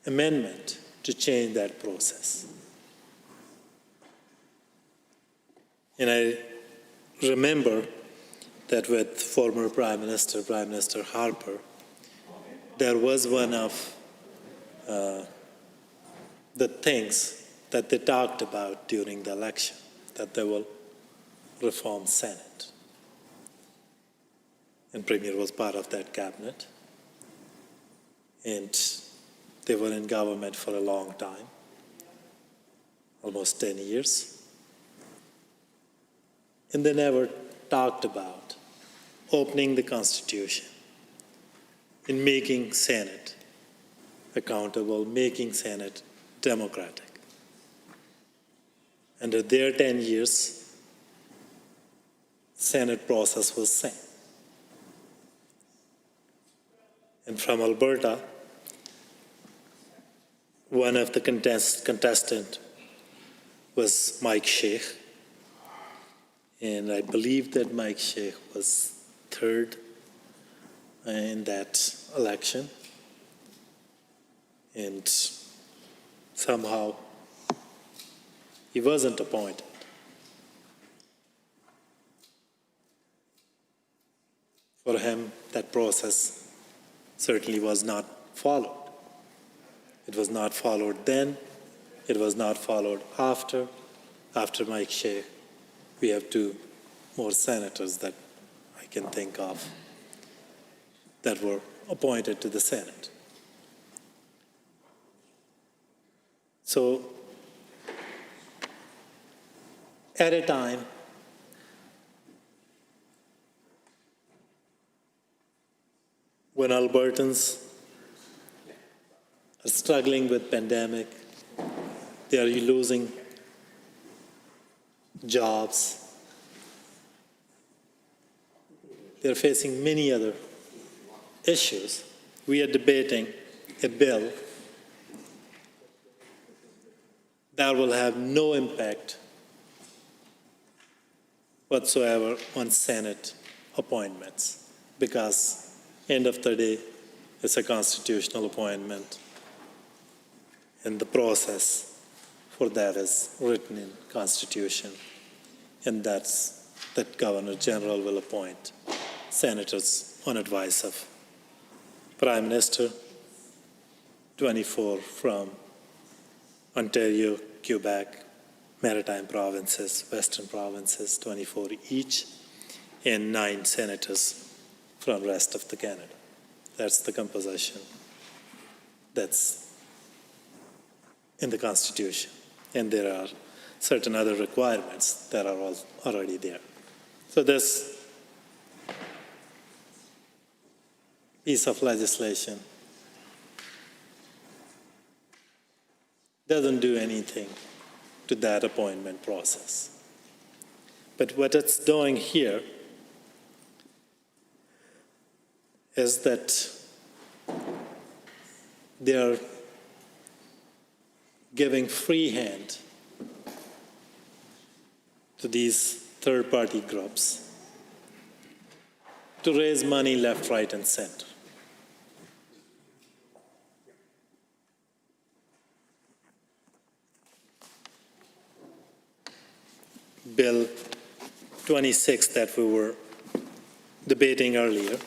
amendment to change that process. And I remember that with former Prime Minister Harper, there was one of the things that they talked about during the election, that they will reform Senate. And Premier was part of that cabinet. And they were in government for a long time, almost 10 years. And they never talked about opening the Constitution and making Senate accountable, making Senate democratic. Under their 10 years, Senate process was same. And from Alberta, one of the contestant was Mike Sheikh. And I believe that Mike Sheikh was third in that election. And somehow he wasn't appointed. For him, that process certainly was not followed. It was not followed then. It was not followed after. After Mike Sheikh, we have two more senators that I can think of that were appointed to the Senate. So, at a time when Albertans are struggling with pandemic, they are losing jobs, they are facing many other issues, we are debating a bill that will have no impact whatsoever on Senate appointments, because end of the day, it's a constitutional appointment, and the process for that is written in Constitution, and that's that Governor General will appoint senators on advice of Prime Minister, 24 from Ontario, Quebec, Maritime provinces, Western provinces, 24 each, and 9 senators from the rest of the Canada. That's the composition that's in the Constitution. And there are certain other requirements that are already there. So this piece of legislation doesn't do anything to that appointment process. But what it's doing here is that they're giving free hand to these third-party groups to raise money left, right, and center. Bill 26 that we were debating earlier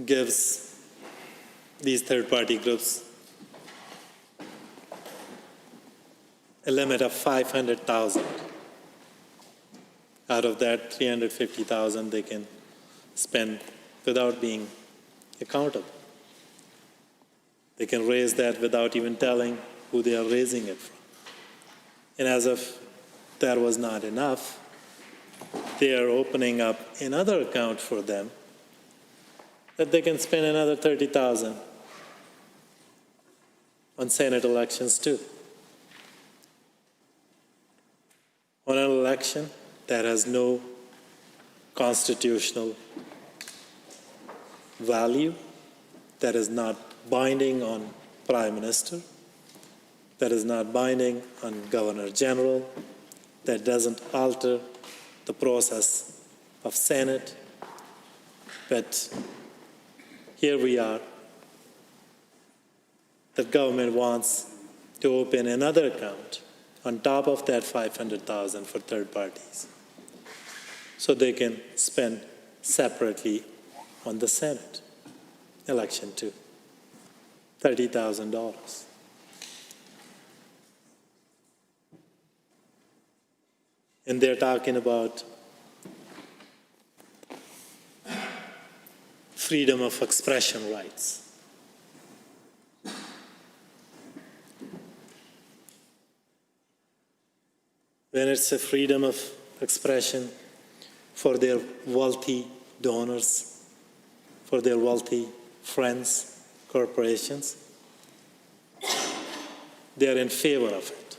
gives these third-party groups a limit of $500,000. Out of that, $350,000 they can spend without being accountable. They can raise that without even telling who they are raising it from. And as if that was not enough, they are opening up another account for them that they can spend another $30,000 on Senate elections too. On an election that has no constitutional value, that is not binding on Prime Minister, that is not binding on Governor General, that doesn't alter the process of Senate. But here we are. The government wants to open another account on top of that $500,000 for third parties, so they can spend separately on the Senate election too, $30,000. And they're talking about freedom of expression rights. When it's a freedom of expression for their wealthy donors, for their wealthy friends, corporations, they are in favor of it.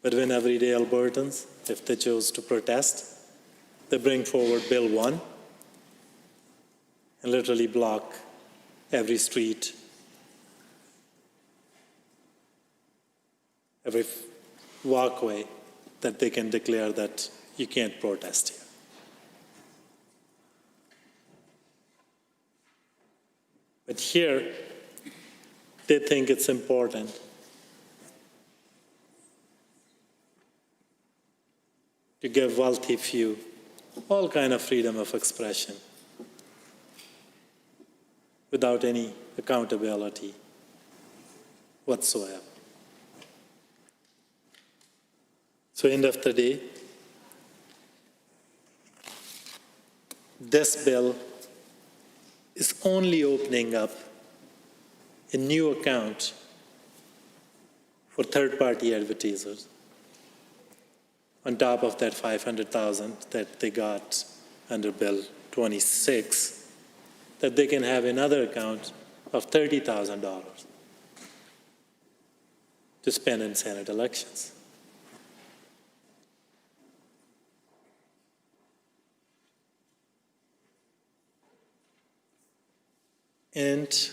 But when everyday Albertans, if they choose to protest, they bring forward Bill 1 and literally block every street, every walkway that they can declare that you can't protest here. But here, they think it's important to give wealthy few all kind of freedom of expression without any accountability whatsoever. So end of the day, this bill is only opening up a new account for third-party advertisers on top of that $500,000 that they got under Bill 26, that they can have another account of $30,000 to spend in Senate elections. And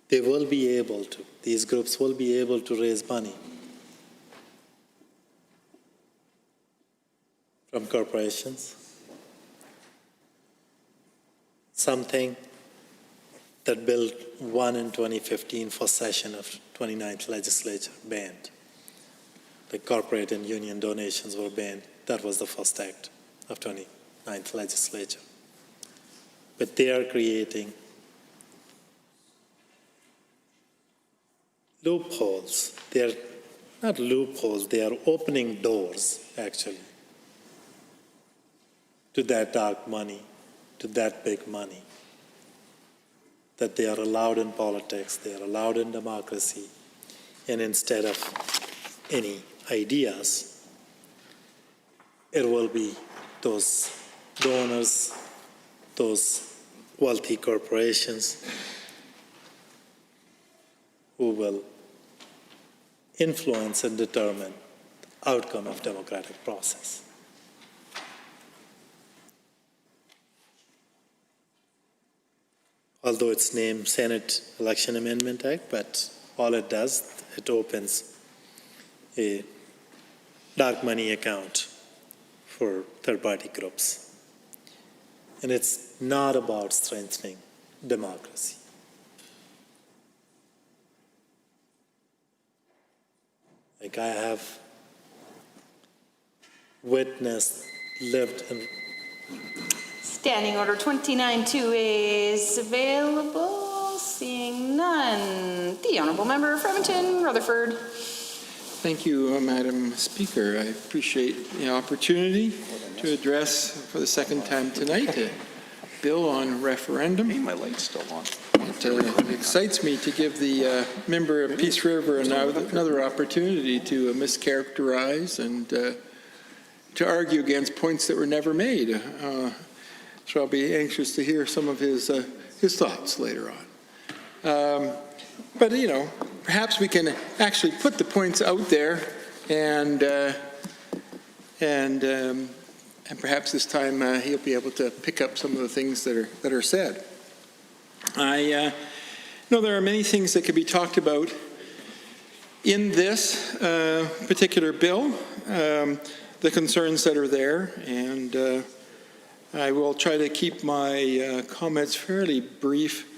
they will be able to, these groups will be able to raise money from corporations, something that Bill 1 in 2015 for session of 29th legislature banned. The corporate and union donations were banned. That was the first act of 29th legislature. But they are creating loopholes. They are not loopholes, they are opening doors, actually, to that dark money, to that big money, that they are allowed in politics, they are allowed in democracy, and instead of any ideas, it will be those donors, those wealthy corporations who will influence and determine the outcome of democratic process. Although it's named Senate Election Amendment Act, but all it does, it opens a dark money account for third-party groups. And it's not about strengthening democracy. Like I have witnessed, lived, and Standing Order 29-2A is available. Seeing none. The Honourable Member for Edmonton Rutherford. Thank you, Madam Speaker. I appreciate the opportunity to address for the second time tonight a bill on referendum. Hey, my light's still on. It excites me to give the member of Peace River another opportunity to mischaracterize and to argue against points that were never made. So I'll be anxious to hear some of his thoughts later on. But, you know, perhaps we can actually put the points out there and perhaps this time he'll be able to pick up some of the things that are said. I know there are many things that could be talked about in this particular bill, the concerns that are there, and I will try to keep my comments fairly brief,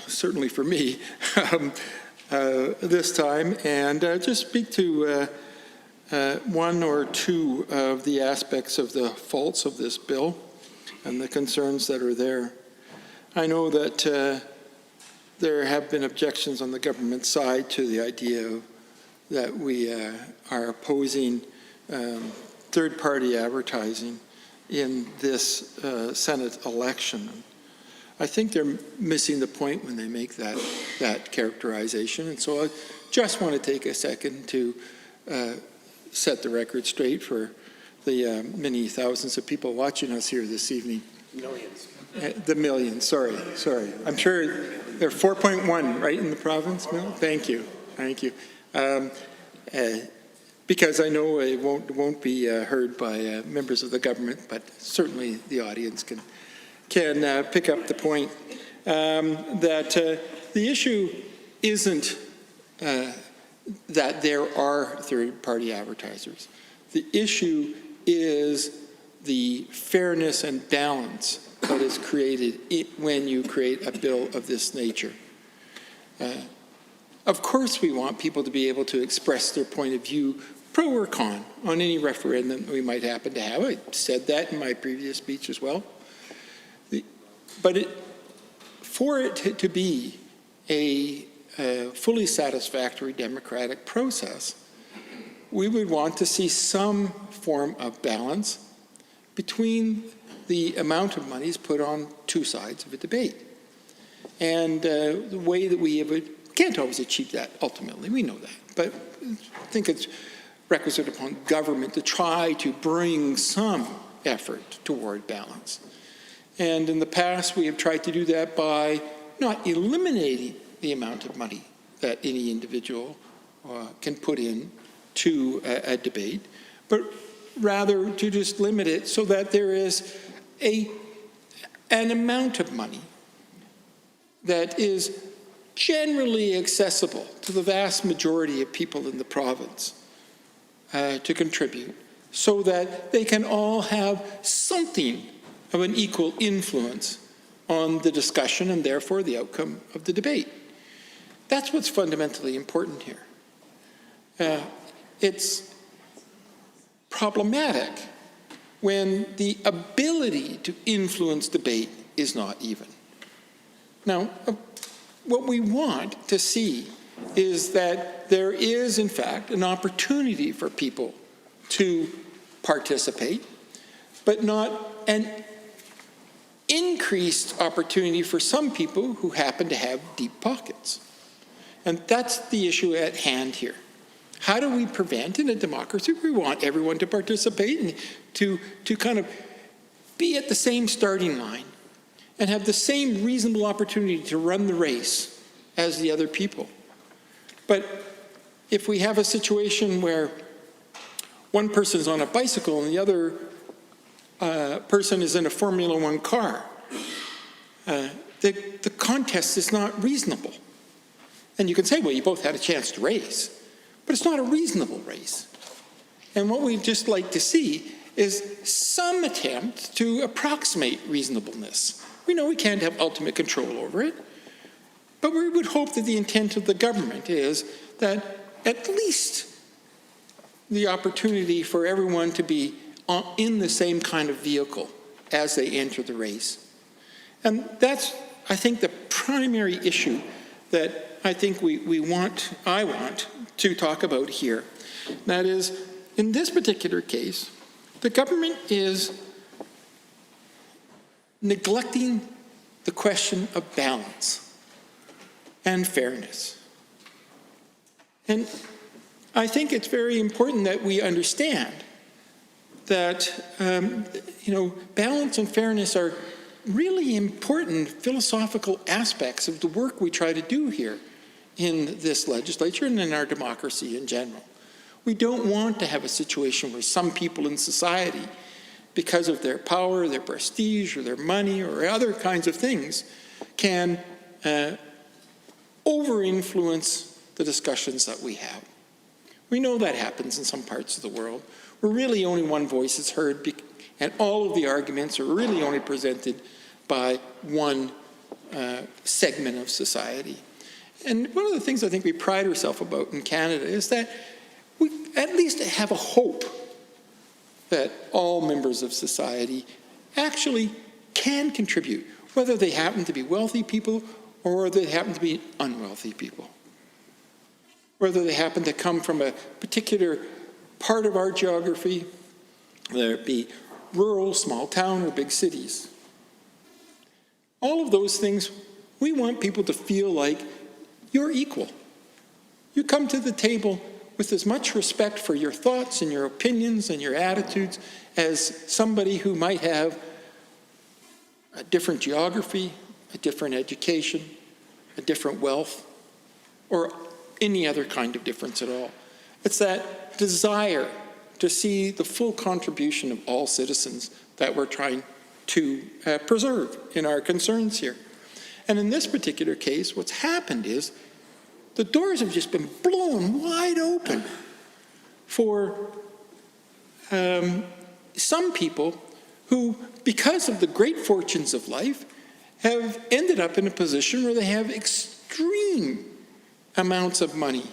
certainly for me, this time, and just speak to one or two of the aspects of the faults of this bill and the concerns that are there. I know that there have been objections on the government side to the idea that we are opposing third-party advertising in this Senate election. I think they're missing the point when they make that characterization, and so I just want to take a second to set the record straight for the many thousands of people watching us here this evening. Millions. The millions, sorry. I'm sure they're 4.1, right, in the province? No? Thank you. Because I know it won't be heard by members of the government, but certainly the audience can pick up the point that the issue isn't that there are third-party advertisers. The issue is the fairness and balance that is created when you create a bill of this nature. Of course we want people to be able to express their point of view, pro or con, on any referendum we might happen to have. I said that in my previous speech as well. But for it to be a fully satisfactory democratic process, we would want to see some form of balance between the amount of money is put on two sides of a debate. And the way that we can't always achieve that ultimately, we know that. But I think it's requisite upon government to try to bring some effort toward balance. And in the past, we have tried to do that by not eliminating the amount of money that any individual can put in to a debate, but rather to just limit it so that there is an amount of money that is generally accessible to the vast majority of people in the province to contribute, so that they can all have something of an equal influence on the discussion and therefore the outcome of the debate. That's what's fundamentally important here. It's problematic when the ability to influence debate is not even. Now, what we want to see is that there is, in fact, an opportunity for people to participate, but not an increased opportunity for some people who happen to have deep pockets. And that's the issue at hand here. How do we prevent, in a democracy, we want everyone to participate and to kind of be at the same starting line and have the same reasonable opportunity to run the race as the other people. But if we have a situation where one person is on a bicycle and the other person is in a Formula One car, the contest is not reasonable. And you can say, well, you both had a chance to race, but it's not a reasonable race. And what we'd just like to see is some attempt to approximate reasonableness. We know we can't have ultimate control over it, but we would hope that the intent of the government is that at least the opportunity for everyone to be in the same kind of vehicle as they enter the race. And that's, I think, the primary issue that I think I want to talk about here. That is, in this particular case, the government is neglecting the question of balance and fairness. And I think it's very important that we understand that balance and fairness are really important philosophical aspects of the work we try to do here in this legislature and in our democracy in general. We don't want to have a situation where some people in society, because of their power, their prestige, or their money, or other kinds of things, can over-influence the discussions that we have. We know that happens in some parts of the world, where really only one voice is heard, and all of the arguments are really only presented by one segment of society. And one of the things I think we pride ourselves about in Canada is that we at least have a hope that all members of society actually can contribute, whether they happen to be wealthy people or they happen to be unwealthy people, whether they happen to come from a particular part of our geography, whether it be rural, small town, or big cities. All of those things, we want people to feel like you're equal. You come to the table with as much respect for your thoughts and your opinions and your attitudes as somebody who might have a different geography, a different education, a different wealth, or any other kind of difference at all. It's that desire to see the full contribution of all citizens that we're trying to preserve in our concerns here. And in this particular case, what's happened is the doors have just been blown wide open for some people who, because of the great fortunes of life, have ended up in a position where they have extreme amounts of money,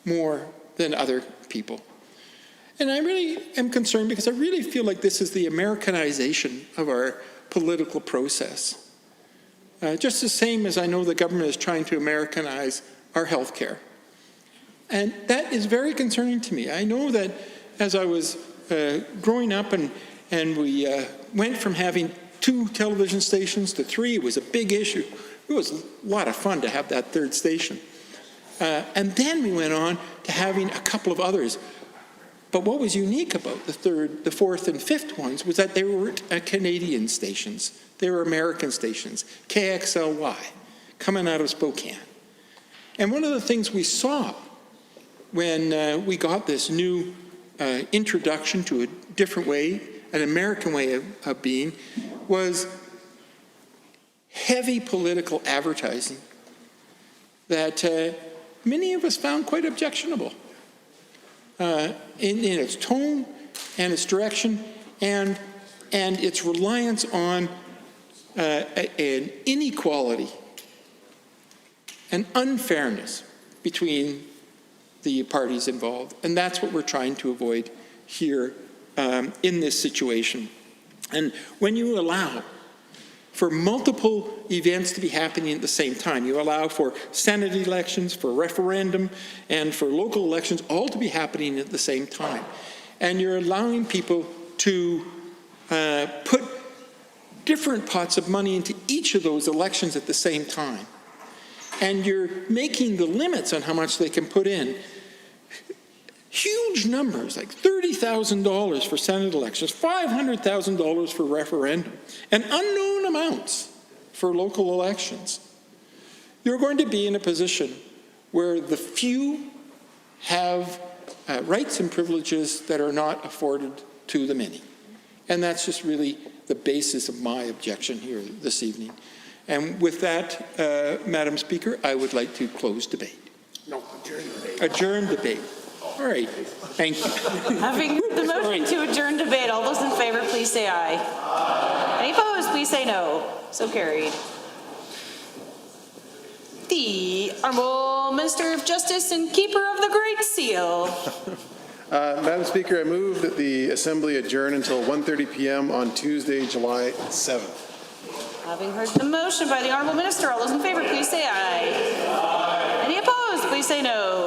more than other people. And I really am concerned because I really feel like this is the Americanization of our political process. Just the same as I know the government is trying to Americanize our health care. And that is very concerning to me. I know that as I was growing up and we went from having 2 television stations to 3, it was a big issue. It was a lot of fun to have that 3rd station. And then we went on to having a couple of others. But what was unique about the 3rd, the 4th, and 5th ones was that they were Canadian stations. They were American stations, KXLY, coming out of Spokane. And one of the things we saw when we got this new introduction to a different way, an American way of being, was heavy political advertising that many of us found quite objectionable in its tone and its direction and its reliance on an inequality, an unfairness between the parties involved. And that's what we're trying to avoid here in this situation. And when you allow for multiple events to be happening at the same time, you allow for Senate elections, for referendum, and for local elections all to be happening at the same time. And you're allowing people to put different pots of money into each of those elections at the same time. And you're making the limits on how much they can put in huge numbers, like $30,000 for Senate elections, $500,000 for referendum, and unknown amounts for local elections, you're going to be in a position where the few have rights and privileges that are not afforded to the many. And that's just really the basis of my objection here this evening. And with that, Madam Speaker, I would like to close debate. No, adjourn debate. Adjourn debate. All right. Thank you. Having heard the motion to adjourn debate, all those in favor, please say aye. Any opposed, please say no. So carried. The Honourable Minister of Justice and Keeper of the Great Seal. Madam Speaker, I move that the Assembly adjourn until 1:30 p.m. on Tuesday, July 7th. Having heard the motion by the Honourable Minister, all those in favor, please say aye. Any opposed, please say no.